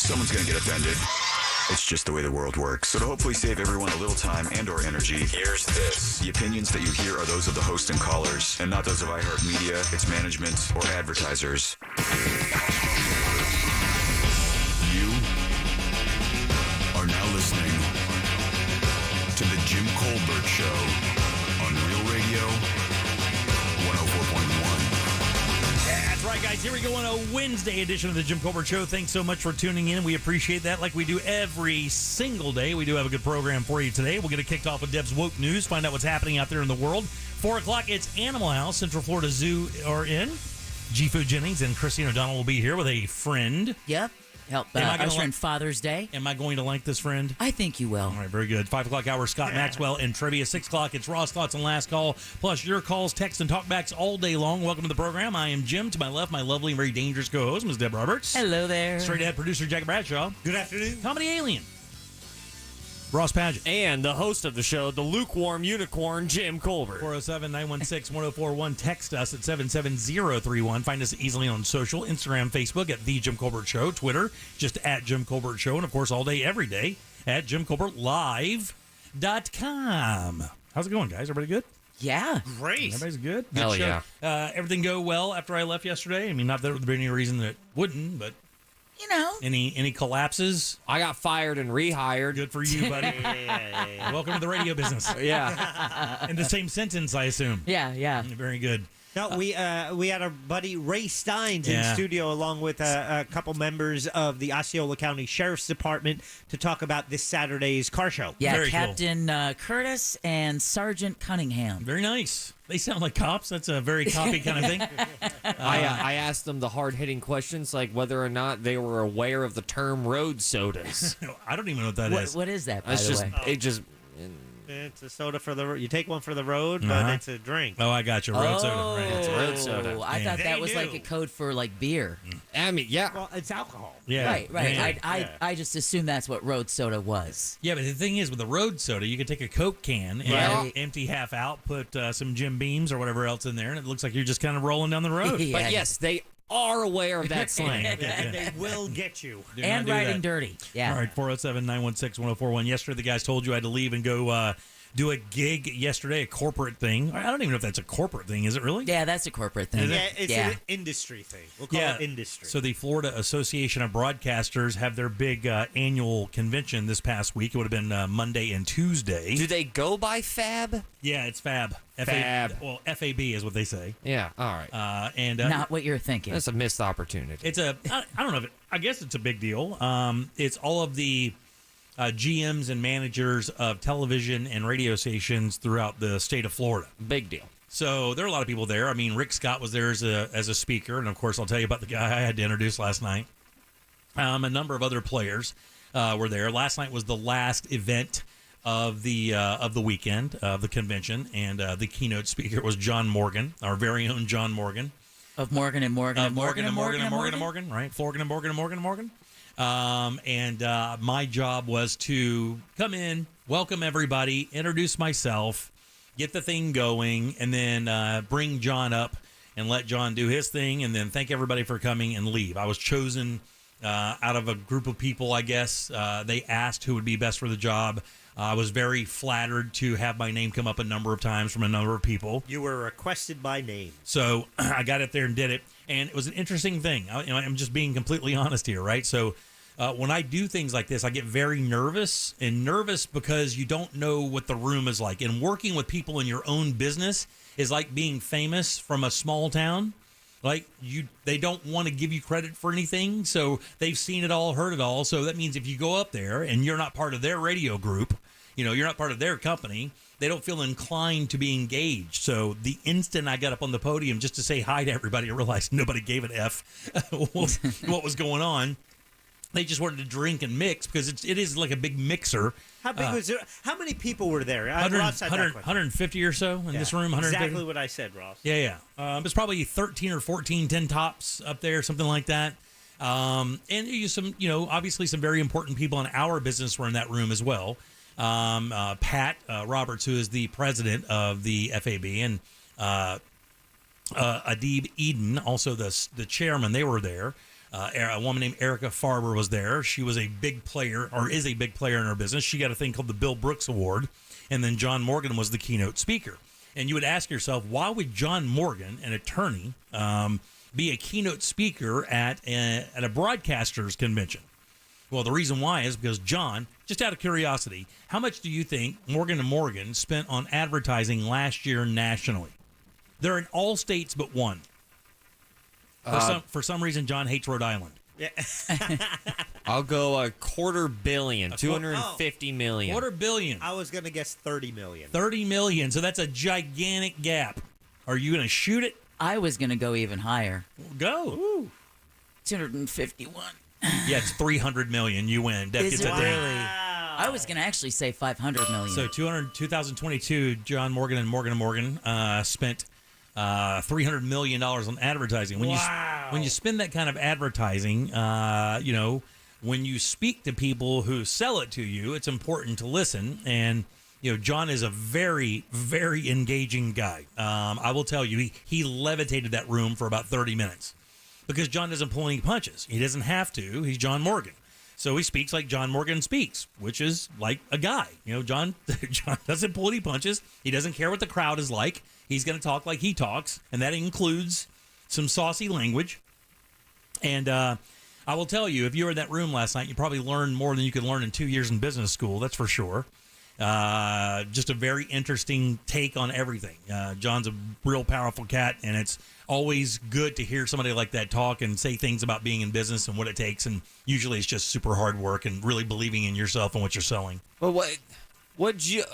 Someone's going to get offended. It's just the way the world works. So to hopefully save everyone a little time and or energy, here's this. The opinions that you hear are those of the host and callers, and not those of iHeartMedia, its management, or advertisers. You are now listening to The Jim Colbert Show on Real Radio 104.1. That's right, guys. Here we go on a Wednesday edition of the Jim Colbert Show. Thanks so much for tuning in. We appreciate that like we do every single day. We do have a good program for you today. We'll get it kicked off with Deb's Woke News, find out what's happening out there in the world. 4 o'clock, it's Animal House. Central Florida Zoo are in. G. Food Jennings and Christine O'Donnell will be here with a friend. Yep. Help usher in Father's Day. Am I going to like this friend? I think you will. All right, very good. 5 o'clock hour, Scott Maxwell and Trivia. 6 o'clock, it's Ross Thoughts and Last Call, plus your calls, text, and talkbacks all day long. Welcome to the program. I am Jim. To my left, my lovely and very dangerous co-host, Ms. Deb Roberts. Hello there. Straight ahead producer, Jack Bradshaw. Good afternoon. Comedy alien, Ross Padgett. And the host of the show, the lukewarm unicorn, Jim Colbert. 407-916-1041. Text us at 77031. Find us easily on social, Instagram, Facebook at The Jim Colbert Show, Twitter, just at Jim Colbert Show, and of course all day, every day at JimColbertLive.com. How's it going, guys? Everybody good? Yeah. Great. Everybody's good? Hell Good show. yeah. Everything go well after I left yesterday? I mean, not that there would be any reason that it wouldn't, but You know. any collapses? I got fired and rehired. Good for you, buddy. Yeah. Welcome to the radio business. Yeah. In the same sentence, I assume. Yeah. Very good. No, we had our buddy Ray Steins Yeah. in studio along with a couple members of the Osceola County Sheriff's Department to talk about this Saturday's car show. Yeah, Very cool. Captain Curtis and Sergeant Cunningham. Very nice. They sound like cops. That's a very copy kind of thing. I asked them the hard-hitting questions, like whether or not they were aware of the term road sodas. I don't even know what that is. What is that, by That's the just, way? it just, It's a soda for the road. You take one for the road, but Uh-huh. it's a drink. Oh, I got you. Road soda. Right. It's road soda. I Yeah. thought that They was like do. a code for like beer. I mean, yeah. Well, it's alcohol. Yeah. Right. Yeah. I just assumed that's what road soda was. Yeah, but the thing is, with the road soda, you can take a Coke can and Right. empty half out, put some Jim Beams or whatever else in there, and it looks like you're just kind of rolling down the road. Yeah. But yes, they are aware of that slang. And they will get you. Do not And do riding that. dirty. Yeah. All right, 407-916-1041. Yesterday, the guys told you I had to leave and go do a gig yesterday, a corporate thing. I don't even know if that's a corporate thing. Is it really? Yeah, that's a corporate thing. Yeah, it's an industry thing. We'll call it industry. So the Florida Association of Broadcasters have their big annual convention this past week. It would have been Monday and Tuesday. Do they go by Fab? Yeah, it's FAB. Fab. Well, FAB is what they say. Yeah, all right. And Not what you're thinking. That's a missed opportunity. it's I don't know if I guess it's a big deal. It's all of the GMs and managers of television and radio stations throughout the state of Florida. Big deal. So there are a lot of people there. I mean, Rick Scott was there as a speaker, and of course, I'll tell you about the guy I had to introduce last night. A number of other players were there. Last night was the last event of the weekend of the convention, and the keynote speaker was John Morgan, our very own John Morgan. Of Morgan and Morgan and Morgan and Morgan and Morgan. Right? Morgan and Morgan and Morgan and Morgan. And my job was to come in, welcome everybody, introduce myself, get the thing going, and then bring John up and let John do his thing, and then thank everybody for coming and leave. I was chosen out of a group of people, I guess. They asked who would be best for the job. I was very flattered to have my name come up a number of times from a number of people. You were requested by name. So I got up there and did it, and it was an interesting thing. I'm just being completely honest here, right? So when I do things like this, I get very nervous because you don't know what the room is like. And working with people in your own business is like being famous from a small town. Like they don't want to give you credit for anything, so they've seen it all, heard it all. So that means if you go up there and you're not part of their radio group, you're not part of their company, they don't feel inclined to be engaged. So the instant I got up on the podium just to say hi to everybody, I realized nobody gave an F what was going on. They just wanted to drink and mix because it is like a big mixer. How big was it? How many people were there? 150 or so in this room. 150. Exactly what I said, Ross. Yeah. It's probably 13 or 14, 10 tops up there, something like that. And you some, obviously some very important people in our business were in that room as well. Pat Roberts, who is the president of the FAB, and Adib Eden, also the chairman. They were there. A woman named Erica Farber was there. She was a big player, or is a big player in her business. She got a thing called the Bill Brooks Award. And then John Morgan was the keynote speaker. And you would ask yourself, why would John Morgan, an attorney, be a keynote speaker at a broadcasters convention? Well, the reason why is because John, just out of curiosity, how much do you think Morgan & Morgan spent on advertising last year nationally? They're in all states but one. For some reason, John hates Rhode Island. Yeah. I'll go a $250 million, $250 million. $250 million. I was going to guess 30 million. 30 million. So that's a gigantic gap. Are you going to shoot it? I was going to go even higher. Go. Ooh. 251. Yeah, it's 300 million. You win. That Is gets it a ding. really? I was going to actually say 500 million. So 2022, John Morgan and Morgan spent $300 million on advertising. When you spend that kind of advertising, when you speak to people who sell it to you, it's important to listen. And John is a very, very engaging guy. I will tell you, he levitated that room for about 30 minutes because John doesn't pull any punches. He doesn't have to. He's John Morgan. So he speaks like John Morgan speaks, which is like a guy. John doesn't pull any punches. He doesn't care what the crowd is like. He's going to talk like he talks, and that includes some saucy language. And I will tell you, if you were in that room last night, you probably learned more than you could learn in 2 years in business school. That's for sure. Just a very interesting take on everything. John's a real powerful cat, and it's always good to hear somebody like that talk and say things about being in business and what it takes. And usually it's just super hard work and really believing in yourself and what you're selling. But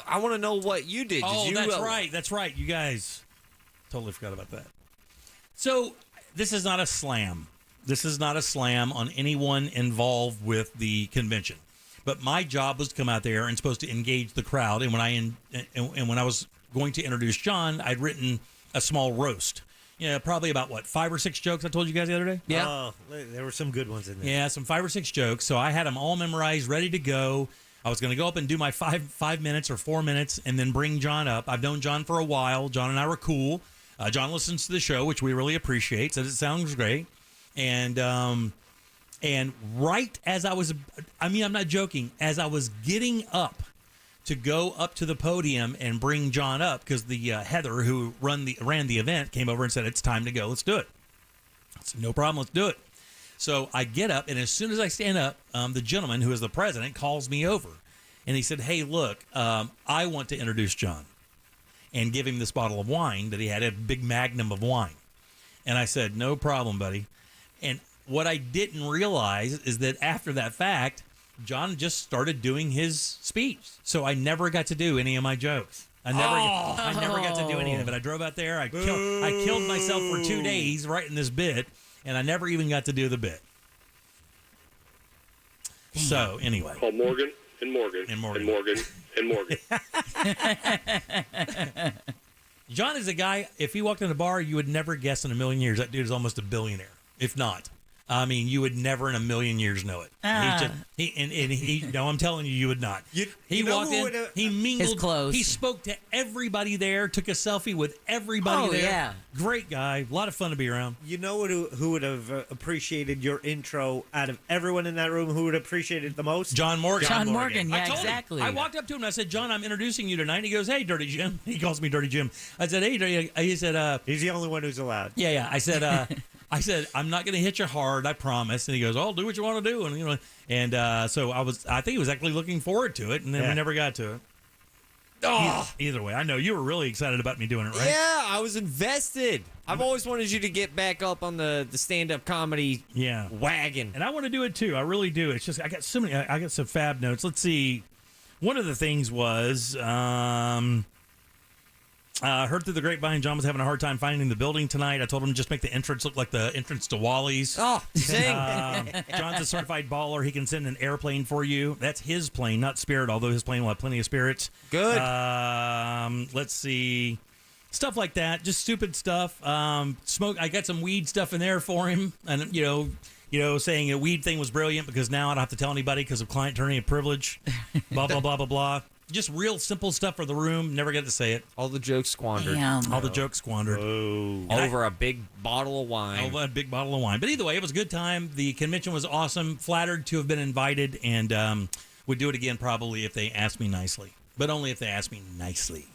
I want to know what you did. That's right. You guys totally forgot about that. So this is not a slam. This is not a slam on anyone involved with the convention. But my job was to come out there and supposed to engage the crowd. And when I was going to introduce John, I'd written a small roast. Probably about 5 or 6 jokes I told you guys the other day? Yeah. Oh, there were some good ones in there. Yeah, some 5 or 6 jokes. So I had them all memorized, ready to go. I was going to go up and do my 5 minutes or 4 minutes and then bring John up. I've known John for a while. John and I were cool. John listens to the show, which we really appreciate. Says it sounds great. And right as I'm not joking, as I was getting up to go up to the podium and bring John up, because the Heather, who ran the event, came over and said, it's time to go. Let's do it. I said, no problem. Let's do it. So I get up, and as soon as I stand up, the gentleman who is the president calls me over. And he said, hey, look, I want to introduce John and give him this bottle of wine that he had, a big magnum of wine. And I said, no problem, buddy. And what I didn't realize is that after that fact, John just started doing his speech. So I never got to do any of my jokes. I never got to do any of it. I drove out there. I killed myself for 2 days writing this bit, and I never even got to do the bit. Damn. So anyway. Call Morgan and Morgan and Morgan and Morgan and Morgan. John is a guy, if he walked in a bar, you would never guess in a million years that dude is almost a billionaire, if not. I mean, you would never in a million years know it. No, I'm telling you, you would not. He walked in, he mingled, his clothes. He spoke to everybody there, took a selfie with everybody there. Yeah. Great guy, a lot of fun to be around. You know who would have appreciated your intro out of everyone in that room? Who would appreciate it the most? John Morgan. John Morgan, I yeah, told him. exactly. I walked up to him and I said, John, I'm introducing you tonight. He goes, hey, Dirty Jim. He calls me Dirty Jim. I said, hey, Dirty. He said, he's the only one who's allowed. Yeah. I said, I'm not going to hit you hard, I promise. And he goes, do what you want to do. And so I think he was actually looking forward to it, and then we never got to it. Either way, I know you were really excited about me doing it, right? Yeah, I was invested. I've always wanted you to get back up on the stand-up comedy wagon. And I want to do it too. I really do. It's just I got some fab notes. Let's see. One of the things was heard through the grapevine John was having a hard time finding the building tonight. I told him just make the entrance look like the entrance to Wally's. Oh, sing. John's a certified baller. He can send an airplane for you. That's his plane, not Spirit, although his plane will have plenty of spirits. Good. Let's see. Stuff like that. Just stupid stuff. Smoke. I got some weed stuff in there for him. And, saying a weed thing was brilliant because now I don't have to tell anybody because of client attorney and privilege. Blah, blah, blah, blah, blah. just real simple stuff for the room. Never get to say it. All the jokes squandered. Damn. All the jokes squandered. Over a big bottle of wine. Over a big bottle of wine. But either way, it was a good time. The convention was awesome. Flattered to have been invited, and would do it again probably if they asked me nicely. But only if they asked me nicely.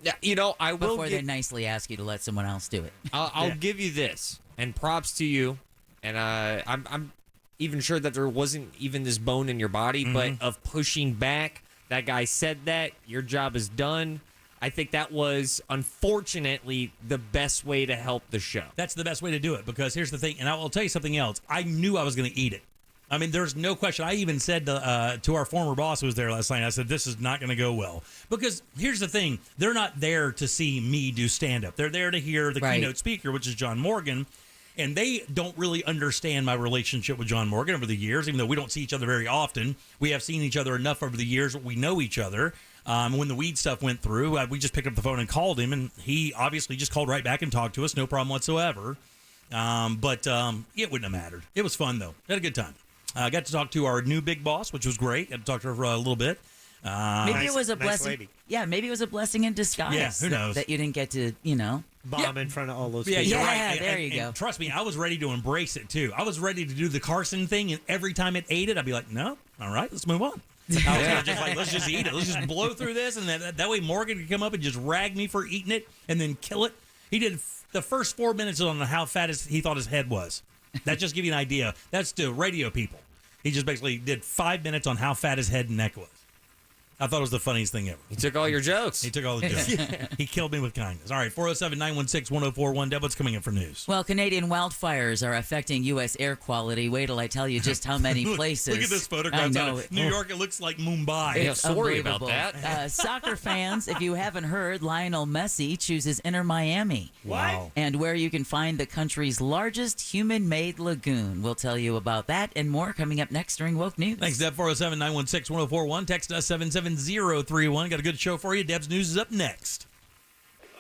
Yeah, I will Before they nicely ask you to let someone else do it. I'll give you this, and props to you. And I'm even sure that there wasn't even this bone in your body, but of pushing back. That guy said that. Your job is done. I think that was, unfortunately, the best way to help the show. That's the best way to do it, because here's the thing, and I will tell you something else. I knew I was going to eat it. I mean, there's no question. I even said to our former boss who was there last night, I said, this is not going to go well. Because here's the thing. They're not there to see me do stand-up. They're there to hear the keynote speaker, which is John Morgan. And they don't really understand my relationship with John Morgan over the years, even though we don't see each other very often. We have seen each other enough over the years that we know each other. When the weed stuff went through, we just picked up the phone and called him, and he obviously just called right back and talked to us. No problem whatsoever. But it wouldn't have mattered. It was fun, though. We had a good time. I got to talk to our new big boss, which was great. Got to talk to her for a little bit. Maybe it was a nice blessing. lady. Yeah, maybe it was a blessing in disguise. Yeah, who knows? That you didn't get to, Bomb in front of all those Yeah, people. you're Yeah, right. there you go. And trust me, I was ready to embrace it, too. I was ready to do the Carson thing, and every time it ate it, I'd be like, no, all right, let's move on. I was gonna just like, let's just eat it. Let's just blow through this, and that way Morgan could come up and just rag me for eating it and then kill it. He did the first 4 minutes on how fat he thought his head was. That just give you an idea. That's to radio people. He just basically did 5 minutes on how fat his head and neck was. I thought it was the funniest thing ever. He took all your jokes. He took all the jokes. He killed me with kindness. All right, 407-916-1041. Deb, what's coming up for news? Well, Canadian wildfires are affecting U.S. air quality. Wait till I tell you just how many places. Look at this photograph. I know. New York, it looks like Mumbai. Yeah, It's sorry about unbelievable. that. Soccer fans, if you haven't heard, Lionel Messi chooses Inter Miami. Wow. And where you can find the country's largest human-made lagoon. We'll tell you about that and more coming up next during Woke News. Thanks, Deb. 407-916-1041. Text us 77031. Got a good show for you. Deb's News is up next.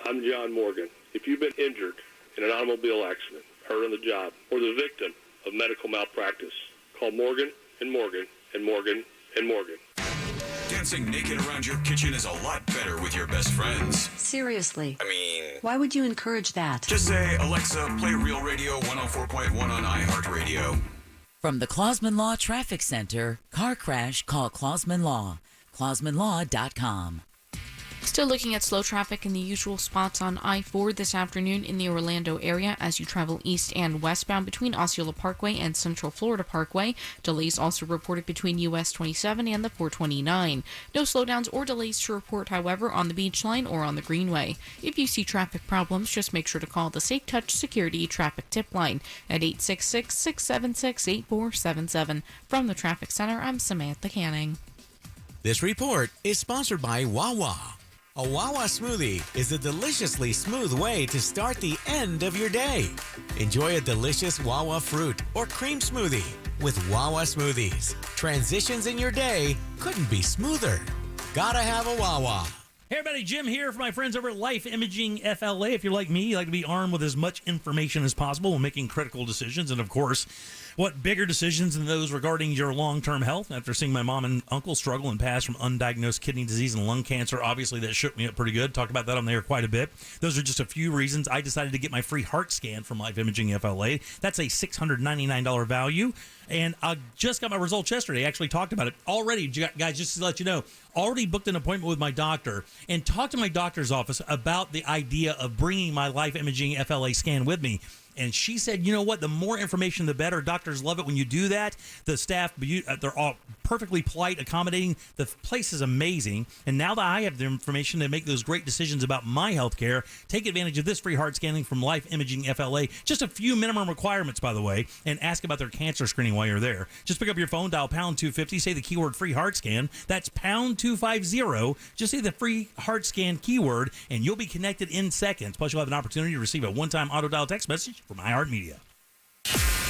I'm John Morgan. If you've been injured in an automobile accident, hurt on the job, or the victim of medical malpractice, call Morgan and Morgan and Morgan and Morgan. Dancing naked around your kitchen is a lot better with your best friends. Seriously. I mean, Why would you encourage that? just say, Alexa, play Real Radio 104.1 on iHeartRadio. From the Clausman Law Traffic Center, car crash, call Clausman Law. ClausmanLaw.com. Still looking at slow traffic in the usual spots on I-4 this afternoon in the Orlando area as you travel east and westbound between Osceola Parkway and Central Florida Parkway. Delays also reported between US 27 and the 429. No slowdowns or delays to report, however, on the Beach Line or on the Greenway. If you see traffic problems, just make sure to call the Safe Touch Security Traffic Tip Line at 866-676-8477. From the Traffic Center, I'm Samantha Canning. This report is sponsored by Wawa. A Wawa smoothie is a deliciously smooth way to start the end of your day. Enjoy a delicious Wawa fruit or cream smoothie with Wawa smoothies. Transitions in your day couldn't be smoother. Gotta have a Wawa. Hey everybody, Jim here for my friends over at Life Imaging FLA. If you're like me, you like to be armed with as much information as possible when making critical decisions. And of course, what bigger decisions than those regarding your long-term health? After seeing my mom and uncle struggle and pass from undiagnosed kidney disease and lung cancer, obviously that shook me up pretty good. Talked about that on the air quite a bit. Those are just a few reasons I decided to get my free heart scan from Life Imaging FLA. That's a $699 value. And I just got my results yesterday. I actually talked about it already, guys, just to let you know. Already booked an appointment with my doctor and talked to my doctor's office about the idea of bringing my Life Imaging FLA scan with me. And she said, you know what, the more information, the better. Doctors love it when you do that. The staff, they're all perfectly polite, accommodating. The place is amazing. And now that I have the information to make those great decisions about my health care, take advantage of this free heart scanning from Life Imaging FLA. Just a few minimum requirements, by the way, and ask about their cancer screening while you're there. Just pick up your phone, dial pound 250, say the keyword free heart scan. That's pound 250. Just say the free heart scan keyword, and you'll be connected in seconds. Plus, you'll have an opportunity to receive a one-time auto dial text message from iHeartMedia.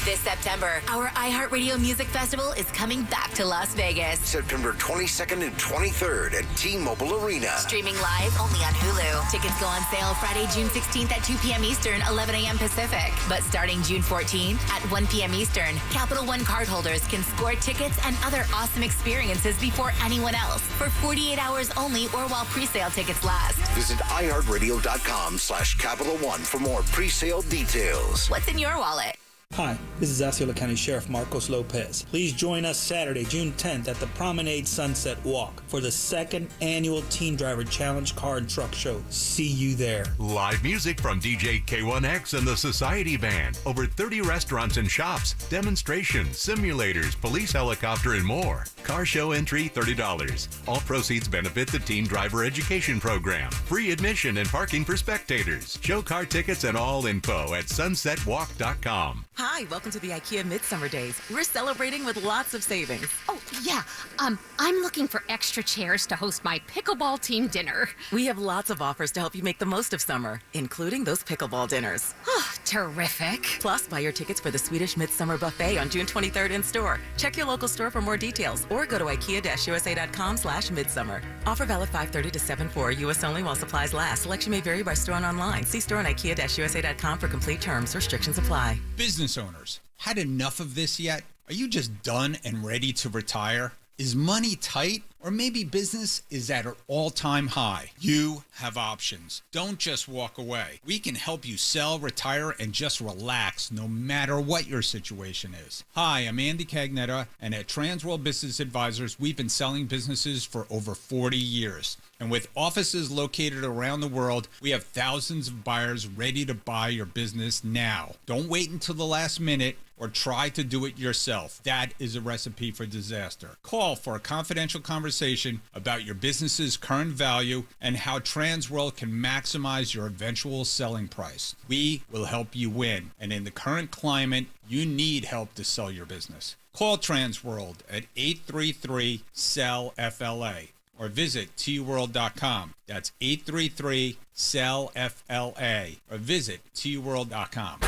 This September, our iHeartRadio Music Festival is coming back to Las Vegas. September 22nd and 23rd at T-Mobile Arena. Streaming live only on Hulu. Tickets go on sale Friday, June 16th at 2 p.m. Eastern, 11 a.m. Pacific. But starting June 14th at 1 p.m. Eastern, Capital One cardholders can score tickets and other awesome experiences before anyone else for 48 hours only or while pre-sale tickets last. Visit iHeartRadio.com/Capital One for more pre-sale details. What's in your wallet? Hi, this is Osceola County Sheriff Marcos Lopez. Please join us Saturday, June 10th at the Promenade Sunset Walk for the second annual Teen Driver Challenge Car and Truck Show. See you there. Live music from DJ K1X and the Society Band. Over 30 restaurants and shops, demonstrations, simulators, police helicopter, and more. Car show entry $30. All proceeds benefit the Teen Driver Education Program. Free admission and parking for spectators. Show car tickets and all info at sunsetwalk.com. Hi, welcome to the IKEA Midsummer Days. We're celebrating with lots of savings. Oh, yeah. I'm looking for extra chairs to host my pickleball team dinner. We have lots of offers to help you make the most of summer, including those pickleball dinners. Oh, terrific. Plus, buy your tickets for the Swedish Midsummer Buffet on June 23rd in store. Check your local store for more details or go to ikea-usa.com/midsummer. Offer valid 5/30 to 7/4, U.S. only while supplies last. Selection may vary by store and online. See store on ikea-usa.com for complete terms. Restrictions apply. Business owners, had enough of this yet? Are you just done and ready to retire? Is money tight? Or maybe business is at an all-time high. You have options. Don't just walk away. We can help you sell, retire, and just relax no matter what your situation is. Hi, I'm Andy Cagnetta, and at Transworld Business Advisors, we've been selling businesses for over 40 years. And with offices located around the world, we have thousands of buyers ready to buy your business now. Don't wait until the last minute or try to do it yourself. That is a recipe for disaster. Call for a confidential conversation about your business's current value and how Transworld can maximize your eventual selling price. We will help you win. And in the current climate, you need help to sell your business. Call Transworld at 833-SELL-FLA or visit tworld.com. That's 833-SELL-FLA or visit tworld.com.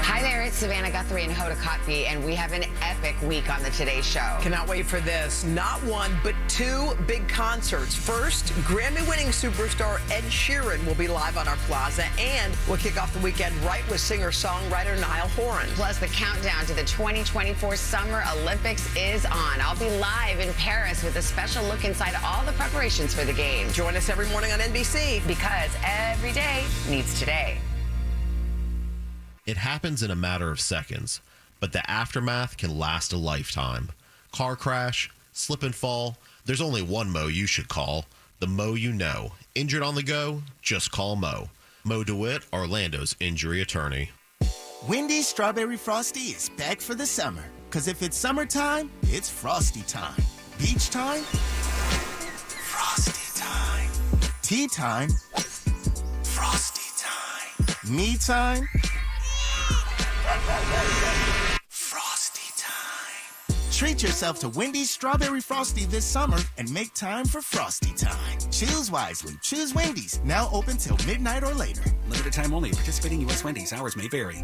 Hi there, it's Savannah Guthrie and Hoda Kotb, and we have an epic week on the Today Show. Cannot wait for this. Not one, but two big concerts. First, Grammy-winning superstar Ed Sheeran will be live on our plaza, and we'll kick off the weekend right with singer-songwriter Niall Horan. Plus, the countdown to the 2024 Summer Olympics is on. I'll be live in Paris with a special look inside all the preparations for the game. Join us every morning on NBC. Because every day needs today. It happens in a matter of seconds, but the aftermath can last a lifetime. Car crash, slip and fall, there's only one Mo you should call, the Mo you know. Injured on the go? Just call Mo. Mo DeWitt, Orlando's injury attorney. Wendy's Strawberry Frosty is back for the summer. Because if it's summertime, it's Frosty time. Beach time? Frosty time. Tea time? Frosty time. Me time? Frosty time. Treat yourself to Wendy's Strawberry Frosty this summer and make time for Frosty time. Choose wisely. Choose Wendy's. Now open till midnight or later. Limited time only. Participating U.S. Wendy's. Hours may vary.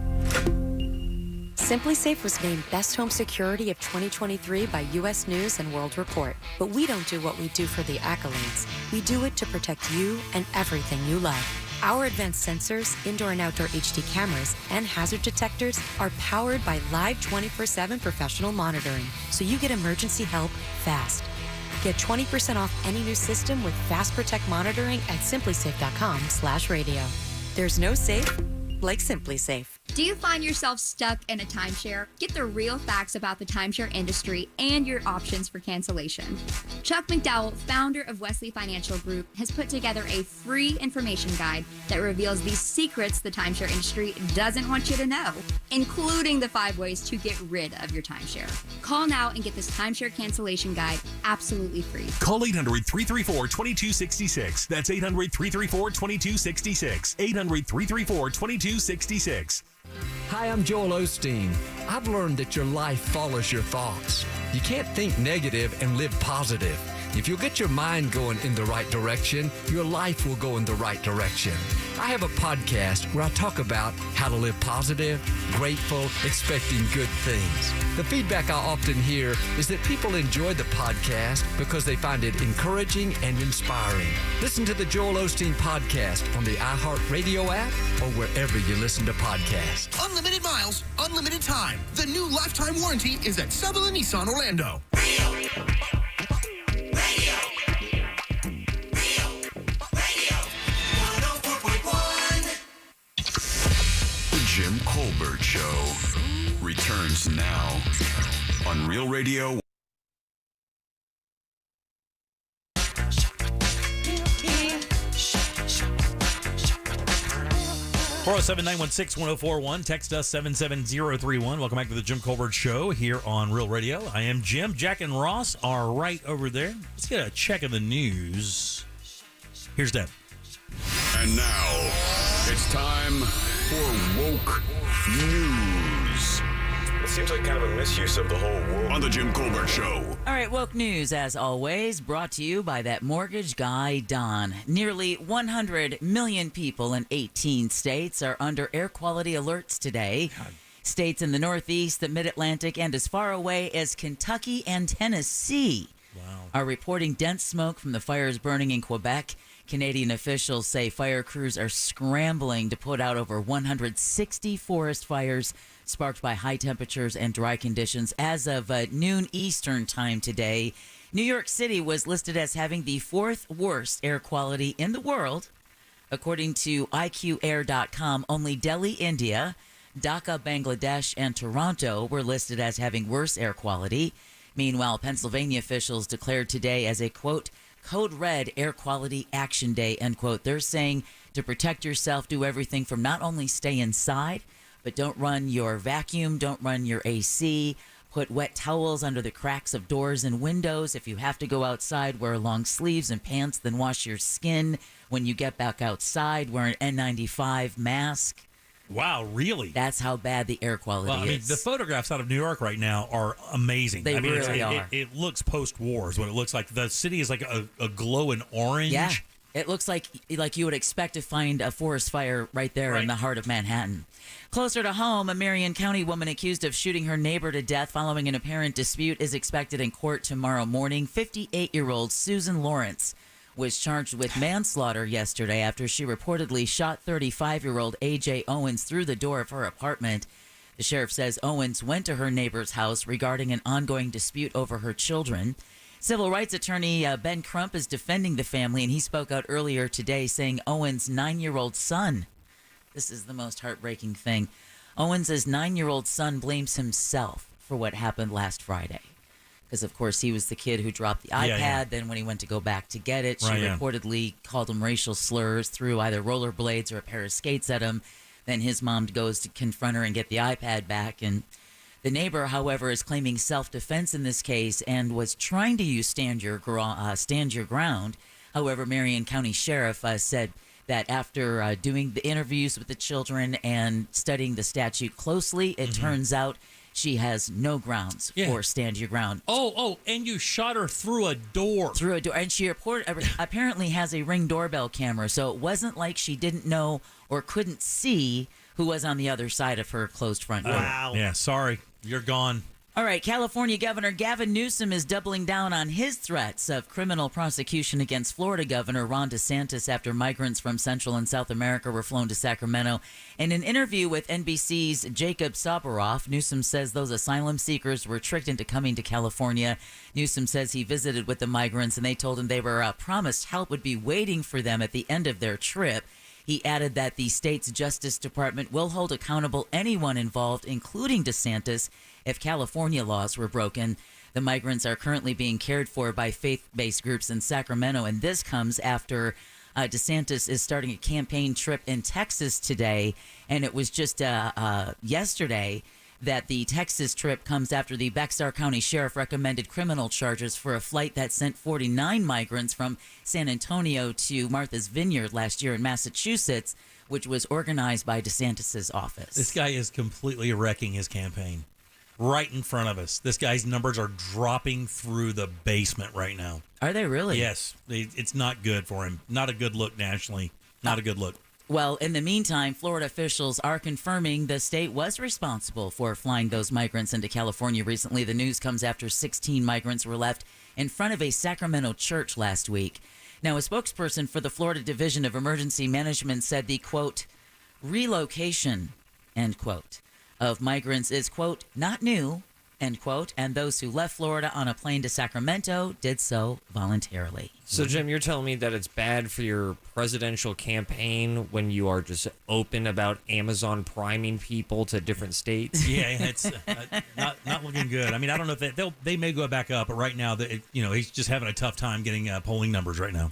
Simply Safe was named Best Home Security of 2023 by U.S. News and World Report. But we don't do what we do for the accolades. We do it to protect you and everything you love. Our advanced sensors, indoor and outdoor HD cameras, and hazard detectors are powered by live 24/7 professional monitoring, so you get emergency help fast. Get 20% off any new system with Fast Protect monitoring at simplysafe.com/radio. There's no safe like Simply Safe. Do you find yourself stuck in a timeshare? Get the real facts about the timeshare industry and your options for cancellation. Chuck McDowell, founder of Wesley Financial Group, has put together a free information guide that reveals the secrets the timeshare industry doesn't want you to know, including the 5 ways to get rid of your timeshare. Call now and get this timeshare cancellation guide absolutely free. Call 800-334-2266. That's 800-334-2266. 800-334-2266. Hi, I'm Joel Osteen. I've learned that your life follows your thoughts. You can't think negative and live positive. If you'll get your mind going in the right direction, your life will go in the right direction. I have a podcast where I talk about how to live positive, grateful, expecting good things. The feedback I often hear is that people enjoy the podcast because they find it encouraging and inspiring. Listen to the Joel Osteen podcast on the iHeartRadio app or wherever you listen to podcasts. Unlimited miles, unlimited time. The new lifetime warranty is at Sutherland Nissan Orlando. The Jim Colbert Show returns now on Real Radio. 407-916-1041. Text us 77031. Welcome back to the Jim Colbert Show here on Real Radio. I am Jim. Jack and Ross are right over there. Let's get a check of the news. Here's Deb. And now, it's time for Woke News. It seems like kind of a misuse of the whole world. On the Jim Colbert Show. All right, woke news, as always, brought to you by that mortgage guy, Don. Nearly 100 million people in 18 states are under air quality alerts today. States in the Northeast, the Mid-Atlantic, and as far away as Kentucky and Tennessee are reporting dense smoke from the fires burning in Quebec. Canadian officials say fire crews are scrambling to put out over 160 forest fires sparked by high temperatures and dry conditions. As of noon Eastern time today, New York City was listed as having the fourth worst air quality in the world. According to IQAir.com, only Delhi, India, Dhaka, Bangladesh, and Toronto were listed as having worse air quality. Meanwhile, Pennsylvania officials declared today as a, quote, Code Red Air Quality Action Day, end quote. They're saying to protect yourself, do everything from not only stay inside, but don't run your vacuum, don't run your AC, put wet towels under the cracks of doors and windows. If you have to go outside, wear long sleeves and pants, then wash your skin. When you get back outside, wear an N95 mask. Wow, really? That's how bad the air quality is. I mean, the photographs out of New York right now are amazing. They mean, really are. It looks post-war is what it looks like. The city is like a glowing orange. Yeah, it looks like you would expect to find a forest fire right there in the heart of Manhattan. Closer to home, a Marion County woman accused of shooting her neighbor to death following an apparent dispute is expected in court tomorrow morning. 58-year-old Susan Lawrence was charged with manslaughter yesterday after she reportedly shot 35-year-old A.J. Owens through the door of her apartment. The sheriff says Owens went to her neighbor's house regarding an ongoing dispute over her children. Civil rights attorney Ben Crump is defending the family, and he spoke out earlier today saying Owens' 9-year-old son. This is the most heartbreaking thing. Owens' 9-year-old son blames himself for what happened last Friday. Because, of course, he was the kid who dropped the iPad. Then when he went to go back to get it, she reportedly called him racial slurs, threw either rollerblades or a pair of skates at him. Then his mom goes to confront her and get the iPad back. And the neighbor, however, is claiming self-defense in this case and was trying to use stand your ground. However, Marion County Sheriff said that after doing the interviews with the children and studying the statute closely, it turns out she has no grounds for stand your ground. Oh, and you shot her through a door. Through a door. And she apparently has a Ring doorbell camera, so it wasn't like she didn't know or couldn't see who was on the other side of her closed front door. Wow. Yeah, sorry. You're gone. All right, California Governor Gavin Newsom is doubling down on his threats of criminal prosecution against Florida Governor Ron DeSantis after migrants from Central and South America were flown to Sacramento. In an interview with NBC's Jacob Sabaroff, Newsom says those asylum seekers were tricked into coming to California. Newsom says he visited with the migrants and they told him they were promised help would be waiting for them at the end of their trip. He added that the state's Justice Department will hold accountable anyone involved, including DeSantis, if California laws were broken. The migrants are currently being cared for by faith-based groups in Sacramento, and this comes after DeSantis is starting a campaign trip in Texas today, and it was just yesterday that the Texas trip comes after the Bexar County Sheriff recommended criminal charges for a flight that sent 49 migrants from San Antonio to Martha's Vineyard last year in Massachusetts, which was organized by DeSantis' office. This guy is completely wrecking his campaign. right in front of us. This guy's numbers are dropping through the basement right now. Are they really? Yes. It's not good for him. Not a good look nationally. Not a good look. Well, in the meantime, Florida officials are confirming the state was responsible for flying those migrants into California recently. The news comes after 16 migrants were left in front of a Sacramento church last week. Now, a spokesperson for the Florida Division of Emergency Management said the, quote, relocation, end quote, of migrants is, quote, not new, end quote, and those who left Florida on a plane to Sacramento did so voluntarily. So, Jim, you're telling me that it's bad for your presidential campaign when you are just open about Amazon priming people to different states? Yeah, it's not looking good. I mean, I don't know if they may go back up, but right now, he's just having a tough time getting polling numbers right now.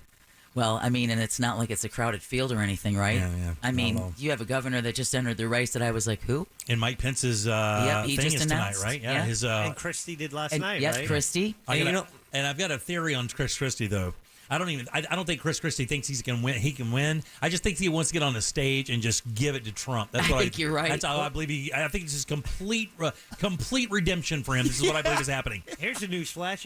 Well, I mean, and it's not like it's a crowded field or anything, right? Yeah. I mean, you have a governor that just entered the race that I was like, who? And Mike Pence's he thing just is announced. tonight, right? Yeah. His, and Christie did last night, yes, right? Yes, Christie. And I've got a theory on Chris Christie, though. I don't think Chris Christie thinks he can win. I just think he wants to get on the stage and just give it to Trump. That's what I think you're right. That's how I believe I think it's just complete redemption for him. This is what I believe is happening. Here's a news flash.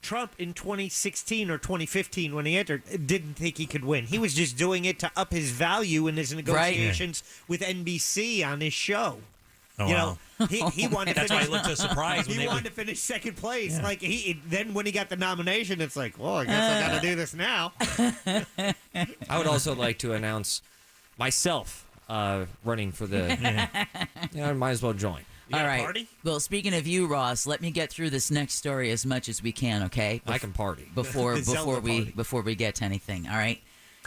Trump in 2016 or 2015 when he entered didn't think he could win. He was just doing it to up his value in his negotiations with NBC on his show. Oh, you know, he wanted to finish. That's why he looked so surprised. He wanted to finish second place. Yeah. Like then when he got the nomination, it's like, well, I guess I got to do this now. I would also like to announce myself running for the. I might as well join. All right. Party? Well, speaking of you, Ross, let me get through this next story as much as we can, okay? I can party before we get to anything. All right.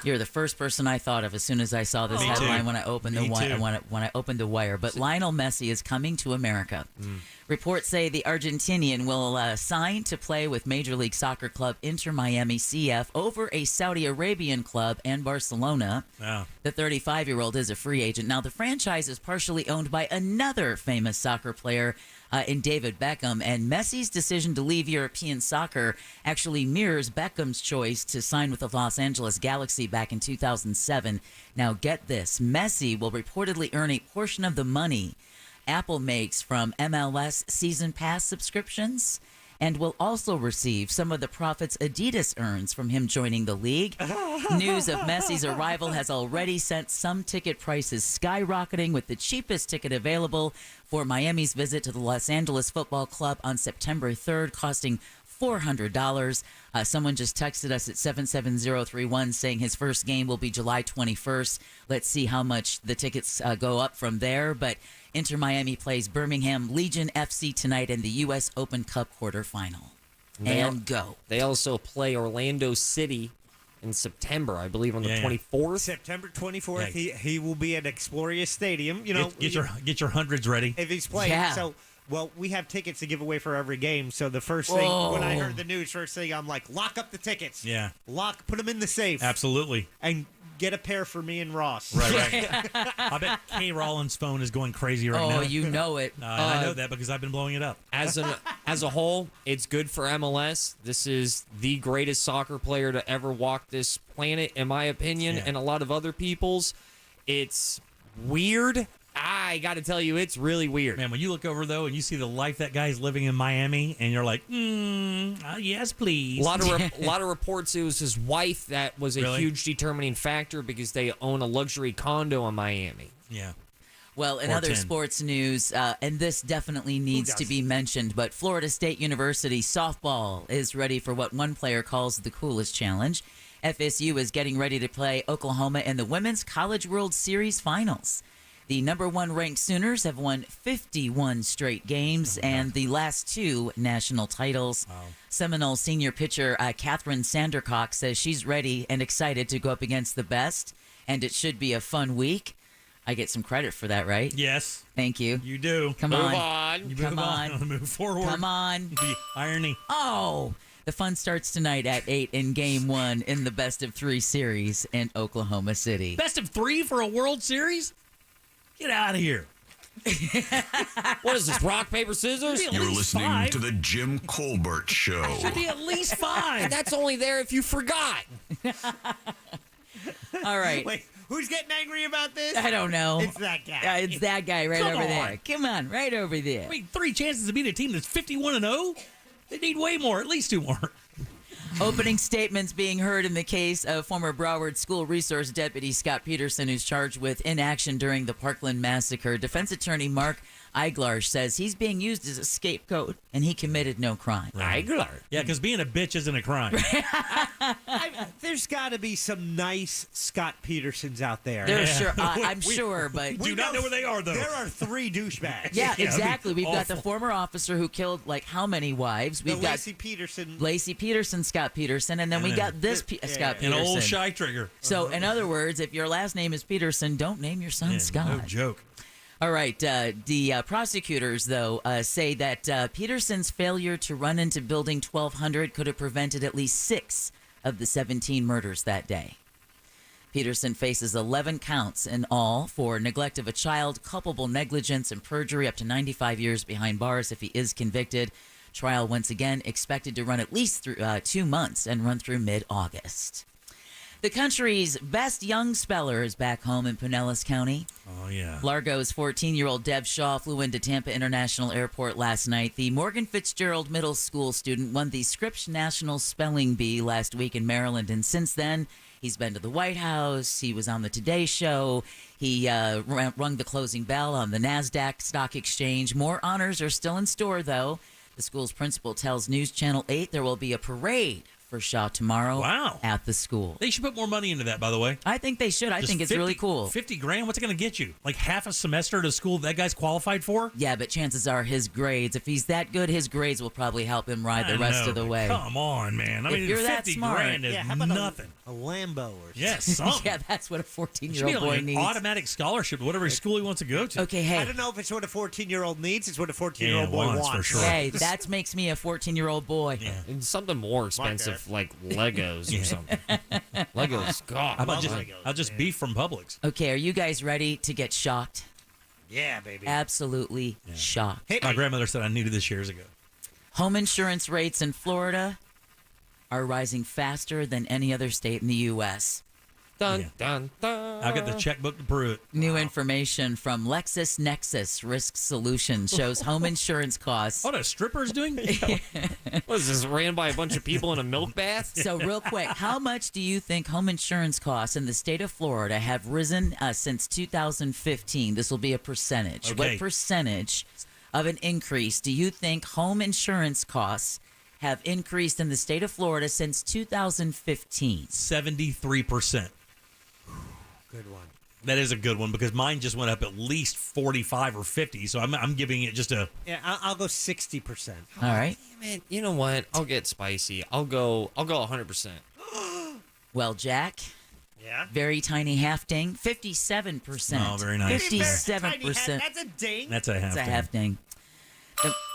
You're the first person I thought of as soon as I saw this headline when I opened when I opened the wire. But Lionel Messi is coming to America. Reports say the Argentinian will sign to play with Major League Soccer club Inter Miami CF over a Saudi Arabian club and Barcelona. Wow. The 35-year-old is a free agent. Now, the franchise is partially owned by another famous soccer player in David Beckham, and Messi's decision to leave European soccer actually mirrors Beckham's choice to sign with the Los Angeles Galaxy back in 2007. Now, get this. Messi will reportedly earn a portion of the money Apple makes from MLS season pass subscriptions and will also receive some of the profits Adidas earns from him joining the league. News of Messi's arrival has already sent some ticket prices skyrocketing, with the cheapest ticket available for Miami's visit to the Los Angeles Football Club on September 3rd, costing $400. Someone just texted us at 77031 saying his first game will be July 21st. Let's see how much the tickets go up from there. But Inter Miami plays Birmingham Legion FC tonight in the U.S. Open Cup quarterfinal. Go. They also play Orlando City in September, I believe, on the 24th. September 24th, he will be at Exploria Stadium. You know, get your hundreds ready if he's playing. Yeah. So. Well, we have tickets to give away for every game, so the first thing, when I heard the news, first thing, I'm like, lock up the tickets. Yeah. Put them in the safe. Absolutely. And get a pair for me and Ross. Right. I bet K. Rollins' phone is going crazy right now. Oh, you know it. I know that because I've been blowing it up. As a whole, it's good for MLS. This is the greatest soccer player to ever walk this planet, in my opinion, and a lot of other people's. It's weird. I got to tell you, it's really weird. Man, when you look over, though, and you see the life that guy's living in Miami, and you're like, yes, please. A lot of reports it was his wife that was a huge determining factor because they own a luxury condo in Miami. Yeah. Well, in other sports news, and this definitely needs to be mentioned, but Florida State University softball is ready for what one player calls the coolest challenge. FSU is getting ready to play Oklahoma in the Women's College World Series Finals. The number one ranked Sooners have won 51 straight games and the last 2 national titles. Wow. Seminole senior pitcher Catherine Sandercock says she's ready and excited to go up against the best, and it should be a fun week. I get some credit for that, right? Yes. Thank you. You do. Come on. You Come move on. Move forward. Come on. The irony. Oh, the fun starts tonight at 8 in Game 1 in the Best of 3 series in Oklahoma City. Best of 3 for a World Series? Get out of here. What is this, rock, paper, scissors? You're listening to the Jim Colbert Show. Should be at least 5. That's only there if you forgot. All right. Who's getting angry about this? I don't know. It's that guy. It's that guy right Come over on. there. Come on, right over there. I mean, 3 chances to beat a team that's 51-0. They need way more, at least 2 more. Opening statements being heard in the case of former Broward School Resource Deputy Scott Peterson, who's charged with inaction during the Parkland massacre. Defense attorney Mark Eiglarsh says he's being used as a scapegoat and he committed no crime. Eiglarsh? Yeah, because being a bitch isn't a crime. There's got to be some nice Scott Petersons out there. I'm sure, but we do not know where they are, though. There are 3 douchebags. Yeah, exactly. We've got the former officer who killed like how many wives? We've got Lacey Peterson, Scott Peterson, and then we got this Scott Peterson. An old shy trigger. So, in other words, if your last name is Peterson, don't name your son Scott. No joke. All right. The prosecutors, though, say that Peterson's failure to run into Building 1200 could have prevented at least 6 of the 17 murders that day. Peterson faces 11 counts in all for neglect of a child, culpable negligence, and perjury, up to 95 years behind bars if he is convicted. Trial, once again, expected to run at least through 2 months and run through mid-August. The country's best young speller is back home in Pinellas County. Oh, yeah. Largo's 14-year-old Deb Shaw flew into Tampa International Airport last night. The Morgan Fitzgerald Middle School student won the Scripps National Spelling Bee last week in Maryland, and since then, he's been to the White House. He was on the Today Show. He rung the closing bell on the NASDAQ Stock Exchange. More honors are still in store, though. The school's principal tells News Channel 8 there will be a parade for Shaw tomorrow at the school. They should put more money into that, by the way. I think they should. I think it's really cool. 50 grand? What's it going to get you? Like half a semester at a school that guy's qualified for? Yeah, but chances are his grades, if he's that good, his grades will probably help him ride the rest of the way. Come on, man. I If mean, you're 50 that smart, grand is how about nothing. A Lambo or something. Yes, something. Yeah, that's what a It should 14-year-old be boy like an needs. automatic scholarship to whatever school he wants to go to. Okay, hey. I don't know if it's what a 14-year-old needs. It's what a 14-year-old boy wants, wants. for sure. Hey, that makes me a 14-year-old boy. Yeah. And something more expensive, like Legos or something. Legos, God. How about Legos, I'll just beef from Publix. Okay, are you guys ready to get shocked? Yeah, baby. Absolutely shocked. My grandmother said I needed this years ago. Home insurance rates in Florida are rising faster than any other state in the U.S. Dun, dun, dun. I've got the checkbook to prove it. New information from LexisNexis Risk Solutions shows home insurance costs. What, a stripper's doing? What is this, ran by a bunch of people in a milk bath? So real quick, how much do you think home insurance costs in the state of Florida have risen since 2015? This will be a percentage. Okay. What percentage of an increase do you think home insurance costs have increased in the state of Florida since 2015? 73%. Good one. That is a good one because mine just went up at least 45 or 50. So I'm giving it just a. Yeah, I'll go 60%. All right. Man, you know what? I'll get spicy. I'll go 100%. Well, Jack. Yeah. Very tiny half ding. 57%. Oh, very nice. 57%. That's a ding. That's a half. That's a ding. half ding.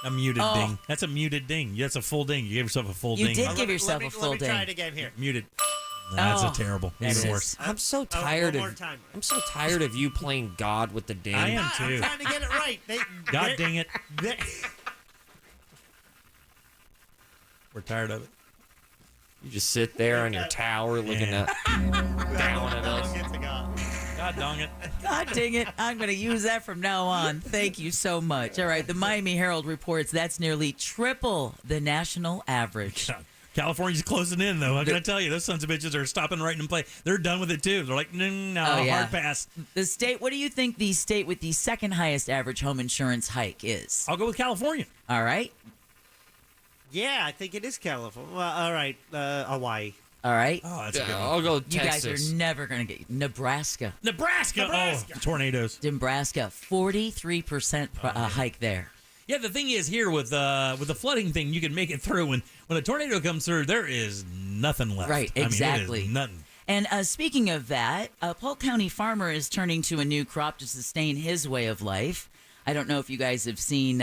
A muted Oh. ding. That's a muted ding. That's a full ding. You gave yourself a full You ding. did give yourself a full Let me try it ding. again here. Muted. That's Oh, a terrible. that Even is. worse. I'm so tired one more of. time. I'm so tired of you playing God with the ding. I am I'm too. trying to get it right. God dang it. they- We're tired of it. You just sit there on your tower looking Yeah. down at us. God dang it. God dang it. I'm going to use that from now on. Thank you so much. All right. The Miami Herald reports that's nearly triple the national average. California's closing in, though. I'm going to tell you, those sons of bitches are stopping right in play. They're done with it, too. They're like, no, hard pass. The state, what do you think the state with the second highest average home insurance hike is? I'll go with California. All right. Yeah, I think it is California. Well, all right, Hawaii. All right. Oh, that's a good one. I'll go You guys Texas. are never going to get Nebraska. Nebraska. Oh, tornadoes. Nebraska, 43% hike there. Yeah, the thing is here with the flooding thing, you can make it through. When a tornado comes through, there is nothing left. Right, I mean, exactly. it is nothing. And speaking of that, a Polk County farmer is turning to a new crop to sustain his way of life. I don't know if you guys have seen,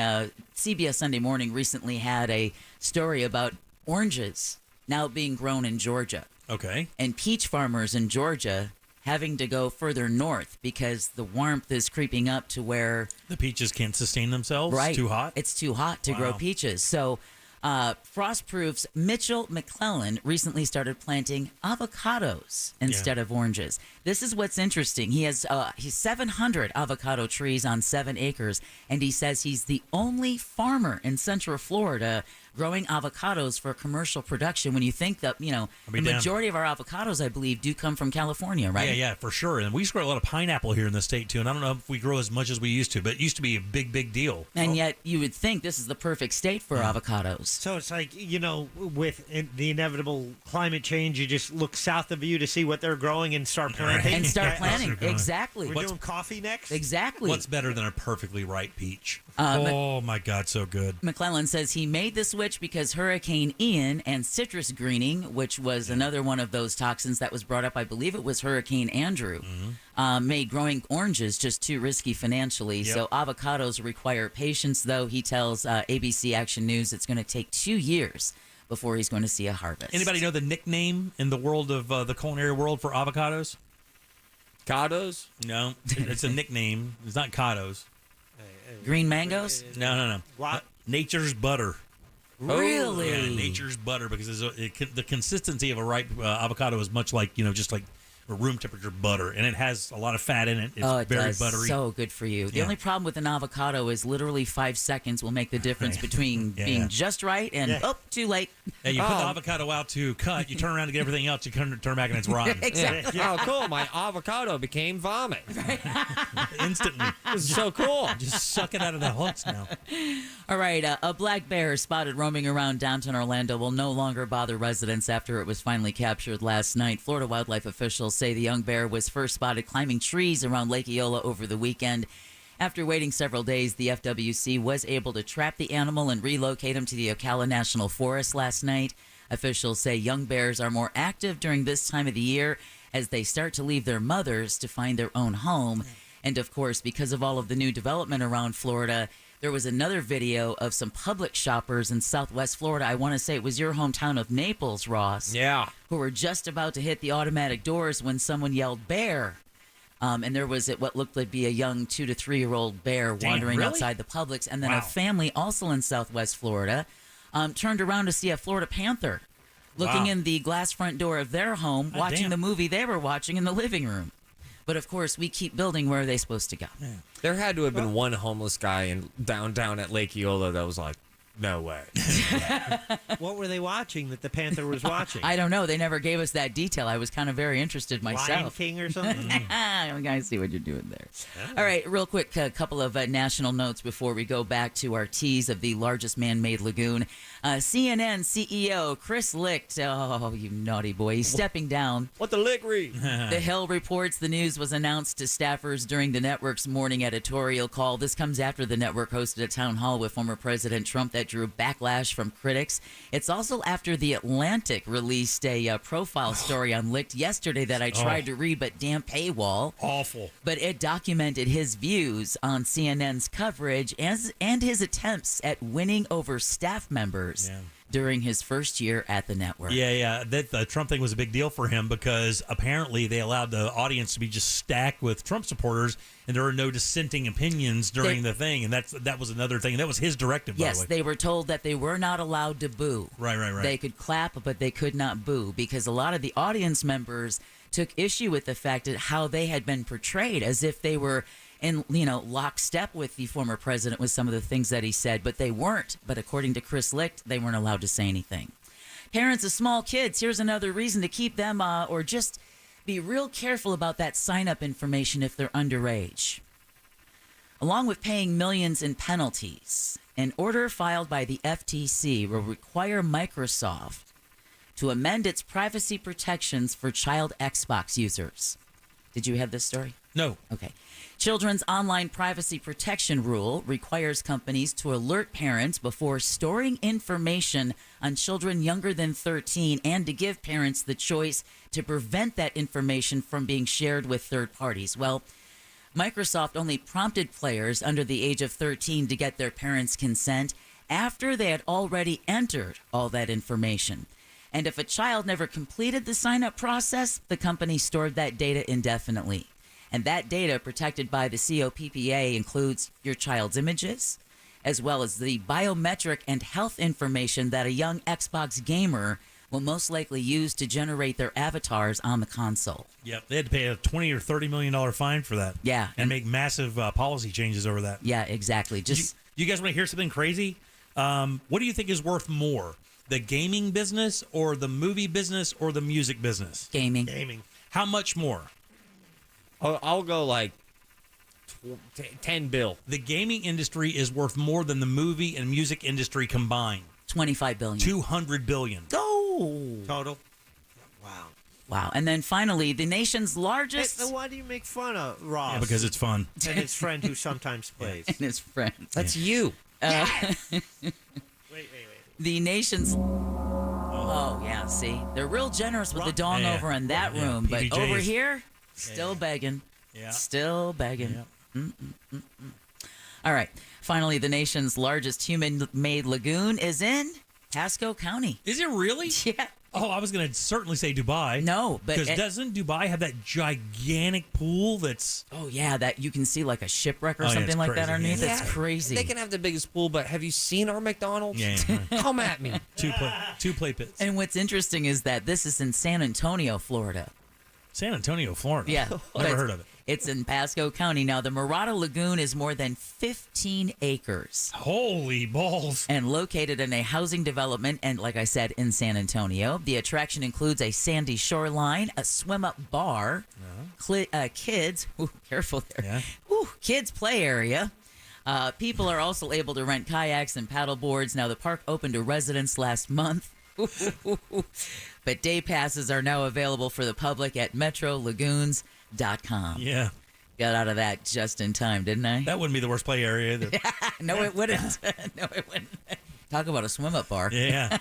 CBS Sunday Morning recently had a story about oranges now being grown in Georgia. Okay. And peach farmers in Georgia having to go further north because the warmth is creeping up to where The peaches can't sustain themselves. right, Too hot. It's too hot to grow Wow. peaches. So Frostproof's Mitchell McClellan recently started planting avocados instead of oranges. This is what's interesting. He has 700 avocado trees on 7 acres, and he says he's the only farmer in Central Florida growing avocados for commercial production. When you think that, the majority of our avocados, I believe, do come from California, right? Yeah, for sure. And we used to grow a lot of pineapple here in the state, too. And I don't know if we grow as much as we used to, but it used to be a big, big deal. And yet you would think this is the perfect state for avocados. So it's like, with the inevitable climate change, you just look south of you to see what they're growing and start planting. And start planting. Exactly. We're doing coffee next? Exactly. What's better than a perfectly ripe peach? My God, so good. McClellan says he made the switch because Hurricane Ian and citrus greening, which was another one of those toxins that was brought up, I believe it was Hurricane Andrew, made growing oranges just too risky financially. Yep. So avocados require patience, though. He tells ABC Action News it's going to take 2 years before he's going to see a harvest. Anybody know the nickname in the world of the culinary world for avocados? Cados? No, it's a nickname. It's not cados. Green mangoes? No. What? Nature's butter. Really? Yeah, nature's butter, because the consistency of a ripe avocado is much like, just like room temperature butter, and it has a lot of fat in it. It's very buttery. So good for you. The only problem with an avocado is literally 5 seconds will make the difference between being just right and too late. Yeah, you put the avocado out to cut, you turn around to get everything else, you turn back and it's rotten. Exactly. Oh, cool. My avocado became vomit. Instantly. This is so cool. Just suck it out of the hooks now. All right, a black bear spotted roaming around downtown Orlando will no longer bother residents after it was finally captured last night. Florida wildlife officials say the young bear was first spotted climbing trees around Lake Eola over the weekend. After waiting several days, the FWC was able to trap the animal and relocate him to the Ocala National Forest last night. Officials say young bears are more active during this time of the year as they start to leave their mothers to find their own home. And of course, because of all of the new development around Florida, there was another video of some Publix shoppers in Southwest Florida. I want to say it was your hometown of Naples, Ross. Yeah. Who were just about to hit the automatic doors when someone yelled bear. And there was what looked like be a young 2 to 3 year old bear wandering outside the Publix. And then a family also in Southwest Florida turned around to see a Florida panther looking in the glass front door of their home, watching the movie they were watching in the living room. But of course, we keep building. Where are they supposed to go? Yeah. There had to have been one homeless guy down at Lake Eola that was like, no way. What were they watching that the panther was watching? I don't know. They never gave us that detail. I was kind of very interested myself. Lion King or something? I see what you're doing there. All right, real quick, a couple of national notes before we go back to our tease of the largest man-made lagoon. CNN CEO Chris Licht, oh, you naughty boy, he's stepping down. What the lick read? The Hill reports the news was announced to staffers during the network's morning editorial call. This comes after the network hosted a town hall with former President Trump that drew backlash from critics. It's also after The Atlantic released a profile story on Licht yesterday that I tried to read, but damn paywall. Awful. But it documented his views on CNN's coverage and his attempts at winning over staff members during his first year at the network. Yeah. The Trump thing was a big deal for him because apparently they allowed the audience to be just stacked with Trump supporters, and there were no dissenting opinions during the thing. And that was another thing. That was his directive, by the way. Yes, they were told that they were not allowed to boo. Right. They could clap, but they could not boo because a lot of the audience members took issue with the fact that how they had been portrayed as if they were in lockstep with the former president with some of the things that he said, but they weren't. But according to Chris Licht, they weren't allowed to say anything. Parents of small kids, here's another reason to keep them or just be real careful about that sign-up information if they're underage. Along with paying millions in penalties, an order filed by the FTC will require Microsoft to amend its privacy protections for child Xbox users. Did you have this story? No. Okay. Children's online privacy protection rule requires companies to alert parents before storing information on children younger than 13 and to give parents the choice to prevent that information from being shared with third parties. Well, Microsoft only prompted players under the age of 13 to get their parents' consent after they had already entered all that information. And if a child never completed the sign-up process, the company stored that data indefinitely. And that data protected by the COPPA includes your child's images as well as the biometric and health information that a young Xbox gamer will most likely use to generate their avatars on the console. Yep, they had to pay a $20 or $30 million fine for that. Yeah. And make massive policy changes over that. Yeah, exactly. Just you guys want to hear something crazy? What do you think is worth more, the gaming business or the movie business or the music business? Gaming. Gaming. How much more? I'll go like 10 bill. The gaming industry is worth more than the movie and music industry combined. $25 billion. $200 billion. Go! Total. Wow. And then finally, the nation's largest... Then why do you make fun of Ross? Yeah, because it's fun. And his friend who sometimes plays. And his friend. That's you. Wait. The nation's... Oh, yeah, see? They're real generous with the dong over in that room, but PBJs. over here, still begging. Yeah. Still begging. All right. Finally, the nation's largest human-made lagoon is in Pasco County. Is it really? Yeah. Oh, I was going to certainly say Dubai. No, but... Because doesn't Dubai have that gigantic pool that's... Oh, yeah, that you can see like a shipwreck or Oh, yeah, something it's like crazy. that underneath. Yeah. It's crazy. They can have the biggest pool, but have you seen our McDonald's? Yeah. Come at me. Two play pits. And what's interesting is that this is in San Antonio, Florida. San Antonio, Florida. Yeah. Never heard of it. It's in Pasco County. Now, the Murata Lagoon is more than 15 acres. Holy balls. And located in a housing development, and like I said, in San Antonio. The attraction includes a sandy shoreline, a swim-up bar, kids, careful there, kids play area. People are also able to rent kayaks and paddle boards. Now, the park opened to residents last month. But day passes are now available for the public at metrolagoons.com. Yeah. Got out of that just in time, didn't I? That wouldn't be the worst play area either. No, it wouldn't. No, it wouldn't. Talk about a swim-up bar. Yeah.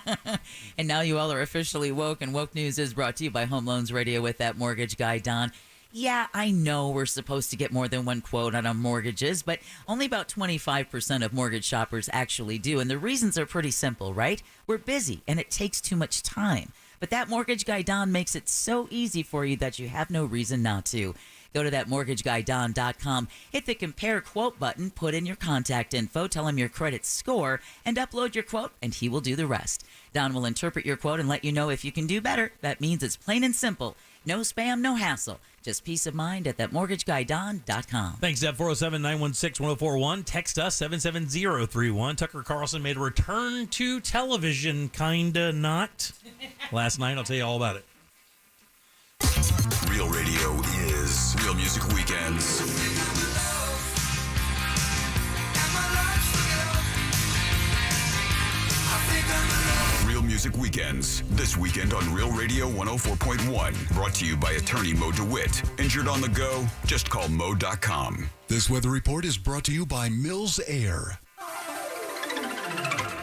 And now you all are officially woke, and Woke News is brought to you by Home Loans Radio with that mortgage guy, Don. Yeah, I know we're supposed to get more than one quote on our mortgages, but only about 25% of mortgage shoppers actually do. And the reasons are pretty simple, right? We're busy, and it takes too much time. But that mortgage guy, Don, makes it so easy for you that you have no reason not to. Go to thatmortgageguyDon.com, hit the compare quote button, put in your contact info, tell him your credit score, and upload your quote, and he will do the rest. Don will interpret your quote and let you know if you can do better. That means it's plain and simple. No spam, no hassle. Just peace of mind at thatmortgageguyDon.com. Thanks, Deb. 407-916-1041. Text us, 77031. Tucker Carlson made a return to television, kinda not. Last night, I'll tell you all about it. Real radio is Real Music Weekends. Real Music Weekends. This weekend on Real Radio 104.1. Brought to you by attorney Mo DeWitt. Injured on the go? Just call Mo.com. This weather report is brought to you by Mills Air.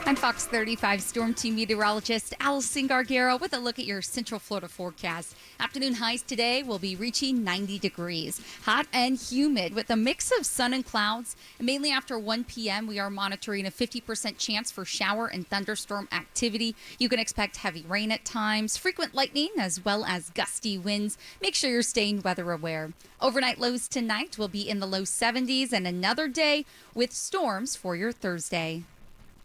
I'm Fox 35 Storm Team meteorologist Allison Gargaro with a look at your Central Florida forecast. Afternoon highs today will be reaching 90 degrees. Hot and humid with a mix of sun and clouds. And mainly after 1 p.m., we are monitoring a 50% chance for shower and thunderstorm activity. You can expect heavy rain at times, frequent lightning, as well as gusty winds. Make sure you're staying weather aware. Overnight lows tonight will be in the low 70s and another day with storms for your Thursday.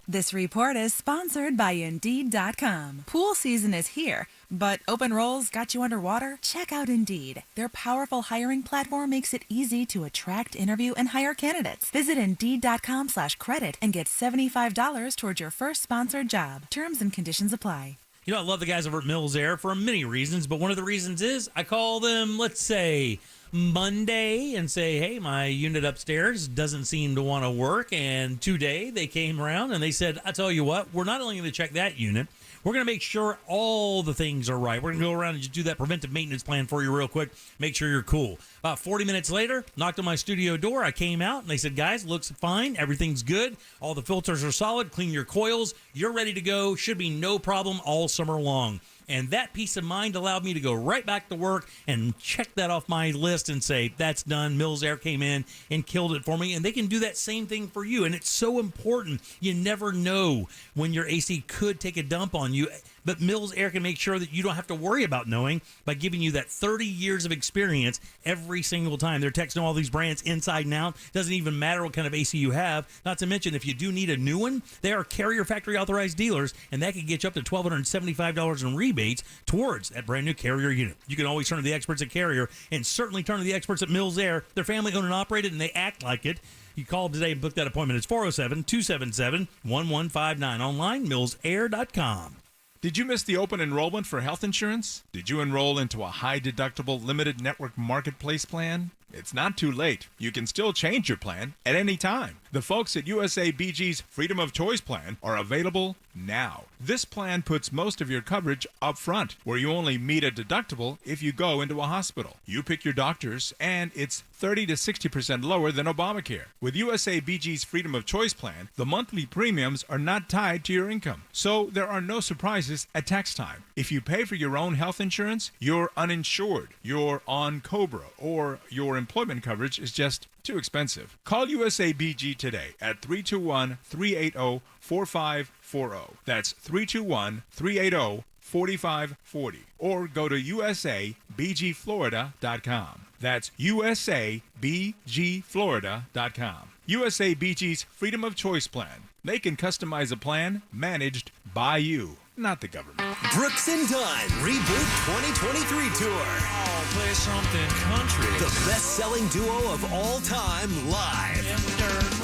This report is sponsored by Indeed.com. Pool season is here, but open roles got you underwater? Check out Indeed. Their powerful hiring platform makes it easy to attract, interview, and hire candidates. Visit Indeed.com/credit and get $75 towards your first sponsored job. Terms and conditions apply. You know, I love the guys over at Mills Air for many reasons, but one of the reasons is I call them, let's say, Monday and say, hey, my unit upstairs doesn't seem to want to work. And today they came around and they said, I tell you what, we're not only going to check that unit, we're going to make sure all the things are right. We're going to go around and just do that preventive maintenance plan for you real quick. Make sure you're cool. About 40 minutes later, knocked on my studio door. I came out and they said, guys, looks fine. Everything's good. All the filters are solid. Clean your coils. You're ready to go. Should be no problem all summer long. And that peace of mind allowed me to go right back to work and check that off my list and say, that's done. Mills Air came in and killed it for me. And they can do that same thing for you. And it's so important. You never know when your AC could take a dump on you. But Mills Air can make sure that you don't have to worry about knowing by giving you that 30 years of experience every single time. Their techs know all these brands inside and out. Doesn't even matter what kind of AC you have. Not to mention, if you do need a new one, they are Carrier factory authorized dealers, and that can get you up to $1,275 in rebates towards that brand new Carrier unit. You can always turn to the experts at Carrier, and certainly turn to the experts at Mills Air. They're family owned and operated, and they act like it. You call today and book that appointment. It's 407-277-1159. Online, millsair.com. Did you miss the open enrollment for health insurance? Did you enroll into a high-deductible limited network marketplace plan? It's not too late. You can still change your plan at any time. The folks at USABG's Freedom of Choice plan are available now. This plan puts most of your coverage up front, where you only meet a deductible if you go into a hospital. You pick your doctors, and it's 30 to 60% lower than Obamacare. With USABG's Freedom of Choice plan, the monthly premiums are not tied to your income, so there are no surprises at tax time. If you pay for your own health insurance, you're uninsured, you're on COBRA, or your employment coverage is just too expensive. Call USABG today at 321-380-4540. That's 321-380-4540. Or go to usabgflorida.com. That's usabgflorida.com. USABG's Freedom of Choice plan. They can customize a plan managed by you, not the government. Brooks and Dunn Reboot 2023 Tour. Oh, play something country. The best-selling duo of all time live.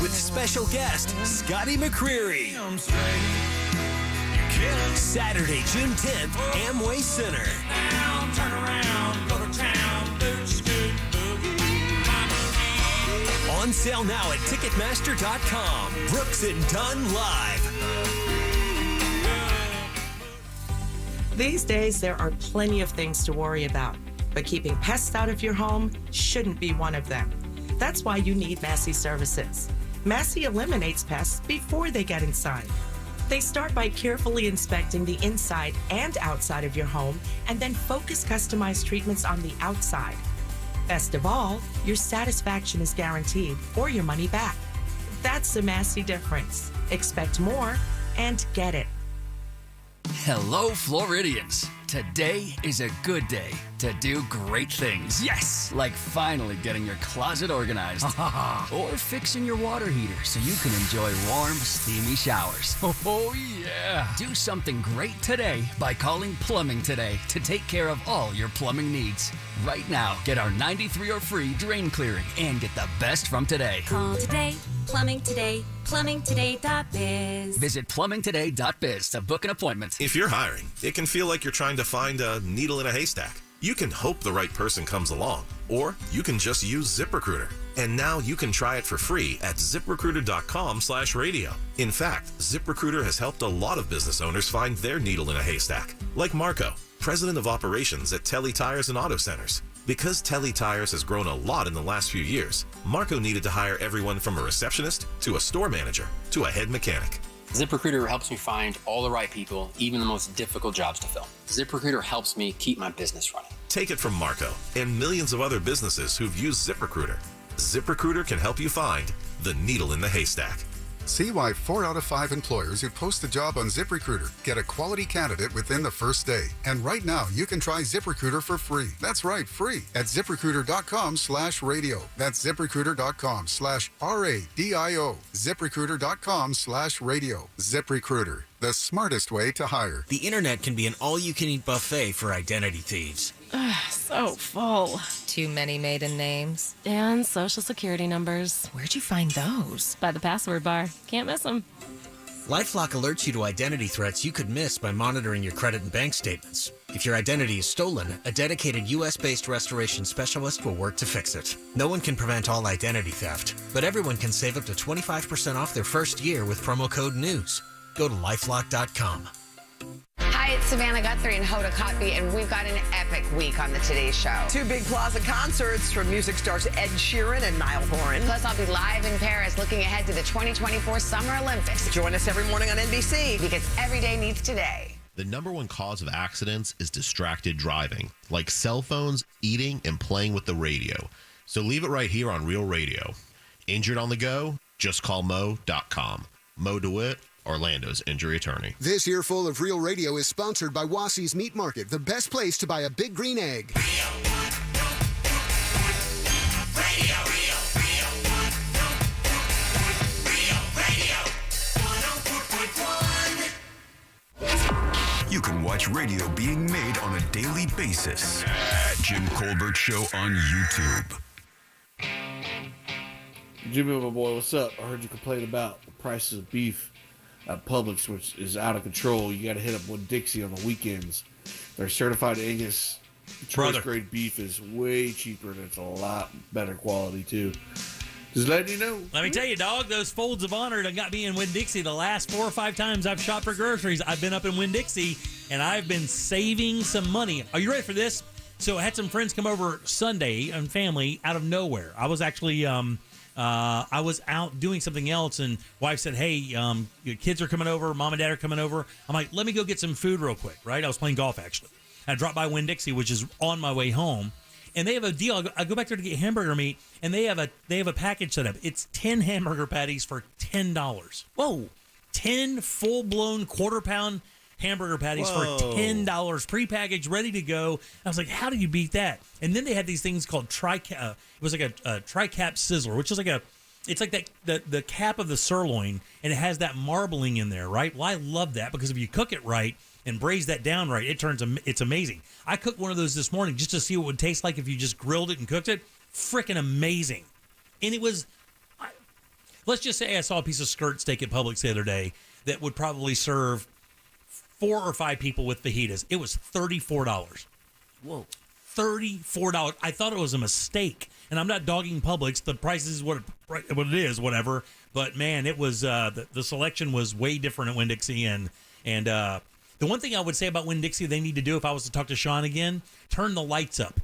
With special guest, Scotty McCreery. Saturday, June 10th, Amway Center. Turn around, go to town, do scoot boogie. On sale now at Ticketmaster.com. Brooks and Dunn Live. These days, there are plenty of things to worry about, but keeping pests out of your home shouldn't be one of them. That's why you need Massey Services. Massey eliminates pests before they get inside. They start by carefully inspecting the inside and outside of your home, and then focus customized treatments on the outside. Best of all, your satisfaction is guaranteed or your money back. That's the Massey difference. Expect more and get it. Hello, Floridians. Today is a good day to do great things. Yes! Like finally getting your closet organized. Or fixing your water heater so you can enjoy warm, steamy showers. Oh, yeah! Do something great today by calling Plumbing Today to take care of all your plumbing needs. Right now, get our 93 or free drain clearing and get the best from today. Call today, Plumbing Today, plumbingtoday.biz. Visit plumbingtoday.biz to book an appointment. If you're hiring, it can feel like you're trying to find a needle in a haystack. You can hope the right person comes along, or you can just use ZipRecruiter. And now you can try it for free at ZipRecruiter.com/radio. In fact, ZipRecruiter has helped a lot of business owners find their needle in a haystack, like Marco, president of operations at Telly Tires and Auto Centers. Because Telly Tires has grown a lot in the last few years, Marco needed to hire everyone from a receptionist to a store manager to a head mechanic. ZipRecruiter helps me find all the right people, even the most difficult jobs to fill. ZipRecruiter helps me keep my business running. Take it from Marco and millions of other businesses who've used ZipRecruiter. ZipRecruiter can help you find the needle in the haystack. See why 4 out of 5 employers who post a job on ZipRecruiter get a quality candidate within the first day. And right now, you can try ZipRecruiter for free. That's right, free at ZipRecruiter.com/radio. That's ZipRecruiter.com/RADIO. ZipRecruiter.com/radio. ZipRecruiter, the smartest way to hire. The internet can be an all-you-can-eat buffet for identity thieves. So full. Too many maiden names. And social security numbers. Where'd you find those? By the password bar. Can't miss them. LifeLock alerts you to identity threats you could miss by monitoring your credit and bank statements. If your identity is stolen, a dedicated U.S.-based restoration specialist will work to fix it. No one can prevent all identity theft, but everyone can save up to 25% off their first year with promo code NEWS. Go to LifeLock.com. Hi, it's Savannah Guthrie and Hoda Kotb, and we've got an epic week on the Today Show. 2 big plaza concerts from music stars Ed Sheeran and Niall Horan. Plus, I'll be live in Paris looking ahead to the 2024 Summer Olympics. Join us every morning on NBC. Because every day needs today. The number one cause of accidents is distracted driving, like cell phones, eating, and playing with the radio. So leave it right here on Real Radio. Injured on the go? Just call Mo.com. Mo DeWitt, Orlando's injury attorney. This Earful of Real Radio is sponsored by Wassey's Meat Market, the best place to buy a big green egg. You can watch radio being made on a daily basis at Jim Colbert Show on YouTube. Jimmy, my boy, what's up? I heard you complain about the prices of beef at Publix, which is out of control. You got to hit up Winn-Dixie on the weekends. Their certified Angus choice grade beef is way cheaper and it's a lot better quality too. Just letting you know. Let me tell you, dog, those folds of honor done got me in Winn-Dixie the last 4 or 5 times I've shopped for groceries. I've been up in Winn-Dixie, and I've been saving some money. Are you ready for this? So I had some friends come over Sunday and family out of nowhere. I was actually I was out doing something else, and wife said, hey, your kids are coming over, mom and dad are coming over. I'm like, let me go get some food real quick, right? I was playing golf, actually. I dropped by Winn-Dixie, which is on my way home. And they have a deal. I go back there to get hamburger meat, and they have a package set up. It's 10 hamburger patties for $10. Whoa. 10 full-blown quarter-pound hamburger patties for $10, prepackaged, ready to go. I was like, how do you beat that? And then they had these things called it was like a tri-cap sizzler, which is like it's like that the cap of the sirloin, and it has that marbling in there, right? Well, I love that because if you cook it right and braise that down right, it's amazing. I cooked one of those this morning just to see what it would taste like if you just grilled it and cooked it. Freaking amazing. And it was, let's just say I saw a piece of skirt steak at Publix the other day that would probably serve 4 or 5 people with fajitas. It was $34. Whoa. $34. I thought it was a mistake. And I'm not dogging Publix. The price is what it is, whatever. But, man, it was the selection was way different at Winn-Dixie. And the one thing I would say about Winn-Dixie they need to do if I was to talk to Sean again, turn the lights up.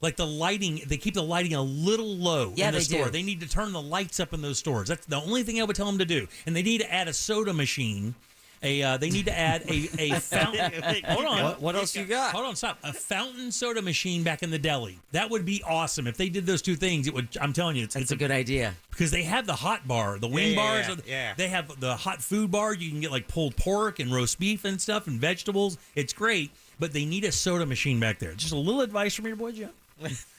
Like the lighting, they keep the lighting a little low in the store. They need to turn the lights up in those stores. That's the only thing I would tell them to do. And they need to add a soda machine. They need to add a fountain. Hold on. What else you got? Hold on, stop. A fountain soda machine back in the deli. That would be awesome. If they did those two things, it would. I'm telling you, it's a good idea. Because they have the hot bar, the wing bars. Yeah. They have the hot food bar. You can get like pulled pork and roast beef and stuff and vegetables. It's great, but they need a soda machine back there. Just a little advice from your boy Jim.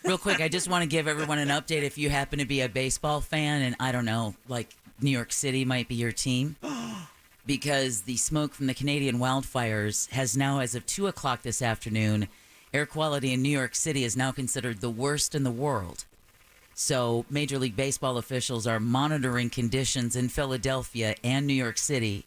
Real quick, I just want to give everyone an update. If you happen to be a baseball fan, and I don't know, like New York City might be your team. Because the smoke from the Canadian wildfires has now, as of 2 o'clock this afternoon, air quality in New York City is now considered the worst in the world. So Major League Baseball officials are monitoring conditions in Philadelphia and New York City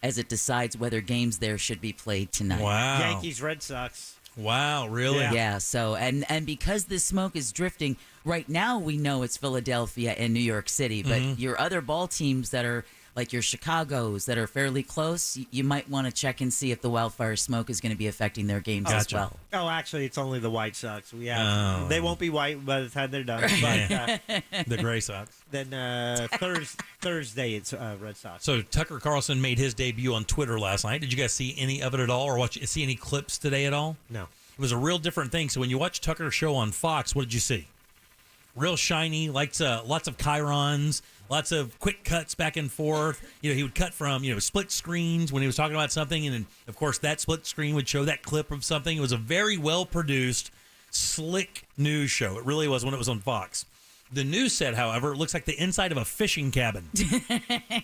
as it decides whether games there should be played tonight. Wow. Yankees, Red Sox. Wow, really? Yeah, so, and because this smoke is drifting, right now we know it's Philadelphia and New York City, but your other ball teams that are like your Chicagos that are fairly close, you might want to check and see if the wildfire smoke is going to be affecting their games as well. Oh, actually, it's only the White Sox. They won't be white by the time they're done. But, the Gray Sox. Then Thursday, it's Red Sox. So Tucker Carlson made his debut on Twitter last night. Did you guys see any of it at all, or see any clips today at all? No. It was a real different thing. So when you watch Tucker's show on Fox, what did you see? Real shiny, lots of chyrons, lots of quick cuts back and forth. He would cut from, split screens when he was talking about something. And then, of course, that split screen would show that clip of something. It was a very well-produced, slick news show. It really was when it was on Fox. The news set, however, it looks like the inside of a fishing cabin.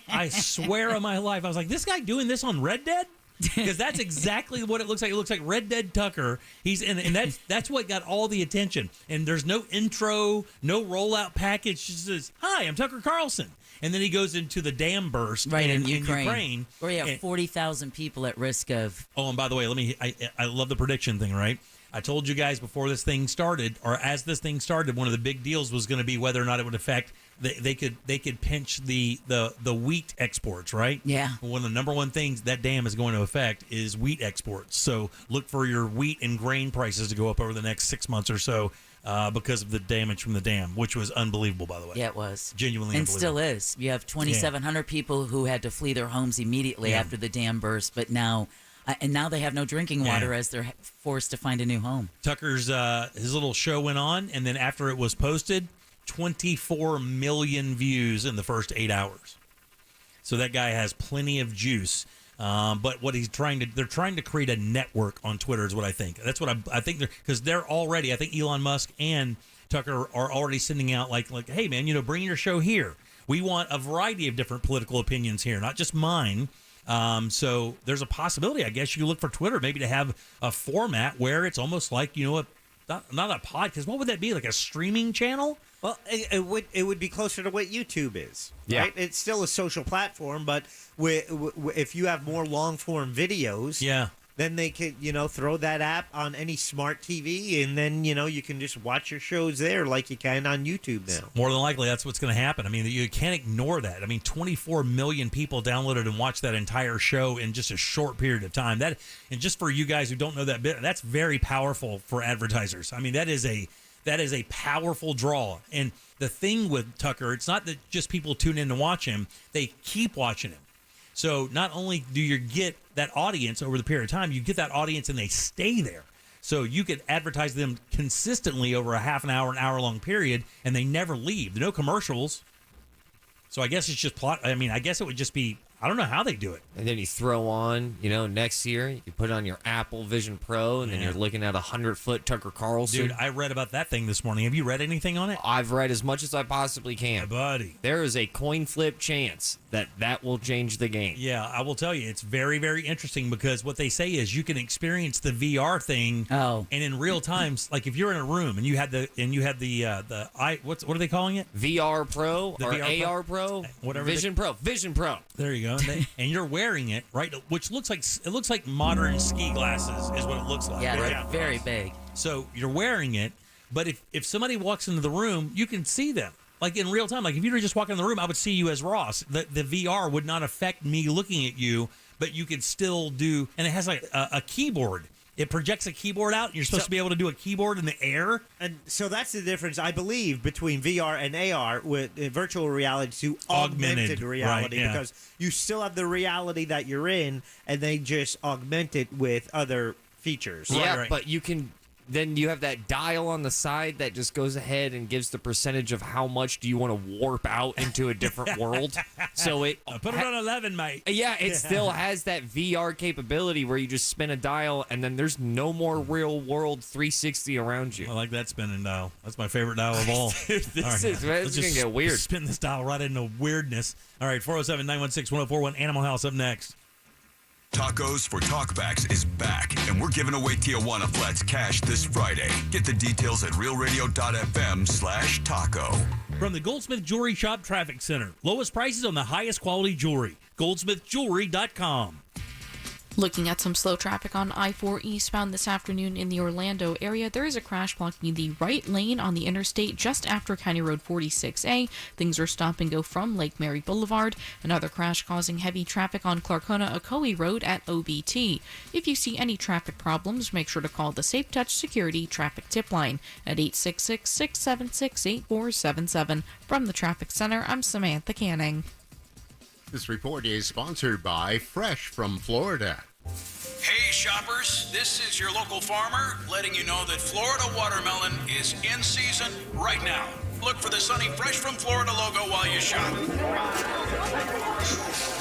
I swear on my life. I was like, this guy doing this on Red Dead? Because that's exactly what it looks like. It looks like Red Dead Tucker. He's in, and that's what got all the attention. And there's no intro, no rollout package. Just says, "Hi, I'm Tucker Carlson," and then he goes into the dam burst in Ukraine, where you have 40,000 people at risk of. Oh, and by the way, I love the prediction thing, right? I told you guys before this thing started, or as this thing started, one of the big deals was going to be whether or not it would affect. They could pinch the wheat exports, right? Yeah. One of the number one things that dam is going to affect is wheat exports. So look for your wheat and grain prices to go up over the next 6 months or so because of the damage from the dam, which was unbelievable, by the way. Yeah, it was. Genuinely and unbelievable. And still is. You have 2,700 people who had to flee their homes immediately after the dam burst, but now... and now they have no drinking water as they're forced to find a new home. Tucker's his little show went on, and then after it was posted, 24 million views in the first 8 hours. So that guy has plenty of juice. But what they're trying to create a network on Twitter is what I think. That's what I think because they're already, I think Elon Musk and Tucker are already sending out like, hey man, bring your show here. We want a variety of different political opinions here, not just mine. So there's a possibility, I guess you could look for Twitter maybe to have a format where it's almost like, not a podcast. What would that be? Like a streaming channel? Well, it would be closer to what YouTube is, right? It's still a social platform, but if you have more long-form videos, then they could, throw that app on any smart TV, and then, you can just watch your shows there like you can on YouTube now. More than likely, that's what's going to happen. I mean, you can't ignore that. I mean, 24 million people downloaded and watched that entire show in just a short period of time. And just for you guys who don't know that bit, that's very powerful for advertisers. I mean, that is a powerful draw. And the thing with Tucker, it's not that just people tune in to watch him, they keep watching him. So not only do you get that audience over the period of time, you get that audience and they stay there. So you could advertise them consistently over a half an hour-long period, and they never leave. No commercials. So I guess it's just plot. I mean, I guess it would just be, I don't know how they do it. And then you throw on, next year, you put on your Apple Vision Pro, and then you're looking at 100-foot Tucker Carlson. Dude, I read about that thing this morning. Have you read anything on it? I've read as much as I possibly can. Yeah, buddy. There is a coin flip chance that will change the game. Yeah, I will tell you, it's very, very interesting because what they say is you can experience the VR thing. Oh. And in real times, like if you're in a room and you had what are they calling it? VR Pro or VR AR Pro? Whatever. Vision Pro. There you go. And you're wearing it, right? Which looks like modern ski glasses is what it looks like. Yeah, right? they're very big. So you're wearing it, but if somebody walks into the room, you can see them. Like in real time, like if you were just walking in the room, I would see you as Ross. The VR would not affect me looking at you, but you could still do, and it has like a keyboard. It projects a keyboard out, and you're supposed to be able to do a keyboard in the air. And so that's the difference, I believe, between VR and AR with virtual reality to augmented reality. Right, yeah. Because you still have the reality that you're in, and they just augment it with other features. Yeah, but you can... Then you have that dial on the side that just goes ahead and gives the percentage of how much do you want to warp out into a different world. So it put it on 11, mate. Yeah, it still has that VR capability where you just spin a dial and then there's no more real world 360 around you. I like that spinning dial. That's my favorite dial of all. This is going to get weird. Spin this dial right into weirdness. All right, 407-916-1041. Animal House up next. Tacos for Talkbacks is back, and we're giving away Tijuana Flats cash this Friday. Get the details at realradio.fm/taco. From the Goldsmith Jewelry Shop Traffic Center. Lowest prices on the highest quality jewelry. goldsmithjewelry.com. Looking at some slow traffic on I-4 eastbound this afternoon in the Orlando area, there is a crash blocking the right lane on the interstate just after County Road 46A. Things are stop and go from Lake Mary Boulevard. Another crash causing heavy traffic on Clarkona-Ocoee Road at OBT. If you see any traffic problems, make sure to call the Safe Touch Security Traffic Tip Line at 866-676-8477. From the Traffic Center, I'm Samantha Canning. This report is sponsored by Fresh from Florida. Hey shoppers, this is your local farmer letting you know that Florida watermelon is in season right now. Look for the sunny Fresh from Florida logo while you shop.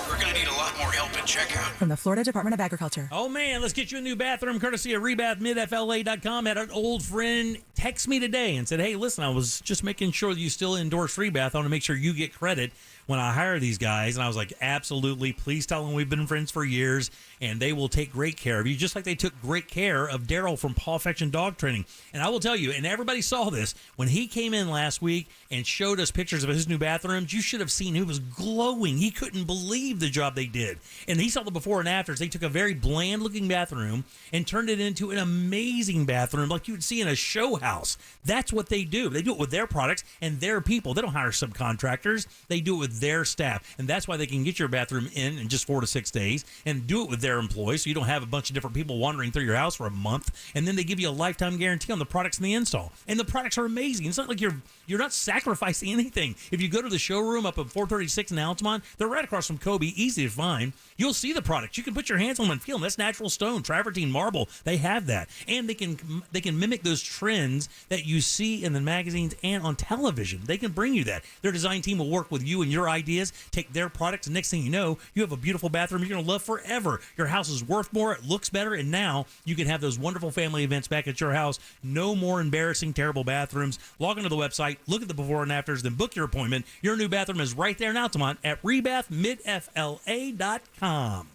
We're going to need a lot more help at checkout. From the Florida Department of Agriculture. Oh man, let's get you a new bathroom courtesy of rebathmidfla.com. Had an old friend text me today and said, hey, listen, I was just making sure that you still endorse Rebath. I want to make sure you get credit when I hire these guys. And I was like, absolutely. Please tell them we've been friends for years and they will take great care of you, just like they took great care of Daryl from Paw Fetch Dog Training. And I will tell you, and everybody saw this, when he came in last week and showed us pictures of his new bathrooms, you should have seen he was glowing. He couldn't believe the job they did. And he saw the before and afters. They took a very bland looking bathroom and turned it into an amazing bathroom like you would see in a show house. That's what they do. They do it with their products and their people. They don't hire subcontractors. They do it with their staff. And that's why they can get your bathroom in just 4 to 6 days and do it with their employees, so you don't have a bunch of different people wandering through your house for a month. And then they give you a lifetime guarantee on the products and the install. And the products are amazing. It's not like you're not sacrificing anything. If you go to the showroom up at 436 in Altamont, they're right across from Kobe, easy to find. You'll see the products. You can put your hands on them and feel them. That's natural stone, travertine, marble. They have that. And they can mimic those trends that you see in the magazines and on television. They can bring you that. Their design team will work with you and your your ideas, take their products, and next thing you know, you have a beautiful bathroom you're going to love forever. Your house is worth more, it looks better, and now you can have those wonderful family events back at your house. No more embarrassing, terrible bathrooms. Log onto the website, look at the before and afters, then book your appointment. Your new bathroom is right there in Altamont at rebathmidfla.com.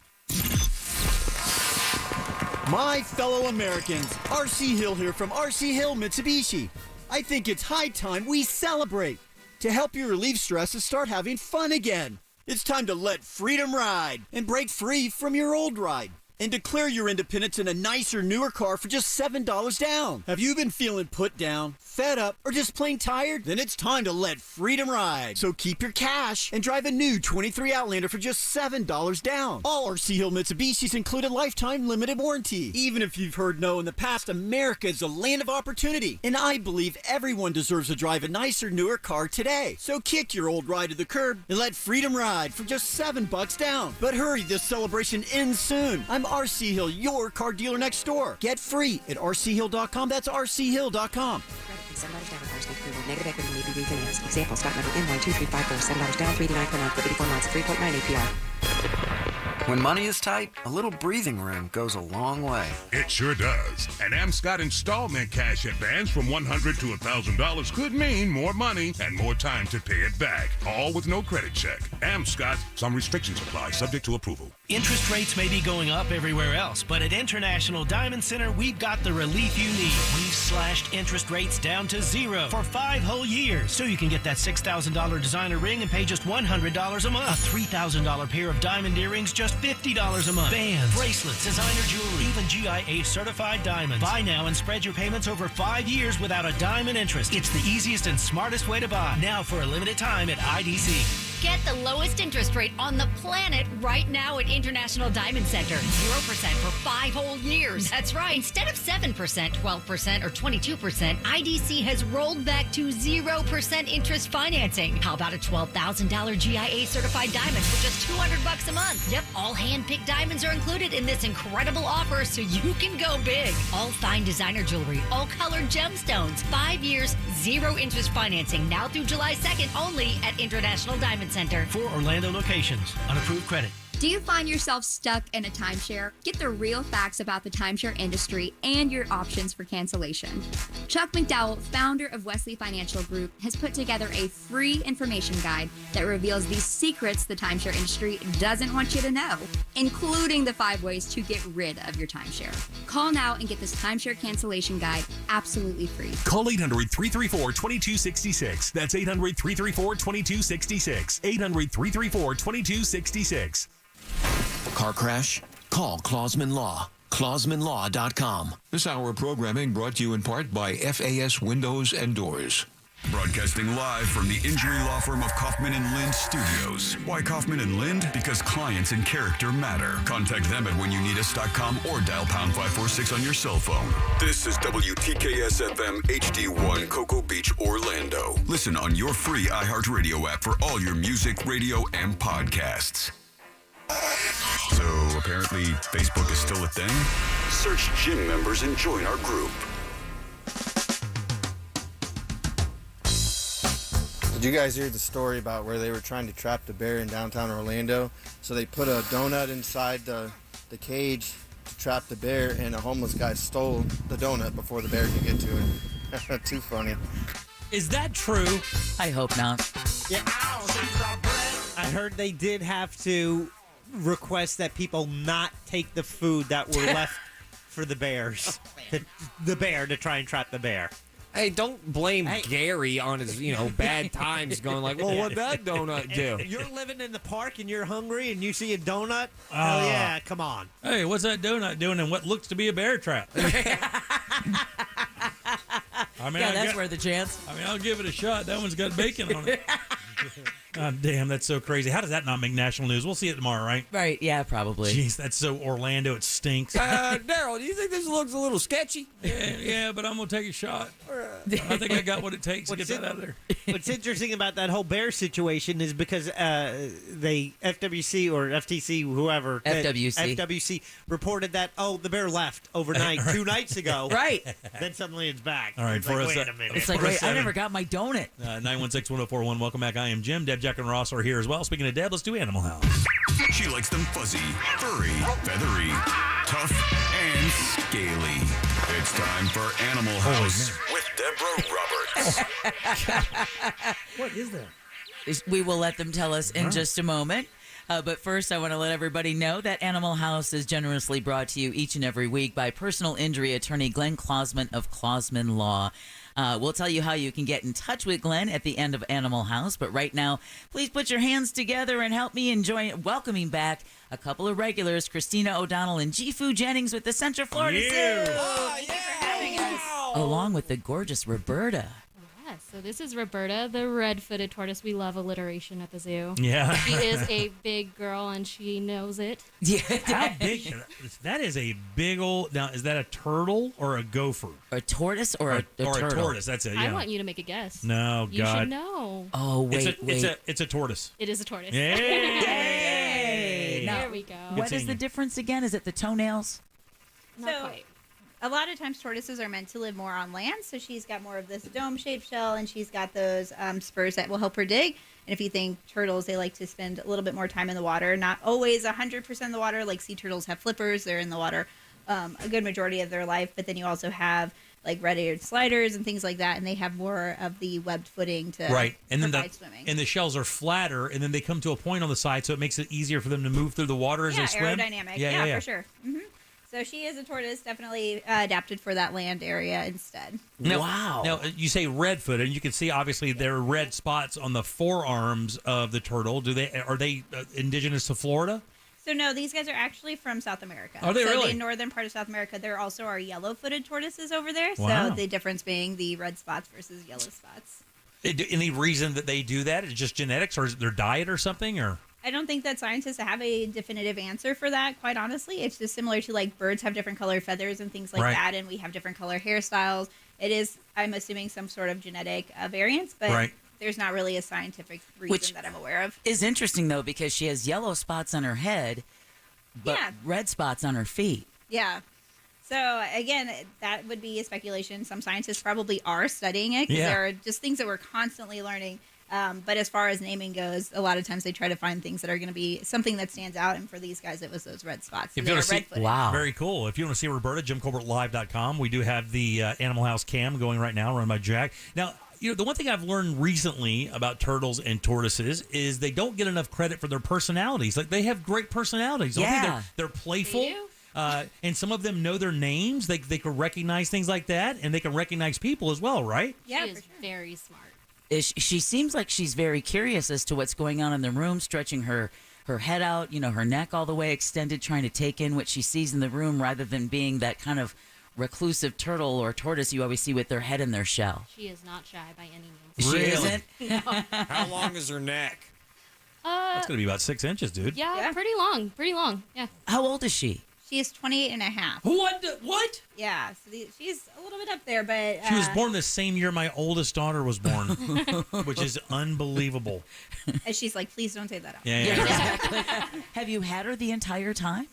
My fellow Americans, RC Hill here from RC Hill Mitsubishi. I think it's high time we celebrate. To help you relieve stress and start having fun again. It's time to let freedom ride and break free from your old ride. And declare your independence in a nicer, newer car for just $7 down. Have you been feeling put down, fed up, or just plain tired? Then it's time to let freedom ride. So keep your cash and drive a new 23 Outlander for just $7 down. All RC Hill Mitsubishis include a lifetime limited warranty. Even if you've heard no in the past, America is a land of opportunity. And I believe everyone deserves to drive a nicer, newer car today. So kick your old ride to the curb and let freedom ride for just $7 down. But hurry, this celebration ends soon. I'm RC Hill, your car dealer next door. Get free at rchill.com. That's rchill.com. $7 down on cars with approval. Negative equity may be refinanced. Example, stock number NY2354. $7 down, $3.89 per month for 84 months, 3.9 APR. When money is tight, a little breathing room goes a long way. It sure does. An AmScott installment cash advance from $100 to $1,000 could mean more money and more time to pay it back. All with no credit check. AmScott, some restrictions apply, subject to approval. Interest rates may be going up everywhere else, but at International Diamond Center, we've got the relief you need. We've slashed interest rates down to 0 for 5 whole years, so you can get that $6,000 designer ring and pay just $100 a month. A $3,000 pair of diamond earrings, just $50 a month. Bands, bracelets, designer jewelry, even GIA certified diamonds. Buy now and spread your payments over 5 years without a dime in interest. It's the easiest and smartest way to buy. Now for a limited time at IDC. Get the lowest interest rate on the planet right now at International Diamond Center. 0% for 5 whole years. That's right. Instead of 7%, 12%, or 22%, IDC has rolled back to 0% interest financing. How about a $12,000 GIA certified diamond for just $200 a month? Yep, all hand-picked diamonds are included in this incredible offer, so you can go big. All fine designer jewelry, all colored gemstones, 5 years, 0 interest financing, now through July 2nd only at International Diamond Center. 4 Orlando locations. Unapproved credit. Do you find yourself stuck in a timeshare? Get the real facts about the timeshare industry and your options for cancellation. Chuck McDowell, founder of Wesley Financial Group, has put together a free information guide that reveals the secrets the timeshare industry doesn't want you to know, including the 5 ways to get rid of your timeshare. Call now and get this timeshare cancellation guide absolutely free. Call 800-334-2266. That's 800-334-2266. 800-334-2266. Car crash? Call Clausman Law. ClausmanLaw.com. This hour of programming brought to you in part by FAS Windows and Doors. Broadcasting live from the injury law firm of Kaufman and Lind Studios. Why Kaufman and Lind? Because clients and character matter. Contact them at whenyouneedus.com or dial pound 546 on your cell phone. This is WTKS FM HD1 Cocoa Beach, Orlando. Listen on your free iHeartRadio app for all your music, radio, and podcasts. So apparently Facebook is still a thing? Search gym members and join our group. Did you guys hear the story about where they were trying to trap the bear in downtown Orlando? So they put a donut inside the cage to trap the bear, and a homeless guy stole the donut before the bear could get to it. Too funny. Is that true? I hope not. Yeah. I heard they did have to request that people not take the food that were left for the bears. The bear to try and trap the bear. Hey, don't blame Gary on his, bad times going like, well, what'd that donut do? You're living in the park and you're hungry and you see a donut? Hell yeah, come on. Hey, what's that donut doing in what looks to be a bear trap? That's worth a chance. I'll give it a shot. That one's got bacon on it. God damn, that's so crazy. How does that not make national news? We'll see it tomorrow, right? Right, yeah, probably. Jeez, that's so Orlando, it stinks. Daryl, do you think this looks a little sketcy? Yeah, but I'm going to take a shot. I think I got what it takes to get that out of there. What's interesting about that whole bear situation is because they, FWC or FTC, whoever. FWC reported that, the bear left overnight 2 nights ago. Right. Then suddenly it's back. All right, wait a minute. It's like, wait, I never got my donut. 916-1041. Welcome back. I am Jim. Deb, Jack and Ross are here as well. Speaking of Deb, let's do Animal House. She likes them fuzzy, furry, feathery, tough, and scaly. It's time for Animal House with Deborah Roberts. What is that? We will let them tell us in just a moment. But first, I want to let everybody know that Animal House is generously brought to you each and every week by personal injury attorney Glenn Klausman of Klausman Law. We'll tell you how you can get in touch with Glenn at the end of Animal House. But right now, please put your hands together and help me enjoy welcoming back a couple of regulars, Christina O'Donnell and Gifu Jennings with the Central Florida Zoo. Thank you for having us. Along with the gorgeous Roberta. Yes, so this is Roberta, the red-footed tortoise. We love alliteration at the zoo. Yeah. She is a big girl, and she knows it. Yeah. How big? That is a big old... Now, is that a turtle or a gopher? A tortoise or a turtle? Or a tortoise, that's it, yeah. I want you to make a guess. No, You God. should know. Oh, wait, It's a tortoise. It is a tortoise. Yay! There we go. What is the difference again? Is it the toenails? Not quite. A lot of times tortoises are meant to live more on land, so she's got more of this dome-shaped shell, and she's got those spurs that will help her dig. And if you think turtles, they like to spend a little bit more time in the water. Not always 100% in the water. Like sea turtles have flippers. They're in the water a good majority of their life. But then you also have like red-eared sliders and things like that, and they have more of the webbed footing to and then provide swimming. And the shells are flatter, and then they come to a point on the side, so it makes it easier for them to move through the water as they swim. Aerodynamic. Yeah, for sure. Mm-hmm. So she is a tortoise, definitely adapted for that land area instead. Now, Now, you say red-footed, and you can see, obviously, there are red spots on the forearms of the turtle. Are they indigenous to Florida? So no, these guys are actually from South America. Are they really? The northern part of South America. There also are yellow-footed tortoises over there. Wow. So the difference being the red spots versus yellow spots. Any reason that they do that? Is it just genetics, or is it their diet or something, or...? I don't think that scientists have a definitive answer for that, quite honestly. It's just similar to like birds have different color feathers and things like that, and we have different color hairstyles. It is, I'm assuming, some sort of genetic variance, but there's not really a scientific reason that I'm aware of. Is interesting, though, because she has yellow spots on her head, but red spots on her feet. Yeah. So, again, that would be a speculation. Some scientists probably are studying it because there are just things that we're constantly learning. But as far as naming goes, a lot of times they try to find things that are going to be something that stands out. And for these guys, it was those red spots. So If you want to see, very cool. If you want to see Roberta, JimColbertLive.com. We do have the Animal House cam going right now, run by Jack. Now, the one thing I've learned recently about turtles and tortoises is they don't get enough credit for their personalities. Like, they have great personalities. Yeah. They're playful. And some of them know their names. They can recognize things like that, and they can recognize people as well, right? Yeah, she is very smart. She seems like she's very curious as to what's going on in the room, stretching her head out, her neck all the way extended, trying to take in what she sees in the room rather than being that kind of reclusive turtle or tortoise you always see with their head in their shell. She is not shy by any means. She isn't? No. How long is her neck? That's going to be about 6 inches, dude. Yeah, pretty long. Pretty long. Yeah. How old is she? She is 28 and a half. What? Yeah, so she's a little bit up there, but... She was born the same year my oldest daughter was born, which is unbelievable. And she's like, please don't say that out. Yeah. Have you had her the entire time?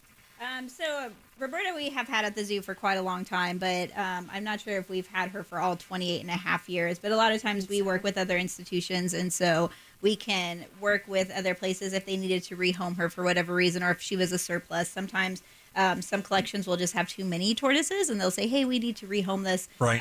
So Roberta we have had at the zoo for quite a long time, but I'm not sure if we've had her for all 28 and a half years. But a lot of times we work with other institutions, and so we can work with other places if they needed to rehome her for whatever reason, or if she was a surplus. Sometimes some collections will just have too many tortoises, and they'll say, hey, we need to rehome this. Right.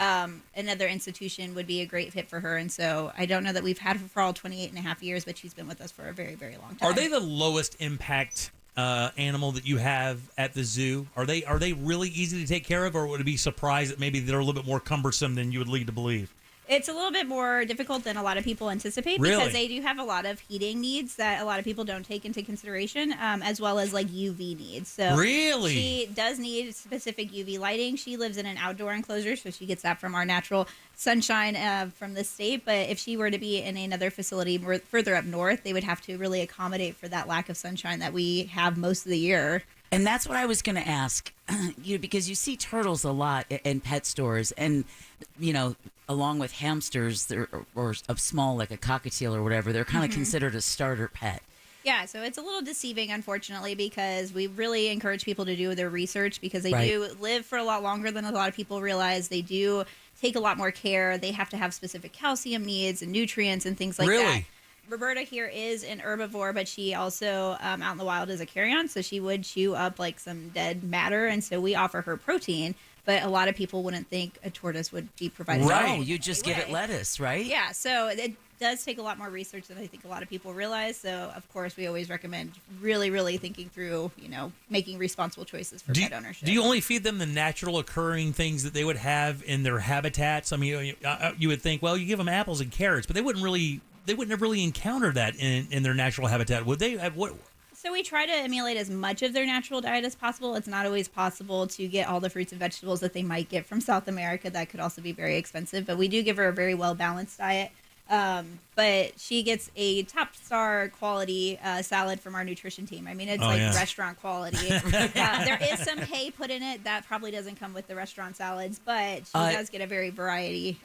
Another institution would be a great fit for her. And so I don't know that we've had her for all 28 and a half years, but she's been with us for a very, very long time. Are they the lowest impact animal that you have at the zoo? Are they really easy to take care of, or would it be surprised that maybe they're a little bit more cumbersome than you would lead to believe? It's a little bit more difficult than a lot of people anticipate because they do have a lot of heating needs that a lot of people don't take into consideration, as well as like UV needs. So she does need specific UV lighting. She lives in an outdoor enclosure, so she gets that from our natural sunshine from the state. But if she were to be in another facility further up north, they would have to really accommodate for that lack of sunshine that we have most of the year. And that's what I was going to ask, because you see turtles a lot in pet stores, and along with hamsters, or of small, like a cockatiel or whatever, they're kind of considered a starter pet. Yeah, so it's a little deceiving, unfortunately, because we really encourage people to do their research because they do live for a lot longer than a lot of people realize. They do take a lot more care. They have to have specific calcium needs and nutrients and things like that. Roberta here is an herbivore, but she also out in the wild is a carrion, so she would chew up like some dead matter, and so we offer her protein. But a lot of people wouldn't think a tortoise would be providing. Right, you just give it lettuce, right? Yeah, so it does take a lot more research than I think a lot of people realize. So of course, we always recommend really, really thinking through, making responsible choices for pet ownership. Do you only feed them the natural occurring things that they would have in their habitats? I mean, you would think, well, you give them apples and carrots, but they wouldn't have really encountered that in their natural habitat, would they? What? So we try to emulate as much of their natural diet as possible. It's not always possible to get all the fruits and vegetables that they might get from South America. That could also be very expensive, but we do give her a very well-balanced diet. But she gets a top star quality salad from our nutrition team. I mean, it's restaurant quality. There is some hay put in it. That probably doesn't come with the restaurant salads, but she does get a very varied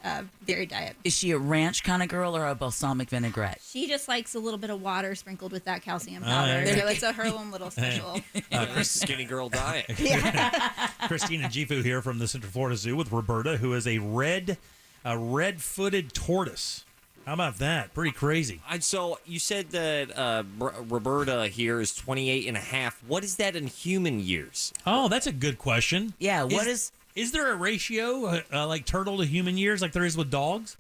diet. Is she a ranch kind of girl or a balsamic vinaigrette? She just likes a little bit of water sprinkled with that calcium powder. So it's her own little special. Skinny girl diet. Christina Gifu here from the Central Florida Zoo with Roberta, who is a red-footed tortoise. How about that? Pretty crazy. And so you said that Roberta here is 28 and a half. What is that in human years? Oh, that's a good question. Yeah, is there a ratio like turtle to human years like there is with dogs?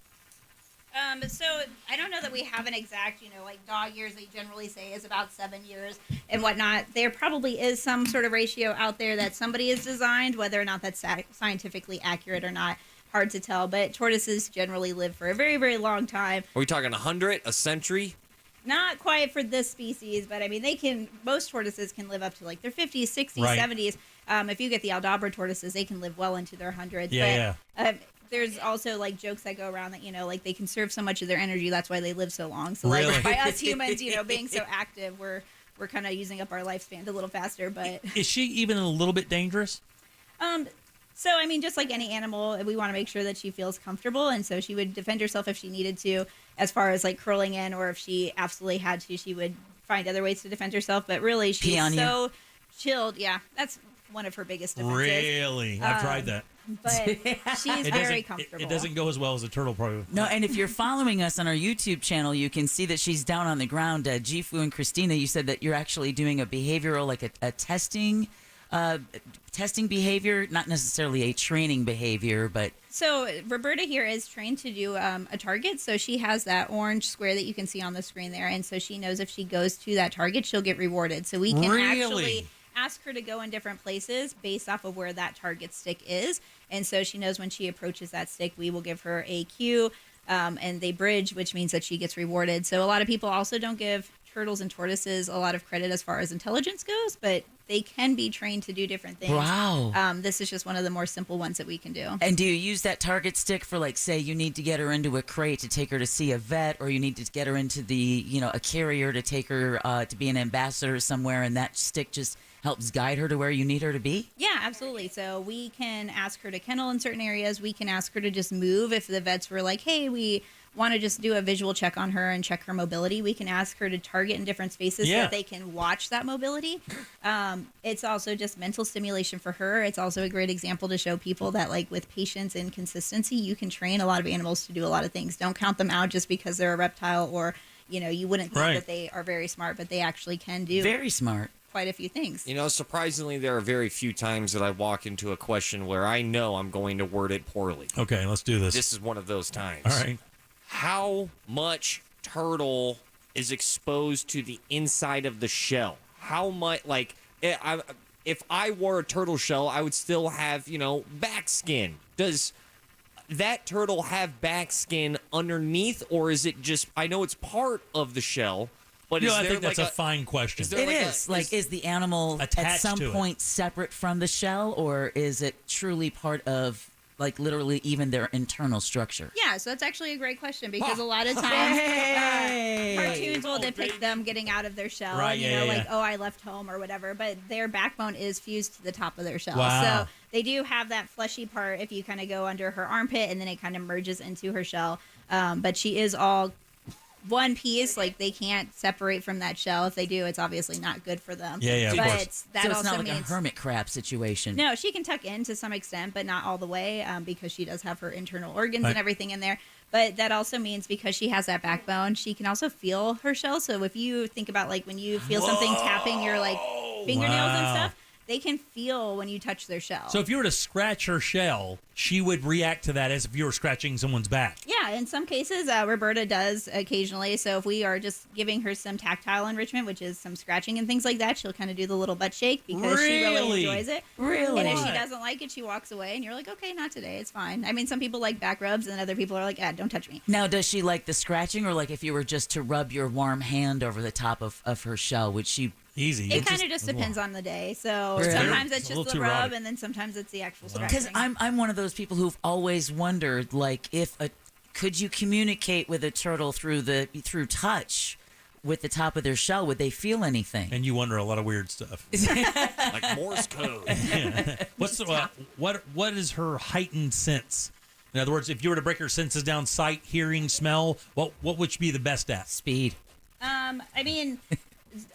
So I don't know that we have an exact, like dog years they generally say is about 7 years and whatnot. There probably is some sort of ratio out there that somebody has designed, whether or not that's scientifically accurate or not. Hard to tell, but tortoises generally live for a very, very long time. Are we talking 100, a century? Not quite for this species, but I mean, most tortoises can live up to like their 50s, 60s, right. 70s. If you get the Aldabra tortoises, they can live well into their hundreds. Yeah, but, there's also like jokes that go around that, like they conserve so much of their energy. That's why they live so long. So really? Like by us humans, being so active, we're kind of using up our lifespan a little faster, but. Is she even a little bit dangerous? So, I mean, just like any animal, we want to make sure that she feels comfortable. And so she would defend herself if she needed to, as far as like curling in, or if she absolutely had to, she would find other ways to defend herself. But really, she's so chilled. Yeah, that's one of her biggest defenses. Really? I've tried that. But she's very comfortable. It doesn't go as well as a turtle probably. No, and if you're following us on our YouTube channel, you can see that she's down on the ground. Gifu and Christina, you said that you're actually doing a behavioral, like a testing behavior, not necessarily a training behavior, but... So Roberta here is trained to do a target. So she has that orange square that you can see on the screen there. And so she knows if she goes to that target, she'll get rewarded. So we can actually ask her to go in different places based off of where that target stick is. And so she knows when she approaches that stick, we will give her a cue, and they bridge, which means that she gets rewarded. So a lot of people also don't give turtles and tortoises a lot of credit as far as intelligence goes, but they can be trained to do different things. Wow. This is just one of the more simple ones that we can do. And do you use that target stick for, like, say you need to get her into a crate to take her to see a vet, or you need to get her into a carrier to take her to be an ambassador somewhere, and that stick just helps guide her to where you need her to be? Yeah, absolutely. So we can ask her to kennel in certain areas. We can ask her to just move if the vets were like, hey, we want to just do a visual check on her and check her mobility. We can ask her to target in different spaces so that they can watch that mobility. It's also just mental stimulation for her. It's also a great example to show people that, like, with patience and consistency, you can train a lot of animals to do a lot of things. Don't count them out just because they're a reptile, or, you wouldn't think that they are very smart, but they actually can do very smart. Quite a few things. Surprisingly, there are very few times that I walk into a question where I know I'm going to word it poorly. Okay, let's do this. This is one of those times. All right. How much turtle is exposed to the inside of the shell? How much, like, if I wore a turtle shell, I would still have, back skin. Does that turtle have back skin underneath, or is it just, I know it's part of the shell, but is I there think that's a fine question. Is the animal at some point separate from the shell, or is it truly part of, like, literally even their internal structure? Yeah, so that's actually a great question, because a lot of times cartoons will depict them getting out of their shell, right, and, oh, I left home or whatever, but their backbone is fused to the top of their shell. Wow. So they do have that fleshy part if you kind of go under her armpit, and then it kind of merges into her shell. But she is all one piece, like they can't separate from that shell. If they do, it's obviously not good for them. Yeah, but course. that so it's also not like means a hermit crab situation. no, she can tuck in to some extent, but not all the way, because she does have her internal organs Right. and everything in there. But that also means because she has that backbone, she can also feel her shell. So if you think about like when you feel something tapping your like fingernails and Wow. stuff, they can feel when you touch their shell. So if you were to scratch her shell, she would react to that as if you were scratching someone's back. Yeah, in some cases, Roberta does occasionally. So if we are just giving her some tactile enrichment, which is some scratching and things like that, she'll kind of do the little butt shake because she really enjoys it. Really? And if she doesn't like it, she walks away, and you're like, okay, not today, it's fine. I mean, some people like back rubs, and other people are like, don't touch me. Now, does she like the scratching, or like if you were just to rub your warm hand over the top of her shell, would she? Easy. It kind of just depends on the day. So Really? sometimes it's It's a just little the too rub, erotic. and then sometimes it's the actual Because scratching. I'm one of those people who've always wondered, like, could you communicate with a turtle through touch with the top of their shell? Would they feel anything? And you wonder a lot of weird stuff. Like Morse code. Yeah. What's the, what is her heightened sense? In other words, if you were to break her senses down, sight, hearing, smell, what would she be the best at? Speed. I mean,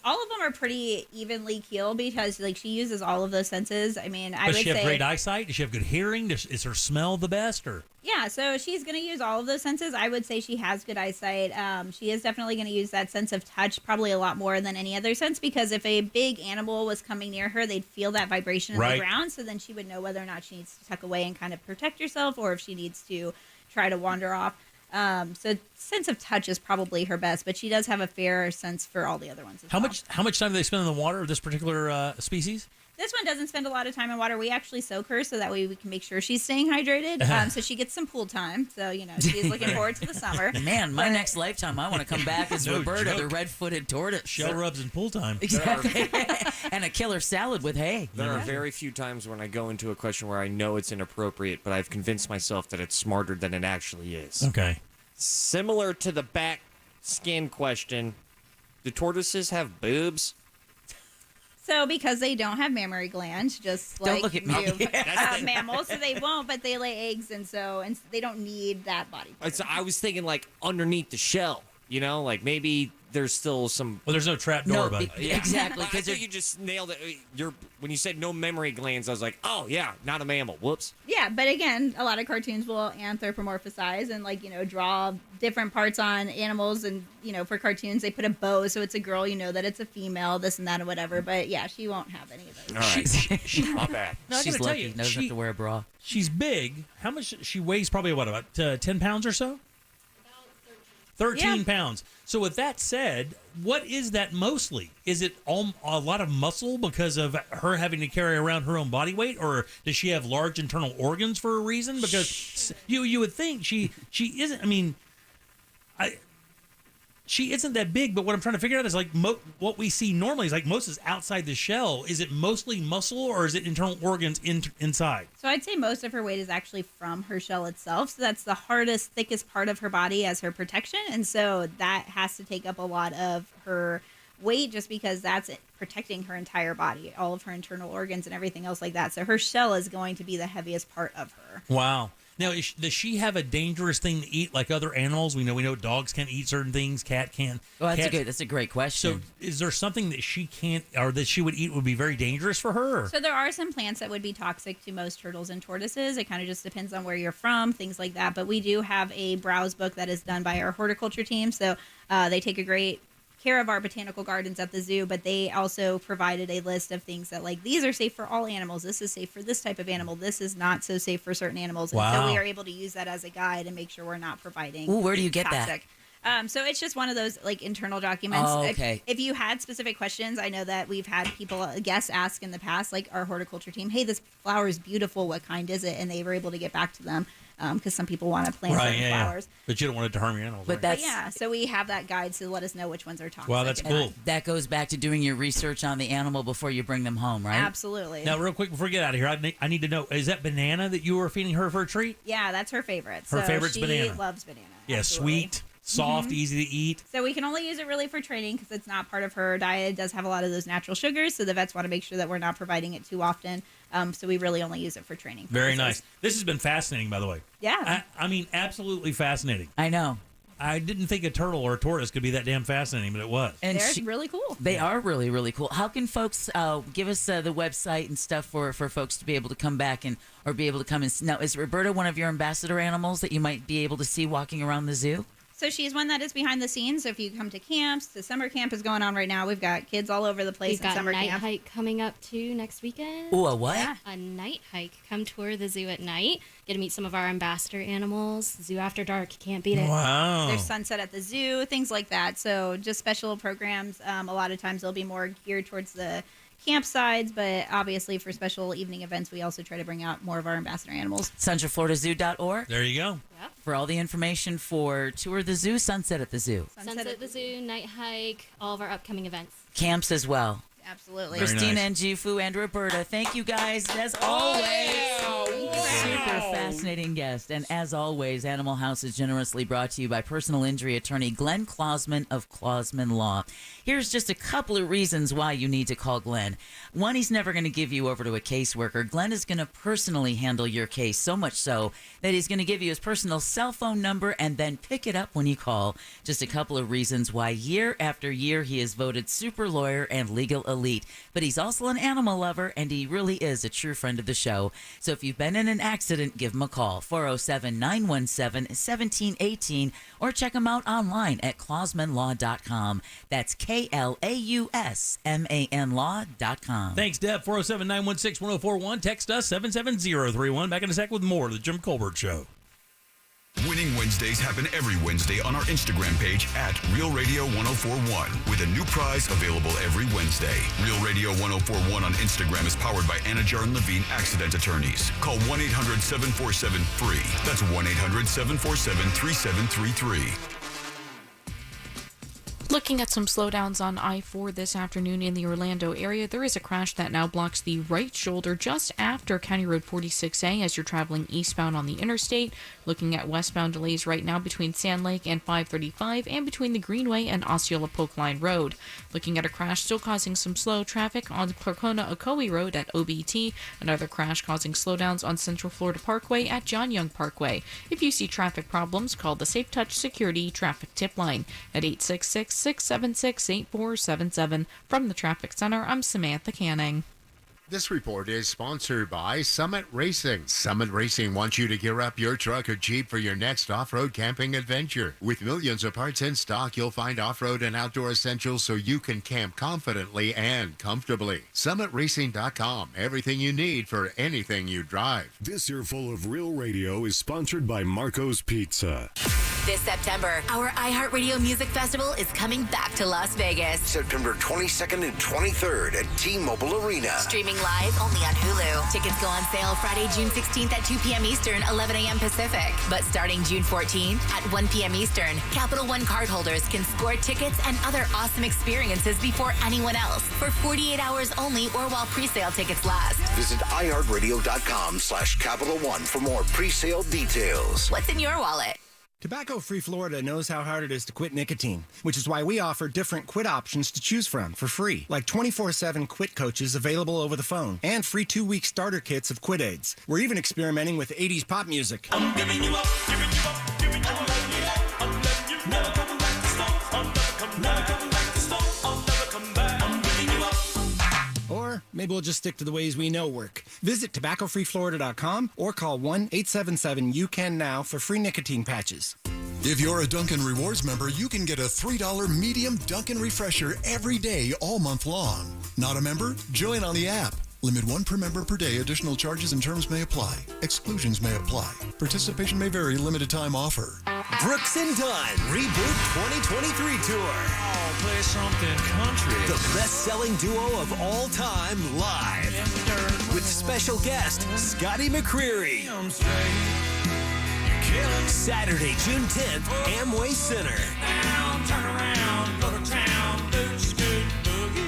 all of them are pretty evenly keeled because like she uses all of those senses. I mean, I would Does she have say great eyesight? Does she have good hearing? Is her smell the best? Or yeah, so she's going to use all of those senses. I would say she has good eyesight. She is definitely going to use that sense of touch probably a lot more than any other sense because if a big animal was coming near her, they'd feel that vibration in Right. the ground. So then she would know whether or not she needs to tuck away and kind of protect herself or if she needs to try to wander off. So sense of touch is probably her best, but she does have a fair sense for all the other ones as well. how much time do they spend in the water of this particular species? This one doesn't spend a lot of time in water. We actually soak her so that way we can make sure she's staying hydrated. So she gets some pool time. So, she's looking forward to the summer. Man, my next lifetime, I want to come back as No Roberta, joke. the red-footed tortoise. Shell rubs and pool time. Exactly. And a killer salad with hay. There are very few times when I go into a question where I know it's inappropriate, but I've convinced myself that it's smarter than it actually is. Okay. Similar to the back skin question, do tortoises have boobs? So because they don't have mammary glands, just Don't like look at me. mammals, so they won't, but they lay eggs, and they don't need that body part. I was thinking like underneath the shell, like maybe there's still some. Well, there's no trap door, buddy. Exactly. I think you just nailed it. When you said no mammary glands, I was like, oh yeah, not a mammal. Whoops. Yeah, but again, a lot of cartoons will anthropomorphize and draw different parts on animals, and for cartoons they put a bow, so it's a girl, that it's a female, this and that and whatever. But yeah, she won't have any of those. All right, my bad. No, I She's gotta tell lucky. you, Doesn't have to wear a bra. She's big. How much she weighs? Probably about 10 pounds or so. 13 pounds. So with that said, what is that mostly? Is it a lot of muscle because of her having to carry around her own body weight, or does she have large internal organs for a reason? Because you would think she isn't. I mean, she isn't that big, but what I'm trying to figure out is like what we see normally is like most is outside the shell. Is it mostly muscle or is it internal organs inside? So I'd say most of her weight is actually from her shell itself. So that's the hardest, thickest part of her body as her protection. And so that has to take up a lot of her weight just because that's protecting her entire body, all of her internal organs and everything else like that. So her shell is going to be the heaviest part of her. Wow. Now, does she have a dangerous thing to eat like other animals? We know dogs can't eat certain things, cat can. Well, that's a great question. So is there something that she can't or that she would eat would be very dangerous for her? So there are some plants that would be toxic to most turtles and tortoises. It kind of just depends on where you're from, things like that. But we do have a browse book that is done by our horticulture team. So they take a great care of our botanical gardens at the zoo, but they also provided a list of things that like these are safe for all animals, this is safe for this type of animal, this is not so safe for certain animals. And so we are able to use that as a guide and make sure we're not providing where do you get toxic. So it's just one of those like internal documents. Oh, okay. If you had specific questions, I know that we've had guests ask in the past, like our horticulture team, hey, this flower is beautiful, what kind is it? And they were able to get back to them because some people want to plant certain flowers. But you don't want it to harm your animals. But so we have that guide to let us know which ones are toxic. Wow, that's cool. That goes back to doing your research on the animal before you bring them home, right? Absolutely. Now, real quick before we get out of here, I need to know, is that banana that you were feeding her for a treat? Yeah, that's her favorite. Her favorite's banana. She loves banana. Yeah, absolutely. Sweet, soft, easy to eat. So we can only use it really for training because it's not part of her diet. It does have a lot of those natural sugars, so the vets want to make sure that we're not providing it too often. So we really only use it for training purposes. Very nice. This has been fascinating, by the way. Yeah. I mean, absolutely fascinating. I know. I didn't think a turtle or a tortoise could be that damn fascinating, but it was. And They're really cool. They are really, really cool. How can folks give us the website and stuff for folks to be able to come back or be able to come and... Now, is Roberta one of your ambassador animals that you might be able to see walking around the zoo? So she's one that is behind the scenes. So if you come to camps, the summer camp is going on right now. We've got kids all over the place We've in got summer a night camp. hike coming up too next weekend. Ooh, a what? Yeah, a night hike. Come tour the zoo at night. Get to meet some of our ambassador animals. Zoo after dark. You can't beat it. Wow. There's sunset at the zoo, things like that. So just special programs. A lot of times they'll be more geared towards the campsites, but obviously for special evening events, we also try to bring out more of our ambassador animals. CentralFloridaZoo.org. There you go. Yep. For all the information for Tour the Zoo, Sunset at the Zoo. Sunset at the zoo, night hike, all of our upcoming events. Camps as well. Absolutely. Christina and Jifu and Roberta, thank you guys as always. Super fascinating guest. And as always, Animal House is generously brought to you by personal injury attorney Glenn Klausman of Klausman Law. Here's just a couple of reasons why you need to call Glenn. One, he's never going to give you over to a caseworker. Glenn is going to personally handle your case, so much so that he's going to give you his personal cell phone number and then pick it up when you call. Just a couple of reasons why year after year he is voted super lawyer and legal elite. But he's also an animal lover, and he really is a true friend of the show. So if you've been in an accident, give him a call, 407-917-1718, or check him out online at klausmanlaw.com. That's KLAUSMAN law.com. Thanks, Deb. 407-916-1041. Text us 77031. Back in a sec with more of the Jim Colbert Show. Winning Wednesdays happen every Wednesday on our Instagram page at Real Radio 1041 with a new prize available every Wednesday. Real Radio 1041 on Instagram is powered by Anajar and Levine Accident Attorneys. Call 1-800-747-FREE. That's 1-800-747-3733. Looking at some slowdowns on I-4 this afternoon in the Orlando area, there is a crash that now blocks the right shoulder just after County Road 46A as you're traveling eastbound on the interstate. Looking at westbound delays right now between Sand Lake and 535 and between the Greenway and Osceola Polk Line Road. Looking at a crash still causing some slow traffic on Clarkona-Ocoee Road at OBT. Another crash causing slowdowns on Central Florida Parkway at John Young Parkway. If you see traffic problems, call the Safe Touch Security Traffic Tip Line at 866-676-8477. From the Traffic Center, I'm Samantha Canning. This report is sponsored by Summit Racing. Summit Racing wants you to gear up your truck or Jeep for your next off-road camping adventure. With millions of parts in stock, you'll find off-road and outdoor essentials so you can camp confidently and comfortably. SummitRacing.com. Everything you need for anything you drive. This Earful of Real Radio is sponsored by Marco's Pizza. This September, our iHeartRadio Music Festival is coming back to Las Vegas. September 22nd and 23rd at T-Mobile Arena. Streaming live only on Hulu. Tickets go on sale Friday, June 16th at 2 p.m. Eastern, 11 a.m. Pacific. But starting June 14th at 1 p.m. Eastern, Capital One cardholders can score tickets and other awesome experiences before anyone else for 48 hours only or while pre-sale tickets last. Visit iHeartRadio.com/Capital One for more pre-sale details. What's in your wallet? Tobacco-Free Florida knows how hard it is to quit nicotine, which is why we offer different quit options to choose from for free, like 24/7 quit coaches available over the phone and free 2-week starter kits of quit aids. We're even experimenting with 80s pop music. I'm giving you up, giving you up, giving you up. I'm letting you up, I'm letting you never come back to stone. I'll never come back, come back to stone. I'll never come back. I'm giving you up. Or maybe we'll just stick to the ways we know work. Visit tobaccofreeflorida.com or call 1-877-YOU-CAN-NOW for free nicotine patches. If you're a Dunkin' Rewards member, you can get a $3 medium Dunkin' Refresher every day all month long. Not a member? Join on the app. Limit 1 per member per day. Additional charges and terms may apply. Exclusions may apply. Participation may vary. Limited time offer. Brooks and Dunn Reboot 2023 Tour. Oh, play something country. The best-selling duo of all time live. With special guest, Scotty McCreery. Saturday, June 10th, Amway Center. Down, turn around, go to town, do scoot, boogie.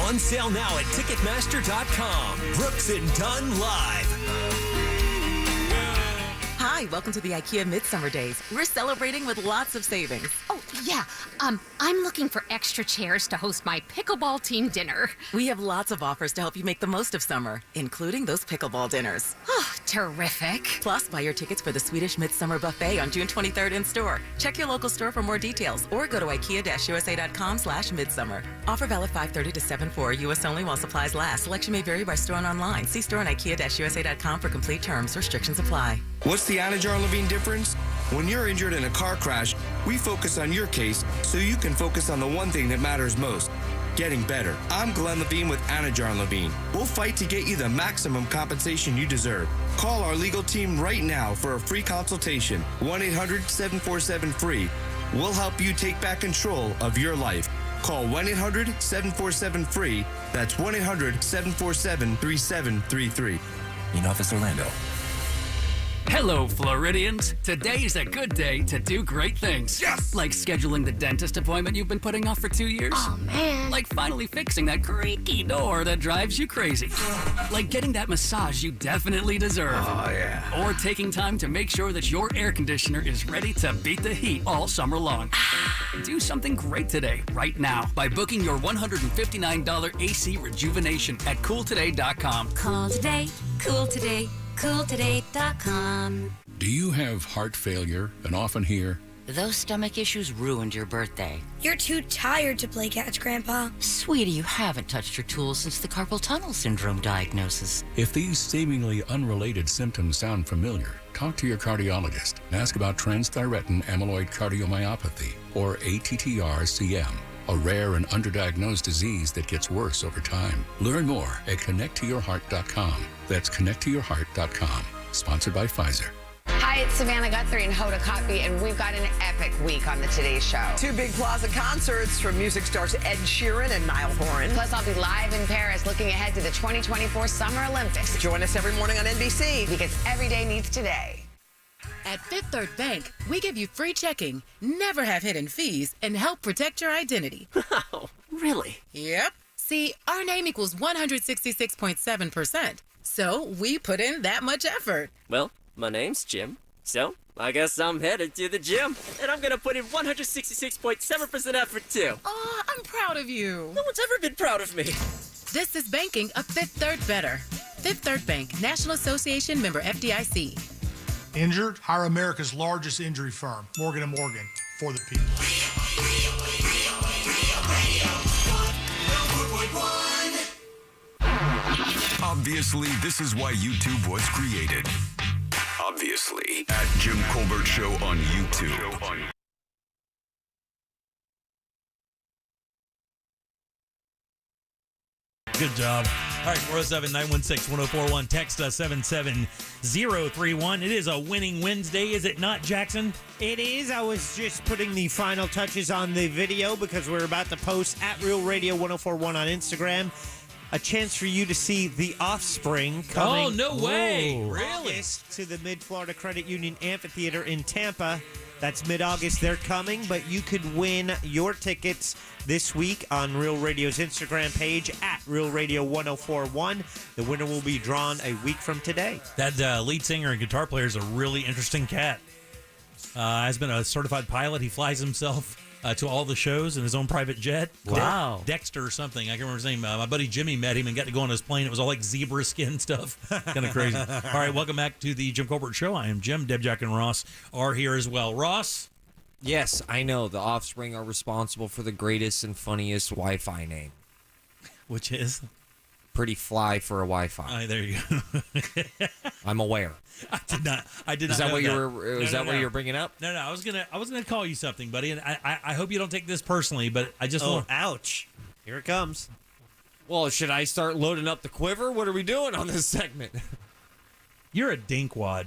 On sale now at Ticketmaster.com. Brooks and Dunn Live. Hi, welcome to the IKEA Midsummer Days. We're celebrating with lots of savings. Oh, yeah. I'm looking for extra chairs to host my pickleball team dinner. We have lots of offers to help you make the most of summer, including those pickleball dinners. Oh, terrific. Plus, buy your tickets for the Swedish Midsummer Buffet on June 23rd in store. Check your local store for more details or go to ikea-usa.com/midsummer. Offer valid 5/30 to 7/4, U.S. only while supplies last. Selection may vary by store and online. See store on ikea-usa.com for complete terms. Restrictions apply. What's the Anajar Levine difference? When you're injured in a car crash, we focus on your case so you can focus on the one thing that matters most. Getting better. I'm Glenn Levine with Anajar Levine. We'll fight to get you the maximum compensation you deserve. Call our legal team right now for a free consultation. 1-800-747-FREE. We'll help you take back control of your life. Call 1-800-747-FREE. That's 1-800-747-3733. In Office Orlando. Hello, Floridians. Today's a good day to do great things. Yes! Like scheduling the dentist appointment you've been putting off for 2 years. Oh, man. Like finally fixing that creaky door that drives you crazy. Like getting that massage you definitely deserve. Oh, yeah. Or taking time to make sure that your air conditioner is ready to beat the heat all summer long. Do something great today, right now, by booking your $159 AC rejuvenation at CoolToday.com. Call today, cool today, CoolToday.com. Do you have heart failure and often hear, "Those stomach issues ruined your birthday"? "You're too tired to play catch, Grandpa." Sweetie, you haven't touched your tools since the carpal tunnel syndrome diagnosis. if these seemingly unrelated symptoms sound familiar, talk to your cardiologist and ask about transthyretin amyloid cardiomyopathy, or ATTR-CM, a rare and underdiagnosed disease that gets worse over time. Learn more at connecttoyourheart.com. That's connecttoyourheart.com. Sponsored by Pfizer. Hi, it's Savannah Guthrie and Hoda Kotb, and we've got an epic week on the Today Show. 2 big plaza concerts from music stars Ed Sheeran and Niall Horan. Plus, I'll be live in Paris looking ahead to the 2024 Summer Olympics. Join us every morning on NBC. Because every day needs today. At Fifth Third Bank, we give you free checking, never have hidden fees, and help protect your identity. Oh, really? Yep. See, our name equals 166.7%. So we put in that much effort. Well, my name's Jim, so I guess I'm headed to the gym. And I'm gonna put in 166.7% effort too. Oh, I'm proud of you. No one's ever been proud of me. This is banking a Fifth Third better. Fifth Third Bank, National Association member FDIC. Injured? Hire America's largest injury firm, Morgan & Morgan, for the people. Obviously, this is why YouTube was created. Obviously, at Jim Colbert Show on YouTube. Good job. All right, 407-916-1041. Text us 77031. It is a winning Wednesday, is it not, Jackson? It is. I was just putting the final touches on the video because we're about to post at Real Radio 1041 on Instagram. A chance for you to see The Offspring coming. Oh, no way. Really? August to the Mid-Florida Credit Union Amphitheater in Tampa. That's mid-August. They're coming, but you could win your tickets this week on Real Radio's Instagram page at Real Radio 1041. The winner will be drawn a week from today. That lead singer and guitar player is a really interesting cat. Has been a certified pilot. He flies himself to all the shows in his own private jet. Wow. Dexter or something. I can't remember his name. My buddy Jimmy met him and got to go on his plane. It was all like zebra skin stuff. Kind of crazy. All right, welcome back to the Jim Colbert Show. I am Jim. Deb, Jack, and Ross are here as well. Ross? Yes, I know. The Offspring are responsible for the greatest and funniest Wi-Fi name. Which is? Pretty fly for a Wi-Fi. There you go. I'm aware. I did not. Is that know what you that. were? Is that what you were bringing up? No. I was gonna call you something, buddy, and I hope you don't take this personally, but I just want. Ouch! Here it comes. Well, should I start loading up the quiver? What are we doing on this segment? You're a dinkwad.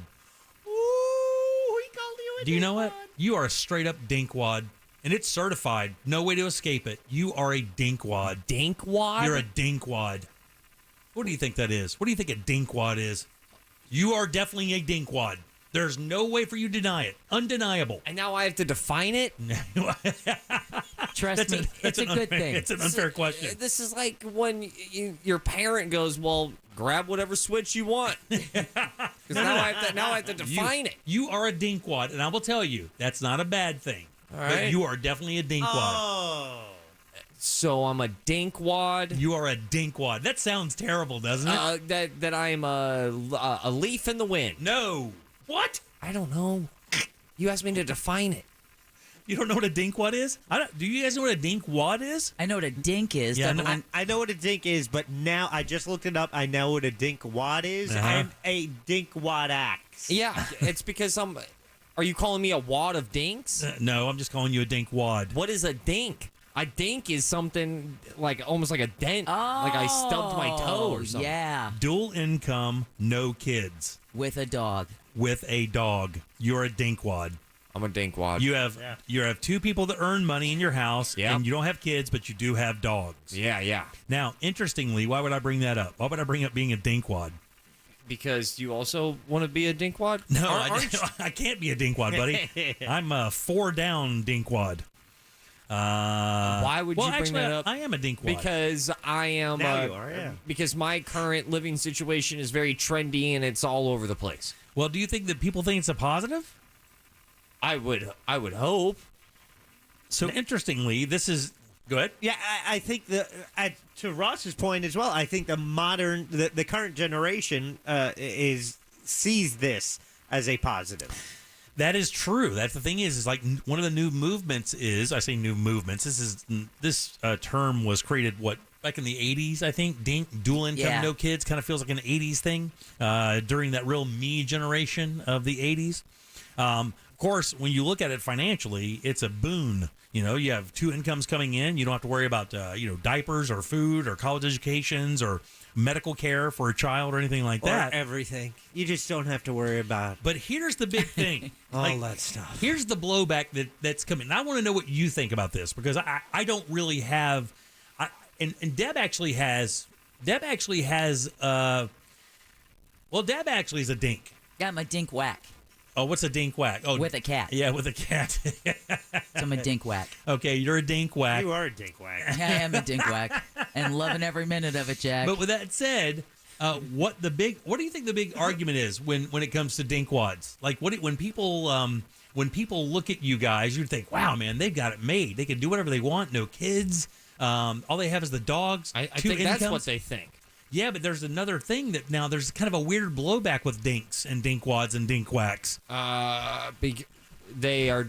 Ooh, he called you a Do you know what? You are a straight up dinkwad, and it's certified. No way to escape it. You are a dinkwad. Dinkwad? You're a dinkwad. What do you think that is? What do you think a dinkwad is? You are definitely a dinkwad. There's no way for you to deny it. Undeniable. And now I have to define it? Trust me, it's a good thing. It's an unfair question. This is like when your parent goes, well, grab whatever switch you want. Because now I have to define it. You are a dinkwad, and I will tell you, that's not a bad thing. All right. But you are definitely a dinkwad. Oh. So I'm a dinkwad. You are a dinkwad. That sounds terrible, doesn't it? That I am a leaf in the wind. No. What? I don't know. You asked me to define it. You don't know what a dinkwad is? Do you guys know what a dinkwad is? I know what a dink is. Yeah, I know what a dink is, but now I just looked it up. I know what a dinkwad is and a dinkwad axe. Yeah, it's because Are you calling me a wad of dinks? No, I'm just calling you a dinkwad. What is a dink? A dink is something like almost like a dent. Like I stubbed my toe or something. Yeah. Dual income, no kids. With a dog. With a dog. You're a dinkwad. I'm a dinkwad. You have two people that earn money in your house, and you don't have kids, but you do have dogs. Yeah. Now, interestingly, why would I bring that up? Why would I bring up being a dinkwad? Because you also want to be a dinkwad? No, I can't be a dinkwad, buddy. I'm a 4-down dinkwad. Why would you bring that up? I am a dinkwad. Because I am. Now you are, yeah. Because my current living situation is very trendy and it's all over the place. Well, do you think that people think it's a positive? I would hope. So interestingly, this is. Go ahead. Yeah, I think to Ross's point as well. I think the current generation sees this as a positive. That is true. That's the thing is like one of the new movements is. I say new movements. This term was created back in the 80s, I think. Dual income, no kids kind of feels like an 80s thing during that real me generation of the 80s. Of course, when you look at it financially, it's a boon. You know, you have two incomes coming in. You don't have to worry about diapers or food or college educations or medical care for a child or anything like that. Or everything. You just don't have to worry about. But here's the big thing. All that stuff. Here's the blowback that's coming. And I want to know what you think about this because I don't really have. And Deb actually has. Deb actually is a dink. Yeah, I'm a dink whack. Oh, what's a dink whack? Oh, with a cat. Yeah, with a cat. So I'm a dink whack. Okay, you're a dink whack. You are a dink whack. I am a dink whack, and loving every minute of it, Jack. But with that said, what do you think the big argument is when it comes to dinkwads? Like when people look at you guys, you think, wow, man, they've got it made. They can do whatever they want. No kids. All they have is the dogs. I think that's what they think. Yeah, but there's another thing that now there's kind of a weird blowback with dinks and dinkwads and dinkwacks. They are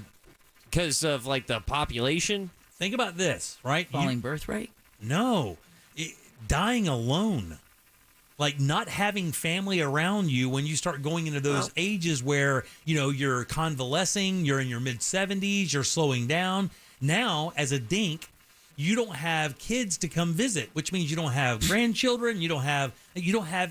because of like the population. Think about this, right? Falling birth rate? No, dying alone. Like not having family around you when you start going into those ages where, you're convalescing, you're in your mid-70s, you're slowing down. Now, as a dink, you don't have kids to come visit, which means you don't have grandchildren. You don't have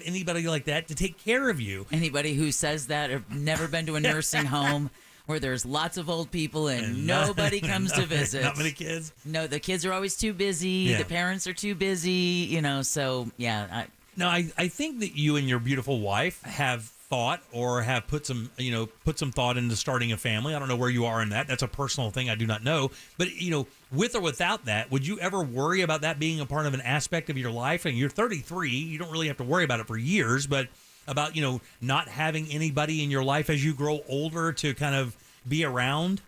anybody like that to take care of you. Anybody who says that have never been to a nursing home where there's lots of old people and nobody comes to visit. Not many kids. No, the kids are always too busy. Yeah. The parents are too busy. So yeah. I think that you and your beautiful wife have thought or have put some thought into starting a family. I don't know where you are in that. That's a personal thing. I do not know. But, with or without that, would you ever worry about that being a part of an aspect of your life? And you're 33. You don't really have to worry about it for years, but about, not having anybody in your life as you grow older to kind of be around?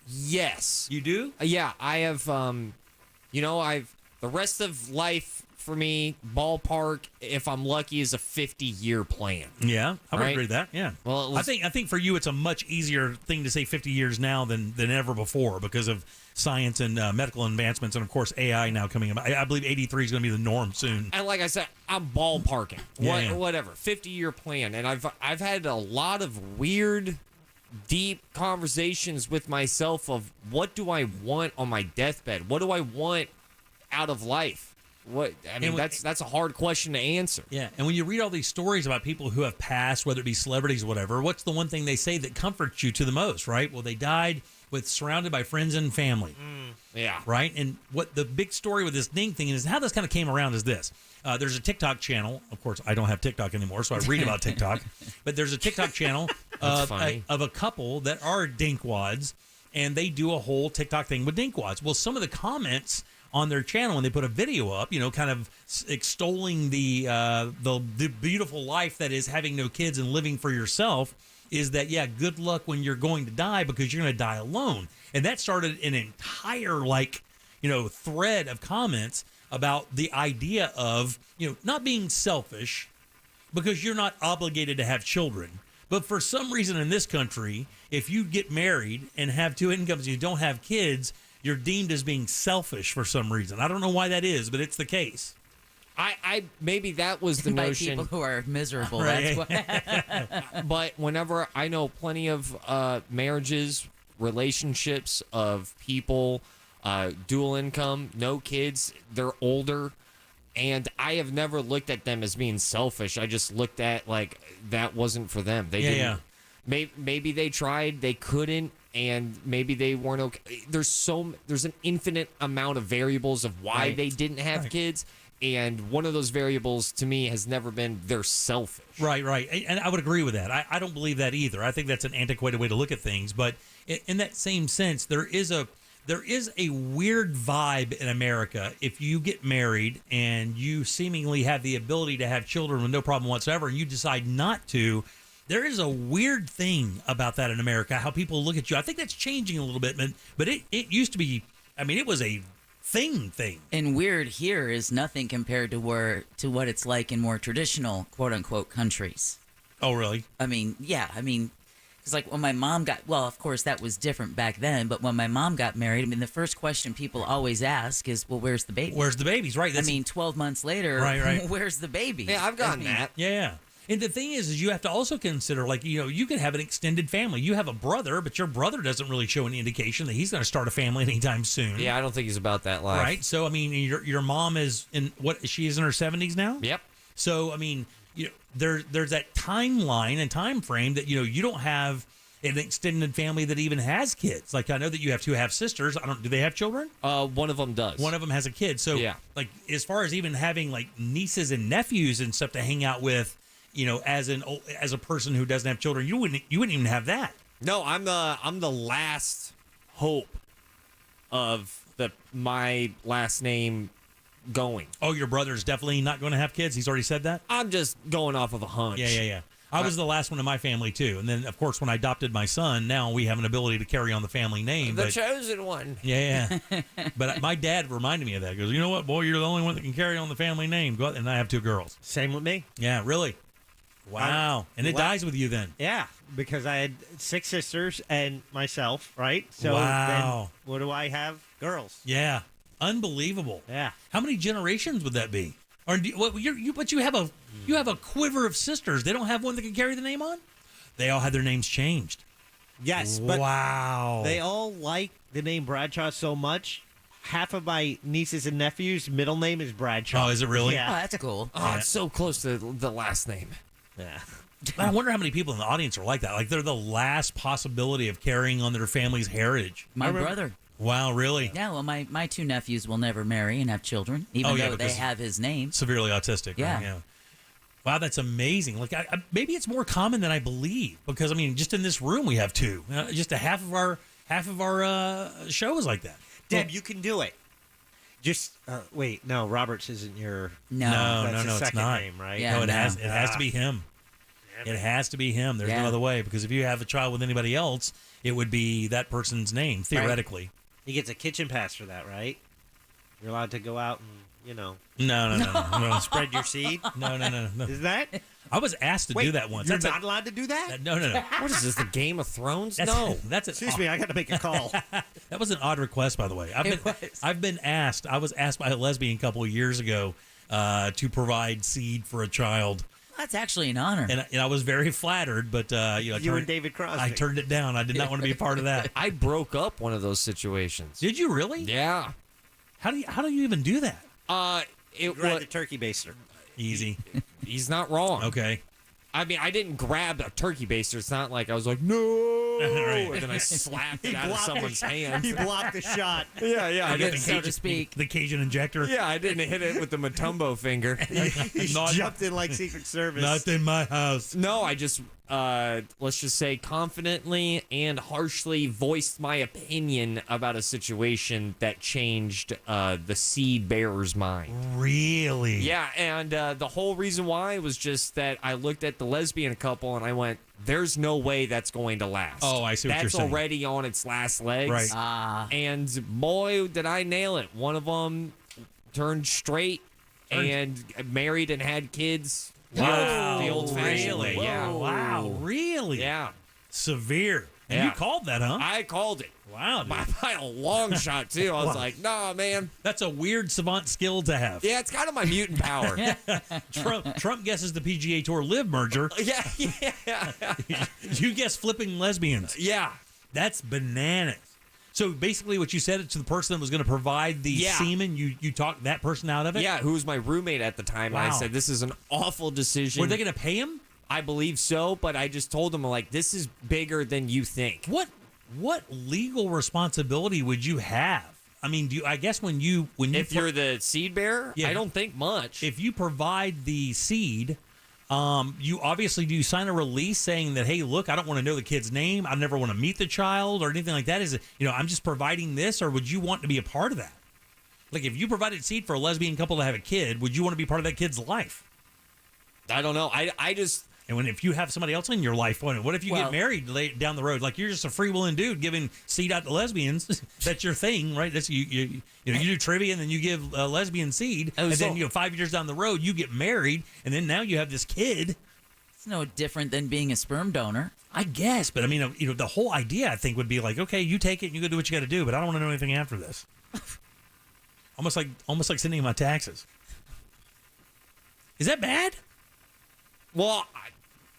Yes. You do? Yeah, I have, the rest of life for me, ballpark, if I'm lucky, is a 50-year plan. Yeah, I would agree with that. Yeah. Well, I think for you, it's a much easier thing to say 50 years now than ever before because of science and medical advancements, and of course AI now coming up. I believe 83 is going to be the norm soon. And like I said, I'm ballparking. Yeah. Whatever, 50-year plan, and I've had a lot of weird, deep conversations with myself of what do I want on my deathbed? What do I want out of life? That's a hard question to answer. Yeah, and when you read all these stories about people who have passed, whether it be celebrities or whatever, what's the one thing they say that comforts you to the most, right? Well, they died surrounded by friends and family. Yeah. Right? And what the big story with this ding thing is, how this kind of came around is this. There's a TikTok channel. Of course, I don't have TikTok anymore, so I read about TikTok. But there's a TikTok channel of a couple that are dinkwads, and they do a whole TikTok thing with dinkwads. Well, some of the comments on their channel when they put a video up, kind of extolling the beautiful life that is having no kids and living for yourself, is that, good luck when you're going to die because you're going to die alone. And that started an entire, thread of comments about the idea of, not being selfish because you're not obligated to have children. But for some reason in this country, if you get married and have two incomes and you don't have kids, you're deemed as being selfish for some reason. I don't know why that is, but it's the case. I maybe that was the By notion. people who are miserable. Right. That's what. But whenever I know plenty of marriages, relationships of people, dual income, no kids, they're older, and I have never looked at them as being selfish. I just looked at like that wasn't for them. They didn't. Yeah. Maybe they tried, they couldn't, and maybe they weren't okay. There's an infinite amount of variables of why Right. they didn't have Right. kids. And one of those variables to me has never been they're selfish. Right. And I would agree with that. I don't believe that either. I think that's an antiquated way to look at things. But in that same sense, there is a weird vibe in America. If you get married and you seemingly have the ability to have children with no problem whatsoever, and you decide not to, there is a weird thing about that in America, how people look at you. I think that's changing a little bit, but it used to be, it was a thing. And weird here is nothing compared to what it's like in more traditional quote unquote countries. Oh, really? Because like when my mom of course that was different back then, but when my mom got married, the first question people always ask is, well, where's the baby? Where's the babies? Right. 12 months later, right. Where's the baby? Yeah, I've gotten that. Yeah. And the thing is you have to also consider, you can have an extended family. You have a brother, but your brother doesn't really show any indication that he's going to start a family anytime soon. Yeah, I don't think he's about that life. Right? So, your mom is she's in her 70s now? Yep. So, there's that timeline and time frame that, you don't have an extended family that even has kids. Like, I know that you have two half-sisters. Do they have children? One of them does. One of them has a kid. So, yeah. As far as even having, nieces and nephews and stuff to hang out with, as a person who doesn't have children, you wouldn't even have that. No, I'm the last hope of my last name going. Oh, your brother's definitely not going to have kids? He's already said that? I'm just going off of a hunch. Yeah. I was the last one in my family, too. And then, of course, when I adopted my son, now we have an ability to carry on the family name. The chosen one. Yeah. But my dad reminded me of that. He goes, you know what, boy, you're the only one that can carry on the family name. Go out, and I have two girls. Same with me. Yeah, really? Wow. And it dies with you then? Yeah, because I had 6 sisters and myself, right? So wow. Then what do I have? Girls. Yeah. Unbelievable. Yeah. How many generations would that be? Or but you have a quiver of sisters. They don't have one that can carry the name on? They all had their names changed. Yes, but wow. They all like the name Bradshaw so much. Half of my nieces and nephews' middle name is Bradshaw. Oh, is it really? Yeah. Oh, that's cool. Oh, it's so close to the last name. Yeah. I wonder how many people in the audience are like that. Like they're the last possibility of carrying on their family's heritage. My brother. Wow, really? Yeah, well, my 2 nephews will never marry and have children, even though they have his name. Severely autistic. Yeah. Right? Yeah. Wow, that's amazing. Like, maybe it's more common than I believe because just in this room we have 2. Just a half of our show is like that. Deb, you can do it. Just wait, no, Roberts isn't your that's his second it's not. name, right? Yeah, no, it has to be him. It has to be him. There's no other way because if you have a child with anybody else, it would be that person's name theoretically. Right. He gets a kitchen pass for that, right? You're allowed to go out and No. spread your seed. No. Is that? I was asked to do that once. You're not allowed to do that? No. What is this, the Game of Thrones? Excuse me, I got to make a call. That was an odd request, by the way. I've been asked. I was asked by a lesbian couple of years ago to provide seed for a child. That's actually an honor. And I was very flattered, but you and David Crosby. I turned it down. I did not want to be a part of that. I broke up one of those situations. Did you really? Yeah. How do you even do that? Grab the turkey baster. Easy. He's not wrong. Okay. I mean, I didn't grab a turkey baster. It's not like I was like, no, Right. and then I slapped it out of someone's hand. He blocked the shot. Yeah. I didn't, so to speak. The Cajun injector. Yeah, I didn't hit it with the Matumbo finger. He jumped in like Secret Service. Not in my house. No, I just, let's just say confidently and harshly voiced my opinion about a situation that changed the seed bearer's mind. Really? Yeah, and the whole reason why was just that I looked at the lesbian couple and I went, there's no way that's going to last. Oh, I see what you're That's saying. already on its last legs. Right. And boy, did I nail it. One of them turned straight and married and had kids. Wow. The old-fashioned way. Really? Yeah. Wow. Really? Yeah. Severe. And Yeah. you called that, huh? I called it. Wow. Dude. By a long shot, too. I was Wow. like, nah, man. That's a weird savant skill to have. Yeah, it's kind of my mutant power. Trump guesses the PGA Tour Live merger. Yeah. You guess flipping lesbians. Yeah. That's bananas. So basically what you said to the person that was going to provide the semen, you talked that person out of it? Yeah, who was my roommate at the time. Wow. I said, this is an awful decision. Were they going to pay him? I believe so, but I just told them, like, this is bigger than you think. What legal responsibility would you have? I mean, I guess when you if you're the seed bearer, Yeah. I don't think much. If you provide the seed, you obviously do sign a release saying that, hey, look, I don't want to know the kid's name. I never want to meet the child or anything like that. Is it, I'm just providing this, or would you want to be a part of that? Like, if you provided seed for a lesbian couple to have a kid, would you want to be part of that kid's life? I don't know. I just. And if you have somebody else in your life, what if you get married down the road? Like, you're just a free-willing dude giving seed out to lesbians. That's your thing, right? That's you do trivia and then you give lesbian seed, and then 5 years down the road you get married, and then now you have this kid. It's no different than being a sperm donor. I guess, but I mean, the whole idea I think would be like, okay, you take it and you go do what you got to do, but I don't want to know anything after this. almost like sending in my taxes. Is that bad? Well,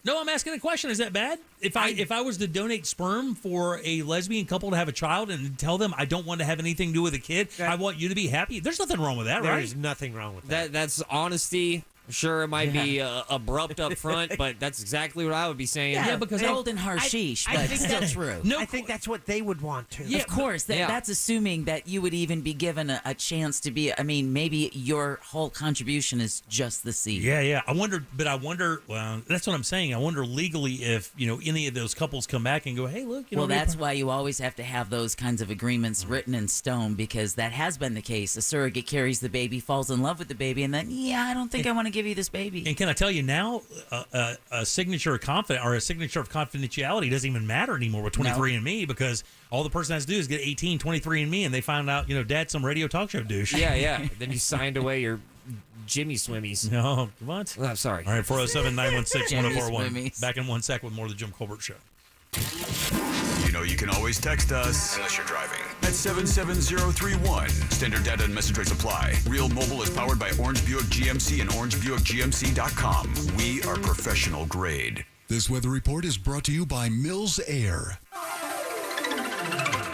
no, I'm asking a question. Is that bad? If I was to donate sperm for a lesbian couple to have a child and tell them I don't want to have anything to do with a kid, I want you to be happy. There's nothing wrong with that, right? There's nothing wrong with that. That's honesty. Sure, it might be abrupt up front, but that's exactly what I would be saying. Yeah, because old and harshish, but think still that's true. I think that's what they would want to. Yeah, of course. That's assuming that you would even be given a chance to be. I mean, maybe your whole contribution is just the seed. Yeah. I wonder. Well, that's what I'm saying. I wonder legally if any of those couples come back and go, hey, look. Well, that's why you always have to have those kinds of agreements written in stone, because that has been the case. A surrogate carries the baby, falls in love with the baby, and then I don't think I want to give you this baby. And can I tell you now, a signature of confidentiality doesn't even matter anymore with 23andMe, because all the person has to do is get 18 23andMe, and they found out, Dad's some radio talk show douche. Yeah. Then you signed away your Jimmy Swimmies. No, what? I'm sorry. All right, 407-916-1041. Back in 1 sec with more of the Jim Colbert Show. You can always text us, unless you're driving, at 77031. Standard data and message rates apply. Real Mobile is powered by Orange Buick GMC and orangebuickgmc.com. We are professional grade. This weather report is brought to you by Mills Air.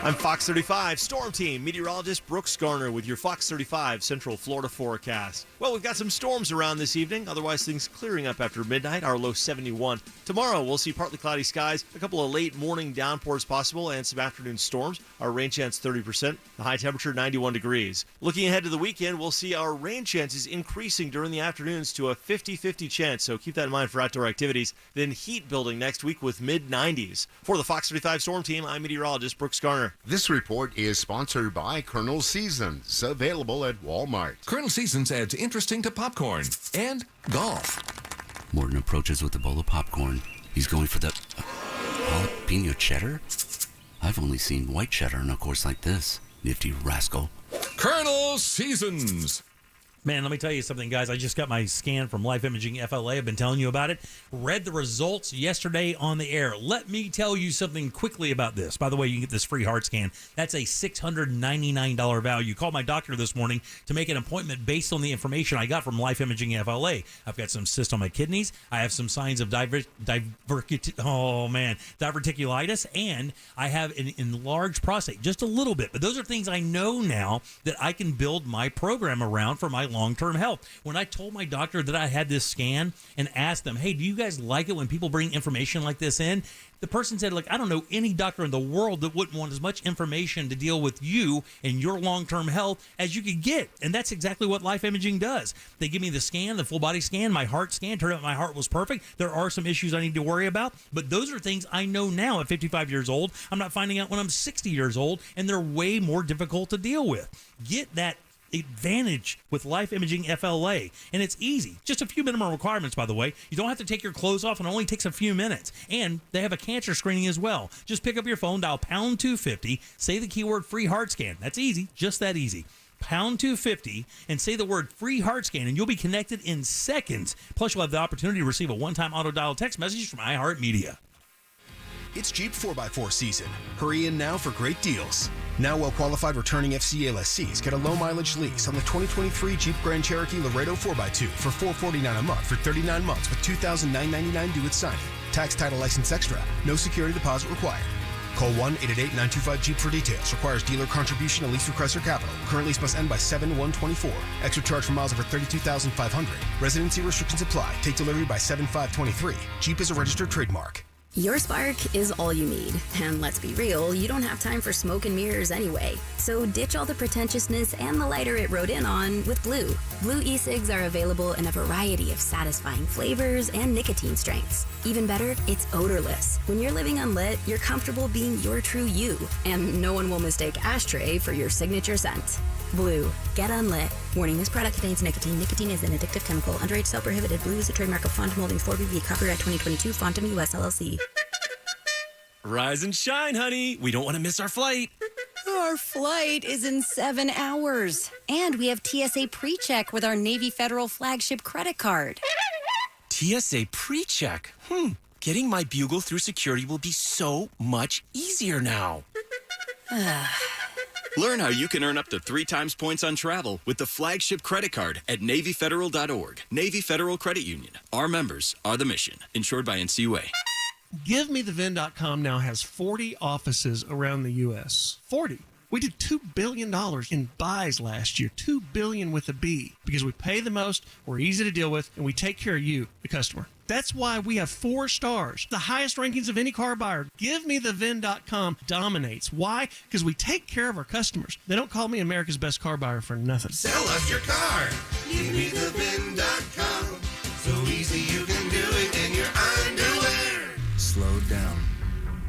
I'm Fox 35 Storm Team meteorologist Brooks Garner with your Fox 35 Central Florida forecast. Well, we've got some storms around this evening. Otherwise, things clearing up after midnight. Our low 71. Tomorrow, we'll see partly cloudy skies, a couple of late morning downpours possible, and some afternoon storms. Our rain chance 30%. The high temperature 91 degrees. Looking ahead to the weekend, we'll see our rain chances increasing during the afternoons to a 50-50 chance. So keep that in mind for outdoor activities. Then heat building next week with mid-90s. For the Fox 35 Storm Team, I'm meteorologist Brooks Garner. This report is sponsored by Colonel Seasons, available at Walmart. Colonel Seasons adds interesting to popcorn and golf. Morton approaches with a bowl of popcorn. He's going for the jalapeno cheddar? I've only seen white cheddar in a course like this. Nifty rascal. Colonel Seasons. Man, let me tell you something, guys. I just got my scan from Life Imaging FLA. I've been telling you about it. Read the results yesterday on the air. Let me tell you something quickly about this. By the way, you can get this free heart scan. That's a $699 value. Called my doctor this morning to make an appointment based on the information I got from Life Imaging FLA. I've got some cysts on my kidneys. I have some signs of diverticulitis, and I have an enlarged prostate, just a little bit. But those are things I know now that I can build my program around for my long-term health. When I told my doctor that I had this scan and asked them, hey, do you guys like it when people bring information like this in? The person said, look, I don't know any doctor in the world that wouldn't want as much information to deal with you and your long-term health as you could get. And that's exactly what Life Imaging does. They give me the scan, the full body scan, my heart scan. Turned out my heart was perfect. There are some issues I need to worry about, but those are things I know now at 55 years old. I'm not finding out when I'm 60 years old, and they're way more difficult to deal with. Get that advantage with Life Imaging FLA, and it's easy. Just a few minimum requirements, by the way. You don't have to take your clothes off, and it only takes a few minutes. And they have a cancer screening as well. Just pick up your phone, dial pound 250, say the keyword free heart scan. That's easy, just that easy. Pound 250 and say the word free heart scan, and you'll be connected in seconds. Plus, you'll have the opportunity to receive a one-time auto dial text message from iHeartMedia. It's Jeep 4x4 season. Hurry in now for great deals. Now well-qualified returning FCA lessees get a low-mileage lease on the 2023 Jeep Grand Cherokee Laredo 4x2 for $449 a month for 39 months with $2,999 due at signing. Tax, title, license extra. No security deposit required. Call 1-888-925-JEEP for details. Requires dealer contribution and lease request or capital. Current lease must end by 7/1/24. Extra charge for miles over 32,500. Residency restrictions apply. Take delivery by 7/5/23. Jeep is a registered trademark. Your spark is all you need. And let's be real, you don't have time for smoke and mirrors anyway. So ditch all the pretentiousness and the lighter it rode in on with Blue. Blue e-cigs are available in a variety of satisfying flavors and nicotine strengths. Even better, it's odorless. When you're living unlit, you're comfortable being your true you. And no one will mistake ashtray for your signature scent. Blue. Get unlit. Warning, this product contains nicotine. Nicotine is an addictive chemical. Underage sale prohibited. Blue is a trademark of Fontum Holdings 4BV. Copyright 2022. Fontum US LLC. Rise and shine, honey. We don't want to miss our flight. Our flight is in 7 hours. And we have TSA PreCheck with our Navy Federal flagship credit card. TSA PreCheck. Getting my bugle through security will be so much easier now. Learn how you can earn up to 3 times points on travel with the flagship credit card at NavyFederal.org. Navy Federal Credit Union. Our members are the mission. Insured by NCUA. GiveMeTheVin.com now has 40 offices around the U.S. 40. We did $2 billion in buys last year. $2 billion with a B. Because we pay the most, we're easy to deal with, and we take care of you, the customer. That's why we have 4 stars, the highest rankings of any car buyer. GiveMeTheVin.com dominates. Why? Because we take care of our customers. They don't call me America's best car buyer for nothing. Sell us your car. GiveMeTheVin.com. So easy you can do it in your underwear. Slowed down,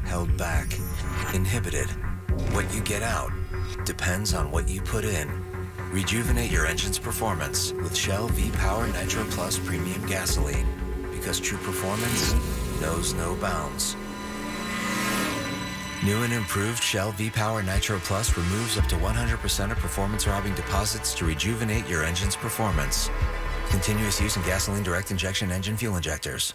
held back, inhibited. What you get out depends on what you put in. Rejuvenate your engine's performance with Shell V-Power Nitro Plus Premium Gasoline. Because true performance knows no bounds. New and improved Shell V-Power Nitro Plus removes up to 100% of performance-robbing deposits to rejuvenate your engine's performance. Continuous use in gasoline direct injection engine fuel injectors.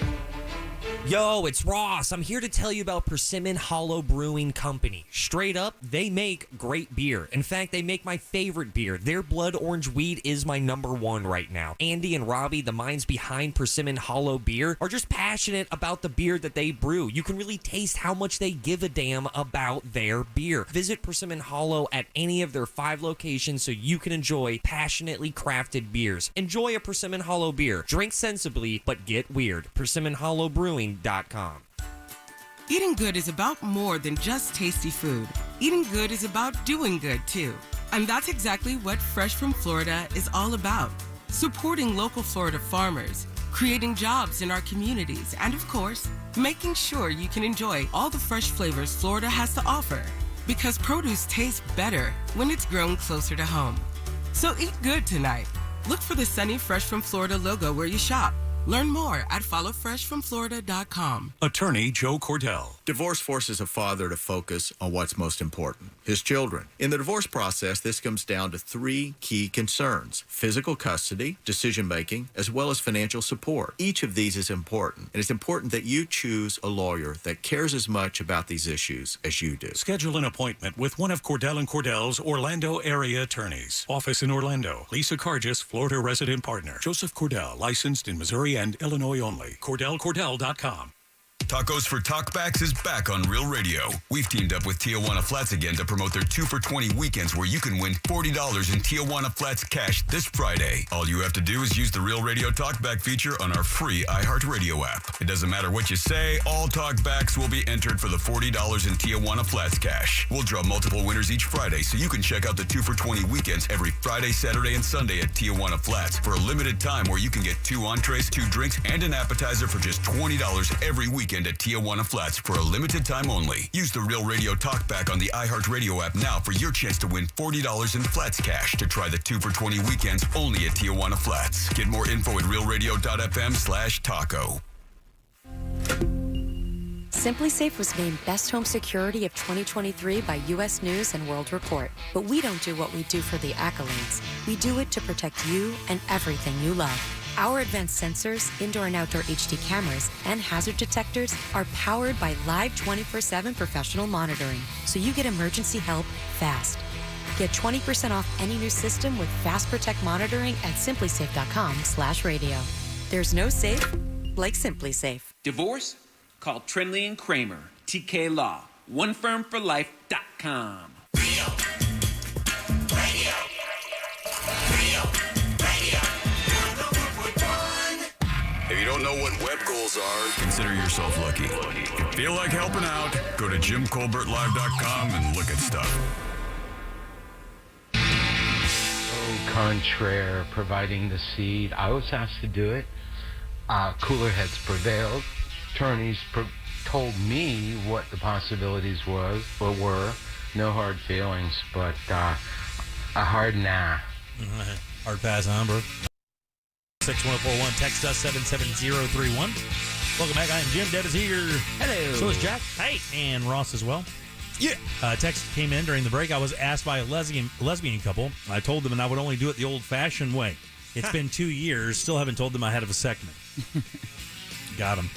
Yo, it's Ross. I'm here to tell you about Persimmon Hollow Brewing Company. Straight up, they make great beer. In fact, they make my favorite beer. Their Blood Orange Weed is my #1 right now. Andy and Robbie, the minds behind Persimmon Hollow Beer, are just passionate about the beer that they brew. You can really taste how much they give a damn about their beer. Visit Persimmon Hollow at any of their 5 locations so you can enjoy passionately crafted beers. Enjoy a Persimmon Hollow beer. Drink sensibly, but get weird. PersimmonHollowBrewing.com. Eating good is about more than just tasty food. Eating good is about doing good, too. And that's exactly what Fresh from Florida is all about. Supporting local Florida farmers, creating jobs in our communities, and of course, making sure you can enjoy all the fresh flavors Florida has to offer. Because produce tastes better when it's grown closer to home. So eat good tonight. Look for the Sunny Fresh from Florida logo where you shop. Learn more at followfreshfromflorida.com. Attorney Joe Cordell. Divorce forces a father to focus on what's most important, his children. In the divorce process, this comes down to 3 key concerns: physical custody, decision-making, as well as financial support. Each of these is important, and it's important that you choose a lawyer that cares as much about these issues as you do. Schedule an appointment with one of Cordell & Cordell's Orlando area attorneys. Office in Orlando. Lisa Cargis, Florida resident partner. Joseph Cordell, licensed in Missouri and Illinois only. CordellCordell.com. Tacos for Talkbacks is back on Real Radio. We've teamed up with Tijuana Flats again to promote their 2 for $20 weekends where you can win $40 in Tijuana Flats cash this Friday. All you have to do is use the Real Radio Talkback feature on our free iHeartRadio app. It doesn't matter what you say, all talkbacks will be entered for the $40 in Tijuana Flats cash. We'll draw multiple winners each Friday, so you can check out the 2 for $20 weekends every Friday, Saturday, and Sunday at Tijuana Flats for a limited time where you can get 2 entrees, 2 drinks, and an appetizer for just $20 every weekend weekend at Tijuana Flats for a limited time only. Use the Real Radio Talkback on the iHeartRadio app now for your chance to win $40 in Flats cash to try the 2 for $20 weekends only at Tijuana Flats. Get more info at realradio.fm/taco. Simply Safe was named Best Home Security of 2023 by U.S. News and World Report. But we don't do what we do for the accolades. We do it to protect you and everything you love. Our advanced sensors, indoor and outdoor HD cameras, and hazard detectors are powered by live 24/7 professional monitoring, so you get emergency help fast. Get 20% off any new system with Fast Protect monitoring at simplysafe.com/radio. There's no safe like Simply Safe. Divorce? Call Trinley and Kramer, TK Law, onefirmforlife.com. If you don't know what web goals are, consider yourself lucky. Feel like helping out? Go to JimColbertLive.com and look at stuff. Contraire providing the seed. I was asked to do it. Cooler heads prevailed. Attorneys told me what the possibilities were. No hard feelings, but a hard nah. Hard pass, huh, bro? 61041. Text us 77031. Welcome back. I am Jim. Deb is here. Hello. So is Jack. Hey. And Ross as well. Yeah. Text came in during the break. I was asked by a lesbian couple. I told them, and I would only do it the old-fashioned way. It's been 2 years. Still haven't told them I had a vasectomy. Got them.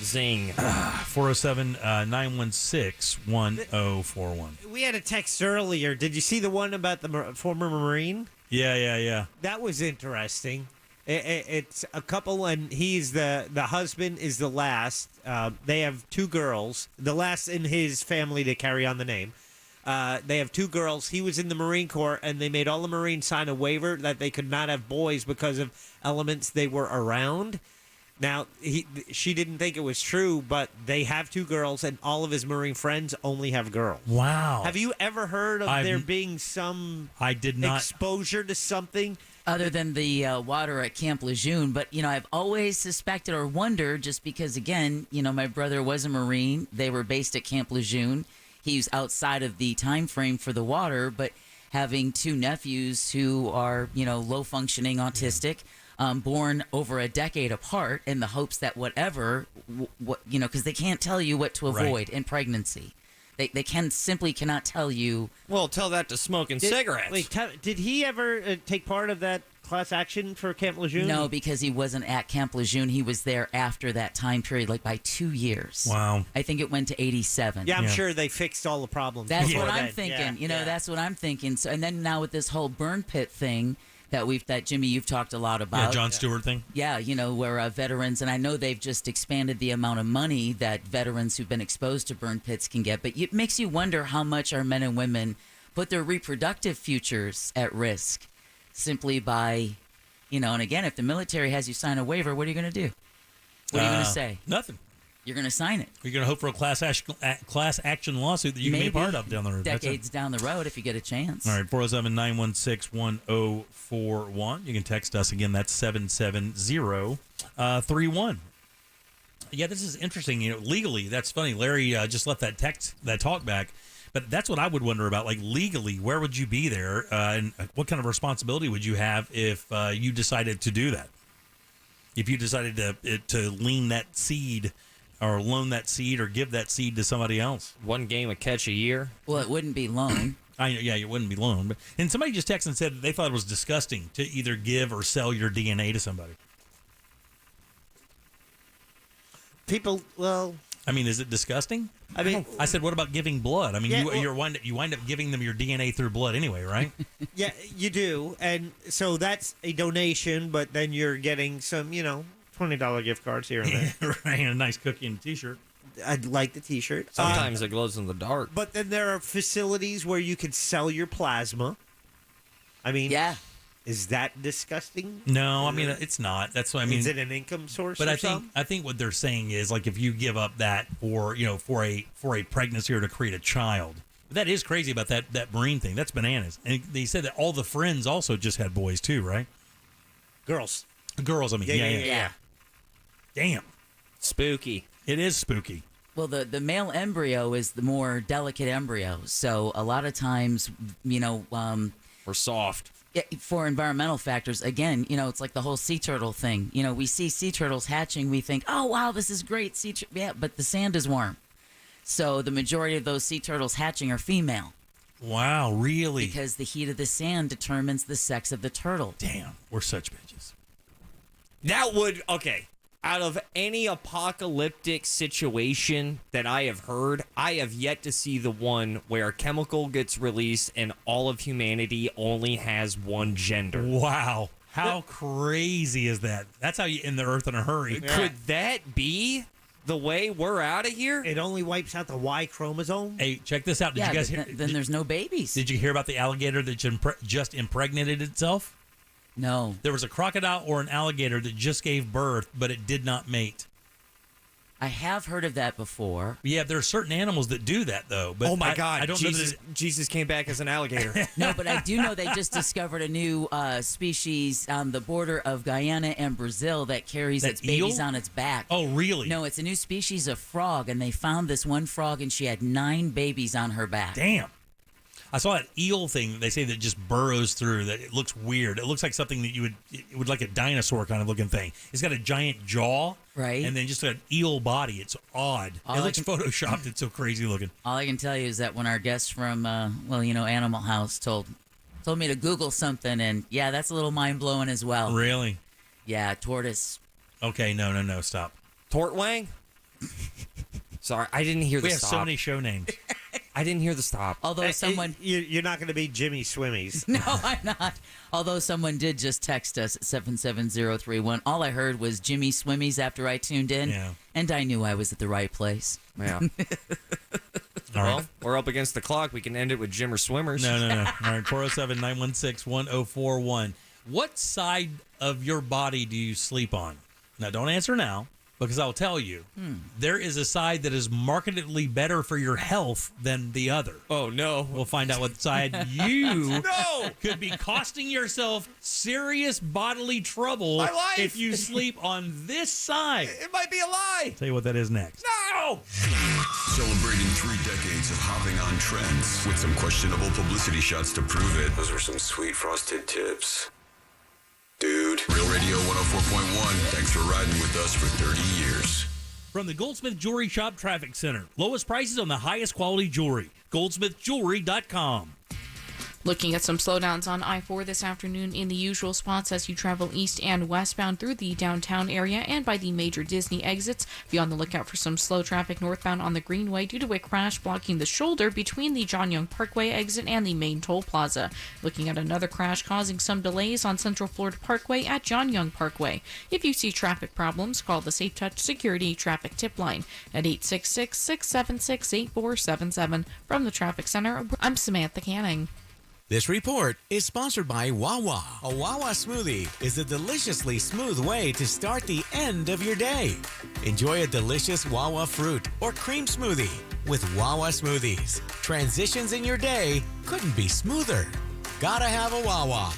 Zing. 407-916-1041. We had a text earlier. Did you see the one about the former Marine? Yeah. That was interesting. It's a couple, and he's the husband is the last. They have 2 girls, the last in his family to carry on the name. They have 2 girls. He was in the Marine Corps, and they made all the Marines sign a waiver that they could not have boys because of elements they were around. Now, she didn't think it was true, but they have 2 girls, and all of his Marine friends only have girls. Wow. Have you ever heard of there being some I did not exposure to something? Other than the water at Camp Lejeune. But, I've always suspected or wondered, just because, again, my brother was a Marine. They were based at Camp Lejeune. He was outside of the time frame for the water, but having 2 nephews who are, low-functioning autistic, born over a decade apart in the hopes that whatever, because they can't tell you what to avoid in pregnancy. They simply cannot tell you. Well, tell that to smoking cigarettes. Wait, did he ever take part of that class action for Camp Lejeune? No, because he wasn't at Camp Lejeune. He was there after that time period, like by 2 years. Wow. I think it went to 87. Yeah, I'm sure they fixed all the problems. That's before what I'm then. thinking. That's what I'm thinking. So, and then now with this whole burn pit thing that Jimmy, you've talked a lot about. Yeah, John Stewart thing. Yeah, where veterans, and I know they've just expanded the amount of money that veterans who've been exposed to burn pits can get, but it makes you wonder how much our men and women put their reproductive futures at risk simply by, and again, if the military has you sign a waiver, what are you going to do? What are you going to say? Nothing. You're going to sign it. You're going to hope for a class action lawsuit that you can be a part of down the road. Decades down the road if you get a chance. All right, 407-916-1041. You can text us again. That's 77031. Yeah, this is interesting. Legally, that's funny. Larry just left that talk back. But that's what I would wonder about. Like, legally, where would you be there? And what kind of responsibility would you have if you decided to do that? If you decided to lean that seed or loan that seed or give that seed to somebody else. 1 game a catch a year? Well, it wouldn't be loan. It wouldn't be loan. And somebody just texted and said that they thought it was disgusting to either give or sell your DNA to somebody. People, well... is it disgusting? I said, what about giving blood? You wind up giving them your DNA through blood anyway, right? Yeah, you do. And so that's a donation, but then you're getting some, $20 gift cards here and there. Right, and a nice cookie and a T-shirt. I'd like the T-shirt. Sometimes it glows in the dark. But then there are facilities where you could sell your plasma. Yeah. Is that disgusting? No, it's not. That's what I mean. Is it an income source? But I think what they're saying is, like, if you give up that for a pregnancy or to create a child, that is crazy about that Marine thing. That's bananas. And they said that all the friends also just had boys too, right? Girls. Yeah. Yeah. Damn. Spooky. It is spooky. Well, the male embryo is the more delicate embryo. So a lot of times, we're soft. For environmental factors, again, it's like the whole sea turtle thing. We see sea turtles hatching. We think, oh, wow, this is great. Yeah, but the sand is warm. So the majority of those sea turtles hatching are female. Wow, really? Because the heat of the sand determines the sex of the turtle. Damn, we're such bitches. That would, okay. Out of any apocalyptic situation that I have heard, I have yet to see the one where a chemical gets released and all of humanity only has one gender. Wow. How crazy is that? That's how you end the earth in a hurry. Could that be the way we're out of here? It only wipes out the Y chromosome. Hey, check this out. Did you guys hear? Then there's no babies. Did you hear about the alligator that just impregnated itself? No. There was a crocodile or an alligator that just gave birth, but it did not mate. I have heard of that before. Yeah, there are certain animals that do that, though. But oh, my God. I don't Jesus, know that Jesus came back as an alligator. No, but I do know they just discovered a new species on the border of Guyana and Brazil that carries its babies on its back. Oh, really? No, it's a new species of frog, and they found this one frog, and she had 9 babies on her back. Damn. I saw that eel thing they say that just burrows through, that it looks weird. It looks like something that it would like a dinosaur kind of looking thing. It's got a giant jaw. Right. And then just an eel body. It's odd. It looks photoshopped. It's so crazy looking. All I can tell you is that when our guest from, Animal House told me to Google something, and yeah, that's a little mind-blowing as well. Really? Yeah, tortoise. Okay, no, stop. Tortwang? Sorry, I didn't hear the stop. We have so many show names. I didn't hear the stop. Although someone... You're not going to be Jimmy Swimmies. No, I'm not. Although someone did just text us at 77031. All I heard was Jimmy Swimmies after I tuned in, and I knew I was at the right place. Yeah. Well, we're up against the clock. We can end it with Jimmer Swimmers. No. All right, 407-916-1041. What side of your body do you sleep on? Now, don't answer now, because I'll tell you, there is a side that is markedly better for your health than the other. Oh, no. We'll find out what side you could be costing yourself serious bodily trouble if you sleep on this side. It might be a lie. Tell you what that is next. No! Celebrating 3 decades of hopping on trends with some questionable publicity shots to prove it. Those were some sweet frosted tips. Dude. Real Radio 104.1. Thanks for riding with us for 30 years. From the Goldsmith Jewelry Shop Traffic Center. Lowest prices on the highest quality jewelry. GoldsmithJewelry.com. Looking at some slowdowns on I-4 this afternoon in the usual spots as you travel east and westbound through the downtown area and by the major Disney exits. Be on the lookout for some slow traffic northbound on the Greenway due to a crash blocking the shoulder between the John Young Parkway exit and the main toll plaza. Looking at another crash causing some delays on Central Florida Parkway at John Young Parkway. If you see traffic problems, call the Safe Touch Security Traffic Tip Line at 866-676-8477. From the Traffic Center, I'm Samantha Canning. This report is sponsored by Wawa. A Wawa smoothie is a deliciously smooth way to start the end of your day. Enjoy a delicious Wawa fruit or cream smoothie with Wawa smoothies. Transitions in your day couldn't be smoother. Gotta have a Wawa.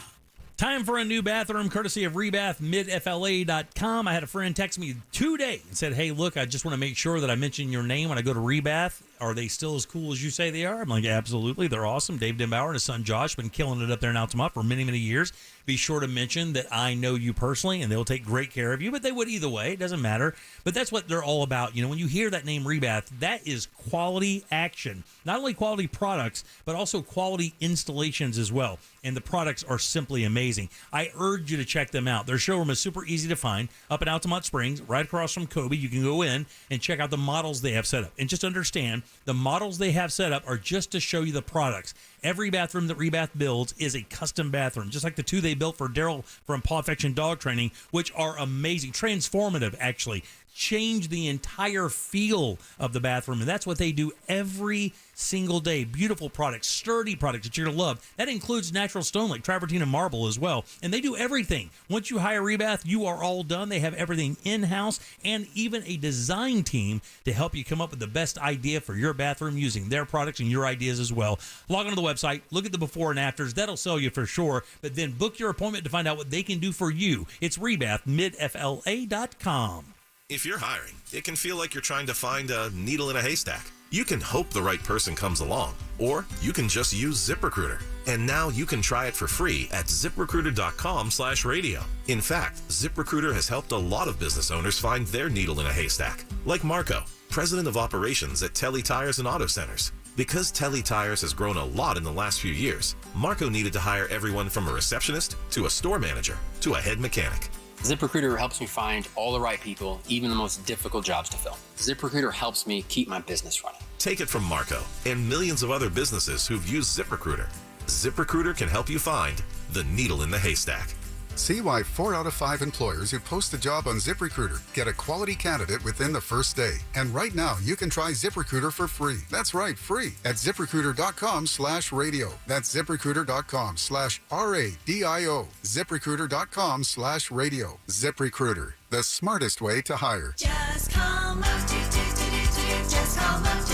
Time for a new bathroom, courtesy of RebathMidFLA.com. I had a friend text me today and said, hey, look, I just want to make sure that I mention your name when I go to Rebath. Are they still as cool as you say they are? I'm like, absolutely. They're awesome. Dave Denbauer and his son Josh been killing it up there in Altamont for many, many years. Be sure to mention that I know you personally, and they'll take great care of you, but they would either way. It doesn't matter. But that's what they're all about. You know, when you hear that name Rebath, that is quality action. Not only quality products, but also quality installations as well. And the products are simply amazing. I urge you to check them out. Their showroom is super easy to find up in Altamont Springs, right across from Kobe. You can go in and check out the models they have set up. And just understand, the models they have set up are just to show you the products. Every bathroom that Rebath builds is a custom bathroom, just like the 2 they built for Daryl from Paw Affection Dog Training, which are amazing, transformative, actually. Change the entire feel of the bathroom, and that's what they do every single day. Beautiful products, sturdy products that you're going to love. That includes natural stone like travertine and marble as well, and they do everything. Once you hire Rebath, you are all done. They have everything in-house and even a design team to help you come up with the best idea for your bathroom using their products and your ideas as well. Log on to the website, look at the before and afters. That'll sell you for sure, but then book your appointment to find out what they can do for you. It's RebathMidFLA.com. If you're hiring, it can feel like you're trying to find a needle in a haystack. You can hope the right person comes along, or you can just use ZipRecruiter. And now you can try it for free at ZipRecruiter.com/radio. In fact, ZipRecruiter has helped a lot of business owners find their needle in a haystack, like Marco, president of operations at Telly Tires and Auto Centers. Because Telly Tires has grown a lot in the last few years, Marco needed to hire everyone from a receptionist to a store manager to a head mechanic. ZipRecruiter helps me find all the right people, even the most difficult jobs to fill. ZipRecruiter helps me keep my business running. Take it from Marco and millions of other businesses who've used ZipRecruiter. ZipRecruiter can help you find the needle in the haystack. See why 4 out of 5 employers who post a job on ZipRecruiter get a quality candidate within the first day. And right now, you can try ZipRecruiter for free. That's right, free at ZipRecruiter.com/radio. That's ZipRecruiter.com/RADIO. ZipRecruiter.com/radio. ZipRecruiter, the smartest way to hire. Just call up, just call up,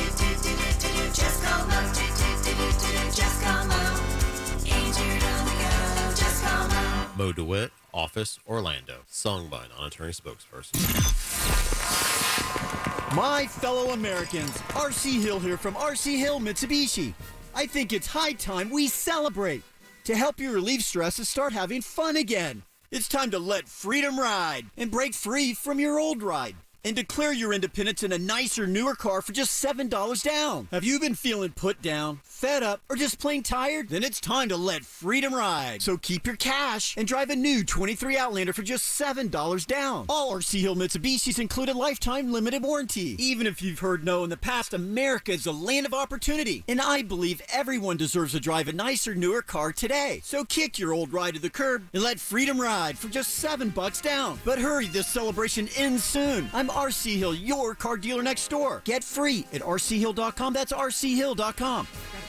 just call up, just call up. Injured on the go, just call up. Mo DeWitt, Office, Orlando. Sung by non-attorney spokesperson. My fellow Americans, R.C. Hill here from R.C. Hill Mitsubishi. I think it's high time we celebrate. To help you relieve stress and start having fun again. It's time to let freedom ride and break free from your old ride. And declare your independence in a nicer, newer car for just $7 down. Have you been feeling put down, fed up, or just plain tired? Then it's time to let freedom ride. So keep your cash and drive a new 23 Outlander for just $7 down. All RC Hill Mitsubishis include a lifetime limited warranty. Even if you've heard no in the past, America is a land of opportunity. And I believe everyone deserves to drive a nicer, newer car today. So kick your old ride to the curb and let freedom ride for just $7 down. But hurry, this celebration ends soon. I'm RC Hill, your car dealer next door. Get free at rchill.com. That's rchill.com.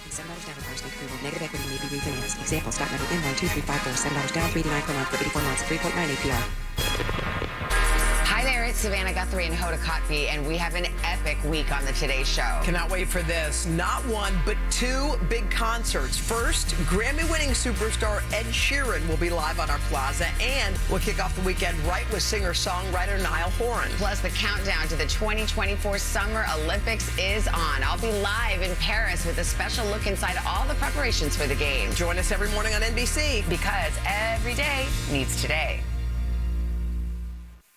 $7 down on cars need approval. Negative equity may be refinanced. Example, stock number N12354. $7 down, $3.89 per month for 84 months. 3.9 APR. Hi there, it's Savannah Guthrie and Hoda Kotb, and we have an epic week on the Today Show. Cannot wait for this. Not one, but 2 big concerts. First, Grammy-winning superstar Ed Sheeran will be live on our plaza, and we'll kick off the weekend right with singer-songwriter Niall Horan. Plus, the countdown to the 2024 Summer Olympics is on. I'll be live in Paris with a special look inside all the preparations for the game. Join us every morning on NBC. Because every day needs today.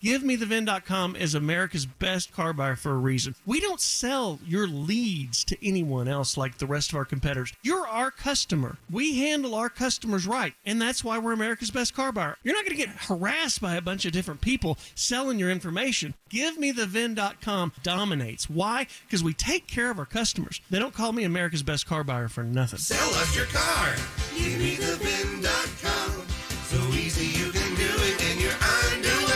GiveMeTheVin.com is America's best car buyer for a reason. We don't sell your leads to anyone else like the rest of our competitors. You're our customer. We handle our customers right, and that's why we're America's best car buyer. You're not going to get harassed by a bunch of different people selling your information. GiveMeTheVin.com dominates. Why? Because we take care of our customers. They don't call me America's best car buyer for nothing. Sell us your car. GiveMeTheVin.com. So easy you can do it in your underwear.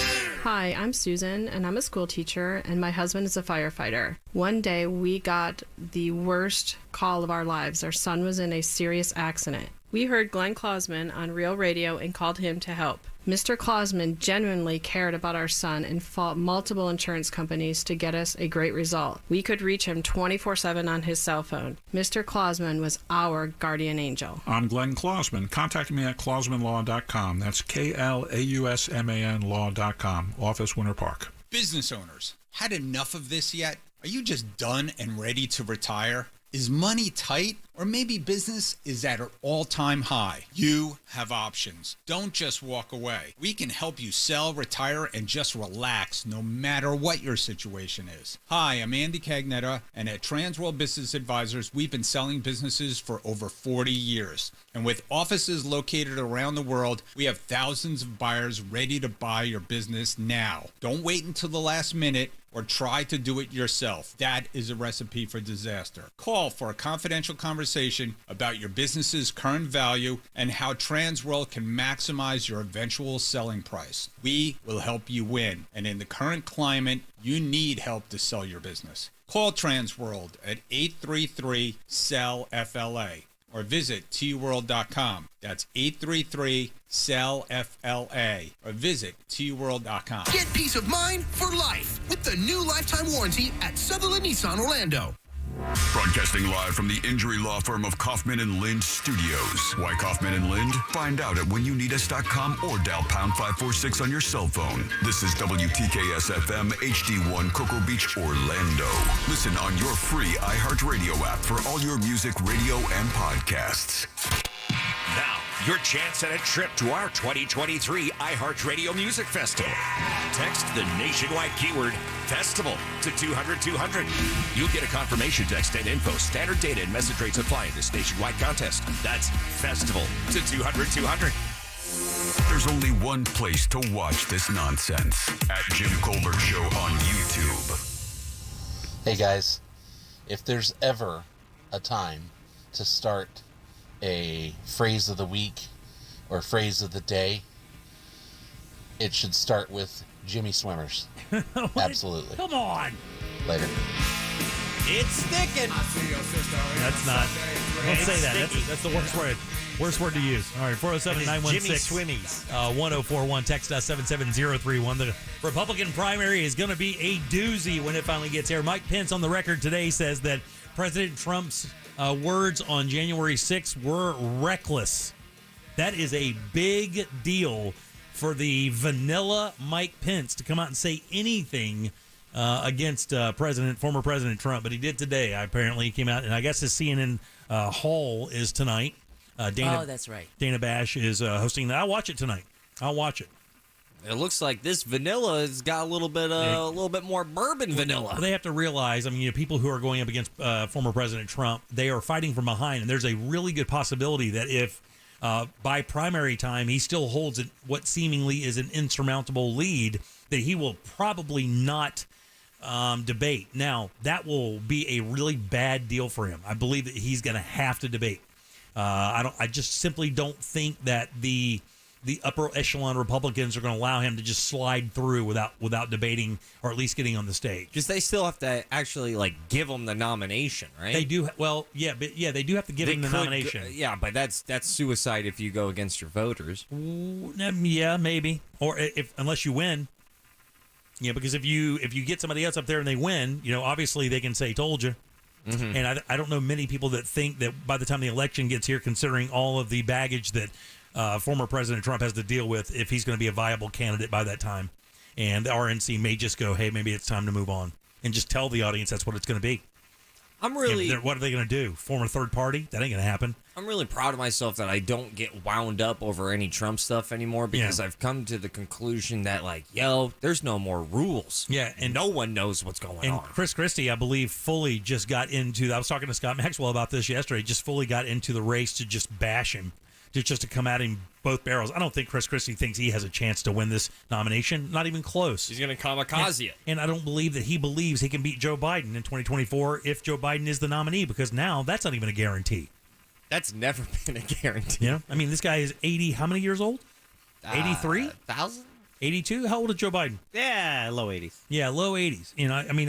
Hi, I'm Susan, and I'm a school teacher, and my husband is a firefighter. One day, we got the worst call of our lives. Our son was in a serious accident. We heard Glenn Klausman on Real Radio and called him to help. Mr. Klausman genuinely cared about our son and fought multiple insurance companies to get us a great result. We could reach him 24/7 on his cell phone. Mr. Klausman was our guardian angel. I'm Glenn Klausman. Contact me at klausmanlaw.com. That's KLAUSMAN law.com. Office, Winter Park. Business owners, had enough of this yet? Are you just done and ready to retire? Is money tight? Or maybe business is at an all-time high. You have options. Don't just walk away. We can help you sell, retire, and just relax no matter what your situation is. Hi, I'm Andy Cagnetta, and at Transworld Business Advisors, we've been selling businesses for over 40 years. And with offices located around the world, we have thousands of buyers ready to buy your business now. Don't wait until the last minute or try to do it yourself. That is a recipe for disaster. Call for a confidential conversation about your business's current value and how Transworld can maximize your eventual selling price. We will help you win. And in the current climate, you need help to sell your business. Call Transworld at 833-SELL-FLA or visit tworld.com. That's 833-SELL-FLA or visit tworld.com. Get peace of mind for life with the new lifetime warranty at Sutherland Nissan Orlando. Broadcasting live from the injury law firm of Kaufman and Lind Studios. Why Kaufman and Lind? Find out at whenyouneedus.com or dial pound 546 on your cell phone. This is WTKS FM HD1 Cocoa Beach, Orlando. Listen on your free iHeartRadio app for all your music, radio, and podcasts. Now, your chance at a trip to our 2023 iHeartRadio Music Festival. Text the nationwide keyword FESTIVAL to 200-200. You'll get a confirmation text and info. Standard data and message rates apply in this nationwide contest. That's FESTIVAL to 200-200. There's only one place to watch this nonsense. At Jim Colbert Show on YouTube. Hey guys, if there's ever a time to start a phrase of the week or phrase of the day, it should start with Jimmy Swimmers. Absolutely. Come on. Later. It's sticking. That's not. Don't say that. That's the worst word. Worst word to use. All right, 407-916-1041. Text us 77031. The Republican primary is going to be a doozy when it finally gets here. Mike Pence on the record today says that President Trump's words on January 6th were reckless. That is a big deal for the vanilla Mike Pence to come out and say anything against former President Trump. But he did today. Apparently, he came out, and I guess his CNN Hall is tonight. Oh, that's right. Dana Bash is hosting that. I'll watch it tonight. I'll watch it. It looks like this vanilla has got a little bit more bourbon vanilla. Well, they have to realize, people who are going up against former President Trump, they are fighting from behind, and there's a really good possibility that if by primary time he still holds what seemingly is an insurmountable lead, that he will probably not debate. Now, that will be a really bad deal for him. I believe that he's going to have to debate. I just simply don't think that the upper echelon Republicans are going to allow him to just slide through without debating or at least getting on the stage. Because they still have to actually give him the nomination, right? They do. Well, they do have to give him the nomination. Yeah, but that's suicide if you go against your voters. Yeah, maybe. Or unless you win. Yeah, because if you get somebody else up there and they win, obviously they can say "told you." Mm-hmm. And I don't know many people that think that by the time the election gets here, considering all of the baggage that former President Trump has to deal with, if he's going to be a viable candidate by that time. And the RNC may just go, hey, maybe it's time to move on, and just tell the audience that's what it's going to be. What are they going to do? Form a third party? That ain't going to happen. I'm really proud of myself that I don't get wound up over any Trump stuff anymore, because I've come to the conclusion that, there's no more rules. Yeah, and no one knows what's going on. And Chris Christie, I believe, fully just got into. I was talking to Scott Maxwell about this yesterday. Just fully got into the race to just bash him, just to come at him both barrels. I don't think Chris Christie thinks he has a chance to win this nomination. Not even close. He's going to kamikaze it. And I don't believe that he believes he can beat Joe Biden in 2024 if Joe Biden is the nominee, because now that's not even a guarantee. That's never been a guarantee. Yeah, this guy is 80. How many years old? 83? 82? How old is Joe Biden? Yeah, low 80s. Yeah, low 80s.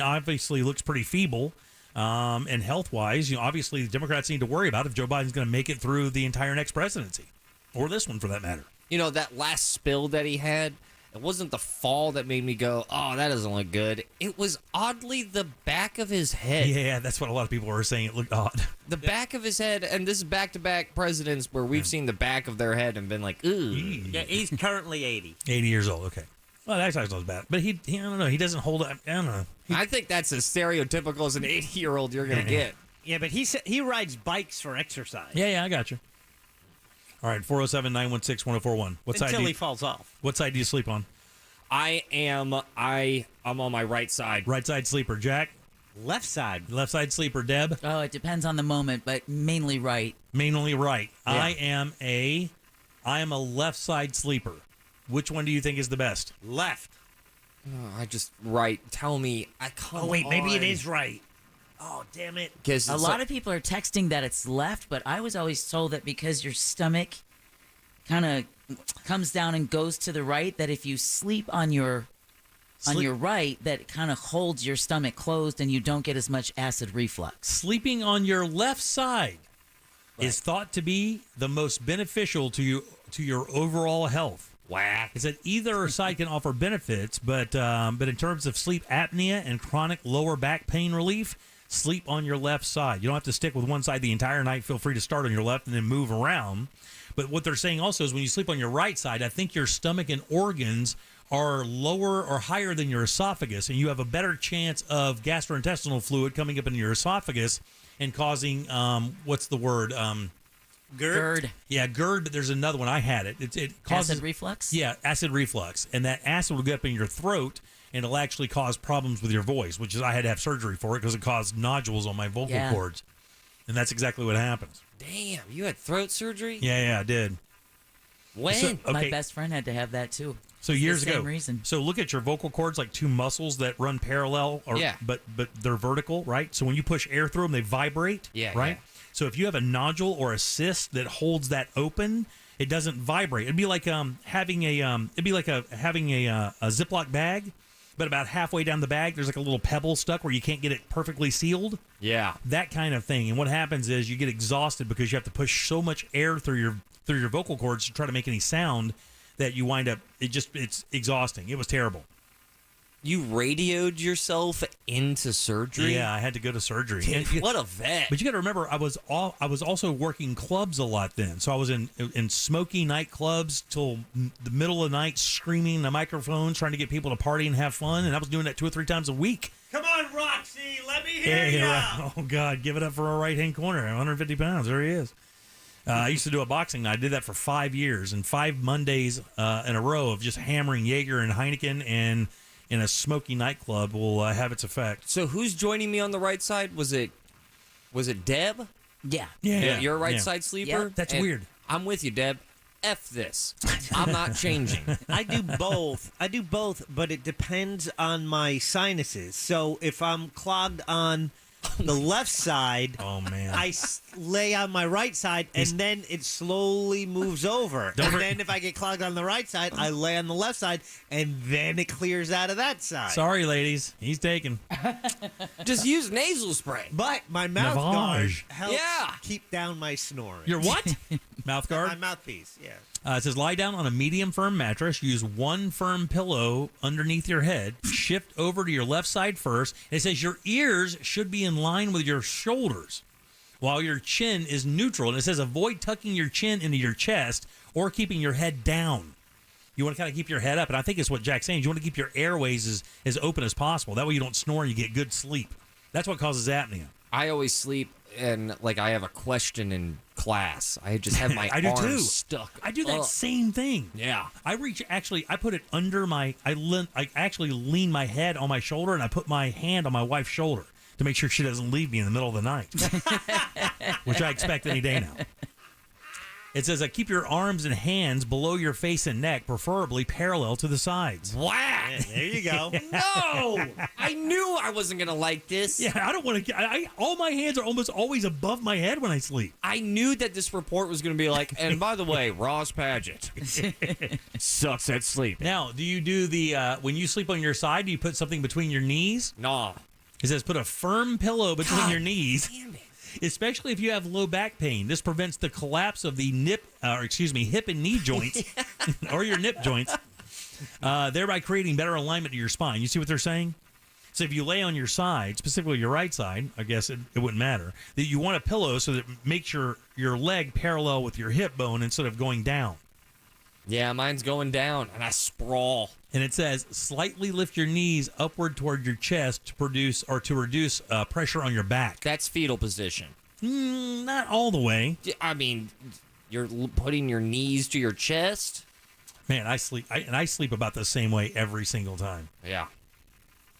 Obviously looks pretty feeble. And health-wise, obviously the Democrats need to worry about if Joe Biden's going to make it through the entire next presidency, or this one for that matter. That last spill that he had, it wasn't the fall that made me go, oh, that doesn't look good. It was oddly the back of his head. Yeah, that's what a lot of people were saying. It looked odd. The back of his head, and this is back-to-back presidents where we've seen the back of their head and been like, ooh. Yeah, he's currently 80. 80 years old, okay. Well, that's not as bad. But he I don't know. He doesn't hold up. I don't know. I think that's as stereotypical as an 80-year-old you're going to get. Yeah, but he rides bikes for exercise. Yeah, I got you. All right, 407-916-1041. Until he falls off. What side do you sleep on? I'm on my right side. Right side sleeper. Jack? Left side. Left side sleeper. Deb? Oh, it depends on the moment, but mainly right. Mainly right. Yeah. I am a left side sleeper. Which one do you think is the best? Left. Oh, I just right. Tell me. Maybe it is right. Oh, damn it. A lot of people are texting that it's left, but I was always told that because your stomach kind of comes down and goes to the right, that if you sleep on your right, that it kind of holds your stomach closed and you don't get as much acid reflux. Sleeping on your left side is thought to be the most beneficial to your overall health. Whack. It's that either side can offer benefits, but in terms of sleep apnea and chronic lower back pain relief, sleep on your left side. You don't have to stick with one side the entire night. Feel free to start on your left and then move around. But what they're saying also is when you sleep on your right side, I think your stomach and organs are lower or higher than your esophagus, and you have a better chance of gastrointestinal fluid coming up into your esophagus and causing, what's the word? GERD. Yeah, GERD, but there's another one. I had it. It causes Acid reflux? Yeah, acid reflux. And that acid will get up in your throat, and it'll actually cause problems with your voice, which is I had to have surgery for it because it caused nodules on my vocal cords. And that's exactly what happens. Damn, you had throat surgery? Yeah, I did. When? My best friend had to have that too. So It's years the same ago. reason. So look at your vocal cords like two muscles that run parallel, but they're vertical, right? So when you push air through them, they vibrate, right? Yeah. So if you have a nodule or a cyst that holds that open, it doesn't vibrate. It'd be like having a Ziploc bag, but about halfway down the bag, there's like a little pebble stuck where you can't get it perfectly sealed. Yeah. That kind of thing. And what happens is you get exhausted because you have to push so much air through your vocal cords to try to make any sound that you wind up, it's exhausting. It was terrible. You radioed yourself into surgery? Yeah, I had to go to surgery. Dude, what a vet. But you got to remember, I was also working clubs a lot then. So I was in smoky nightclubs till the middle of the night, screaming in the microphones, trying to get people to party and have fun. And I was doing that 2 or 3 times a week. Come on, Roxy, let me hear you. Right. Oh, God, give it up for a right-hand corner. 150 pounds. There he is. I used to do a boxing night. I did that for 5 years and 5 Mondays in a row of just hammering Jaeger and Heineken and in a smoky nightclub will have its effect. So who's joining me on the right side? Was it Deb? Yeah. You're a right side sleeper? Yeah. That's And weird. I'm with you, Deb. F this. I'm not changing. I do both. But it depends on my sinuses. So if I'm clogged on the left side, oh man, I lay on my right side, and then it slowly moves over. Then if I get clogged on the right side, I lay on the left side, and then it clears out of that side. Sorry, ladies. He's taken. Just use nasal spray. But my mouth guard Navage. helps keep down my snoring. Your what? Mouth guard? My mouthpiece, yeah. It says lie down on a medium firm mattress. Use one firm pillow underneath your head. Shift over to your left side first. And it says your ears should be in line with your shoulders while your chin is neutral. And it says avoid tucking your chin into your chest or keeping your head down. You want to kind of keep your head up. And I think it's what Jack's saying. You want to keep your airways as open as possible. That way you don't snore and you get good sleep. That's what causes apnea. I always sleep and like I have a question in class. I just have my I do arms too. stuck. I do that same thing. Yeah. I put it under I actually lean my head on my shoulder and I put my hand on my wife's shoulder to make sure she doesn't leave me in the middle of the night, which I expect any day now. It says keep your arms and hands below your face and neck, preferably parallel to the sides. Whack! Yeah, there you go. No! I knew I wasn't going to like this. Yeah, I don't want to. All my hands are almost always above my head when I sleep. I knew that this report was going to be like, and by the way, Ross Padgett sucks at sleep. Now, do you do when you sleep on your side, do you put something between your knees? No. It says put a firm pillow between your knees. Damn it. Especially if you have low back pain. This prevents the collapse of the hip and knee joints or your nip joints, thereby creating better alignment to your spine. You see what they're saying? So if you lay on your side, specifically your right side, I guess it wouldn't matter, that you want a pillow so that it makes your leg parallel with your hip bone instead of going down. Yeah, mine's going down, and I sprawl. And it says slightly lift your knees upward toward your chest to reduce pressure on your back. That's fetal position. Not all the way. I mean, you're putting your knees to your chest? Man, I sleep about the same way every single time. Yeah.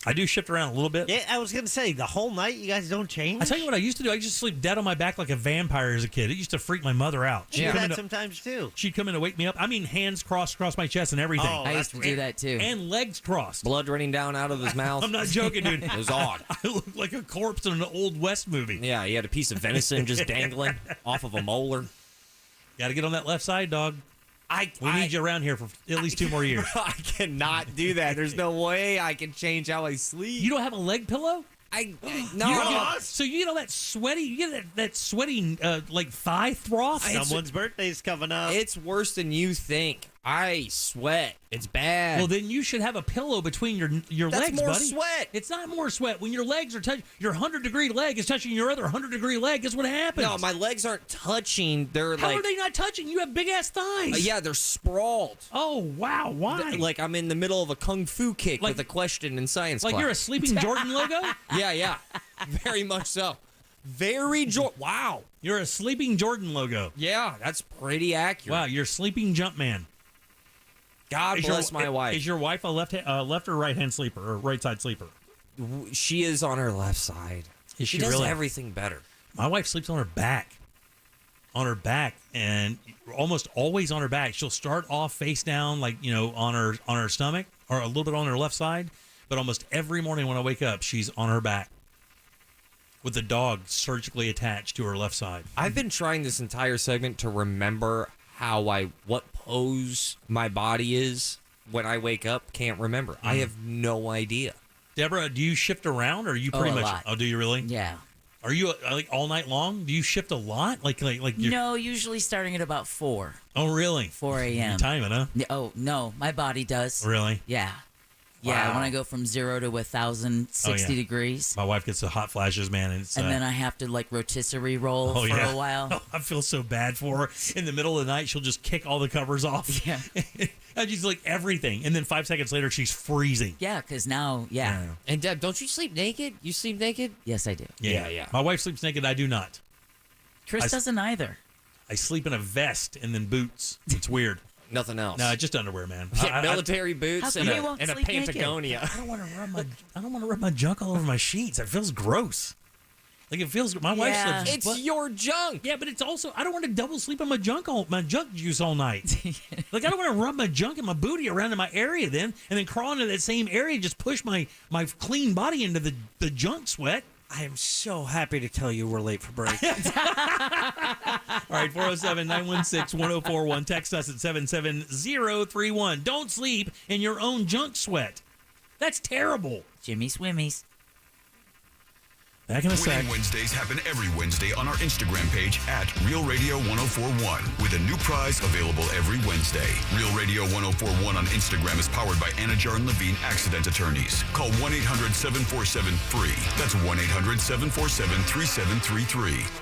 I do shift around a little bit. Yeah, I was going to say, the whole night you guys don't change? I tell you what I used to do. I used to sleep dead on my back like a vampire as a kid. It used to freak my mother out. I do that sometimes, too. She'd come in to wake me up. I mean, hands crossed across my chest and everything. I used to do that, too. And legs crossed. Blood running down out of his mouth. I'm not joking, dude. It was odd. I looked like a corpse in an Old West movie. Yeah, he had a piece of venison just dangling off of a molar. Got to get on that left side, dog. We need you around here for at least 2 more years. I cannot do that. There's no way I can change how I sleep. You don't have a leg pillow? No. So you get all that sweaty, that sweaty like thigh froth? Someone's birthday's coming up. It's worse than you think. I sweat. It's bad. Well, then you should have a pillow between your That's legs, more buddy. sweat. It's not more sweat. When your legs are touching, your 100-degree leg is touching your other 100-degree leg. Guess what happens? No, my legs aren't touching. They're How like. are they not touching? You have big-ass thighs. Yeah, they're sprawled. Oh, wow. Why? Like I'm in the middle of a kung fu kick with a question in science class. Like you're a sleeping Jordan logo? Yeah. Very much so. Wow. You're a sleeping Jordan logo. Yeah, that's pretty accurate. Wow, you're sleeping jump man. God bless my wife. Is your wife a left or right hand sleeper or right side sleeper? She is on her left side. Is she she does really? everything better. My wife sleeps on her back. And almost always on her back. She'll start off face down, like, on her stomach or a little bit on her left side. But almost every morning when I wake up, she's on her back with the dog surgically attached to her left side. I've been trying this entire segment to remember what pose my body is when I wake up. Can't remember. I have no idea. Deborah, do you shift around or are you pretty a much? lot. Oh, do you really? Yeah. Are you like all night long? Do you shift a lot? Like you're, No, usually starting at about 4. Oh, really? 4 a.m. Timing, huh? Oh, no, my body does. Really? Yeah. Yeah, Wow. when I go from 0 to 1,060 degrees. My wife gets the hot flashes, man. And then I have to rotisserie roll for a while. Oh, I feel so bad for her. In the middle of the night, she'll just kick all the covers off. Yeah. And she's like everything. And then 5 seconds later, she's freezing. Yeah, because now, yeah. And Deb, don't you sleep naked? You sleep naked? Yes, I do. Yeah. My wife sleeps naked. I do not. Chris doesn't either. I sleep in a vest and then boots. It's weird. Nothing else. No, just underwear, man. Military boots and a Patagonia. I don't want to rub my junk all over my sheets. It feels gross. Like it feels. My wife sleeps. It's your junk. Yeah, but it's also. I don't want to double sleep on my junk juice all night. Like I don't want to rub my junk and my booty around in my area and then crawl into that same area and just push my clean body into the junk sweat. I am so happy to tell you we're late for break. All right, 407-916-1041. Text us at 77031. Don't sleep in your own junk sweat. That's terrible. Jimmy Swimmies. Back in a sec. Winning Wednesdays happen every Wednesday on our Instagram page at Real Radio 1041 with a new prize available every Wednesday. Real Radio 1041 on Instagram is powered by Anajar and Levine Accident Attorneys. Call 1-800-747-FREE. That's 1-800-747-3733.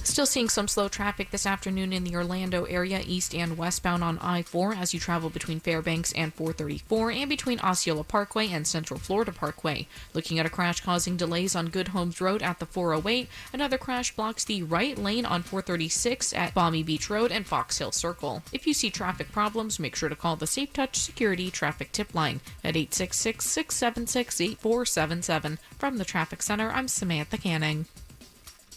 Still seeing some slow traffic this afternoon in the Orlando area, east and westbound on I-4 as you travel between Fairbanks and 434 and between Osceola Parkway and Central Florida Parkway. Looking at a crash causing delays on Good Homes Road at the 408. Another crash blocks the right lane on 436 at Balmy Beach Road and Fox Hill Circle. If you see traffic problems, make sure to call the Safe Touch Security Traffic Tip Line at 866-676-8477. From the Traffic Center, I'm Samantha Canning.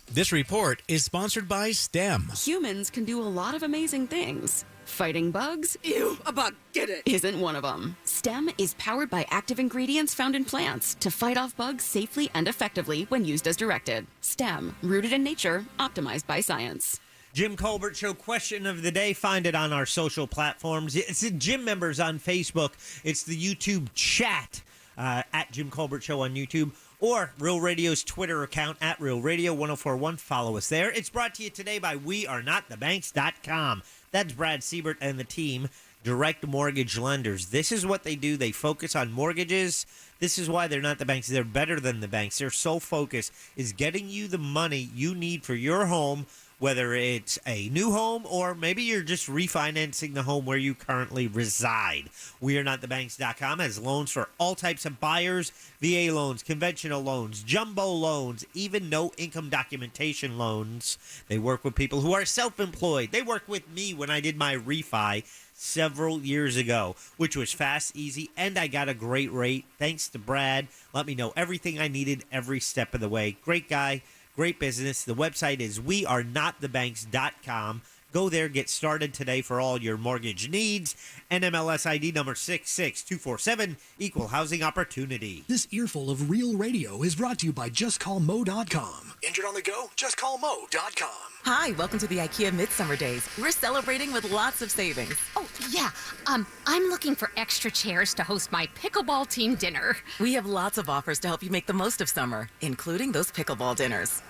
This report is sponsored by STEM. Humans can do a lot of amazing things. Fighting bugs? Ew, a bug, get it! Isn't one of them. STEM is powered by active ingredients found in plants to fight off bugs safely and effectively when used as directed. STEM, rooted in nature, optimized by science. Jim Colbert Show question of the day. Find it on our social platforms. It's the gym members on Facebook. It's the YouTube chat at Jim Colbert Show on YouTube. Or Real Radio's Twitter account at Real Radio 1041. Follow us there. It's brought to you today by WeAreNotTheBanks.com. That's Brad Siebert and the team, direct mortgage lenders. This is what they do. They focus on mortgages. This is why they're not the banks. They're better than the banks. Their sole focus is getting you the money you need for your home, whether it's a new home or maybe you're just refinancing the home where you currently reside. WeAreNotTheBanks.com has loans for all types of buyers, VA loans, conventional loans, jumbo loans, even no income documentation loans. They work with people who are self-employed. They worked with me when I did my refi several years ago, which was fast, easy, and I got a great rate. Thanks to Brad. Let me know everything I needed every step of the way. Great guy. Great business. The website is wearenotthebanks.com. Go there, get started today for all your mortgage needs. NMLS ID number 66247, Equal Housing Opportunity. This earful of Real Radio is brought to you by JustCallMo.com. Injured on the go? JustCallMo.com. Hi, welcome to the IKEA Midsummer Days. We're celebrating with lots of savings. Oh, yeah. I'm looking for extra chairs to host my pickleball team dinner. We have lots of offers to help you make the most of summer, including those pickleball dinners.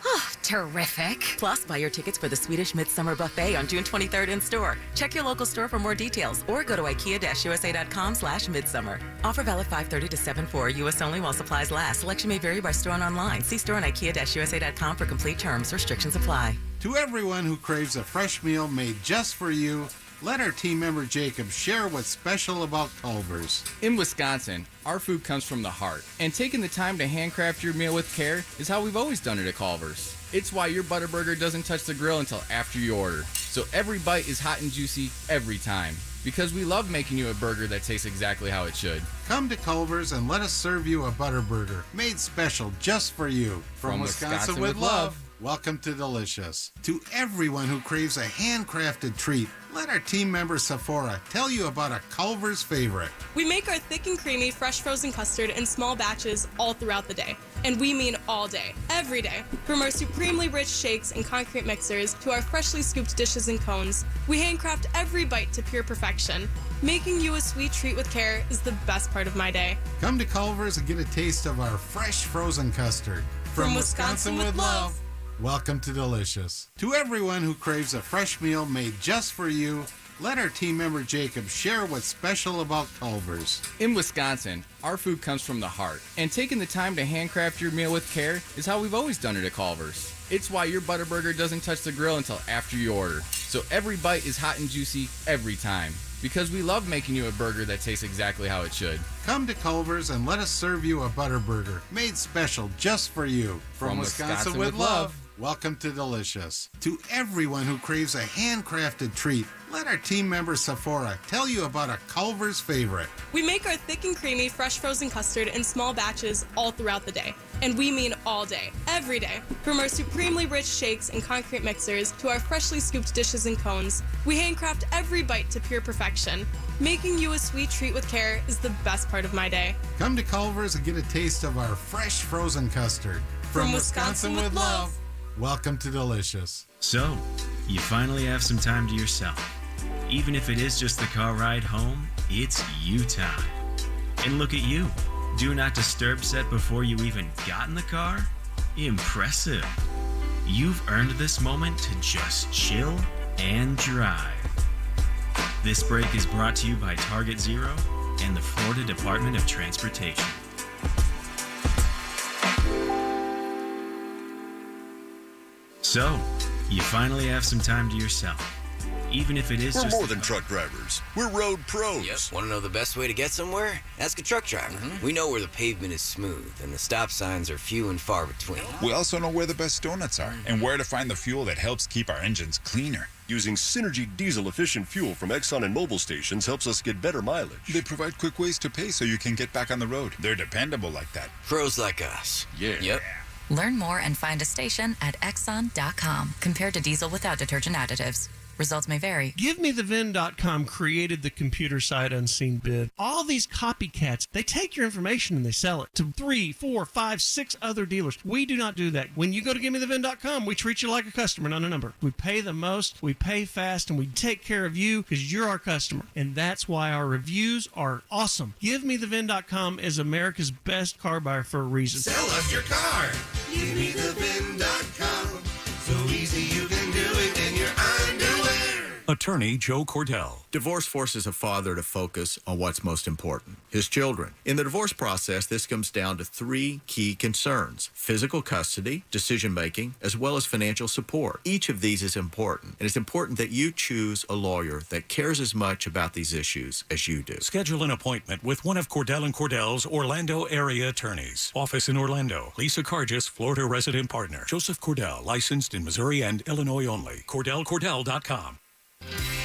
terrific. Plus, buy your tickets for the Swedish Midsummer Buffet on June 23rd in store. Check your local store for more details or go to ikea-usa.com/midsummer. Offer valid 5/30 to 7/4. U.S. only while supplies last. Selection may vary by store and online. See store and ikea-usa.com for complete terms. Restrictions apply. To everyone who craves a fresh meal made just for you, let our team member Jacob share what's special about Culver's. In Wisconsin, our food comes from the heart, and taking the time to handcraft your meal with care is how we've always done it at Culver's. It's why your Butterburger doesn't touch the grill until after you order, so every bite is hot and juicy every time. Because we love making you a burger that tastes exactly how it should. Come to Culver's and let us serve you a Butterburger, made special just for you. From Wisconsin with love. Welcome to Delicious. To everyone who craves a handcrafted treat, let our team member Sephora tell you about a Culver's favorite. We make our thick and creamy fresh frozen custard in small batches all throughout the day. And we mean all day, every day. From our supremely rich shakes and concrete mixers to our freshly scooped dishes and cones, we handcraft every bite to pure perfection. Making you a sweet treat with care is the best part of my day. Come to Culver's and get a taste of our fresh frozen custard. From Wisconsin with love. Welcome to Delicious. To everyone who craves a fresh meal made just for you, let our team member Jacob share what's special about Culver's. In Wisconsin, our food comes from the heart, and taking the time to handcraft your meal with care is how we've always done it at Culver's. It's why your Butterburger doesn't touch the grill until after you order, so every bite is hot and juicy every time. Because we love making you a burger that tastes exactly how it should. Come to Culver's and let us serve you a Butterburger, made special just for you. From Wisconsin with love. Welcome to Delicious. To everyone who craves a handcrafted treat, let our team member Sephora tell you about a Culver's favorite. We make our thick and creamy fresh frozen custard in small batches all throughout the day. And we mean all day, every day. From our supremely rich shakes and concrete mixers to our freshly scooped dishes and cones, we handcraft every bite to pure perfection. Making you a sweet treat with care is the best part of my day. Come to Culver's and get a taste of our fresh frozen custard. From Wisconsin with love. Welcome to Delicious. So, you finally have some time to yourself. Even if it is just the car ride home, it's you time. And look at you. Do not disturb set before you even got in the car? Impressive. You've earned this moment to just chill and drive. This break is brought to you by Target Zero and the Florida Department of Transportation. So, you finally have some time to yourself. Even if it is We're just more than truck drivers. We're road pros. Yep. Want to know the best way to get somewhere? Ask a truck driver. We know where the pavement is smooth and the stop signs are few and far between. We also know where the best donuts are and where to find the fuel that helps keep our engines cleaner. Using Synergy diesel-efficient fuel from Exxon and Mobil stations helps us get better mileage. They provide quick ways to pay so you can get back on the road. They're dependable like that. Pros like us. Yeah. Yep. Learn more and find a station at Exxon.com compared to diesel without detergent additives. Results may vary. GiveMeTheVIN.com created the computer site Unseen Bid. All these copycats, they take your information and they sell it to 3, 4, 5, 6 other dealers. We do not do that. When you go to GiveMeTheVIN.com, we treat you like a customer, not a number. We pay the most, we pay fast, and we take care of you because you're our customer. And that's why our reviews are awesome. GiveMeTheVIN.com is America's best car buyer for a reason. Sell us your car. GiveMeTheVIN.com. So easy you can do it in your underwear. Attorney Joe Cordell. Divorce forces a father to focus on what's most important, his children. In the divorce process, this comes down to 3 key concerns: physical custody, decision-making, as well as financial support. Each of these is important, and it's important that you choose a lawyer that cares as much about these issues as you do. Schedule an appointment with one of Cordell & Cordell's Orlando area attorneys. Office in Orlando. Lisa Cargis, Florida resident partner. Joseph Cordell, licensed in Missouri and Illinois only. CordellCordell.com.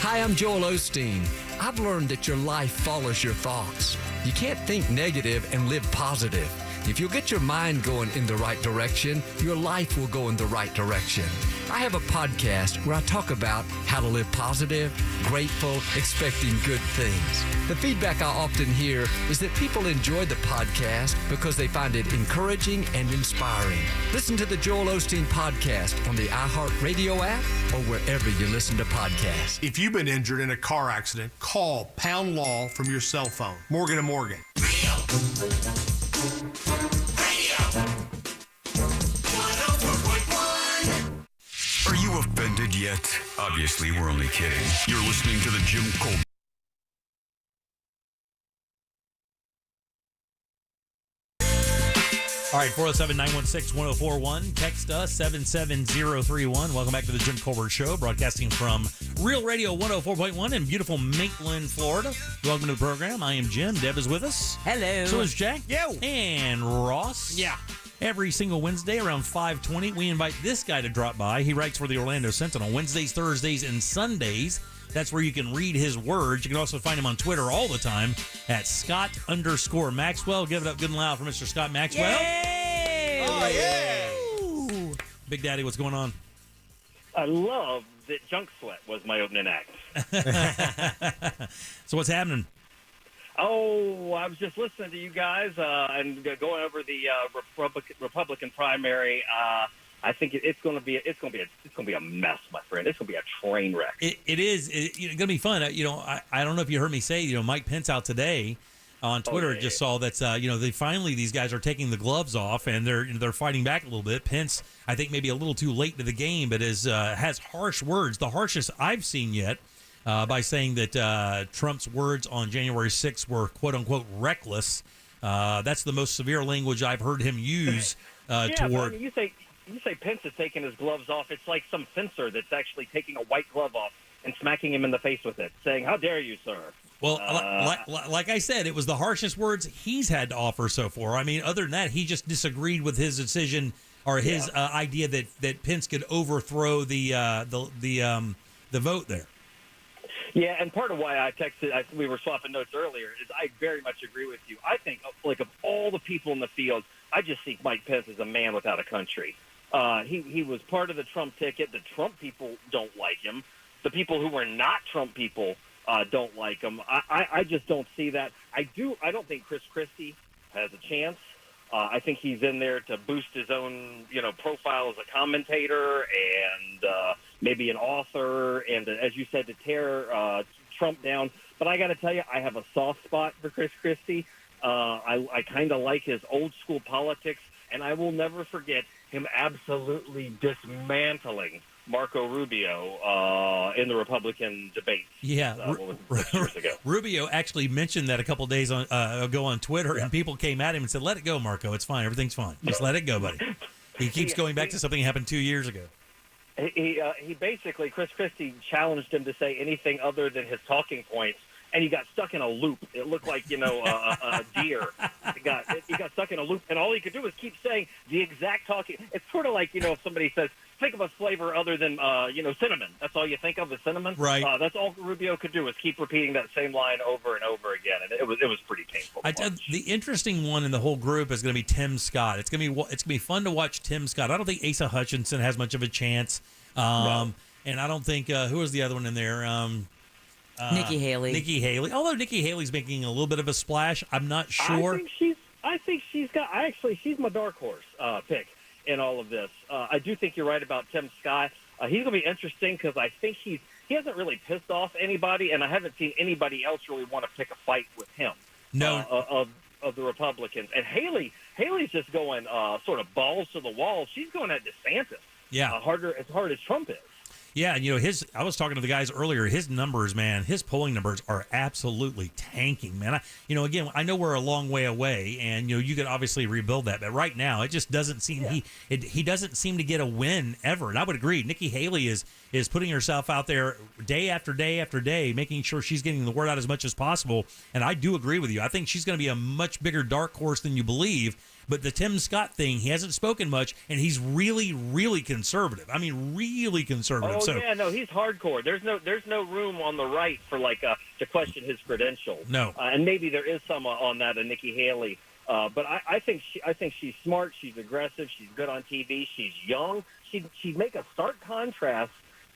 Hi, I'm Joel Osteen. I've learned that your life follows your thoughts. You can't think negative and live positive. If you'll get your mind going in the right direction, your life will go in the right direction. I have a podcast where I talk about how to live positive, grateful, expecting good things. The feedback I often hear is that people enjoy the podcast because they find it encouraging and inspiring. Listen to the Joel Osteen Podcast on the iHeartRadio app or wherever you listen to podcasts. If you've been injured in a car accident, call Pound Law from your cell phone. Morgan & Morgan. Radio 104.1. yet. Obviously, we're only kidding. You're listening to the Jim Colbert. All right, 407-916-1041. Text us, 77031. Welcome back to the Jim Colbert Show, broadcasting from Real Radio 104.1 in beautiful Maitland, Florida. Welcome to the program. I am Jim. Deb is with us. Hello. So is Jack. Yo. And Ross. Yeah. Every single Wednesday around 5:20, we invite this guy to drop by. He writes for the Orlando Sentinel Wednesdays, Thursdays, and Sundays. That's where you can read his words. You can also find him on Twitter all the time at Scott_Maxwell. Give it up good and loud for Mr. Scott Maxwell. Yay! Oh, yeah! Big Daddy, what's going on? I love that Junk Sweat was my opening act. So what's happening? Oh, I was just listening to you guys and going over the Republican primary. I think it's going to be a mess, my friend. It's going to be a train wreck. It is. It's going to be fun. I don't know if you heard me say. Mike Pence out today on Twitter just saw that. These guys are taking the gloves off and they're fighting back a little bit. Pence, I think, maybe a little too late to the game, but has harsh words, the harshest I've seen yet, by saying that Trump's words on January 6th were quote unquote reckless. That's the most severe language I've heard him use toward. You say Pence is taking his gloves off. It's like some fencer that's actually taking a white glove off and smacking him in the face with it, saying, "How dare you, sir?" Well, like I said, it was the harshest words he's had to offer so far. I mean, other than that, he just disagreed with his decision or his idea that Pence could overthrow the vote there. Yeah, and part of why I texted, we were swapping notes earlier, is I very much agree with you. I think, of all the people in the field, I just see Mike Pence as a man without a country. He was part of the Trump ticket. The Trump people don't like him. The people who were not Trump people don't like him. I just don't see that. I don't think Chris Christie has a chance. I think he's in there to boost his own, profile as a commentator and maybe an author, and as you said, to tear Trump down. But I got to tell you, I have a soft spot for Chris Christie. I kind of like his old school politics, and I will never forget him absolutely dismantling Marco Rubio in the Republican debate. Yeah, 6 years ago. Rubio actually mentioned that a couple days ago on Twitter, and people came at him and said, "Let it go, Marco. It's fine. Everything's fine. Just let it go, buddy." He keeps going back to something that happened 2 years ago. He basically, Chris Christie challenged him to say anything other than his talking points, and he got stuck in a loop. It looked like, a deer. He got stuck in a loop, and all he could do was keep saying the exact talking. It's sort of like, if somebody says, think of a flavor other than, cinnamon. That's all you think of is cinnamon. Right. That's all Rubio could do was keep repeating that same line over and over again, and it was pretty painful. The interesting one in the whole group is going to be Tim Scott. It's going to be fun to watch Tim Scott. I don't think Asa Hutchinson has much of a chance. No. And I don't think who was the other one in there? Nikki Haley. Nikki Haley. Although Nikki Haley's making a little bit of a splash, I'm not sure. I think she's my dark horse pick in all of this. I do think you're right about Tim Scott. He's going to be interesting because I think he hasn't really pissed off anybody, and I haven't seen anybody else really want to pick a fight with him. No. Of the Republicans. And Haley's just going sort of balls to the wall. She's going at DeSantis. Yeah. As hard as Trump is. Yeah, and I was talking to the guys earlier. His numbers, man, his polling numbers are absolutely tanking, man. Again, I know we're a long way away, and you could obviously rebuild that, but right now it just doesn't seem he doesn't seem to get a win ever. And I would agree, Nikki Haley is putting herself out there day after day after day, making sure she's getting the word out as much as possible. And I do agree with you. I think she's going to be a much bigger dark horse than you believe. But the Tim Scott thing, he hasn't spoken much, and he's really, really conservative. I mean, really conservative. He's hardcore. There's no room on the right for to question his credentials. No, and maybe there is some on that of Nikki Haley. But I think she's smart. She's aggressive. She's good on TV. She's young. She'd make a stark contrast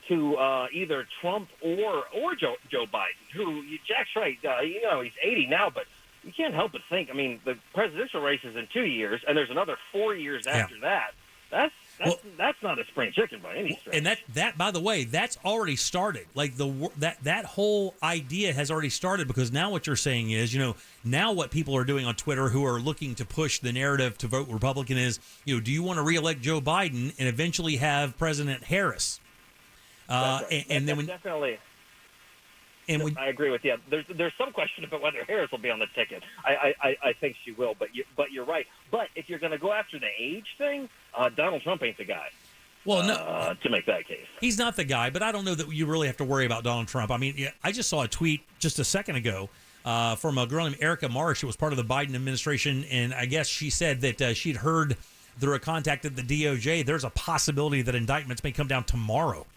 to either Trump or Joe Biden. Who Jack's right. He's 80 now, but you can't help but think. I mean, the presidential race is in 2 years, and there's another 4 years after that. That's not a spring chicken by any stretch. And that by the way, that's already started. Like that whole idea has already started, because now what you're saying is, now what people are doing on Twitter who are looking to push the narrative to vote Republican is, do you want to reelect Joe Biden and eventually have President Harris? And then definitely. And I agree with you. There's some question about whether Harris will be on the ticket. I think she will, but you're right. But if you're going to go after the age thing, Donald Trump ain't the guy. Well, no, to make that case, he's not the guy. But I don't know that you really have to worry about Donald Trump. I mean, I just saw a tweet just a second ago from a girl named Erica Marsh, who was part of the Biden administration, and I guess she said that she'd heard through a contact at the DOJ there's a possibility that indictments may come down tomorrow.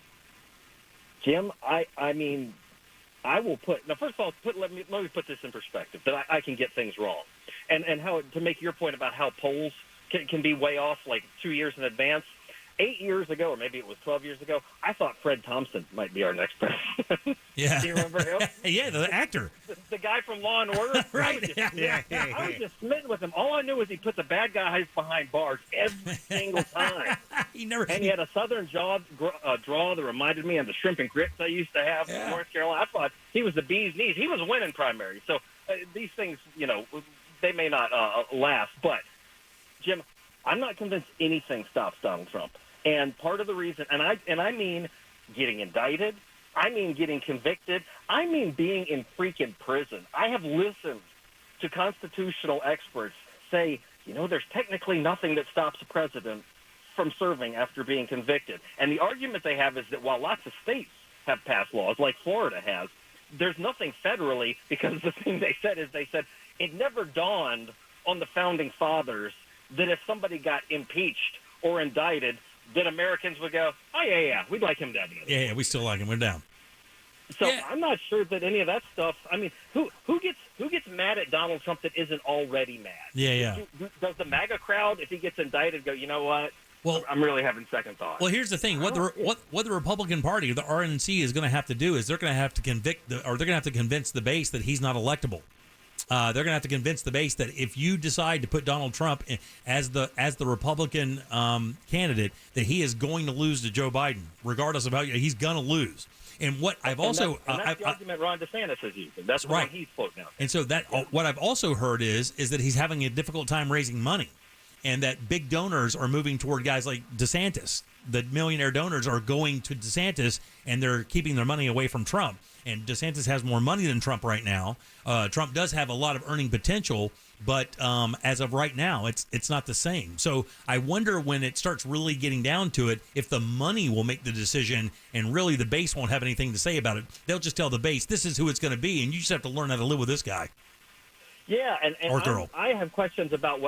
Jim, I mean. I will put now. First of all, let me put this in perspective that I can get things wrong, and how to make your point about how polls can be way off like 2 years in advance. 8 years ago, or maybe it was 12 years ago, I thought Fred Thompson might be our next president. Yeah, do you remember him? Yeah, the actor, the guy from Law and Order. Right? I was just smitten with him. All I knew was he put the bad guys behind bars every single time. He had a Southern draw that reminded me of the shrimp and grits I used to have in North Carolina. I thought he was the bee's knees. He was winning primaries. So these things, they may not last. But Jim, I'm not convinced anything stops Donald Trump. And part of the reason, and I mean getting indicted, I mean getting convicted, I mean being in freaking prison. I have listened to constitutional experts say, there's technically nothing that stops a president from serving after being convicted. And the argument they have is that while lots of states have passed laws, like Florida has, there's nothing federally, because the thing they said it never dawned on the founding fathers that if somebody got impeached or indicted, that Americans would go, oh, yeah, we'd like him dead. Yeah, we still like him. We're down. So I'm not sure that any of that stuff. I mean, who gets mad at Donald Trump that isn't already mad? Yeah. Does the MAGA crowd, if he gets indicted, go, you know what? Well, I'm really having second thoughts. Well, here's the thing: what the Republican Party, the RNC, is going to have to do is they're going to have to convince the base that he's not electable. They're going to have to convince the base that if you decide to put Donald Trump as the Republican candidate, that he is going to lose to Joe Biden, regardless of how he's going to lose. And what I've also that's the argument Ron DeSantis is using. That's the one he's floating out. And so what I've also heard is that he's having a difficult time raising money, and that big donors are moving toward guys like DeSantis. The millionaire donors are going to DeSantis, and they're keeping their money away from Trump. And DeSantis has more money than Trump right now. Trump does have a lot of earning potential, but as of right now, it's not the same. So I wonder when it starts really getting down to it, if the money will make the decision, and really the base won't have anything to say about it. They'll just tell the base, this is who it's going to be, and you just have to learn how to live with this guy. Yeah, and or girl. I have questions about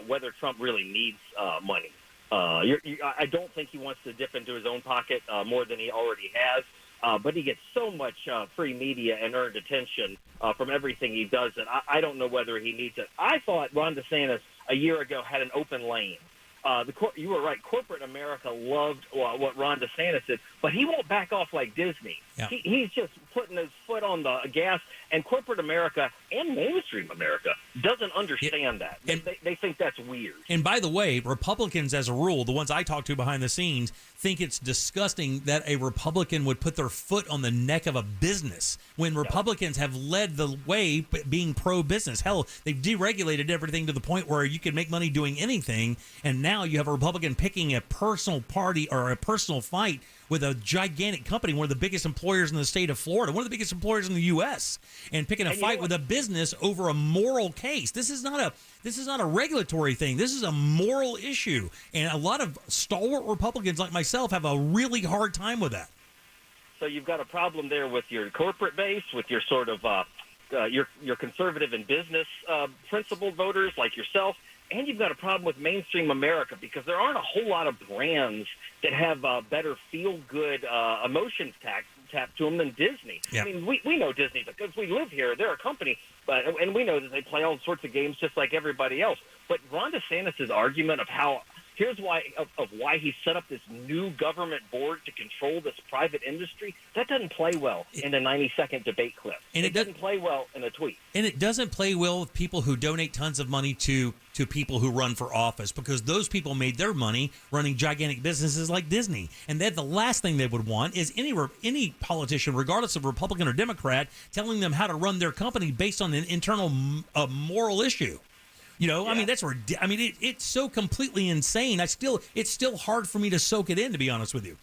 whether Trump really needs money. I don't think he wants to dip into his own pocket more than he already has. But he gets so much free media and earned attention from everything he does that I don't know whether he needs it. I thought Ron DeSantis a year ago had an open lane. You were right. Corporate America loved what Ron DeSantis did, but he won't back off like Disney. Yeah. He's just putting his foot on the gas, and corporate America and mainstream America doesn't understand that. They think that's weird. And by the way, Republicans, as a rule, the ones I talk to behind the scenes, think it's disgusting that a Republican would put their foot on the neck of a business when Republicans have led the way being pro-business. Hell, they've deregulated everything to the point where you can make money doing anything, and now you have a Republican picking a personal party or a personal fight with a gigantic company, one of the biggest employers in the state of Florida, one of the biggest employers in the U.S., and picking a fight with a business over a moral case. This is not a regulatory thing. This is a moral issue, and a lot of stalwart Republicans like myself have a really hard time with that. So you've got a problem there with your corporate base, with your sort of your conservative and business principled voters like yourself. And you've got a problem with mainstream America because there aren't a whole lot of brands that have better feel-good emotions tapped to them than Disney. Yeah. I mean, we know Disney because we live here. They're a company, and we know that they play all sorts of games just like everybody else. But Ron DeSantis' argument of how here's why he set up this new government board to control this private industry, that doesn't play well in a 90-second debate clip. And it doesn't play well in a tweet. And it doesn't play well with people who donate tons of money to people who run for office, because those people made their money running gigantic businesses like Disney. And the last thing they would want is any politician, regardless of Republican or Democrat, telling them how to run their company based on an internal moral issue. You know, I mean, it's so completely insane. It's still hard for me to soak it in, to be honest with you.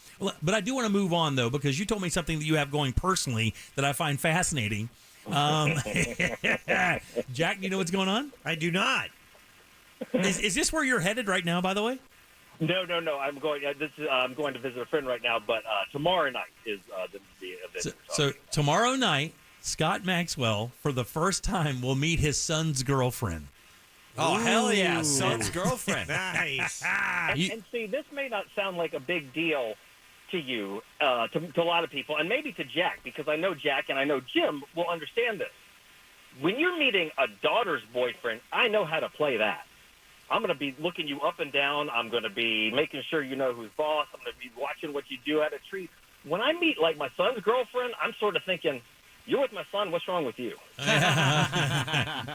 But I do want to move on, though, because you told me something that you have going personally that I find fascinating. Jack, do you know what's going on? I do not. Is this where you're headed right now, by the way? No. I'm going. I'm going to visit a friend right now, but tomorrow night is the event. So tomorrow night, Scott Maxwell, for the first time, will meet his son's girlfriend. Oh, hell yeah. Son's girlfriend. Nice. And see, this may not sound like a big deal to you, to a lot of people, and maybe to Jack, because I know Jack and I know Jim will understand this. When you're meeting a daughter's boyfriend, I know how to play that. I'm going to be looking you up and down. I'm going to be making sure you know who's boss. I'm going to be watching what you do at a tree. When I meet, like, my son's girlfriend, I'm sort of thinking, you're with my son. What's wrong with you?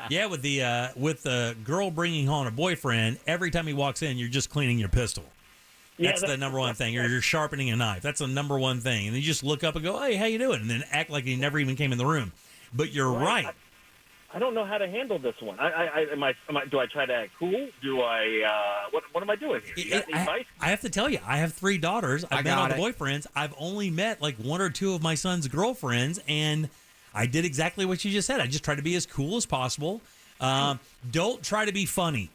Yeah, with the girl bringing home a boyfriend, every time he walks in, you're just cleaning your pistol. That's the number one thing. Or you're sharpening a knife. That's the number one thing. And you just look up and go, hey, how you doing? And then act like he never even came in the room. But you're right. I don't know how to handle this one. Do I try to act cool? Do I? What am I doing here? You got any advice? I have to tell you, I have 3 daughters. I've met all the boyfriends. I've only met like 1 or 2 of my son's girlfriends, and I did exactly what you just said. I just tried to be as cool as possible. Don't try to be funny.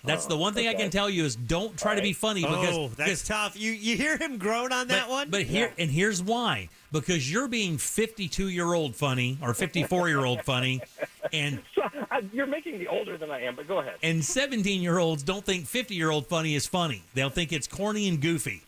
That's the one thing I can tell you is don't try to be funny because that's tough. You hear him groan on that one? But here's why. Because you're being 52-year-old funny or 54-year-old funny, and you're making me older than I am. But go ahead. And 17-year-olds don't think 50-year-old funny is funny. They'll think it's corny and goofy.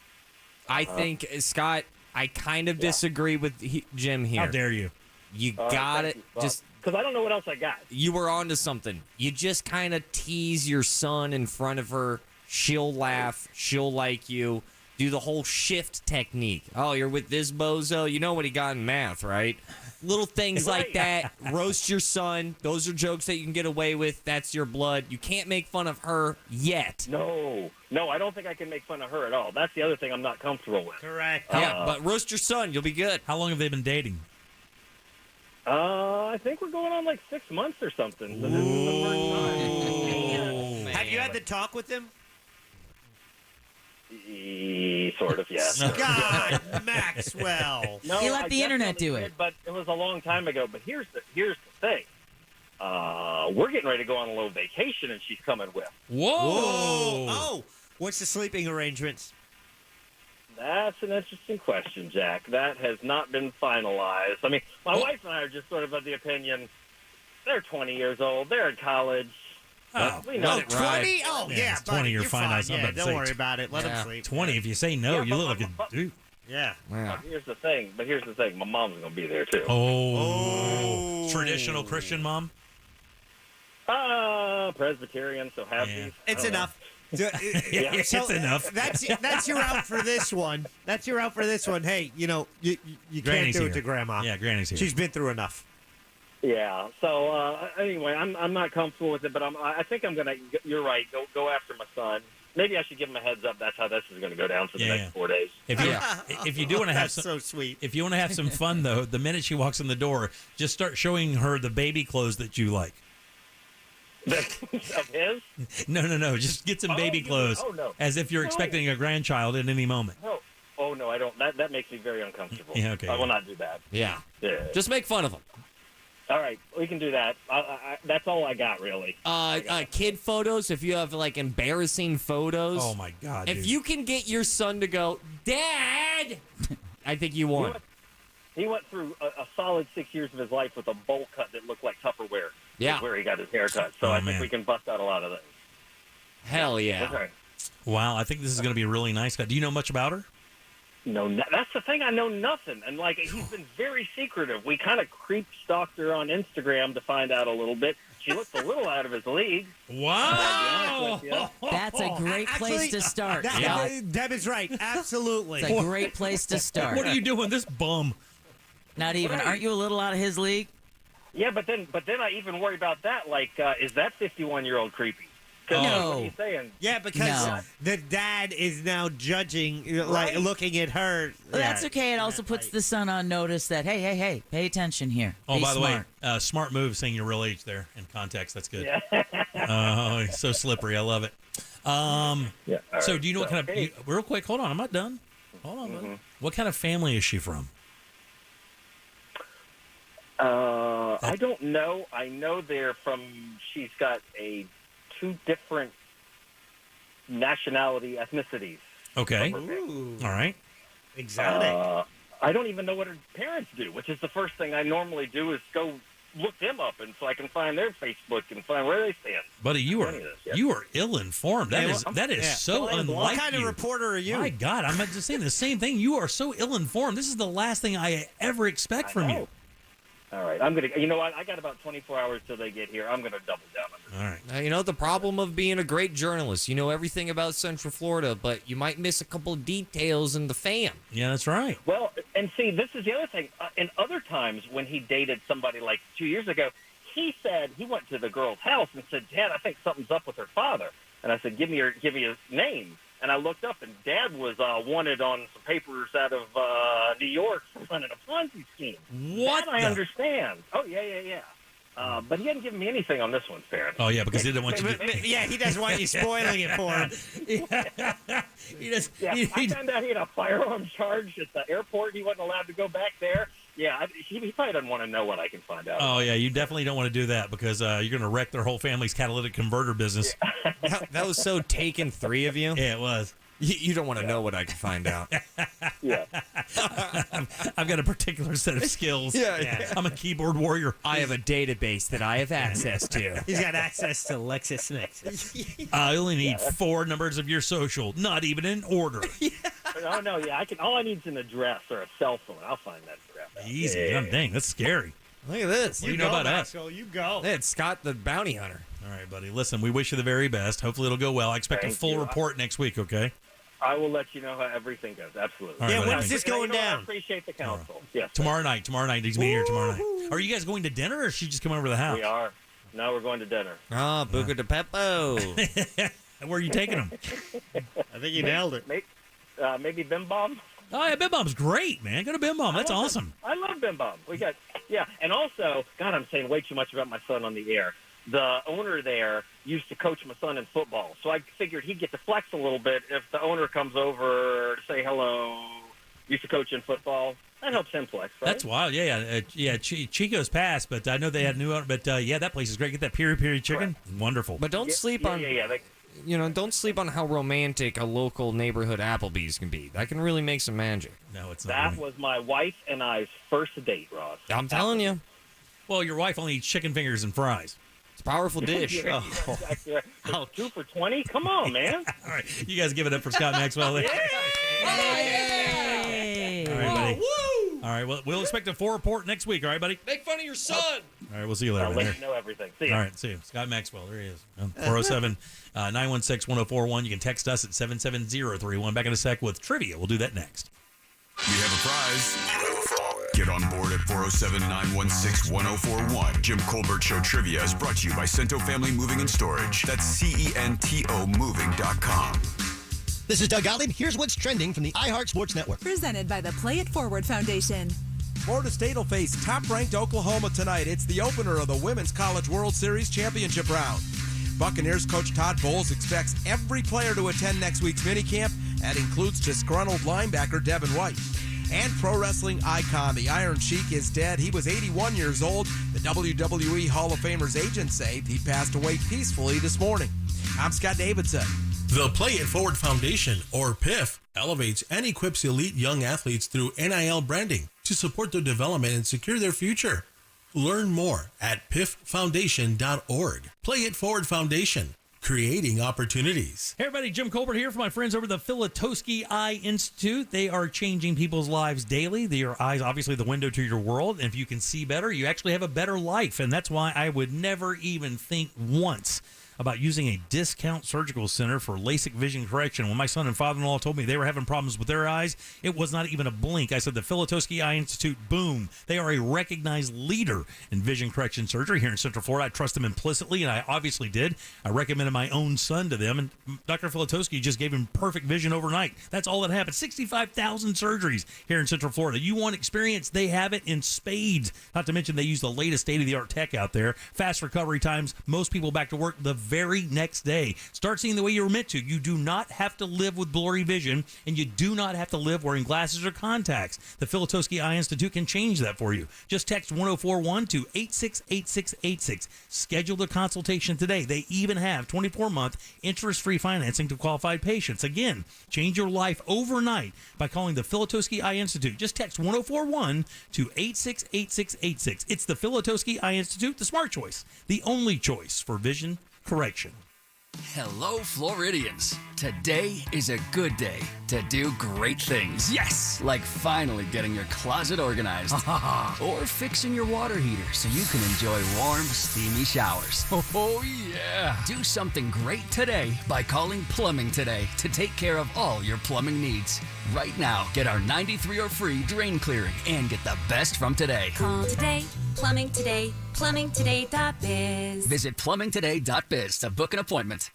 I think Scott, I kind of disagree with Jim here. How dare you? You got it. Just because I don't know what else I got. You were onto something. You just kind of tease your son in front of her. She'll laugh. She'll like you. Do the whole shift technique. Oh, you're with this bozo? You know what he got in math, right? Little things like that. Roast your son. Those are jokes that you can get away with. That's your blood. You can't make fun of her yet. No, I don't think I can make fun of her at all. That's the other thing I'm not comfortable with. Correct. Yeah, but roast your son. You'll be good. How long have they been dating? I think we're going on like 6 months or something. So this is the first time. Have you had the talk with him? Sort of, yeah. God, Maxwell. No, You let I the internet definitely do did, it. But it was a long time ago. But here's the thing. We're getting ready to go on a little vacation, and she's coming with. Whoa! Oh, what's the sleeping arrangements? That's an interesting question, Jack. That has not been finalized. I mean, my wife and I are just sort of the opinion, they're 20 years old. They're in college. We know. 20? Oh, yeah. 20, you're fine. Yeah, don't worry about it. Let him sleep. 20, if you say no, you look like a dude. Yeah. Here's the thing. My mom's going to be there, too. Oh. Traditional Christian mom? Presbyterian, so happy. It's enough. It's enough. That's your out for this one. That's your out for this one. Hey, you Granny's can't do it here. to Grandma. Yeah, Granny's here. She's been through enough. Yeah. So anyway, I'm not comfortable with it, but I think I'm gonna. You're right. Go after my son. Maybe I should give him a heads up. That's how this is going to go down for the next 4 days. If you do want to have so sweet. If you want to have some fun though, the minute she walks in the door, just start showing her the baby clothes that you like. Of his? No. Just get some baby clothes, as if you're expecting a grandchild at any moment. No. Oh no, I don't. That makes me very uncomfortable. Yeah, okay. I will not do that. Yeah. Yeah. Just make fun of him. All right, we can do that. That's all I got, really. Kid photos, if you have, like, embarrassing photos. Oh, my God, If dude. you can get your son to go, Dad, I think you won. He went through a solid 6 years of his life with a bowl cut that looked like Tupperware. Yeah. That's where he got his haircut. So I think man. we can bust out a lot of those. Hell yeah. That's all right. Wow, I think this is going to be a really nice guy. Do you know much about her? No, that's the thing. I know nothing. And, like, he's been very secretive. We kind of creep-stalked her on Instagram to find out a little bit. She looks a little out of his league. Wow. That's a great place to start. Deb is right. Absolutely. It's a great place to start. What are you doing, this bum? Not even. Aren't you a little out of his league? Yeah, but then I even worry about that. Like, is that 51-year-old creepy? 'Cause No. what are you saying? Yeah, because No. the dad is now judging, like Right. looking at her. Well, that's okay. It also puts the son on notice that, hey, pay attention here. Oh, Be by the smart. way, smart move saying your real age there in context. That's good. Yeah. Oh, he's so slippery. I love it. Yeah, all So right. do you know what kind of, Hey. real quick, hold on, I'm not done. Hold on, buddy. What kind of family is she from? I don't know. I know they're from. She's got two different nationality ethnicities. Okay. Ooh, All right. exotic. I don't even know what her parents do, which is the first thing I normally do is go look them up, and so I can find their Facebook and find where they stand. Buddy, you are Any of this, yeah. you are ill informed. That Yeah, is well, that is yeah. so What unlike What kind of you. reporter are you? My God, I'm just saying the same thing. You are so ill informed. This is the last thing I ever expect from you. All right, I'm gonna. You know what? I got about 24 hours till they get here. I'm gonna double down on this. All right. You know, the problem of being a great journalist, you know everything about Central Florida, but you might miss a couple of details in the fam. Yeah, that's right. Well, and see, this is the other thing. In other times when he dated somebody like 2 years ago, he said he went to the girl's house and said, "Dad, I think something's up with her father." And I said, "Give me his name." And I looked up, and Dad was wanted on some papers out of New York for running a Ponzi scheme. What That I the- understand. Oh, yeah. But he hadn't given me anything on this one, Farron. Oh yeah, because he didn't want you to. Yeah, he doesn't want you spoiling it for him. He just. Yeah, I found out he had a firearm charge at the airport. He wasn't allowed to go back there. Yeah, he probably doesn't want to know what I can find out. Oh yeah, you definitely don't want to do that because you're going to wreck their whole family's catalytic converter business. That was so Taken 3 of you. Yeah, it was. You don't want to know what I can find out. Yeah. I've got a particular set of skills. Yeah. I'm a keyboard warrior. I have a database that I have access to. He's got access to LexisNexis. I only need 4 numbers of your social, not even in order. Oh no, yeah, I can. All I need is an address or a cell phone. I'll find that crap out. Easy. Yeah. God dang, that's scary. Look at this. What do you know about us? Maxwell, you go. It's Scott the bounty hunter. All right, buddy. Listen, we wish you the very best. Hopefully it'll go well. I expect a Thank full you. report next week, okay? I will let you know how everything goes. Absolutely. All right, Yeah, buddy. when's this And going you know what? I down? appreciate the counsel. Yes. Tomorrow night. He's me here tomorrow night. Are you guys going to dinner or is she just coming over to the house? We are. No, we're going to dinner. Ah, Buca de Pepo. Where are you taking them? I think you nailed it. Maybe Bim Bom. Oh, yeah, Bim Bom's great, man. Go to Bim Bom. That's awesome. I love Bim Bom. And also, God, I'm saying way too much about my son on the air. The owner there used to coach my son in football, so I figured he'd get to flex a little bit if the owner comes over to say hello. Used to coach in football. That helps him flex, right? That's wild. Yeah. Chico's passed, but I know they had a new owner. But yeah, that place is great. Get that peri chicken. Wonderful. But don't sleep on. Don't sleep on how romantic a local neighborhood Applebee's can be. That can really make some magic. No, it's not. That was my wife and I's first date, Ross. I'm telling you. Well, your wife only eats chicken fingers and fries. It's a powerful dish. Yeah, exactly right. 2 for $20? Come on, man. All right. You guys give it up for Scott Maxwell. There. Yay! All right, buddy. All right, well, we'll expect a full report next week. All right, buddy? Make fun of your son. All right, we'll see you later. I'll man. let you know everything. See ya. All right, see you. Scott Maxwell, there he is. 407-916-1041. You can text us at 77031. Back in a sec with trivia. We'll do that next. We have a prize. Get on board at 407-916-1041. Jim Colbert Show Trivia is brought to you by Cento Family Moving and Storage. That's CENTO Moving.com. This is Doug Gottlieb. Here's what's trending from the iHeart Sports Network. Presented by the Play It Forward Foundation. Florida State will face top-ranked Oklahoma tonight. It's the opener of the Women's College World Series championship round. Buccaneers coach Todd Bowles expects every player to attend next week's minicamp. That includes disgruntled linebacker Devin White. And pro wrestling icon, the Iron Sheik, is dead. He was 81 years old. The WWE Hall of Famer's agents say he passed away peacefully this morning. I'm Scott Davidson. The Play It Forward Foundation, or PIF, elevates and equips elite young athletes through NIL branding to support their development and secure their future. Learn more at piffoundation.org. Play It Forward Foundation, creating opportunities. Hey everybody, Jim Colbert here for my friends over at the Filatowski Eye Institute. They are changing people's lives daily. Your eyes, obviously, the window to your world. And if you can see better, you actually have a better life. And that's why I would never even think once about using a discount surgical center for LASIK vision correction. When my son and father-in-law told me they were having problems with their eyes, it was not even a blink. I said, the Filatowski Eye Institute, boom. They are a recognized leader in vision correction surgery here in Central Florida. I trust them implicitly, and I obviously did. I recommended my own son to them, and Dr. Filatowski just gave him perfect vision overnight. That's all that happened. 65,000 surgeries here in Central Florida. You want experience? They have it in spades. Not to mention they use the latest state-of-the-art tech out there. Fast recovery times. Most people back to work the very next day. Start seeing the way you were meant to. You do not have to live with blurry vision, and you do not have to live wearing glasses or contacts. The Filatowski Eye Institute can change that for you. Just text 1041 to 868686. Schedule the consultation today. They even have 24-month interest-free financing to qualified patients. Again, change your life overnight by calling the Filatowski Eye Institute. Just text 1041 to 868686. It's the Filatowski Eye Institute, the smart choice, the only choice for vision correction. Hello, Floridians. Today is a good day to do great things. Yes! Like finally getting your closet organized. Or fixing your water heater so you can enjoy warm, steamy showers. Oh, yeah! Do something great today by calling Plumbing Today to take care of all your plumbing needs. Right now, get our 93-hour free drain clearing and get the best from today. Call today, Plumbing Today, plumbingtoday.biz. Visit plumbingtoday.biz to book an appointment.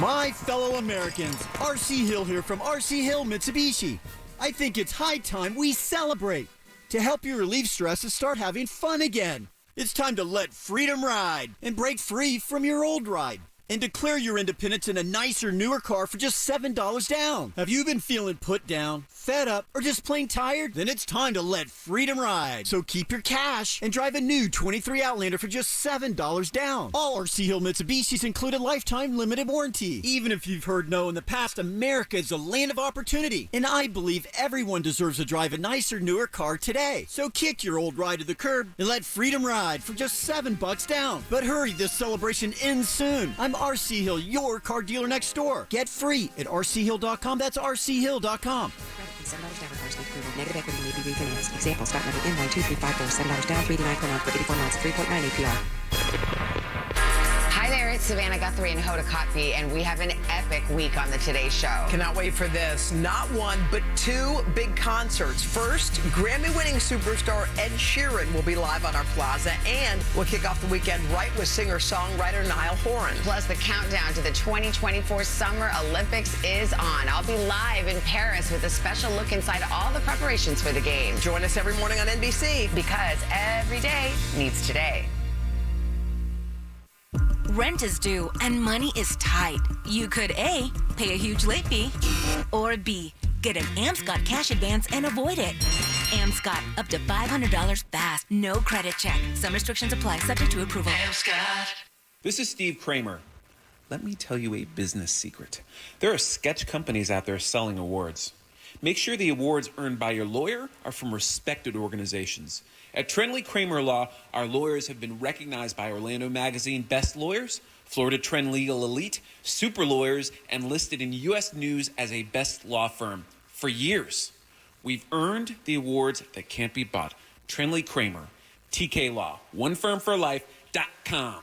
My fellow Americans, RC Hill here from RC Hill Mitsubishi. I think it's high time we celebrate. To help you relieve stress and start having fun again. It's time to let freedom ride and break free from your old ride. And declare your independence in a nicer, newer car for just $7 down. Have you been feeling put down, fed up, or just plain tired? Then it's time to let freedom ride. So keep your cash and drive a new 23 Outlander for just $7 down. All RC Hill Mitsubishis include a lifetime limited warranty. Even if you've heard no in the past, America is a land of opportunity. And I believe everyone deserves to drive a nicer, newer car today. So kick your old ride to the curb and let freedom ride for just $7 down. But hurry, this celebration ends soon. I'm RC Hill, your car dealer next door. Get free at rchill.com. That's rchill.com. $7 down on cars with approval. Negative equity may be refinanced. Example, stock number N12354. $7 down, $3.99 per month for 84 months, 3.9 APR. Hi there, it's Savannah Guthrie and Hoda Kotb, and we have an epic week on the Today Show. Cannot wait for this. Not one, but two big concerts. First, Grammy-winning superstar Ed Sheeran will be live on our plaza, and we'll kick off the weekend right with singer-songwriter Niall Horan. Plus, the countdown to the 2024 Summer Olympics is on. I'll be live in Paris with a special look inside all the preparations for the game. Join us every morning on NBC. Because every day needs today. Rent is due and money is tight. You could A, pay a huge late fee, or B, get an Amscot cash advance and avoid it. Amscot, up to $500 fast. No credit check. Some restrictions apply, subject to approval. Amscot. This is Steve Kramer. Let me tell you a business secret. There are sketch companies out there selling awards. Make sure the awards earned by your lawyer are from respected organizations. At Trenley Kramer Law, our lawyers have been recognized by Orlando Magazine Best Lawyers, Florida Trend Legal Elite, Super Lawyers, and listed in U.S. News as a best law firm for years. We've earned the awards that can't be bought. Trenley Kramer, TK Law, one firm for life.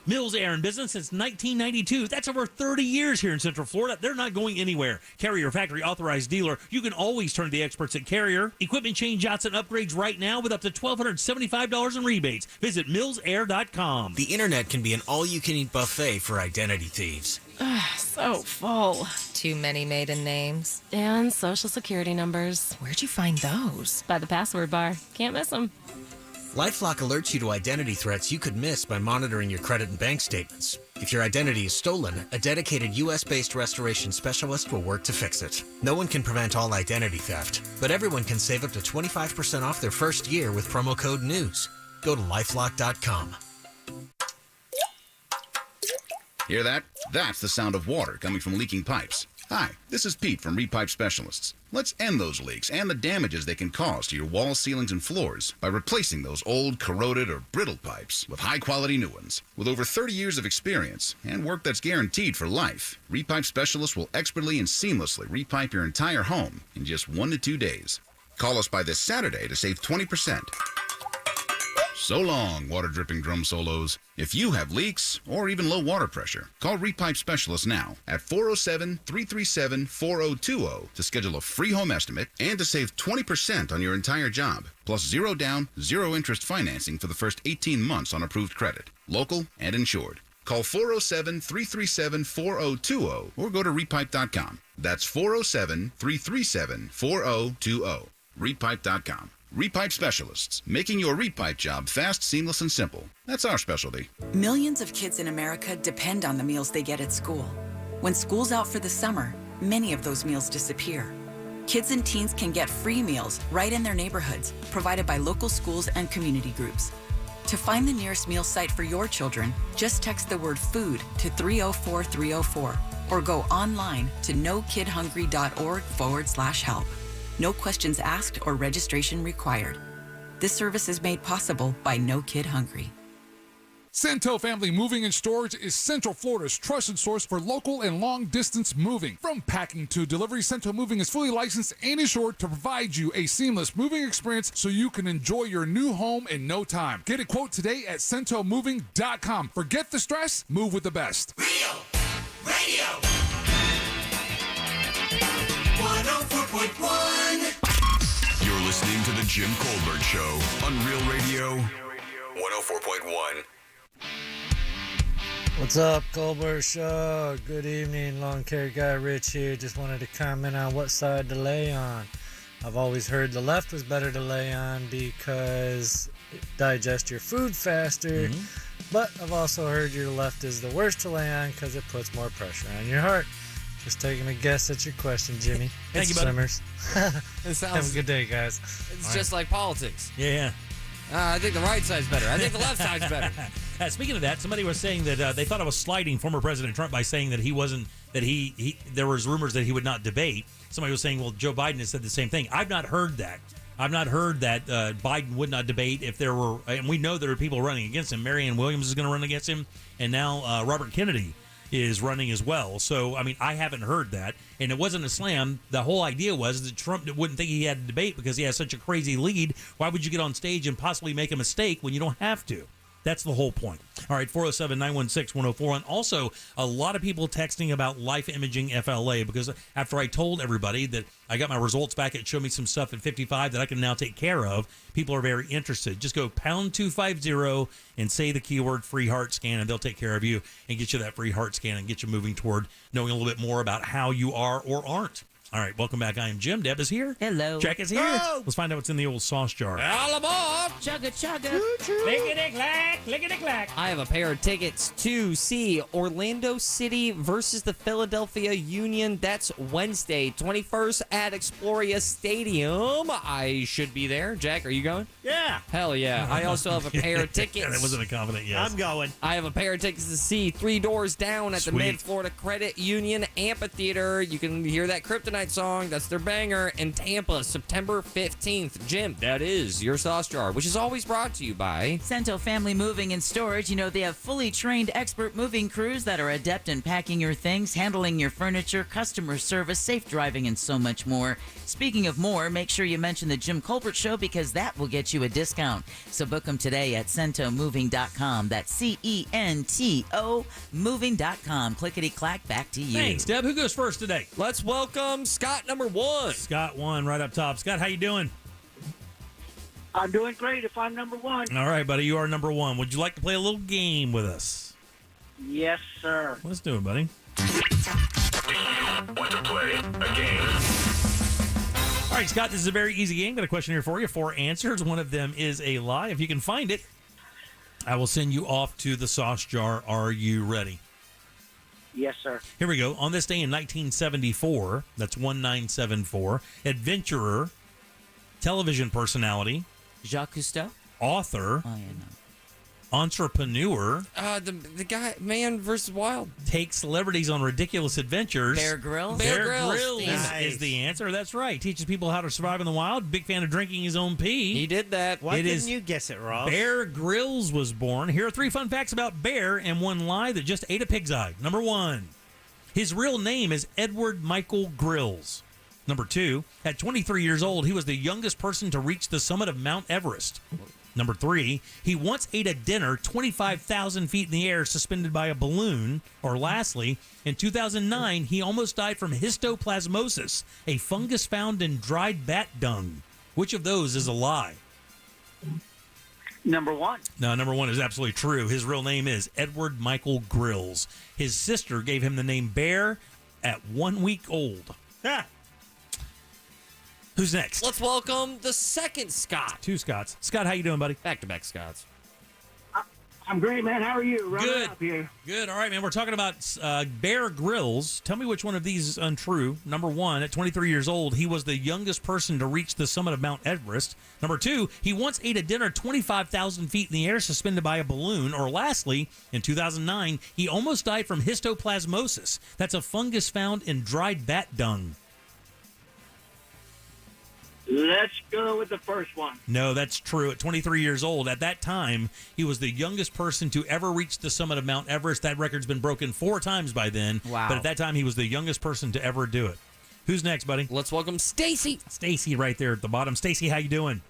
Mills Air in business since 1992. That's over 30 years here in Central Florida. They're not going anywhere. Carrier factory authorized dealer. You can always turn to the experts at Carrier. Equipment change outs and upgrades right now with up to $1,275 in rebates. Visit millsair.com. The internet can be an all-you-can-eat buffet for identity thieves. So full. Too many maiden names. And social security numbers. Where'd you find those? By the password bar. Can't miss them. LifeLock alerts you to identity threats you could miss by monitoring your credit and bank statements. If your identity is stolen, a dedicated U.S.-based restoration specialist will work to fix it. No one can prevent all identity theft, but everyone can save up to 25% off their first year with promo code NEWS. Go to LifeLock.com. Hear that? That's the sound of water coming from leaking pipes. Hi, this is Pete from Repipe Specialists. Let's end those leaks and the damages they can cause to your walls, ceilings, and floors by replacing those old, corroded, or brittle pipes with high-quality new ones. With over 30 years of experience and work that's guaranteed for life, Repipe Specialists will expertly and seamlessly repipe your entire home in just 1 to 2 days. Call us by this Saturday to save 20%. So long, water-dripping drum solos. If you have leaks or even low water pressure, call Repipe Specialists now at 407-337-4020 to schedule a free home estimate and to save 20% on your entire job, plus zero down, zero interest financing for the first 18 months on approved credit, local and insured. Call 407-337-4020 or go to repipe.com. That's 407-337-4020. Repipe.com. Repipe Specialists, making your repipe job fast, seamless, and simple. That's our specialty. Millions of kids in America depend on the meals they get at school. When school's out for the summer, many of those meals disappear. Kids and teens can get free meals right in their neighborhoods, provided by local schools and community groups. To find the nearest meal site for your children, just text the word food to 304-304 or go online to nokidhungry.org/help. No questions asked or registration required. This service is made possible by No Kid Hungry. Cento Family Moving and Storage is Central Florida's trusted source for local and long-distance moving. From packing to delivery, Cento Moving is fully licensed and insured to provide you a seamless moving experience so you can enjoy your new home in no time. Get a quote today at centomoving.com. Forget the stress, move with the best. Real Radio 104.1. You're listening to The Jim Colbert Show on Real Radio 104.1. What's up, Colbert Show? Good evening, lawn care guy Rich here. Just wanted to comment on what side to lay on. I've always heard the left was better to lay on because it digests your food faster. But I've also heard your left is the worst to lay on because it puts more pressure on your heart. Just taking a guess at your question, Jimmy. Thank It's you, buddy. Summers. Have a good day, guys. It's just like politics. Yeah. I think the right side's better. I think the left side's better. Speaking of that, somebody was saying that they thought I was slighting former President Trump by saying that he wasn't, that he there was rumors that he would not debate. Somebody was saying, well, Joe Biden has said the same thing. I've not heard that. I've not heard that Biden would not debate if there were, and we know there are people running against him. Marianne Williams is going to run against him, and now Robert Kennedy is running as well. So, I mean, I haven't heard that. And it wasn't a slam. The whole idea was that Trump wouldn't think he had to debate because he has such a crazy lead. Why would you get on stage and possibly make a mistake when you don't have to? That's the whole point. All right, 407-916-1041. Also, a lot of people texting about Life Imaging FLA because after I told everybody that I got my results back, it showed me some stuff at 55 that I can now take care of. People are very interested. Just go pound 250 and say the keyword free heart scan, and they'll take care of you and get you that free heart scan and get you moving toward knowing a little bit more about how you are or aren't. All right, welcome back. I am Jim. Deb is here. Hello. Jack is here. Oh. Let's find out what's in the old sauce jar. All aboard! Chugga chugga. Lickety-clack, lickety-clack. I have a pair of tickets to see Orlando City versus the Philadelphia Union. That's Wednesday, 21st at Exploria Stadium. I should be there. Jack, are you going? Yeah. Hell yeah. I also have a pair of tickets. That wasn't a confident yes. I'm going. I have a pair of tickets to see Three Doors Down at the Sweet. Mid-Florida Credit Union Amphitheater. You can hear that Kryptonite song. That's their banger. In Tampa, September 15th. Jim, that is your sauce jar, which is always brought to you by Cento Family Moving and Storage. You know, they have fully trained expert moving crews that are adept in packing your things, handling your furniture, customer service, safe driving, and so much more. Speaking of more, make sure you mention the Jim Colbert Show because that will get you a discount. So book them today at centomoving.com. That's CENTO moving.com. Clickety-clack, back to you. Thanks, Deb. Who goes first today? Let's welcome Scott number 1. Scott 1 right up top. Scott, how you doing? I'm doing great if I'm number 1. All right, buddy. You are number 1. Would you like to play a little game with us? Yes, sir. Let's do it, buddy. Want to play a game? All right, Scott, this is a very easy game. Got a question here for you. 4 answers. One of them is a lie. If you can find it, I will send you off to the sauce jar. Are you ready? Yes, sir. Here we go. On this day in 1974, that's 1974, adventurer, television personality, Jacques Cousteau, author, entrepreneur, the guy, Man vs. Wild, takes celebrities on ridiculous adventures. Bear Grylls. Bear Grylls Nice. is the answer. That's right. Teaches people how to survive in the wild. Big fan of drinking his own pee. He did that. Why didn't you guess it, Ross? Bear Grylls was born. Here are 3 fun facts about Bear and 1 lie that just ate a pig's eye. Number 1, his real name is Edward Michael Grills. Number 2, at 23 years old, he was the youngest person to reach the summit of Mount Everest. Number 3, he once ate a dinner 25,000 feet in the air suspended by a balloon. Or lastly, in 2009, he almost died from histoplasmosis, a fungus found in dried bat dung. Which of those is a lie? Number 1. No, number 1 is absolutely true. His real name is Edward Michael Grills. His sister gave him the name Bear at 1 week old. Who's next? Let's welcome the second Scott. 2 Scotts. Scott, how you doing, buddy? Back-to-back Scotts. I'm great, man. How are you? Running Good. Up here. Good. All right, man. We're talking about Bear Grylls. Tell me which one of these is untrue. Number 1, at 23 years old, he was the youngest person to reach the summit of Mount Everest. Number 2, he once ate a dinner 25,000 feet in the air suspended by a balloon. Or lastly, in 2009, he almost died from histoplasmosis. That's a fungus found in dried bat dung. Let's go with the first one. No, that's true. At 23 years old, at that time, he was the youngest person to ever reach the summit of Mount Everest. That record's been broken 4 times by then. Wow. But at that time, he was the youngest person to ever do it. Who's next, buddy? Let's welcome Stacy. Stacy right there at the bottom. Stacy, how you doing?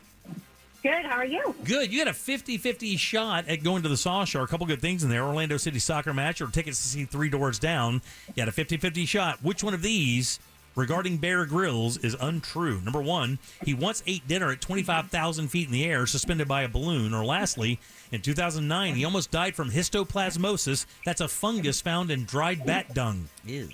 Good. How are you? Good. You had a 50-50 shot at going to the Saw Show. A couple good things in there. Orlando City Soccer Match or tickets to see Three Doors Down. You had a 50-50 shot. Which one of these regarding Bear Grylls is untrue? Number 1, he once ate dinner at 25,000 feet in the air suspended by a balloon. Or lastly, in 2009, he almost died from histoplasmosis. That's a fungus found in dried bat dung. Ew.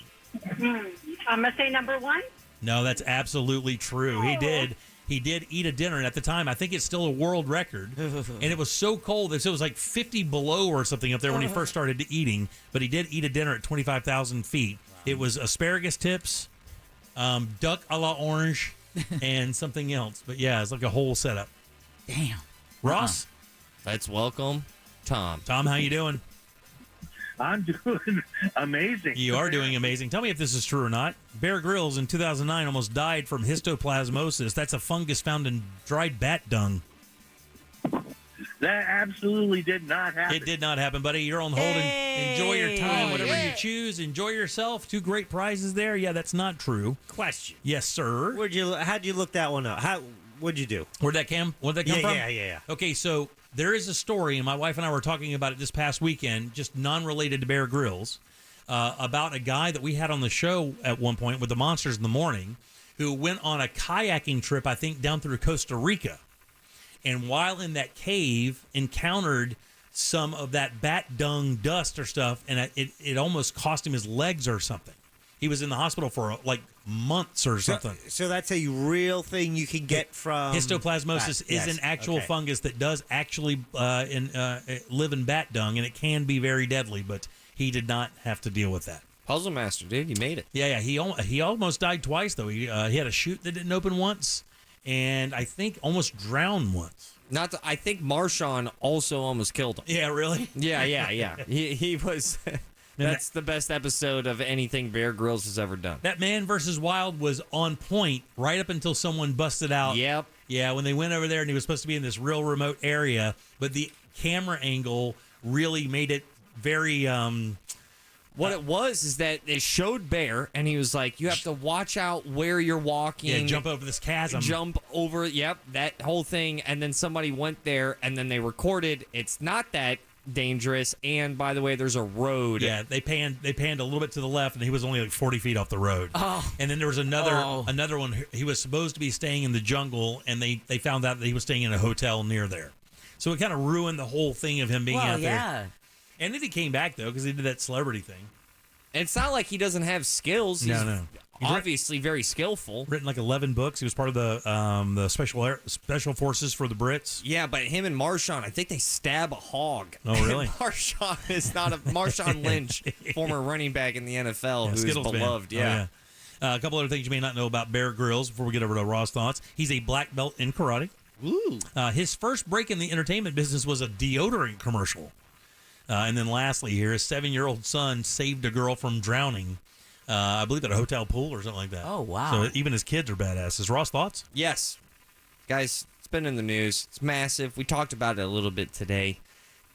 I'm going to say number 1. No, that's absolutely true. He did. He did eat a dinner, and at the time, I think it's still a world record. And it was so cold that it was like 50 below or something up there when he first started eating. But he did eat a dinner at 25,000 feet. It was asparagus tips, duck a la orange, and something else. But yeah, it's like a whole setup. Damn. Ross? Let's welcome Tom. Tom, how you doing? I'm doing amazing. You are doing amazing. Tell me if this is true or not. Bear Grylls in 2009 almost died from histoplasmosis. That's a fungus found in dried bat dung. That absolutely did not happen. It did not happen, buddy. You're on hold. And enjoy your time, whatever you choose. Enjoy yourself. 2 great prizes there. Yeah, that's not true. Question. Yes, sir. How'd you look that one up? What'd you do? Where'd that come from? Yeah. Okay, so there is a story, and my wife and I were talking about it this past weekend, just non-related to Bear Grylls, about a guy that we had on the show at one point with the Monsters in the Morning, who went on a kayaking trip, I think, down through Costa Rica. And while in that cave, encountered some of that bat dung dust or stuff, and it almost cost him his legs or something. He was in the hospital for like months or something. So that's a real thing you can get from histoplasmosis is an actual fungus that does actually live in bat dung, and it can be very deadly. But he did not have to deal with that. Puzzle master, dude. You made it. Yeah. He almost died twice though. He had a chute that didn't open once, and I think almost drowned once. I think Marshawn also almost killed him. Yeah, really? Yeah. He was. That's the best episode of anything Bear Grylls has ever done. That Man vs. Wild was on point right up until someone busted out. Yep. Yeah, when they went over there and he was supposed to be in this real remote area, but the camera angle really made it very. What it was is that it showed Bear, and he was like, you have to watch out where you're walking. Yeah, jump over this chasm. Jump over, that whole thing. And then somebody went there, and then they recorded. It's not that dangerous. And by the way, there's a road. Yeah, they panned a little bit to the left, and he was only like 40 feet off the road. Oh. And then there was another one. He was supposed to be staying in the jungle, and they found out that he was staying in a hotel near there. So it kind of ruined the whole thing of him being out there. And then he came back, though, because he did that celebrity thing. It's not like he doesn't have skills. He's obviously very skillful. Written like 11 books. He was part of the special forces for the Brits. Yeah, but him and Marshawn, I think they stab a hog. Oh, really? Marshawn is not Marshawn Lynch, former running back in the NFL, who's beloved. Yeah. A couple other things you may not know about Bear Grylls before we get over to Raw's thoughts. He's a black belt in karate. Ooh. His first break in the entertainment business was a deodorant commercial. And then lastly here, his 7-year-old son saved a girl from drowning, I believe at a hotel pool or something like that. Oh, wow. So even his kids are badasses. Ross, thoughts? Yes. Guys, it's been in the news. It's massive. We talked about it a little bit today.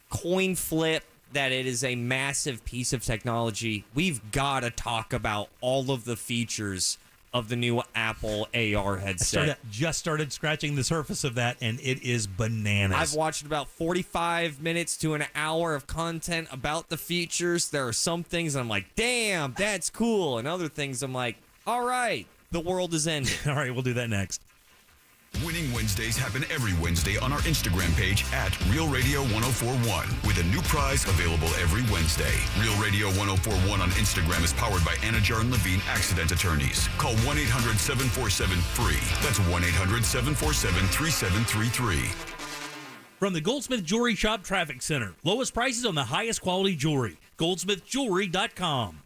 Coin flip, that it is a massive piece of technology. We've got to talk about all of the features of the new Apple AR headset. Just started scratching the surface of that, and it is bananas. I've watched about 45 minutes to an hour of content about the features. There are some things I'm like, damn, that's cool. And other things I'm like, all right, the world is ending. All right, we'll do that next. Winning Wednesdays happen every Wednesday on our Instagram page at Real Radio 1041 with a new prize available every Wednesday. Real Radio 1041 on Instagram is powered by Anajar and Levine Accident Attorneys. Call 1-800-747-FREE. That's 1-800-747-3733. From the Goldsmith Jewelry Shop Traffic Center. Lowest prices on the highest quality jewelry. GoldsmithJewelry.com.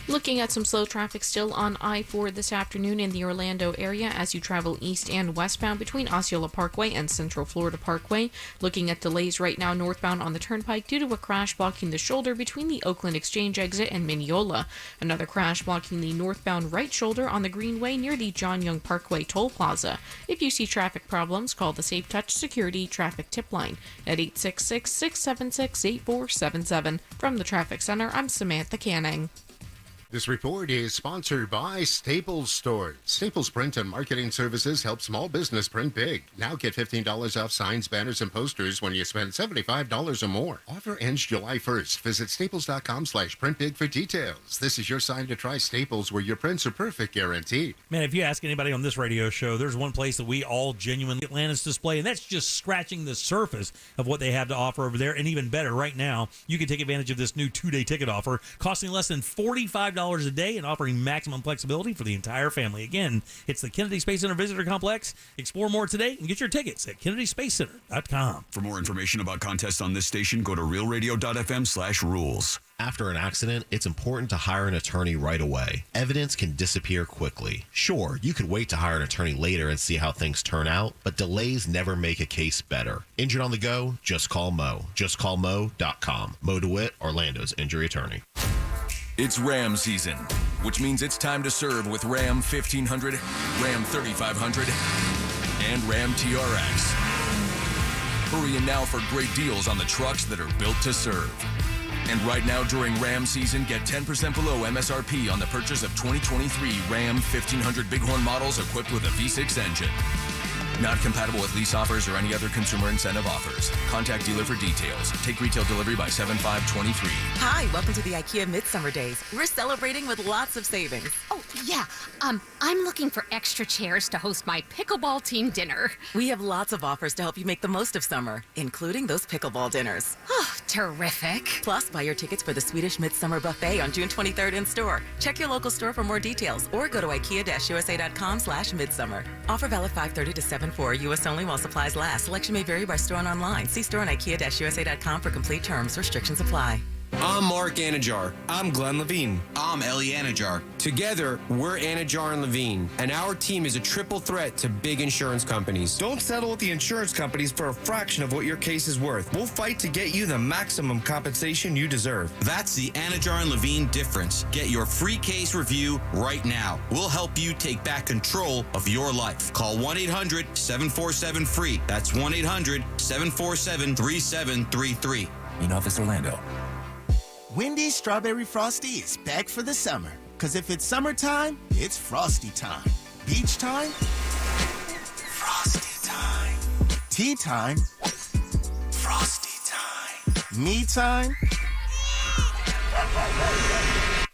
Looking at some slow traffic still on I-4 this afternoon in the Orlando area as you travel east and westbound between Osceola Parkway and Central Florida Parkway. Looking at delays right now northbound on the Turnpike due to a crash blocking the shoulder between the Oakland Exchange exit and Mineola. Another crash blocking the northbound right shoulder on the Greenway near the John Young Parkway Toll Plaza. If you see traffic problems, call the Safe Touch Security Traffic Tip Line at 866-676-8477. From the Traffic Center, I'm Samantha Canning. This report is sponsored by Staples Stores. Staples Print and Marketing Services help small business print big. Now get $15 off signs, banners, and posters when you spend $75 or more. Offer ends July 1st. Visit staples.com/printbig for details. This is your sign to try Staples, where your prints are perfect, guaranteed. Man, if you ask anybody on this radio show, there's one place that we all genuinely Atlantis display, and that's just scratching the surface of what they have to offer over there. And even better, right now, you can take advantage of this new 2-day ticket offer, costing less than $45 a day and offering maximum flexibility for the entire family. Again, it's the Kennedy Space Center Visitor Complex. Explore more today and get your tickets at KennedySpaceCenter.com. For more information about contests on this station, go to realradio.fm/rules. After an accident, it's important to hire an attorney right away. Evidence can disappear quickly. Sure, you could wait to hire an attorney later and see how things turn out, but delays never make a case better. Injured on the go? Just call Mo. JustCallMo.com. Mo DeWitt, Orlando's injury attorney. It's Ram season, which means it's time to serve with Ram 1500, Ram 3500, and Ram TRX. Hurry in now for great deals on the trucks that are built to serve. And right now during Ram season, get 10% below MSRP on the purchase of 2023 Ram 1500 Bighorn models equipped with a V6 engine. Not compatible with lease offers or any other consumer incentive offers. Contact dealer for details. Take retail delivery by 7/5/23. Hi, welcome to the IKEA Midsummer Days. We're celebrating with lots of savings. Oh, yeah. I'm looking for extra chairs to host my pickleball team dinner. We have lots of offers to help you make the most of summer, including those pickleball dinners. Oh, terrific. Plus, buy your tickets for the Swedish Midsummer Buffet on June 23rd in store. Check your local store for more details or go to ikea-usa.com/midsummer. Offer valid 5/30 to 7/4. U.S. only while supplies last. Selection may vary by store and online. See store on ikea-usa.com for complete terms. Restrictions apply. I'm Mark Anajar. I'm Glenn Levine. I'm Ellie Anajar. Together, we're Anajar and Levine, and our team is a triple threat to big insurance companies. Don't settle with the insurance companies for a fraction of what your case is worth. We'll fight to get you the maximum compensation you deserve. That's the Anajar and Levine difference. Get your free case review right now. We'll help you take back control of your life. Call 1-800-747-FREE. That's 1-800-747-3733. In Office Orlando. Wendy's Strawberry Frosty is back for the summer. Because if it's summertime, it's Frosty time. Beach time? Frosty time. Tea time? Frosty time. Me time?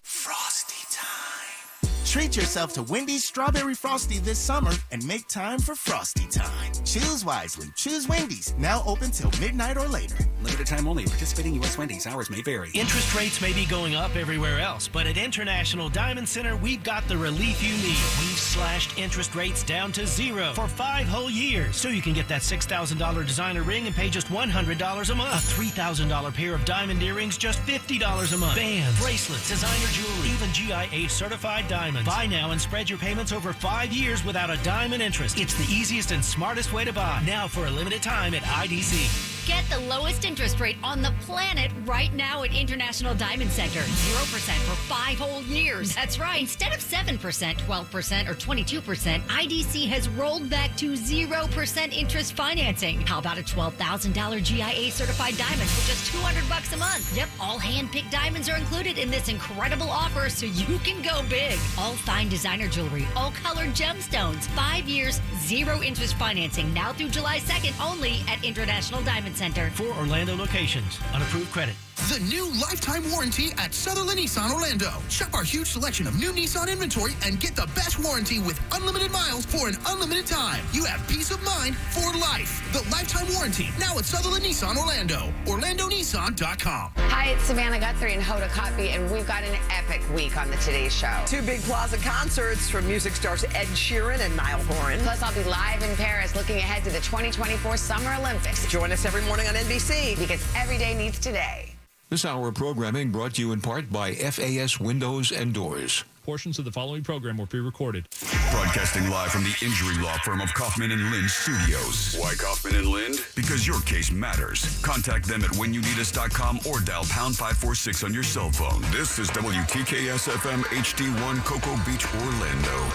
Frosty time. Treat yourself to Wendy's Strawberry Frosty this summer and make time for Frosty time. Choose wisely. Choose Wendy's. Now open till midnight or later. Limited time only. Participating U.S. Wendy's. Hours may vary. Interest rates may be going up everywhere else, but at International Diamond Center, we've got the relief you need. We've slashed interest rates down to 0 for 5 whole years, so you can get that $6,000 designer ring and pay just $100 a month. A $3,000 pair of diamond earrings, just $50 a month. Bands, bracelets, designer jewelry, even GIA certified diamonds. Buy now and spread your payments over 5 years without a dime in interest. It's the easiest and smartest way to buy. Now for a limited time at IDC. Get the lowest interest rate on the planet right now at International Diamond Center. 0% for 5 whole years. That's right. Instead of 7%, 12%, or 22%, IDC has rolled back to 0% interest financing. How about a $12,000 GIA certified diamond for just $200 a month? Yep, all hand-picked diamonds are included in this incredible offer, so you can go big. All fine designer jewelry, all colored gemstones, 5 years, 0 interest financing, now through July 2nd only at International Diamond Center. 4 Orlando locations on approved credit. The new lifetime warranty at Sutherland Nissan Orlando. Shop our huge selection of new Nissan inventory and get the best warranty with unlimited miles for an unlimited time. You have peace of mind for life. The lifetime warranty now at Sutherland Nissan Orlando. OrlandoNissan.com. Hi, it's Savannah Guthrie and Hoda Kotb, and we've got an epic week on the Today Show. 2 big plaza concerts from music stars Ed Sheeran and Niall Horan. Plus, I'll be live in Paris looking ahead to the 2024 Summer Olympics. Join us every morning on NBC. Because every day needs today. This hour of programming brought to you in part by FAS Windows and Doors. Portions of the following program were pre-recorded. Broadcasting live from the injury law firm of Kaufman and Lind Studios. Why Kaufman and Lind? Because your case matters. Contact them at whenyouneedus.com or dial pound 546 on your cell phone. This is WTKS FM HD1 Cocoa Beach, Orlando.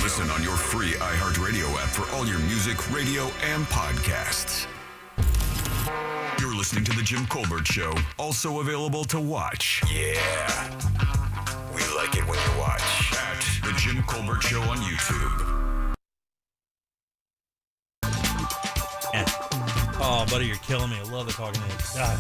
Listen on your free iHeartRadio app for all your music, radio, and podcasts. You're listening to The Jim Colbert Show, also available to watch. Yeah. We like it when you watch. At The Jim Colbert Show on YouTube. Yeah. Oh, buddy, you're killing me. I love the Talking Heads. God.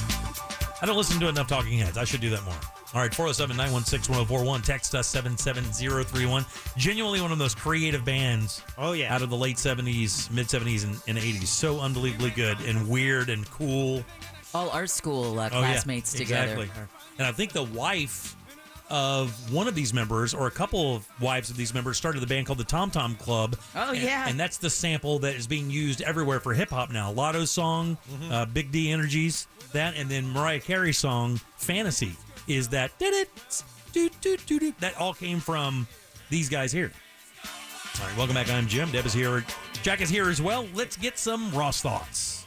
I don't listen to enough Talking Heads. I should do that more. All right, 407-916-1041. Text us 77031. Genuinely one of those creative bands. Oh, yeah. Out of the late 70s, mid-70s, and 80s. So unbelievably good and weird and cool. All art school classmates together. Exactly. And I think the wife of one of these members, or a couple of wives of these members, started the band called the Tom Tom Club. Oh, yeah. And that's the sample that is being used everywhere for hip-hop now. Lotto's song, Big D Energies, that, and then Mariah Carey's song, Fantasy, is that that all came from these guys here. All right, welcome back. I'm Jim. Deb is here. Jack is here as well. Let's get some Ross thoughts.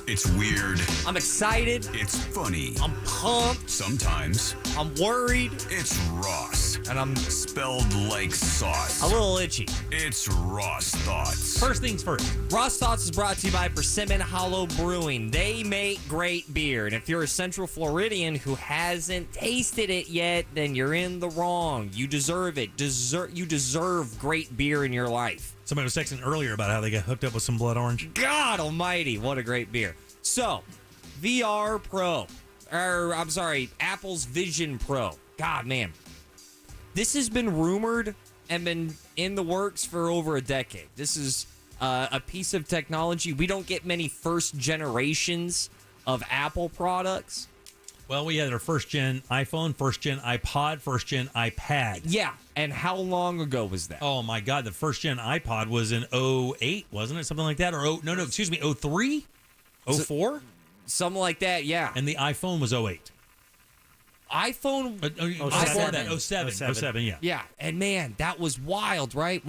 It's weird. I'm excited. It's funny. I'm pumped. Sometimes. I'm worried. It's Ross. And I'm spelled like sauce. A little itchy. It's Ross Thoughts. First things first. Ross Thoughts is brought to you by Persimmon Hollow Brewing. They make great beer. And if you're a Central Floridian who hasn't tasted it yet, then you're in the wrong. You deserve it. You deserve great beer in your life. Somebody was texting earlier about how they got hooked up with some Blood Orange. God almighty, what a great beer. So, VR Pro. Apple's Vision Pro. God, man. This has been rumored and been in the works for over a decade. This is a piece of technology. We don't get many first generations of Apple products. Well, we had our first-gen iPhone, first-gen iPod, first-gen iPad. Yeah, and how long ago was that? Oh, my God. The first-gen iPod was in 08, wasn't it? Something like that? Or, 03? 04? Something like that, yeah. And the iPhone was 08. iPhone? 07, yeah. Yeah, and man, that was wild, right?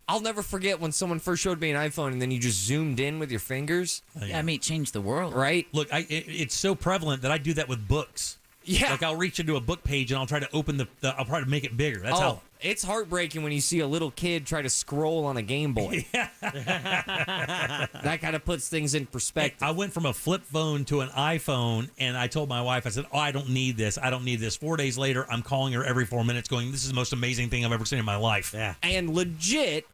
I'll never forget when someone first showed me an iPhone and then you just zoomed in with your fingers. Yeah, I mean, it changed the world. Right? Look, it's so prevalent that I do that with books. Yeah. Like I'll reach into a book page and I'll try to open I'll try to make it bigger. That's how. It's heartbreaking when you see a little kid try to scroll on a Game Boy. Yeah. That kind of puts things in perspective. I went from a flip phone to an iPhone, and I told my wife, I said, I don't need this. 4 days later, I'm calling her every 4 minutes going, this is the most amazing thing I've ever seen in my life. Yeah. And legit,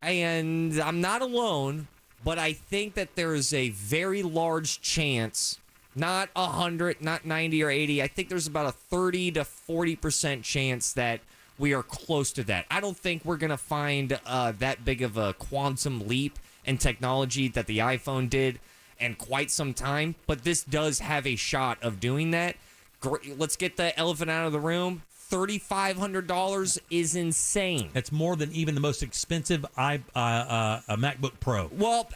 and I'm not alone, but I think that there is a very large chance, not 100, not 90 or 80, I think there's about a 30 to 40% chance that we are close to that. I don't think we're going to find that big of a quantum leap in technology that the iPhone did in quite some time, but this does have a shot of doing that. Let's get the elephant out of the room. $3,500 is insane. That's more than even the most expensive MacBook Pro. Well,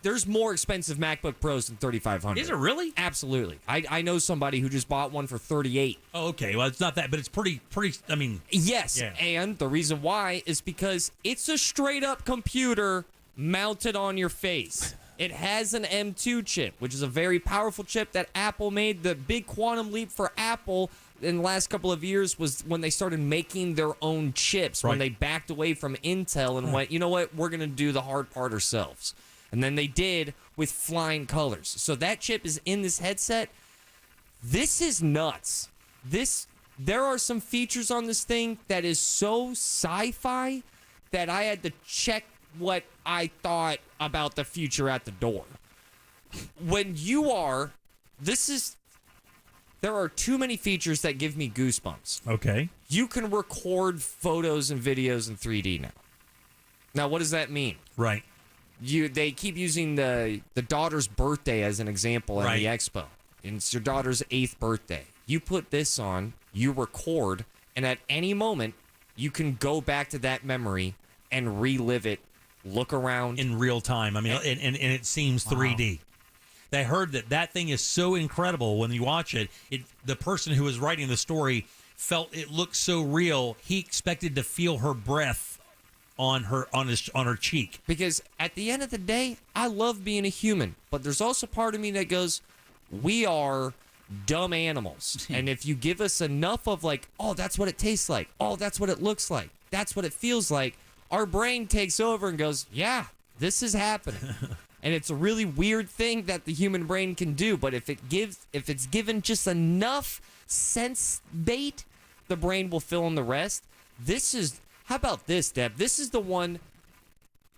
there's more expensive MacBook Pros than $3,500. Is it really? Absolutely. I know somebody who just bought one for $38,000. Oh, okay. Well, it's not that, but it's pretty. I mean, yes. Yeah. And the reason why is because it's a straight up computer mounted on your face. It has an M2 chip, which is a very powerful chip that Apple made. The big quantum leap for Apple in the last couple of years was when they started making their own chips, when they backed away from Intel and went, you know what, we're going to do the hard part ourselves. And then they did with flying colors. So that chip is in this headset. This is nuts. There are some features on this thing that is so sci-fi that I had to check what I thought about the future at the door. When you are, there are too many features that give me goosebumps. Okay. You can record photos and videos in 3D now. Now, what does that mean? Right. They keep using the daughter's birthday as an example at the expo. And it's your daughter's 8th birthday. You put this on, you record, and at any moment, you can go back to that memory and relive it, look around. In real time. I mean, and it seems 3D. They heard that thing is so incredible when you watch it. The person who was writing the story felt it looked so real, he expected to feel her breath on her cheek. Because at the end of the day, I love being a human, but there's also part of me that goes, we are dumb animals. And if you give us enough of like, oh, that's what it tastes like. Oh, that's what it looks like. That's what it feels like. Our brain takes over and goes, yeah, this is happening. And it's a really weird thing that the human brain can do. But if it's given just enough sense bait, the brain will fill in the rest. How about this, Deb? This is the one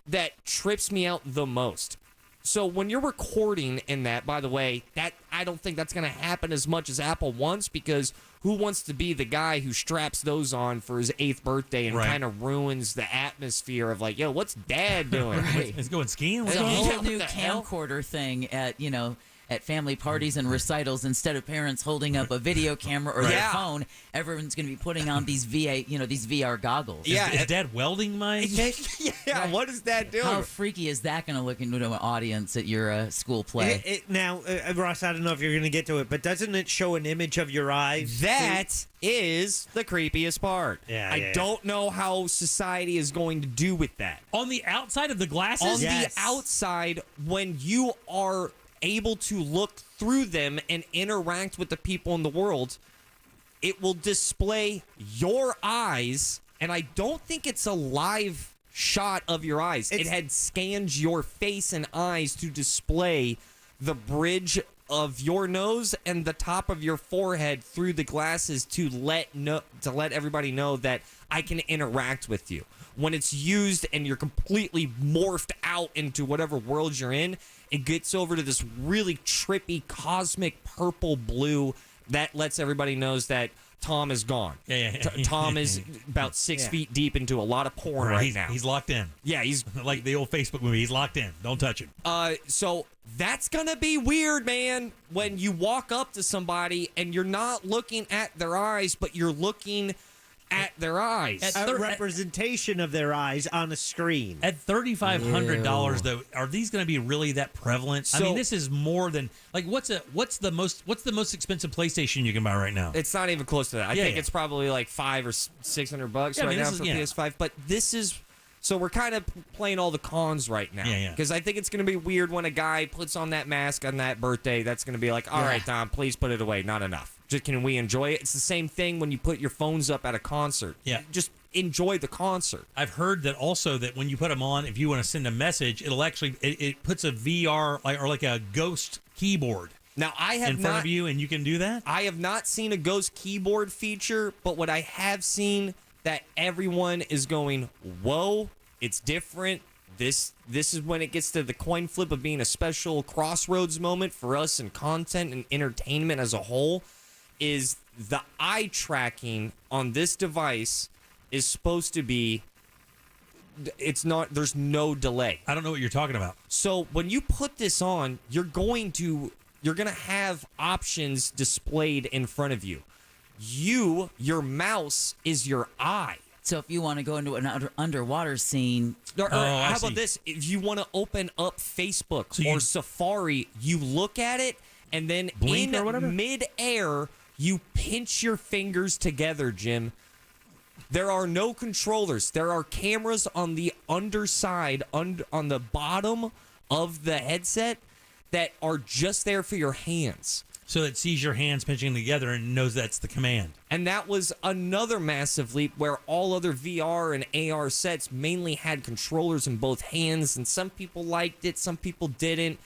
that trips me out the most. So when you're recording in that, by the way, that I don't think that's going to happen as much as Apple wants, because who wants to be the guy who straps those on for his 8th birthday and kind of ruins the atmosphere of like, yo, what's Dad doing? He's going skiing. There's a whole new camcorder thing at family parties and recitals. Instead of parents holding up a video camera or their phone, everyone's going to be putting on these these VR goggles. Is Dad welding my cake? Yeah, what is Dad doing? How freaky is that going to look into an audience at your school play? Now, Ross, I don't know if you're going to get to it, but doesn't it show an image of your eyes? That is the creepiest part. I don't know how society is going to do with that. On the outside of the glasses? On the outside, when you are able to look through them and interact with the people in the world, it will display your eyes, and I don't think it's a live shot of your eyes. It had scanned your face and eyes to display the bridge of your nose and the top of your forehead through the glasses to let everybody know that I can interact with you. When it's used and you're completely morphed out into whatever world you're in, it gets over to this really trippy cosmic purple blue that lets everybody knows that Tom is gone. Tom is about 6 feet deep into a lot of porn right now. He's locked in. Yeah, he's like the old Facebook movie. He's locked in. Don't touch him. So that's going to be weird, man, when you walk up to somebody and you're not looking at their eyes, but you're looking at their eyes. A representation of their eyes on a screen. At $3,500, though, are these going to be really that prevalent? I mean, this is more than like what's the most expensive PlayStation you can buy right now? It's not even close to that. I think it's probably like $500 or $600 right now for PS5. But this is. So we're kind of playing all the cons right now. Because I think it's going to be weird when a guy puts on that mask on that birthday. That's going to be like, all right, Tom, please put it away. Not enough. Just can we enjoy it? It's the same thing when you put your phones up at a concert. Yeah. Just enjoy the concert. I've heard that also that when you put them on, if you want to send a message, it'll actually it puts a VR or like a ghost keyboard. Now I have in front of you, and you can do that. I have not seen a ghost keyboard feature, but what I have seen that everyone is going, whoa, it's different. This is when it gets to the coin flip of being a special crossroads moment for us in content and entertainment as a whole, is the eye tracking on this device is supposed to be, it's not, there's no delay. I don't know what you're talking about. So when you put this on, you're going to have options displayed in front of you. Your mouse is your eye. So if you want to go into an underwater scene, or how about this? If you want to open up Facebook or Safari, you look at it, and then blink in mid-air, you pinch your fingers together, Jim. There are no controllers. There are cameras on the underside, on the bottom of the headset that are just there for your hands. So it sees your hands pinching together and knows that's the command. And that was another massive leap where all other VR and AR sets mainly had controllers in both hands, and some people liked it, some people didn't.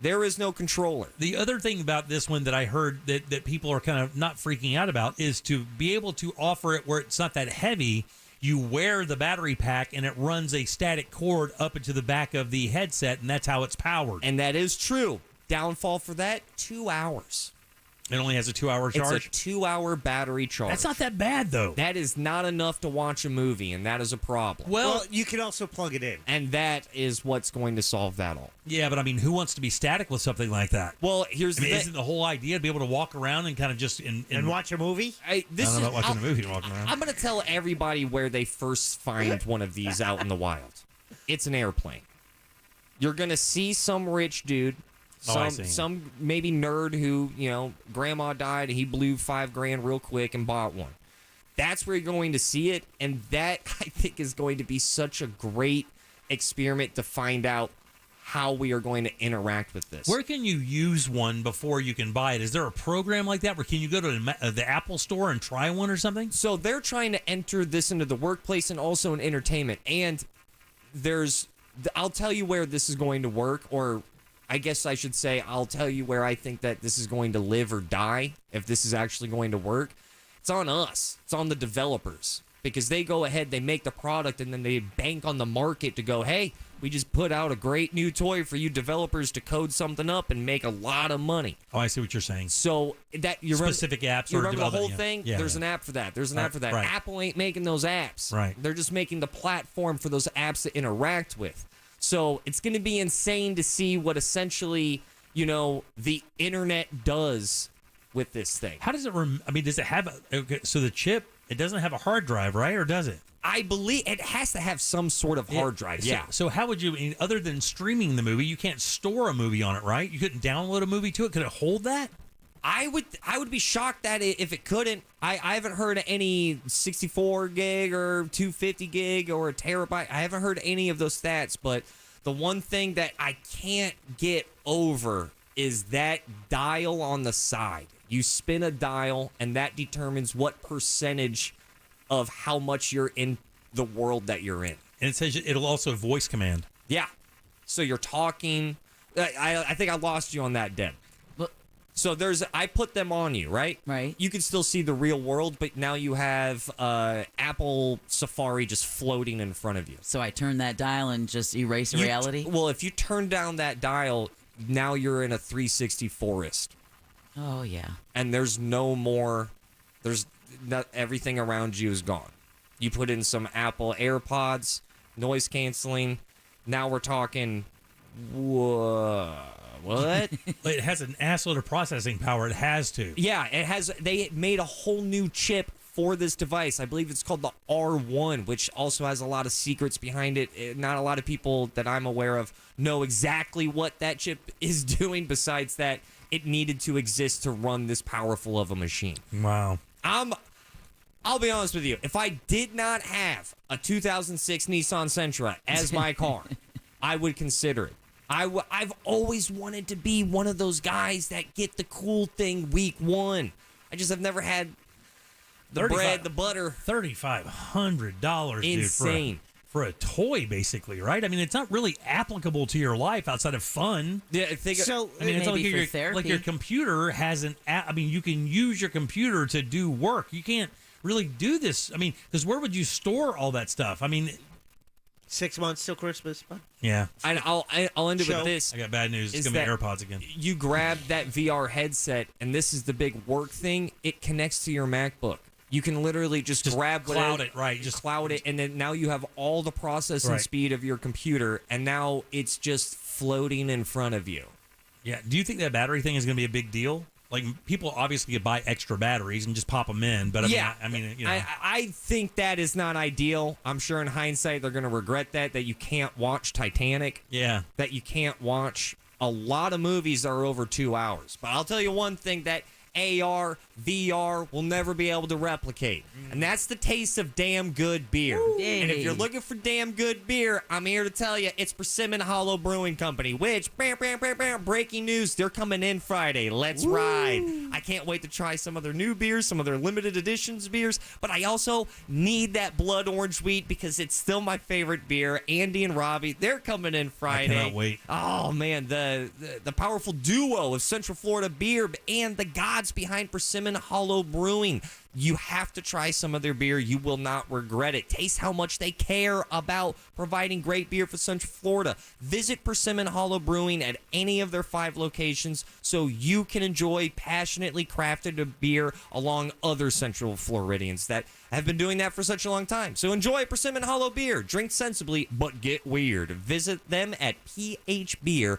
There is no controller. The other thing about this one that I heard that people are kind of not freaking out about is to be able to offer it where it's not that heavy. You wear the battery pack and it runs a static cord up into the back of the headset, and that's how it's powered. And that is true. Downfall for that, 2 hours. It only has a 2-hour charge? It's a 2-hour battery charge. That's not that bad, though. That is not enough to watch a movie, and that is a problem. Well, you can also plug it in. And that is what's going to solve that all. Yeah, but I mean, who wants to be static with something like that? Well, here's the isn't the whole idea to be able to walk around and kind of just... And watch a movie? I don't know about watching a movie and walking around. I'm going to tell everybody where they first find one of these out in the wild. It's an airplane. You're going to see some rich dude... Some maybe nerd who, grandma died and he blew $5,000 real quick and bought one. That's where you're going to see it, and that, I think, is going to be such a great experiment to find out how we are going to interact with this. Where can you use one before you can buy it? Is there a program like that where can you go to the Apple store and try one or something? So they're trying to enter this into the workplace and also in entertainment, and I'll tell you where this is going to work, or I guess I should say I'll tell you where I think that this is going to live or die if this is actually going to work. It's on us. It's on the developers, because they go ahead, they make the product, and then they bank on the market to go, hey, we just put out a great new toy for you developers to code something up and make a lot of money. Oh, I see what you're saying. So that specific apps. You remember the whole thing? Yeah, there's an app for that. There's an app for that. Right. Apple ain't making those apps. Right. They're just making the platform for those apps to interact with. So it's going to be insane to see what essentially, the internet does with this thing. How does it? Does it have? So the chip, it doesn't have a hard drive, right? Or does it? I believe it has to have some sort of hard drive. Yeah. So how would you? Other than streaming the movie, you can't store a movie on it, right? You couldn't download a movie to it. Could it hold that? I would be shocked that if it couldn't. I haven't heard of any 64 gig or 250 gig or a terabyte. I haven't heard any of those stats, but the one thing that I can't get over is that dial on the side. You spin a dial, and that determines what percentage of how much you're in the world that you're in. And it says it'll also voice command. Yeah. So you're talking. I think I lost you on that, Deb. So I put them on you, right? Right. You can still see the real world, but now you have Apple Safari just floating in front of you. So I turn that dial and just erase reality? Well, if you turn down that dial, now you're in a 360 forest. Oh, yeah. And there's no more, everything around you is gone. You put in some Apple AirPods, noise canceling. Now we're talking, what? It has an assload of processing power. It has to. Yeah, it has. They made a whole new chip for this device. I believe it's called the R1, which also has a lot of secrets behind it. Not a lot of people that I'm aware of know exactly what that chip is doing, besides that it needed to exist to run this powerful of a machine. Wow. I'll be honest with you. If I did not have a 2006 Nissan Sentra as my car, I would consider it. I've always wanted to be one of those guys that get the cool thing week one. I just have never had the bread, the butter. $3,500, dude. Insane. For a toy, basically, right? I mean, it's not really applicable to your life outside of fun. Yeah, it's like your computer has you can use your computer to do work. You can't really do this. I mean, because where would you store all that stuff? I mean, 6 months till Christmas. Yeah. And I'll end it with this. I got bad news. It's going to be AirPods again. You grab that VR headset, and this is the big work thing. It connects to your MacBook. You can literally just grab cloud it, right? Just cloud it, and then now you have all the processing speed of your computer, and now it's just floating in front of you. Yeah. Do you think that battery thing is going to be a big deal? Like, people obviously could buy extra batteries and just pop them in, but I think that is not ideal. I'm sure in hindsight they're going to regret that you can't watch Titanic. Yeah. That you can't watch a lot of movies that are over 2 hours. But I'll tell you one thing, that AR, VR will never be able to replicate. And that's the taste of damn good beer. And if you're looking for damn good beer, I'm here to tell you it's Persimmon Hollow Brewing Company, which, breaking news, they're coming in Friday. Let's ride. I can't wait to try some of their new beers, some of their limited editions beers, but I also need that blood orange wheat because it's still my favorite beer. Andy and Robbie, they're coming in Friday. I cannot wait. Oh, man, the powerful duo of Central Florida beer and the gods behind Persimmon Hollow Brewing. You have to try some of their beer. You will not regret it. Taste how much they care about providing great beer for Central Florida. Visit Persimmon Hollow Brewing at any of their 5 locations so you can enjoy passionately crafted beer along other Central Floridians that have been doing that for such a long time. So enjoy Persimmon Hollow beer. Drink sensibly, but get weird. Visit them at phbeer.com.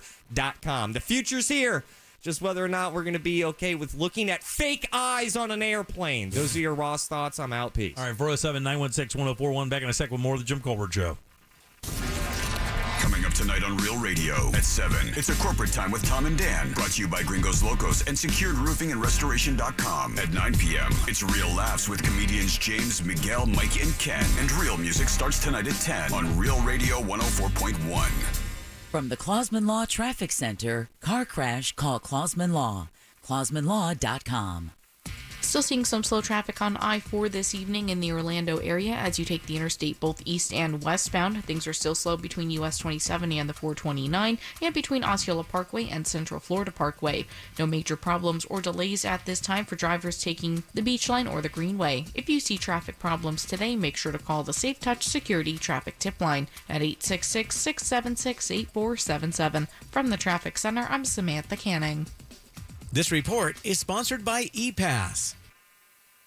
The future's here. Just whether or not we're going to be okay with looking at fake eyes on an airplane. Those are your Ross thoughts. I'm out. Peace. All right, 407-916-1041. Back in a sec with more of the Jim Colbert Show. Coming up tonight on Real Radio at 7, it's a corporate time with Tom and Dan, brought to you by Gringos Locos and SecuredRoofingAndRestoration.com. At 9 p.m., it's Real Laughs with comedians James, Miguel, Mike, and Ken. And Real Music starts tonight at 10 on Real Radio 104.1. From the Clausman Law Traffic Center, car crash, call Clausman Law. ClausmanLaw.com. Still seeing some slow traffic on I-4 this evening in the Orlando area as you take the interstate both east and westbound. Things are still slow between US 27 and the 429 and between Osceola Parkway and Central Florida Parkway. No major problems or delays at this time for drivers taking the Beach Line or the Greenway. If you see traffic problems today, make sure to call the Safe Touch Security Traffic Tip Line at 866-676-8477. From the Traffic Center, I'm Samantha Canning. This report is sponsored by ePass.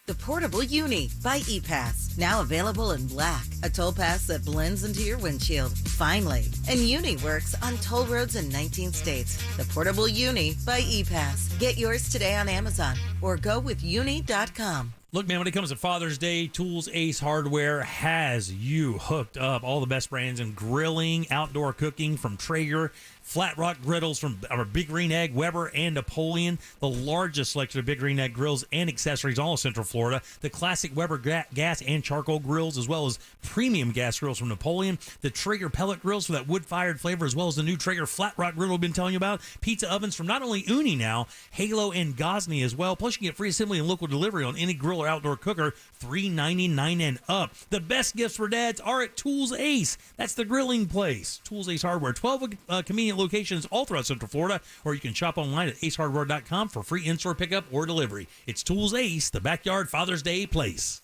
The Portable Uni by ePass. Now available in black. A toll pass that blends into your windshield. Finally. And Uni works on toll roads in 19 states. The Portable Uni by ePass. Get yours today on Amazon or go with uni.com. Look, man, when it comes to Father's Day, Tools Ace Hardware has you hooked up. All the best brands in grilling, outdoor cooking from Traeger, Flat Rock griddles from our Big Green Egg, Weber, and Napoleon. The largest selection of Big Green Egg grills and accessories all in Central Florida. The classic Weber gas and charcoal grills, as well as premium gas grills from Napoleon. The Traeger pellet grills for that wood-fired flavor, as well as the new Traeger Flat Rock griddle we've been telling you about. Pizza ovens from not only Uni now, Halo and Gosney as well. Plus, you can get free assembly and local delivery on any grill or outdoor cooker, $3.99 and up. The best gifts for dads are at Tools Ace. That's the grilling place. Tools Ace Hardware. 12 convenient locations all throughout Central Florida, or you can shop online at acehardware.com for free in-store pickup or delivery. It's Tools Ace, the backyard Father's Day place.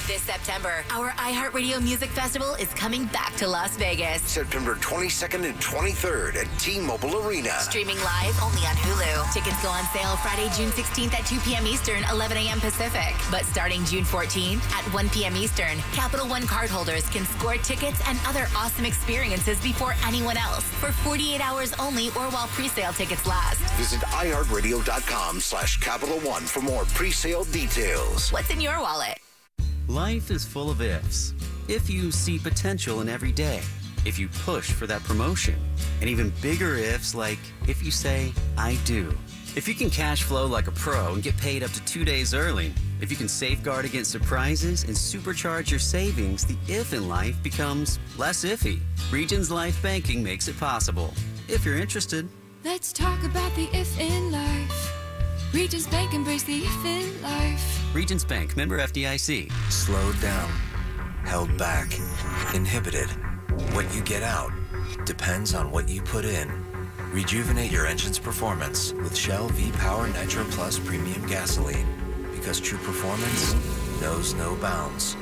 This September, our iHeartRadio Music Festival is coming back to Las Vegas. September 22nd and 23rd at T-Mobile Arena. Streaming live only on Hulu. Tickets go on sale Friday, June 16th at 2 p.m. Eastern, 11 a.m. Pacific. But starting June 14th at 1 p.m. Eastern, Capital One cardholders can score tickets and other awesome experiences before anyone else for 48 hours only or while pre-sale tickets last. Visit iHeartRadio.com/Capital One for more pre-sale details. What's in your wallet? Life is full of ifs. If you see potential in every day, if you push for that promotion, and even bigger ifs like if you say, I do. If you can cash flow like a pro and get paid up to 2 days early, if you can safeguard against surprises and supercharge your savings, the if in life becomes less iffy. Regions Life Banking makes it possible. If you're interested. Let's talk about the if in life. Regions Bank, embrace the if in life. Regions Bank, member FDIC. Slowed down, held back, inhibited. What you get out depends on what you put in. Rejuvenate your engine's performance with Shell V-Power Nitro Plus Premium Gasoline, because true performance knows no bounds.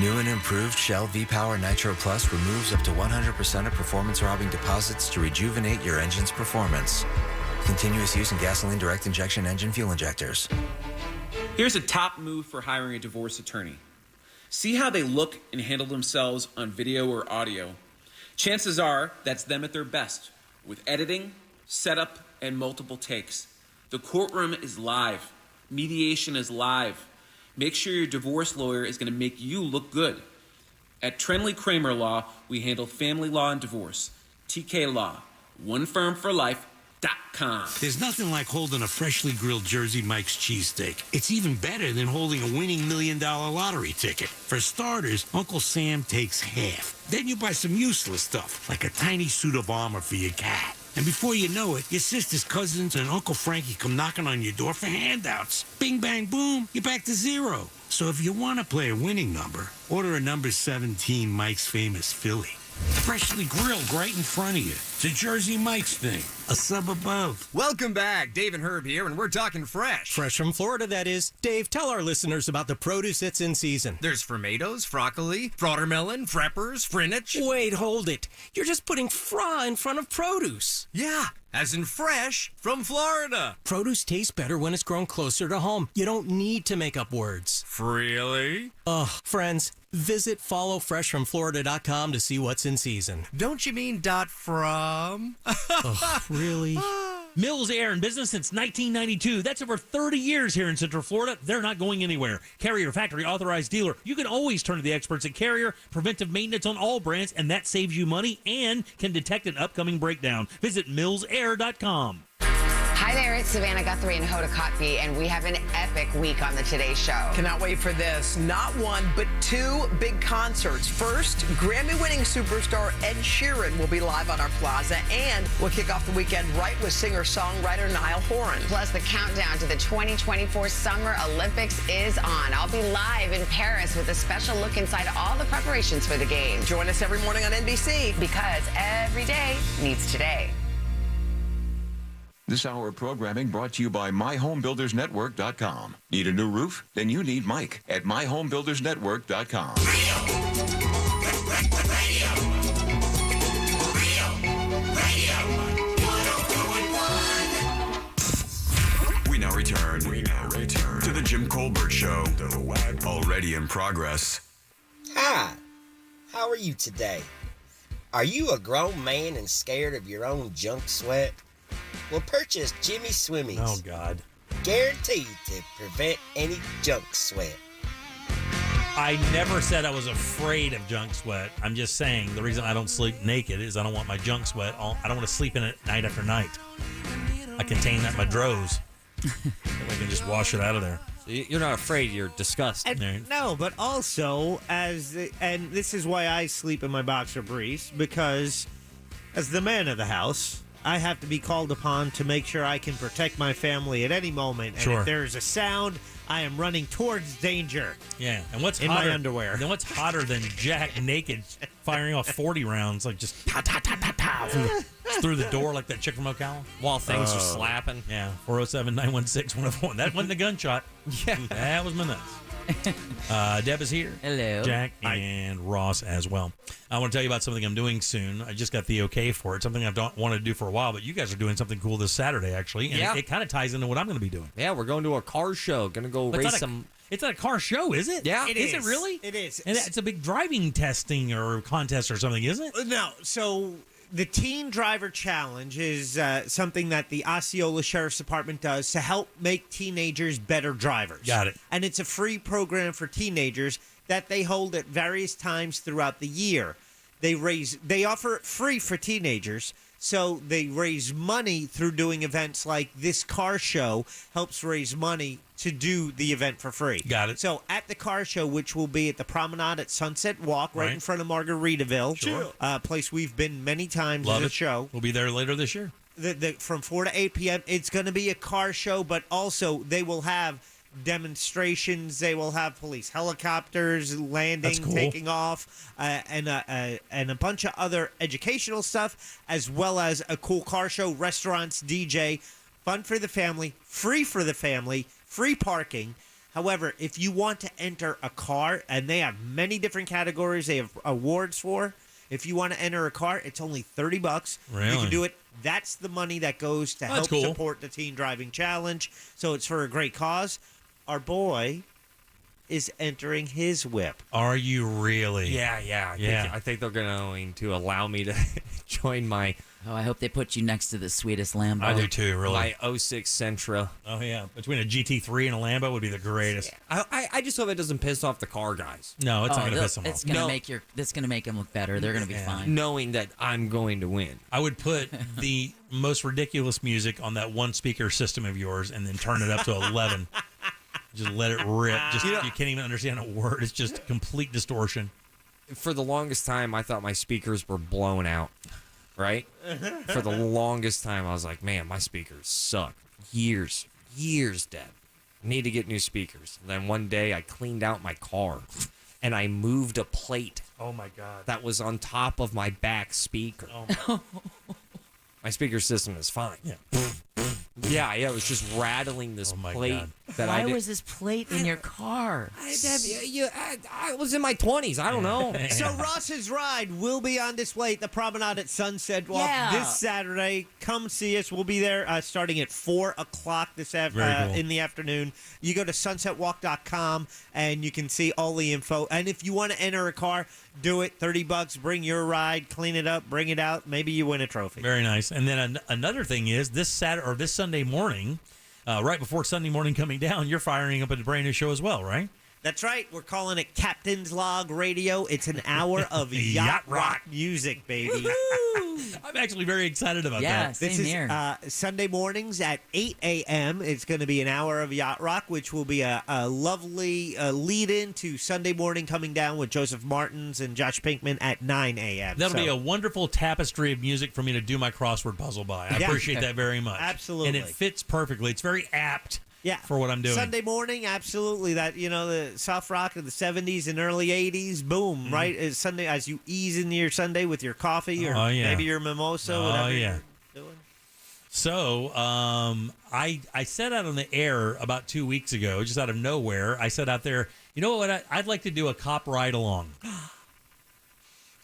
New and improved Shell V-Power Nitro Plus removes up to 100% of performance-robbing deposits to rejuvenate your engine's performance. Continuous use in gasoline direct injection engine fuel injectors. Here's a top move for hiring a divorce attorney. See how they look and handle themselves on video or audio. Chances are that's them at their best, with editing, setup, and multiple takes. The courtroom is live. Mediation is live. Make sure your divorce lawyer is going to make you look good. At Trenley Kramer Law, we handle family law and divorce. TK Law, one firm for life, JCSLive.com. There's nothing like holding a freshly grilled Jersey Mike's cheesesteak. It's even better than holding a winning $1 million lottery ticket. For starters, Uncle Sam takes half. Then you buy some useless stuff, like a tiny suit of armor for your cat. And before you know it, your sister's cousins and Uncle Frankie come knocking on your door for handouts. Bing, bang, boom, you're back to zero. So if you want to play a winning number, order a number 17 Mike's Famous Philly. Freshly grilled right in front of you. It's a Jersey Mike's thing. A sub above. Welcome back. Dave and Herb here, and we're talking fresh. Fresh from Florida, that is. Dave, tell our listeners about the produce that's in season. There's tomatoes, broccoli, watermelon, freppers, spinach. Wait, hold it. You're just putting fra in front of produce. Yeah, as in fresh from Florida. Produce tastes better when it's grown closer to home. You don't need to make up words. Really? Ugh, friends, visit followfreshfromflorida.com to see what's in season. Don't you mean .from? Ugh, really? Mills Air in business since 1992. That's over 30 years here in Central Florida. They're not going anywhere. Carrier factory authorized dealer. You can always turn to the experts at Carrier. Preventive maintenance on all brands, and that saves you money and can detect an upcoming breakdown. Visit millsair.com. Hi there, it's Savannah Guthrie and Hoda Kotb, and we have an epic week on the Today Show. Cannot wait for this. Not one, but two big concerts. First, Grammy-winning superstar Ed Sheeran will be live on our plaza, and we'll kick off the weekend right with singer-songwriter Niall Horan. Plus, the countdown to the 2024 Summer Olympics is on. I'll be live in Paris with a special look inside all the preparations for the games. Join us every morning on NBC. Because every day needs today. This hour of programming brought to you by MyHomeBuildersNetwork.com. Need a new roof? Then you need Mike at MyHomeBuildersNetwork.com. We now return to the Jim Colbert Show. Already in progress. Hi, how are you today? Are you a grown man and scared of your own junk sweat? Well, purchase Jimmy Swimmies. Oh, God. Guaranteed to prevent any junk sweat. I never said I was afraid of junk sweat. I'm just saying the reason I don't sleep naked is I don't want my junk sweat. I don't want to sleep in it night after night. I contain that in my drawers. I can just wash it out of there. So you're not afraid. You're disgusted. No, but also, and this is why I sleep in my boxer briefs, because as the man of the house, I have to be called upon to make sure I can protect my family at any moment. And Sure. if there's a sound, I am running towards danger. Yeah, and what's in hotter, my underwear? Then what's hotter than Jack naked firing off 40 rounds, like just pow, pow, pow, pow, pow, through the door like that chick from Ocala? While things are slapping. Yeah, 407-916-104. That wasn't a gunshot. Yeah. That was my nuts. Deb is here. Hello. Jack and Ross as well. I want to tell you about something I'm doing soon. I just got the okay for it. Something I've wanted to do for a while, but you guys are doing something cool this Saturday, actually. And Yeah. it kind of ties into what I'm going to be doing. Yeah, we're going to a car show. Going to go But it's race not a- some. It's not a car show, is it? Yeah. It Is is. it really? It is. And it's a big driving testing or contest or something, isn't it? No, so the Teen Driver Challenge is something that the Osceola Sheriff's Department does to help make teenagers better drivers. Got it. And it's a free program for teenagers that they hold at various times throughout the year. They offer it free for teenagers, so they raise money through doing events like this car show helps raise money to do the event for free. Got it. So at the car show, which will be at the Promenade at Sunset Walk, right in front of Margaritaville, Sure. Place we've been many times Love as a it. show. We'll be there later this year. From 4 to 8 p.m. It's going to be a car show, but also they will have demonstrations. They will have police helicopters landing, That's cool. taking off, and a bunch of other educational stuff, as well as a cool car show, restaurants, DJ, fun for the family, free parking. However, if you want to enter a car, and they have many different categories they have awards for, if you want to enter a car, it's only $30. You Really? can do it. That's the money that goes to That's help cool. support the Teen Driving Challenge. So it's for a great cause. Our boy is entering his whip. Are you really? Yeah. Yeah. I think they're going to allow me to join my Oh, I hope they put you next to the sweetest Lambo. I do too, really. My 06 Sentra. Oh, yeah. Between a GT3 and a Lambo would be the greatest. I just hope it doesn't piss off the car guys. No, it's not going to piss them It's off. gonna make that's gonna make them look better. They're gonna be fine. Knowing that I'm going to win. I would put the most ridiculous music on that one speaker system of yours and then turn it up to 11. Just let it rip. Just you can't even understand a word. It's just complete distortion. For the longest time, I thought my speakers were blown out. Right? For the longest time, I was like, man, my speakers suck. Years dead. Need to get new speakers. And then one day, I cleaned out my car, and I moved a plate. Oh, my God. That was on top of my back speaker. Oh, my speaker system is fine. Yeah, it was just rattling this plate. God. That Why was this plate in your car? I was in my 20s. I don't know. So Ross's ride will be on display at the Promenade at Sunset Walk this Saturday. Come see us. We'll be there starting at 4 o'clock in the afternoon. You go to sunsetwalk.com and you can see all the info. And if you want to enter a car, do it. $30. Bring your ride, clean it up, bring it out. Maybe you win a trophy. Very nice. And then another thing is this Sunday morning, right before Sunday morning coming down, you're firing up a brand new show as well, right? That's right. We're calling it Captain's Log Radio. It's an hour of yacht rock music, baby. I'm actually very excited about that. This is Sunday mornings at 8 a.m. It's going to be an hour of yacht rock, which will be a lovely lead-in to Sunday morning coming down with Joseph Martins and Josh Pinkman at 9 a.m. That'll be a wonderful tapestry of music for me to do my crossword puzzle by. I appreciate that very much. Absolutely. And it fits perfectly. It's very apt. For what I'm doing. Sunday morning, absolutely. That, the soft rock of the 70s and early 80s, boom, right? As Sunday, as you ease into your Sunday with your coffee or maybe your mimosa, whatever you're doing. So, I said out on the air about 2 weeks ago, just out of nowhere, I said out there, you know what, I'd like to do a cop ride along.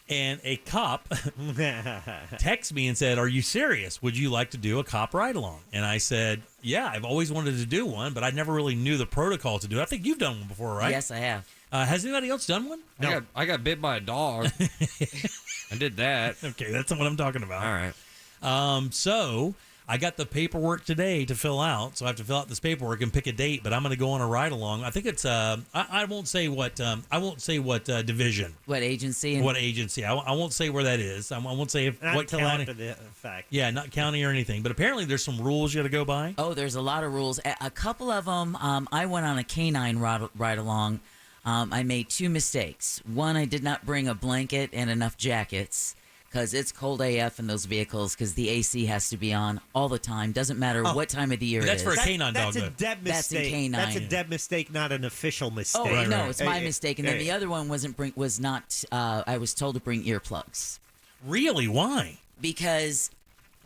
And a cop texted me and said, "Are you serious? Would you like to do a cop ride along?" And I said, "Yeah, I've always wanted to do one, but I never really knew the protocol to do it." I think you've done one before, right? Yes, I have. Has anybody else done one? No. I got bit by a dog. I did that. Okay, that's what I'm talking about. All right. So I got the paperwork today to fill out, so I have to fill out this paperwork and pick a date. But I'm going to go on a ride along. I think it's I won't say what division, what agency, what agency. I won't say where that is. I won't say what county. After the fact. Yeah, not county or anything. But apparently there's some rules you got to go by. Oh, there's a lot of rules. A couple of them. I went on a canine ride along. I made two mistakes. One, I did not bring a blanket and enough jackets, because it's cold AF in those vehicles, because the AC has to be on all the time. Doesn't matter what time of the year it is. That's for a canine dog, That's a Deb mistake. That's a canine. That's a Deb mistake, not an official mistake. Oh, no, it's my mistake. And then the other one was not, I was told to bring earplugs. Really? Why? Because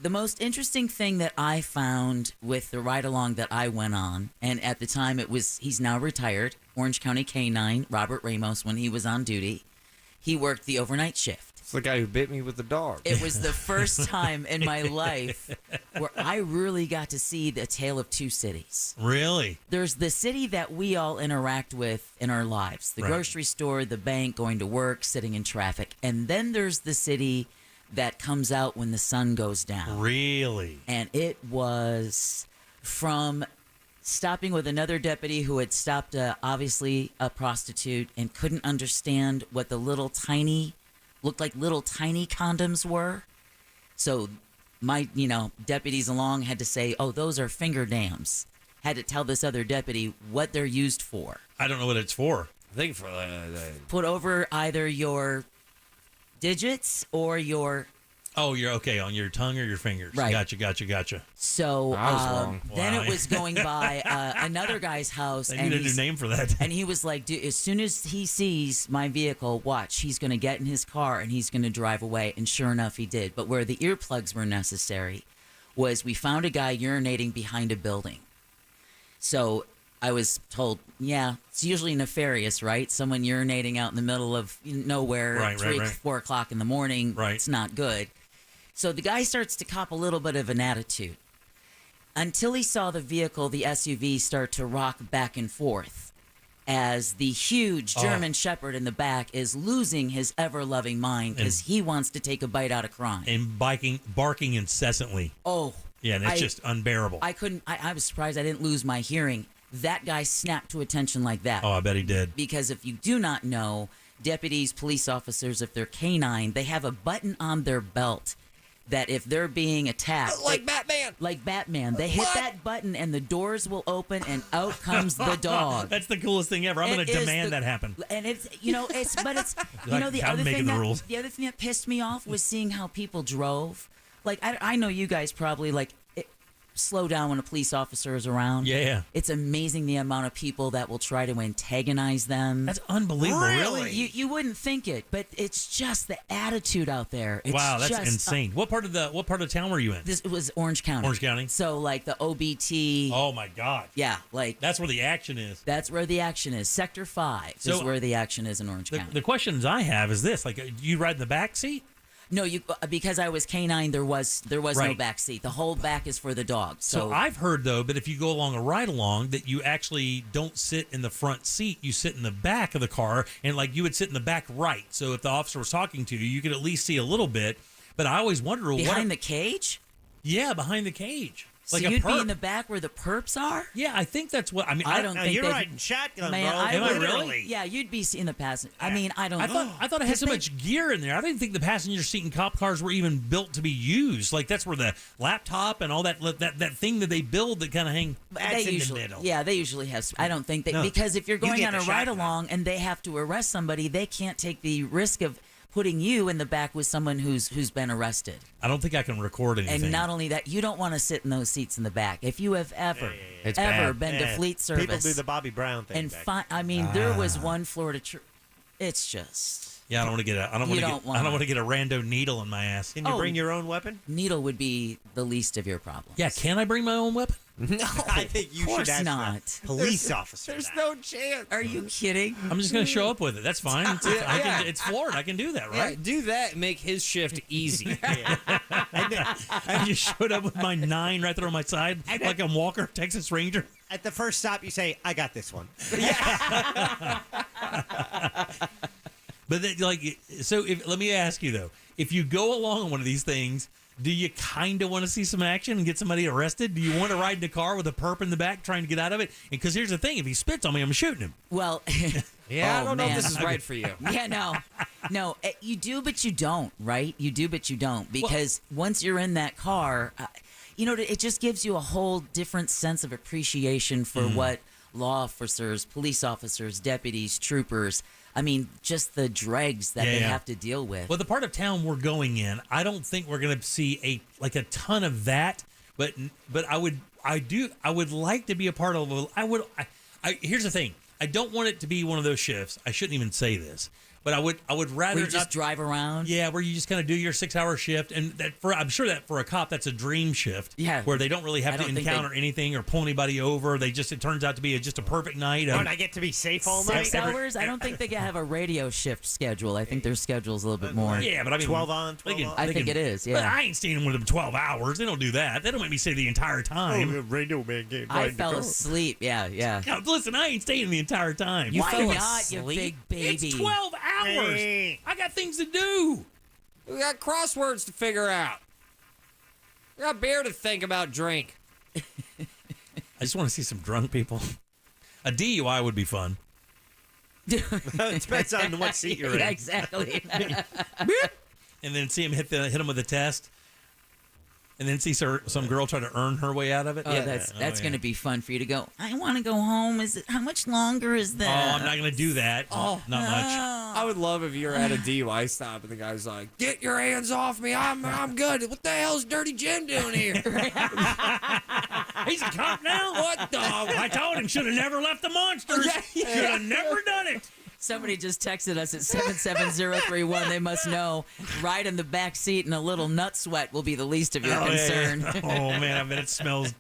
the most interesting thing that I found with the ride-along that I went on, and at the time he's now retired, Orange County Canine, Robert Ramos, when he was on duty, he worked the overnight shift. It's the guy who bit me with the dog. It was the first time in my life where I really got to see the tale of two cities. Really? There's the city that we all interact with in our lives. The grocery store, the bank, going to work, sitting in traffic. And then there's the city that comes out when the sun goes down. Really? And it was from stopping with another deputy who had stopped, obviously, a prostitute and couldn't understand what the looked like little tiny condoms were. So my, deputies along had to say, "Oh, those are finger dams." Had to tell this other deputy what they're used for. I don't know what it's for. I think for put over either your digits or your... Oh, you're okay on your tongue or your fingers. Right. Gotcha. So I was wrong. Then Wow. it was going by another guy's house. They need a new name for that. And he was like, "Dude, as soon as he sees my vehicle, watch, he's going to get in his car and he's going to drive away." And sure enough, he did. But where the earplugs were necessary was we found a guy urinating behind a building. So I was told, yeah, it's usually nefarious, right? Someone urinating out in the middle of nowhere at 4 o'clock in the morning. Right. It's not good. So the guy starts to cop a little bit of an attitude until he saw the vehicle, the SUV, start to rock back and forth. as the huge German Shepherd in the back is losing his ever-loving mind because he wants to take a bite out of crime. And barking incessantly. Oh. Yeah, and it's just unbearable. I was surprised I didn't lose my hearing. That guy snapped to attention like that. Oh, I bet he did. Because if you do not know, deputies, police officers, if they're canine, they have a button on their belt that if they're being attacked... Like Batman. They hit that button and the doors will open and out comes the dog. That's the coolest thing ever. I'm going to demand that happen. And it's, the other thing that pissed me off was seeing how people drove. Like, I know you guys probably, slow down when a police officer is around. Yeah. It's amazing the amount of people that will try to antagonize them. That's unbelievable. Really? You wouldn't think it, but it's just the attitude out there. It's that's insane. What part of town were you in? It was Orange County. Orange County? So the OBT. Oh my God. Yeah, that's where the action is. That's where the action is. Sector 5 is where the action is in Orange County. The questions I have is this: you ride in the back seat? No, because I was canine, there was no back seat. The whole back is for the dog. So I've heard though, but if you go along a ride along, that you actually don't sit in the front seat. You sit in the back of the car, and you would sit in the back right. So if the officer was talking to you, you could at least see a little bit. But I always wonder behind the cage. Yeah, behind the cage. So you'd be in the back where the perps are? Yeah, I think that's what I mean. I don't think you're riding shotgun, bro. Am I really? Yeah, you'd be in the passenger. I mean, I don't know. I thought it had so much gear in there. I didn't think the passenger seat in cop cars were even built to be used. That's where the laptop and all that thing that they build that kind of hang. That's in the middle. Yeah, they usually have. I don't think because if you're going on a ride along and they have to arrest somebody, they can't take the risk of putting you in the back with someone who's been arrested. I don't think I can record anything. And not only that, you don't want to sit in those seats in the back. If you have ever been to Fleet Service, people do the Bobby Brown thing. And there was one Florida. It's just. Yeah, I don't want to get I don't want to get a rando needle in my ass. Can you bring your own weapon? Needle would be the least of your problems. Yeah, can I bring my own weapon? No, I think you should ask not. The police officer. There's no chance. Are you kidding? I'm just going to show up with it. That's fine. It's Florida. I can do that, right? Yeah, do that and make his shift easy. I just showed up with my 9 right there on my side, like I'm Walker, Texas Ranger. At the first stop, you say, "I got this one." But let me ask you though: if you go along on one of these things, do you kind of want to see some action and get somebody arrested? Do you want to ride in a car with a perp in the back trying to get out of it? Because here's the thing: if he spits on me, I'm shooting him. Well, I don't know if this is right for you. Yeah, no, you do, but you don't, right? You do, but you don't, because once you're in that car, it just gives you a whole different sense of appreciation for what law officers, police officers, deputies, troopers. I mean, just the dregs that they have to deal with. Well, the part of town we're going in, I don't think we're going to see a ton of that. But I would like to be a part of. Here's the thing. I don't want it to be one of those shifts. I shouldn't even say this. But I would rather where you just drive around. Yeah, where you just kind of do your 6-hour shift, and I'm sure that for a cop that's a dream shift. Yeah, where they don't really have to encounter anything or pull anybody over. It turns out to be just a perfect night. And I get to be safe all night. 6 hours. I don't think they have a radio shift schedule. I think their schedule's a little bit more. Yeah, but I mean 12 on, 12 off. I think it is. Yeah, but I ain't staying with them 12 hours. They don't do that. They don't make me stay the entire time. Oh, radio man game. I fell asleep. Yeah. Now, listen, I ain't staying the entire time. You fell asleep, you big baby. It's 12 hours. I got things to do. We got crosswords to figure out. We got beer to think about, drink. I just want to see some drunk people. A DUI would be fun. It depends on what seat you're in. Yeah, exactly. And then see him hit him with a test. And then see some girl try to earn her way out of it. Yeah, that's going to be fun for you to go. I want to go home. How much longer is that? Oh, I'm not going to do that. Not much. I would love if you were at a DUI stop and the guy's like, "Get your hands off me! I'm good. What the hell's Dirty Jim doing here?" He's a cop now. What the? I told him should have never left the monsters. Should have never done it. Somebody just texted us at 77031. They must know. Ride in the back seat and a little nut sweat will be the least of your concern. Yeah. Oh man, I bet it smells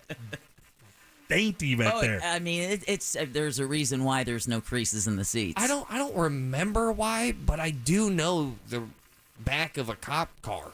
dainty back there. I mean, it's there's a reason why there's no creases in the seats. I don't remember why, but I do know the back of a cop car.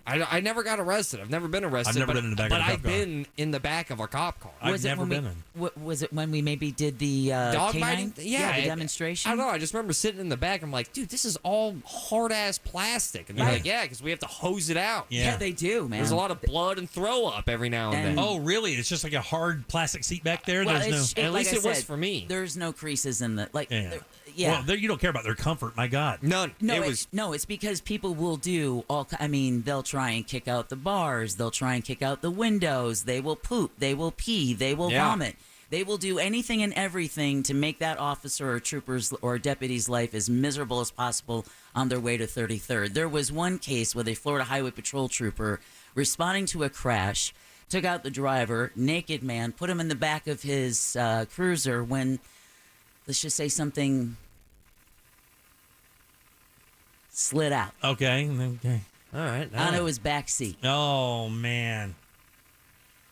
I never got arrested. I've never been arrested. I've never been in the back of a cop car. But I've been in the back of a cop car. I've never been in. Was it when we maybe did the Dog canine? biting? Yeah, the demonstration. I don't know. I just remember sitting in the back. I'm like, dude, this is all hard ass plastic. And they're like, yeah, because we have to hose it out. Yeah, they do, man. There's a lot of blood and throw up every now and then. Oh, really? It's just like a hard plastic seat back there. Well, There's no. At least it was for me. There's no creases in the Well, you don't care about their comfort. My God. None. It's because people will do all. I mean, they'll try and kick out the bars. They'll try and kick out the windows. They will poop. They will pee. They will vomit. They will do anything and everything to make that officer or trooper's or deputy's life as miserable as possible on their way to 33rd. There was one case with a Florida Highway Patrol trooper responding to a crash, took out the driver, naked man, put him in the back of his cruiser when, let's just say something slid out. Okay. All right. Onto his back seat. Oh, man.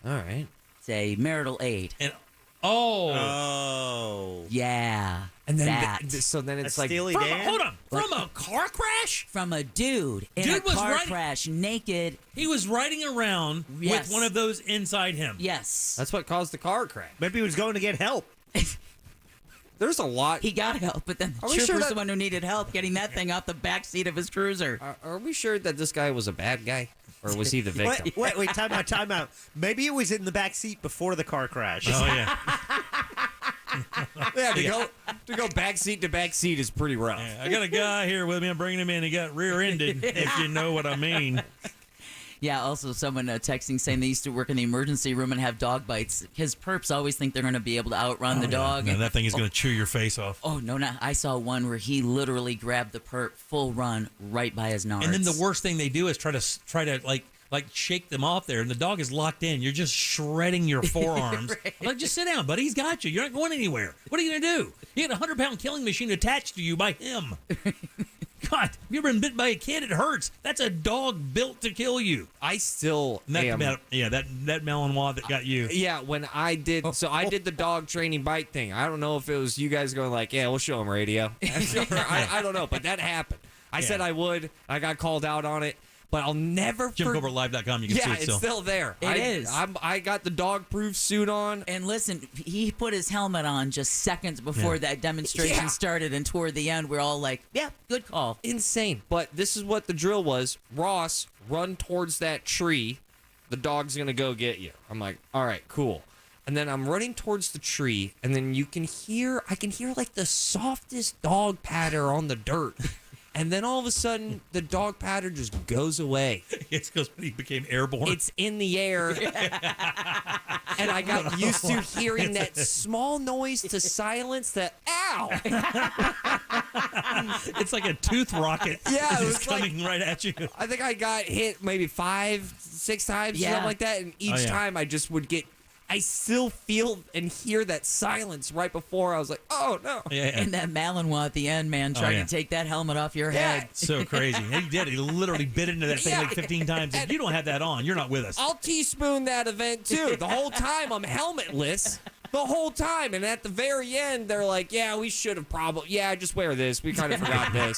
All right. It's a marital aid. And yeah. And then that. So then it's like hold on. From a car crash? From a dude in a car crash, naked. He was riding around with one of those inside him. Yes. That's what caused the car crash. Maybe he was going to get help. There's a lot. He got help, but then the trooper's the one who needed help getting that thing out the back seat of his cruiser. Are we sure that this guy was a bad guy? Or was he the victim? Wait, time out. Maybe it was in the back seat before the car crash. Oh, yeah. Yeah, to go back seat to back seat is pretty rough. Yeah, I got a guy here with me. I'm bringing him in. He got rear-ended, if you know what I mean. Yeah, also someone texting saying they used to work in the emergency room and have dog bites. His perps always think they're going to be able to outrun the dog. Man, that thing is going to chew your face off. Oh, no. I saw one where he literally grabbed the perp full run right by his nards. And then the worst thing they do is try to like shake them off there, and the dog is locked in. You're just shredding your forearms. Right. I'm like, just sit down, buddy. He's got you. You're not going anywhere. What are you going to do? You got a 100-pound killing machine attached to you by him. God, have you ever been bit by a kid? It hurts. That's a dog built to kill you. I still that am. that Malinois that got you. Yeah, when I did, I did the dog training bite thing. I don't know if it was you guys going like, yeah, we'll show him radio. I don't know, but that happened. I said I would. I got called out on it. But I'll never JimCoverLive.com. You can see it still. It's still there. It is. I got the dog-proof suit on. And listen, he put his helmet on just seconds before that demonstration started, and toward the end, we're all like, yeah, good call. Insane. But this is what the drill was. Ross, run towards that tree. The dog's going to go get you. I'm like, all right, cool. And then I'm running towards the tree, and then I can hear like the softest dog patter on the dirt. And then all of a sudden, the dog pattern just goes away. It's because he became airborne. It's in the air. And I got used to hearing that small noise to silence that, ow! It's like a tooth rocket. Yeah, it was coming right at you. I think I got hit maybe 5-6 times, something like that. And each time I just would get... I still feel and hear that silence right before I was like, oh, no. Yeah. And that Malinois at the end, man, trying to take that helmet off your head. So crazy. He did. He literally bit into that thing like 15 times. If you don't have that on, you're not with us. I'll teaspoon that event, too. The whole time I'm helmetless. The whole time. And at the very end, they're like, yeah, we should have probably, just wear this. We kind of forgot this.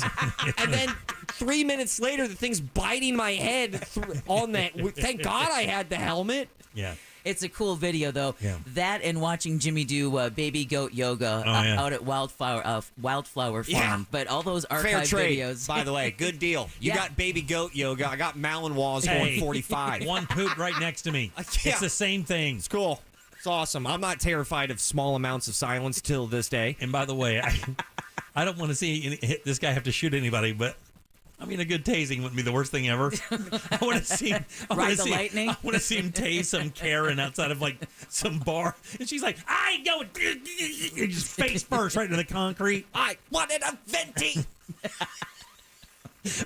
And then 3 minutes later, the thing's biting my head on that. Thank God I had the helmet. Yeah. It's a cool video, though. Yeah. That and watching Jimmy do baby goat yoga out at Wildflower Farm. Yeah. But all those archive Fair trade, videos. by the way. Good deal. You got baby goat yoga. I got Malinois going 45. One poop right next to me. It's the same thing. It's cool. It's awesome. I'm not terrified of small amounts of silence till this day. And by the way, I don't want to see this guy have to shoot anybody, but I mean, a good tasing wouldn't be the worst thing ever. I want to see him. lightning. I want to see him tase some Karen outside of like some bar, and she's like, "I ain't going," just face first right into the concrete. I wanted a venti.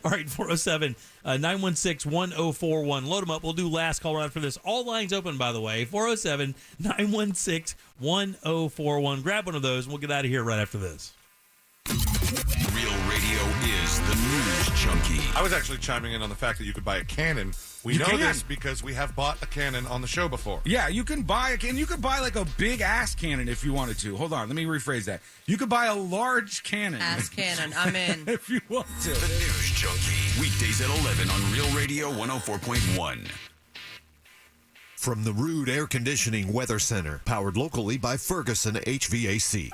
All right, 407-916-1041. Load them up. We'll do last call right after this. All lines open, by the way. 407-916-1041. Grab one of those, and we'll get out of here right after this. Real Radio is the news junkie. I was actually chiming in on the fact that you could buy a cannon. We know this because we have bought a cannon on the show before. Yeah, you can buy a cannon. You could buy like a big ass cannon if you wanted to. Hold on, let me rephrase that. You could buy a large cannon. Ass cannon, I'm in. If you want to. The news Junkie. Weekdays at 11 on Real Radio 104.1. From the Rude Air Conditioning Weather Center, powered locally by Ferguson HVAC.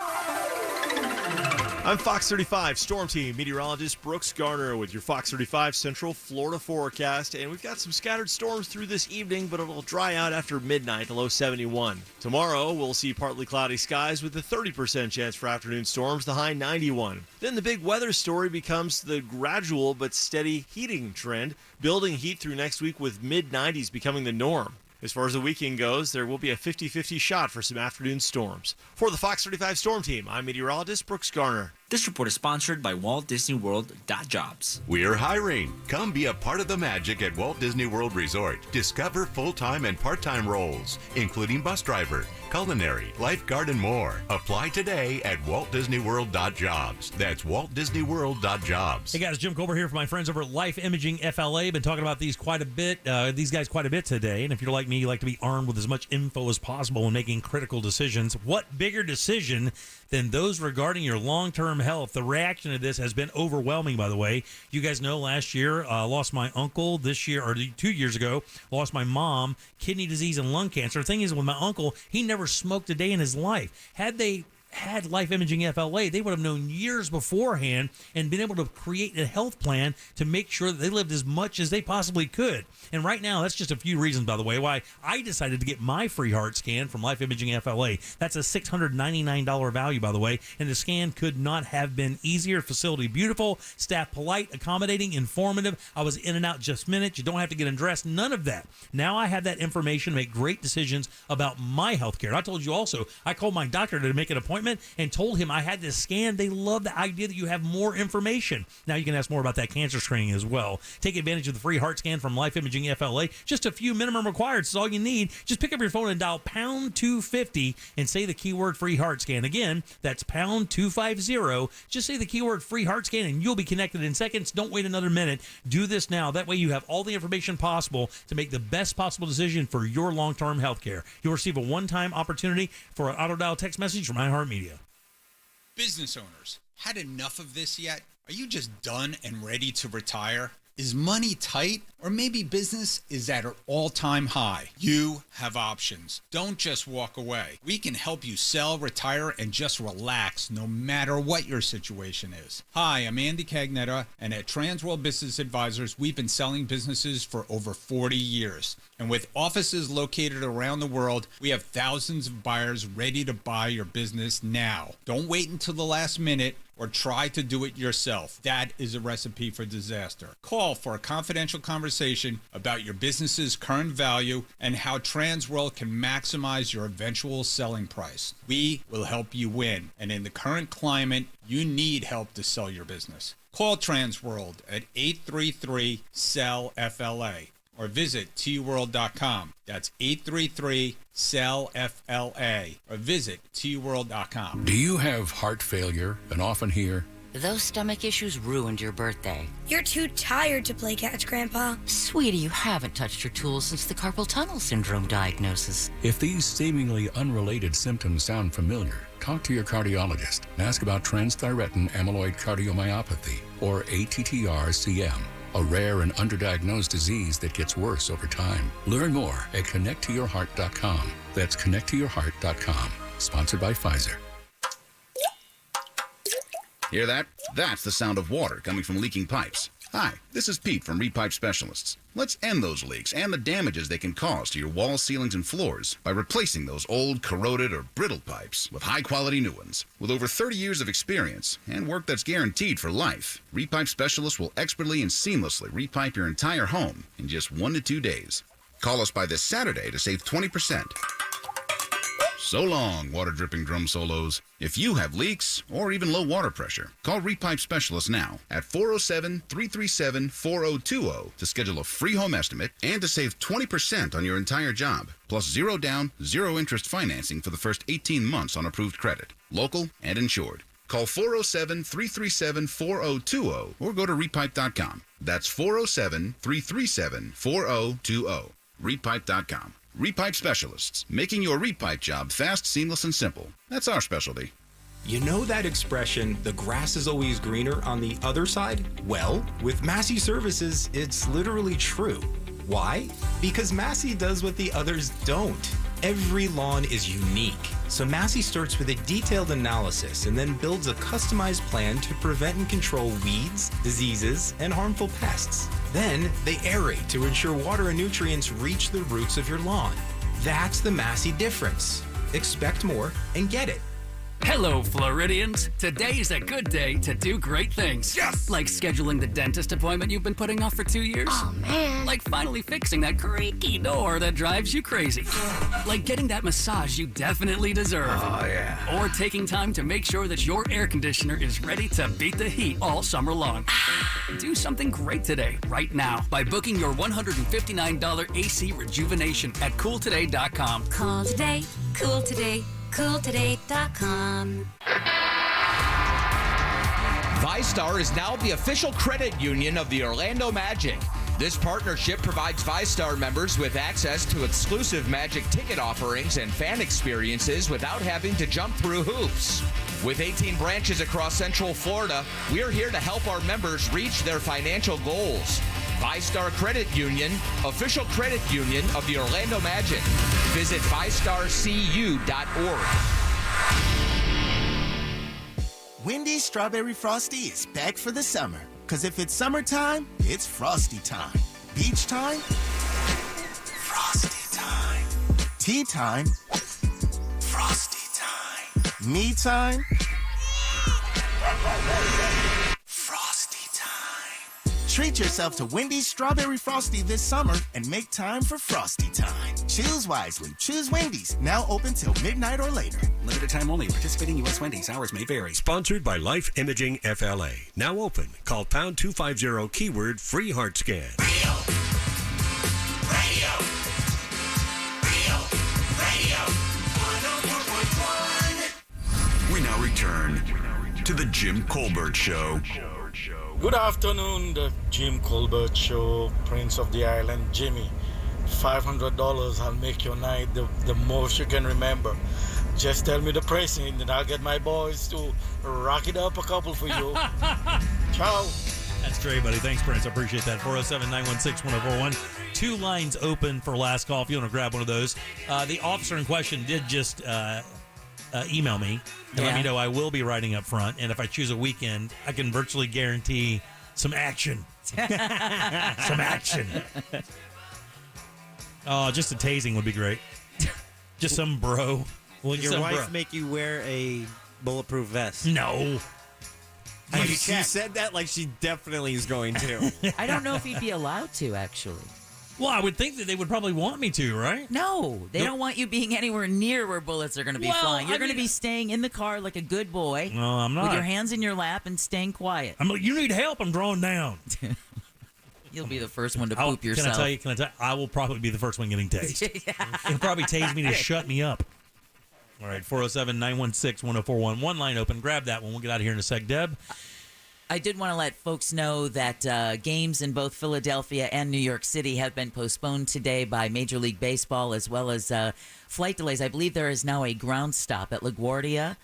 I'm Fox 35 Storm Team meteorologist Brooks Garner with your Fox 35 Central Florida forecast. And we've got some scattered storms through this evening, but it'll dry out after midnight, a low 71. Tomorrow, we'll see partly cloudy skies with a 30% chance for afternoon storms, the high 91. Then the big weather story becomes the gradual but steady heating trend, building heat through next week with mid-90s becoming the norm. As far as the weekend goes, there will be a 50-50 shot for some afternoon storms. For the Fox 35 Storm Team, I'm meteorologist Brooks Garner. This report is sponsored by Walt Disney World Jobs. We're hiring. Come be a part of the magic at Walt Disney World Resort. Discover full-time and part-time roles, including bus driver, culinary, lifeguard, and more. Apply today at waltdisneyworld.jobs. That's waltdisneyworld.jobs. Hey guys, Jim Colbert here for my friends over at Life Imaging FLA. Been talking about these quite a bit, these guys quite a bit today. And if you're like me, you like to be armed with as much info as possible when making critical decisions. What bigger decision than those regarding your long-term health? The reaction to this has been overwhelming, by the way. You guys know last year, lost my uncle. This year, or 2 years ago, lost my mom, kidney disease and lung cancer. The thing is, with my uncle, he never smoked a day in his life. Had they had Life Imaging FLA, they would have known years beforehand and been able to create a health plan to make sure that they lived as much as they possibly could. And right now, that's just a few reasons, by the way, why I decided to get my free heart scan from Life Imaging FLA. That's a $699 value, by the way, and the scan could not have been easier. Facility beautiful, staff polite, accommodating, informative. I was in and out just minutes. You don't have to get undressed, none of that. Now I have that information to make great decisions about my health care. I told you also, I called my doctor to make an appointment and told him I had this scan. They love the idea that you have more information. Now you can ask more about that cancer screening as well. Take advantage of the free heart scan from Life Imaging FLA. Just a few minimum required. It's all you need. Just pick up your phone and dial pound 250 and say the keyword free heart scan. Again, that's pound 250. Just say the keyword free heart scan and you'll be connected in seconds. Don't wait another minute. Do this now. That way you have all the information possible to make the best possible decision for your long-term health care. You'll receive a one-time opportunity for an auto dial text message from iHeartMedia. Business owners, had enough of this yet? Are you just done and ready to retire? Is money tight? Or maybe business is at an all-time high? You have options. Don't just walk away. We can help you sell, retire, and just relax no matter what your situation is. Hi, I'm Andy Cagnetta, and at Transworld Business Advisors, we've been selling businesses for over 40 years. And with offices located around the world, we have thousands of buyers ready to buy your business now. Don't wait until the last minute or try to do it yourself. That is a recipe for disaster. Call for a confidential conversation about your business's current value and how Transworld can maximize your eventual selling price. We will help you win. And in the current climate, you need help to sell your business. Call Transworld at 833-SELL-FLA or visit tworld.com. That's 833-SELL-FLA or visit tworld.com. Do you have heart failure and often hear, "Those stomach issues ruined your birthday"? "You're too tired to play catch, Grandpa." "Sweetie, you haven't touched your tools since the carpal tunnel syndrome diagnosis." If these seemingly unrelated symptoms sound familiar, talk to your cardiologist and ask about transthyretin amyloid cardiomyopathy, or ATTR-CM, a rare and underdiagnosed disease that gets worse over time. Learn more at connecttoyourheart.com. That's connecttoyourheart.com. Sponsored by Pfizer. Hear that? That's the sound of water coming from leaking pipes. Hi, this is Pete from Repipe Specialists. Let's end those leaks and the damages they can cause to your walls, ceilings, and floors by replacing those old, corroded, or brittle pipes with high-quality new ones. With over 30 years of experience and work that's guaranteed for life, Repipe Specialists will expertly and seamlessly repipe your entire home in just 1 to 2 days. Call us by this Saturday to save 20%. So long, water-dripping drum solos. If you have leaks or even low water pressure, call Repipe Specialists now at 407-337-4020 to schedule a free home estimate and to save 20% on your entire job, plus zero down, zero interest financing for the first 18 months on approved credit, local and insured. Call 407-337-4020 or go to repipe.com. That's 407-337-4020. Repipe.com. Repipe Specialists, making your repipe job fast, seamless, and simple. That's our specialty. You know that expression, the grass is always greener on the other side? Well, with Massey Services, it's literally true. Why? Because Massey does what the others don't. Every lawn is unique, so Massey starts with a detailed analysis and then builds a customized plan to prevent and control weeds, diseases, and harmful pests. Then they aerate to ensure water and nutrients reach the roots of your lawn. That's the Massey difference. Expect more and get it. Hello, Floridians. Today's a good day to do great things. Yes! Like scheduling the dentist appointment you've been putting off for 2 years. Oh, man. Like finally fixing that creaky door that drives you crazy. Like getting that massage you definitely deserve. Oh, yeah. Or taking time to make sure that your air conditioner is ready to beat the heat all summer long. Do something great today, right now, by booking your $159 AC rejuvenation at CoolToday.com. Call today, cool today, CoolToday.com. ViStar is now the official credit union of the Orlando Magic. This partnership provides ViStar members with access to exclusive Magic ticket offerings and fan experiences without having to jump through hoops. With 18 branches across Central Florida, we are here to help our members reach their financial goals. ViStar Credit Union, official credit union of the Orlando Magic. Visit ViStarCU.org. Wendy's Strawberry Frosty is back for the summer. Because if it's summertime, it's Frosty time. Beach time, Frosty time. Tea time, Frosty time. Me time, Frosty time. Treat yourself to Wendy's Strawberry Frosty this summer and make time for Frosty time. Choose wisely. Choose Wendy's. Now open till midnight or later. Limited time only. Participating U.S. Wendy's. Hours may vary. Sponsored by Life Imaging FLA. Now open. Call pound 250 keyword free heart scan. We now return to the Jim Colbert Show. Good afternoon, the Jim Colbert Show, Prince of the Island, Jimmy. $500, I'll make your night the most you can remember. Just tell me the pricing and I'll get my boys to rock it up a couple for you. Ciao. That's great, buddy. Thanks, Prince. I appreciate that. 407-916-1041. 2 lines open for last call if you want to grab one of those. The officer in question did just email me and let me know I will be riding up front. And if I choose a weekend, I can virtually guarantee some action. Some action. Oh, just a tasing would be great. Just some bro. Will Just your some wife bro. make you wear a bulletproof vest? No. She said that like she definitely is going to. I don't know if he'd be allowed to, actually. Well, I would think that they would probably want me to, right? No, they don't want you being anywhere near where bullets are going to be flying. You're going to be staying in the car like a good boy. No, I'm not. With your hands in your lap and staying quiet. I'm like, you need help. I'm drawn down. You'll be the first one to poop yourself. Can I tell you? I will probably be the first one getting tased. He'll probably tase me to shut me up. All right, 407-916-1041. One line open. Grab that one. We'll get out of here in a sec. Deb? I did want to let folks know that games in both Philadelphia and New York City have been postponed today by Major League Baseball, as well as flight delays. I believe there is now a ground stop at LaGuardia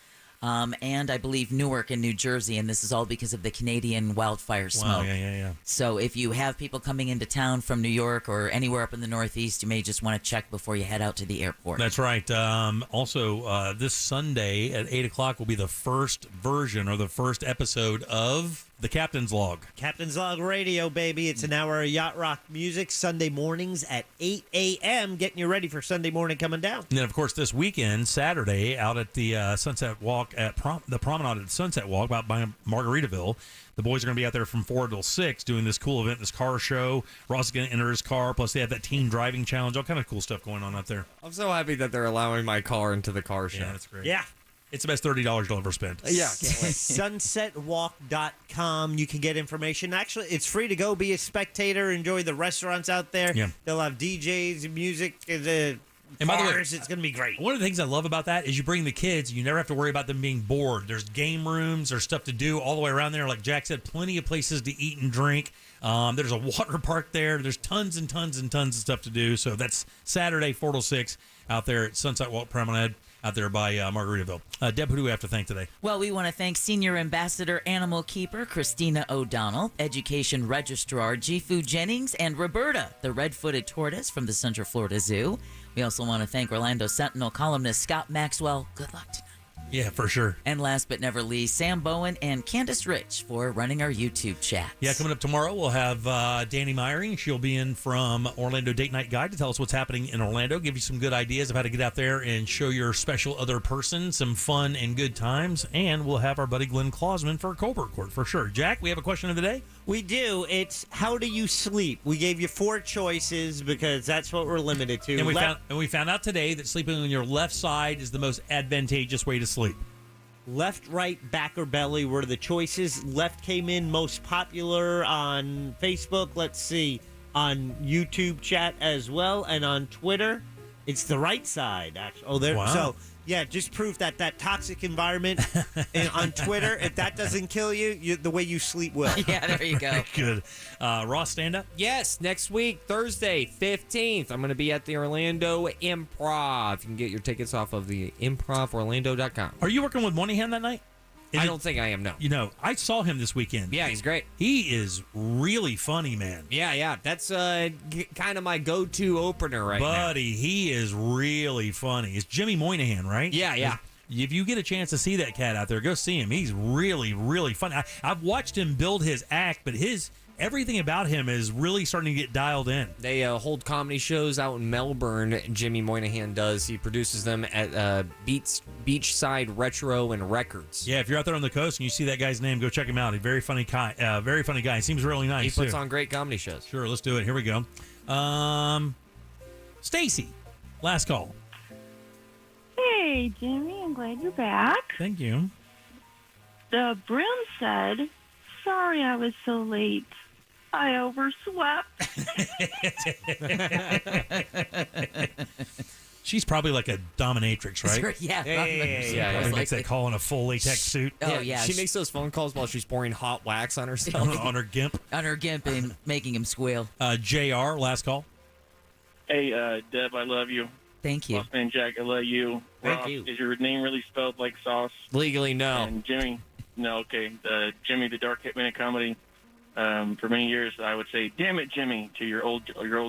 and I believe Newark in New Jersey, and this is all because of the Canadian wildfire smoke. Wow, yeah. So if you have people coming into town from New York or anywhere up in the Northeast, you may just want to check before you head out to the airport. That's right. Also, this Sunday at 8 o'clock will be the first version or the first episode of The Captain's Log. Captain's Log Radio, baby. It's an hour of yacht rock music Sunday mornings at 8 a.m. Getting you ready for Sunday morning coming down. And then, of course, this weekend, Saturday, out at the Sunset Walk at the promenade at Sunset Walk out by Margaritaville. The boys are going to be out there from 4 till 6 doing this cool event, this car show. Ross is going to enter his car. Plus, they have that teen driving challenge. All kind of cool stuff going on out there. I'm so happy that they're allowing my car into the car show. Yeah, that's great. Yeah. It's the best $30 you'll ever spend. Yeah, can't wait. Sunsetwalk.com. You can get information. Actually, it's free to go. Be a spectator. Enjoy the restaurants out there. Yeah. They'll have DJs, music, And by the way, cars. It's going to be great. One of the things I love about that is you bring the kids, you never have to worry about them being bored. There's game rooms, there's stuff to do all the way around there. Like Jack said, plenty of places to eat and drink. There's a water park there. There's tons and tons and tons of stuff to do. So that's Saturday, 4 till 6 out there at Sunset Walk Promenade. out there by Margaritaville. Deb, who do we have to thank today? Well, we want to thank Senior Ambassador Animal Keeper Christina O'Donnell, Education Registrar Gifu Jennings, and Roberta, the red-footed tortoise from the Central Florida Zoo. We also want to thank Orlando Sentinel columnist Scott Maxwell. Good luck tonight. Yeah, for sure. And last but never least, Sam Bowen and Candace Rich for running our YouTube chat. Yeah, coming up tomorrow, we'll have Danny Myring. She'll be in from Orlando Date Night Guide to tell us what's happening in Orlando, give you some good ideas of how to get out there and show your special other person some fun and good times. And we'll have our buddy Glenn Klausman for Colbert Court for sure. Jack, we have a question of the day? We do. It's how do you sleep? We gave you 4 choices because that's what we're limited to. And we found out today that sleeping on your left side is the most advantageous way to sleep. Left, right, back, or belly were the choices. Left came in most popular on Facebook. Let's see. On YouTube chat as well. And on Twitter, it's the right side, actually. Oh, there. Wow. So, yeah, just prove that toxic environment on Twitter, if that doesn't kill you, the way you sleep will. Yeah, there you go. Good. Ross, stand up? Yes, next week, Thursday, 15th, I'm going to be at the Orlando Improv. You can get your tickets off of the improvorlando.com. Are you working with Moynihan that night? I don't think I am, no. You know, I saw him this weekend. Yeah, he's great. He is really funny, man. Yeah. That's kind of my go-to opener right now. Buddy, he is really funny. It's Jimmy Moynihan, right? Yeah. If you get a chance to see that cat out there, go see him. He's really, really funny. I've watched him build his act, but everything about him is really starting to get dialed in. They hold comedy shows out in Melbourne. Jimmy Moynihan does. He produces them at Beachside Retro and Records. Yeah, if you're out there on the coast and you see that guy's name, go check him out. He's a very funny guy. He seems really nice. He puts on great comedy shows. Sure, let's do it. Here we go. Stacy, last call. Hey, Jimmy, I'm glad you're back. Thank you. The Brim said, sorry I was so late. I overslept. She's probably like a dominatrix, right? Yeah. Probably makes that call in a full latex suit. Oh, yeah. She makes those phone calls while she's pouring hot wax on herself. on her gimp. On her gimp and making him squeal. JR, last call. Hey, Deb, I love you. Thank you. Bossman Jack, I love you. Thank Ross, you. Is your name really spelled like sauce? Legally, no. And Jimmy, no, okay. Jimmy, the Dark Hitman Comedy. For many years, I would say, "Damn it, Jimmy," to your old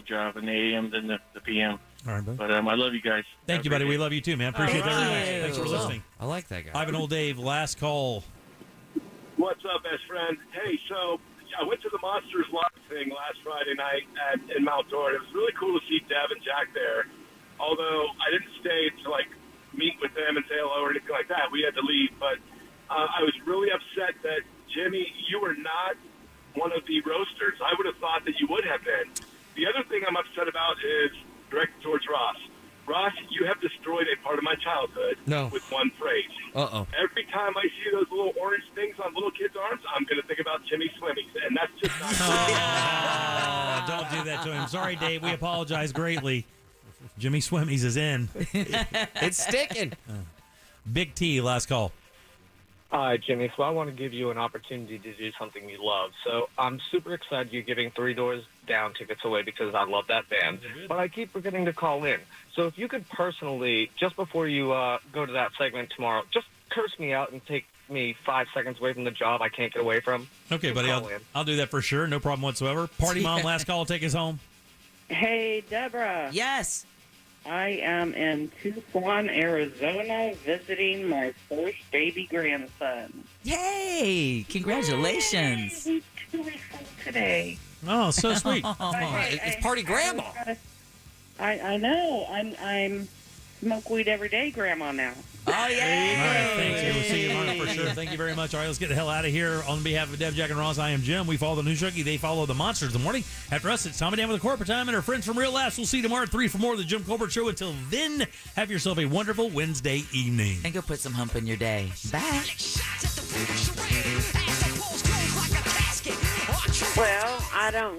job in the AM than the PM. All right, buddy. But I love you guys. Thank you, buddy. We love you too, man. Appreciate that very much. Thanks for listening. I like that guy. Ivan Old Dave, last call. What's up, best friend? Hey, so I went to the Monsters Live thing last Friday night in Mount Dora. It was really cool to see Deb and Jack there. Although I didn't stay to meet with them and say hello or anything like that. We had to leave. But I was really upset that Jimmy, you were not one of the roasters. I would have thought that you would have been. The other thing I'm upset about is directed towards Ross. Ross, you have destroyed a part of my childhood with one phrase. Uh-oh. Every time I see those little orange things on little kids' arms, I'm going to think about Jimmy Swimmies, and that's just not Oh, don't do that to him. Sorry, Dave. We apologize greatly. Jimmy Swimmies is in. It's sticking. Big T, last call. Hi, Jimmy. So I want to give you an opportunity to do something you love. So I'm super excited you're giving Three Doors Down tickets away because I love that band. But I keep forgetting to call in. So if you could personally, just before you go to that segment tomorrow, just curse me out and take me 5 seconds away from the job I can't get away from. Okay, buddy. I'll do that for sure. No problem whatsoever. Party Mom, last call. Take us home. Hey, Deborah. Yes. I am in Tucson, Arizona, visiting my first baby grandson. Yay! Congratulations. Yay, he's 2 weeks old today. Oh, so sweet. It's party grandma. I know. I'm smoke weed every day grandma now. Oh, yeah. All right, thanks. We'll see you tomorrow for sure. Thank you very much. All right, let's get the hell out of here. On behalf of Deb, Jack, and Ross, I am Jim. We follow the news junkie. They follow the monsters in the morning. After us, it's Tommy Dan with the corporate time and our friends from Real Laughs. We'll see you tomorrow at 3 for more of the Jim Colbert Show. Until then, have yourself a wonderful Wednesday evening. And go put some hump in your day. Bye. Well, I don't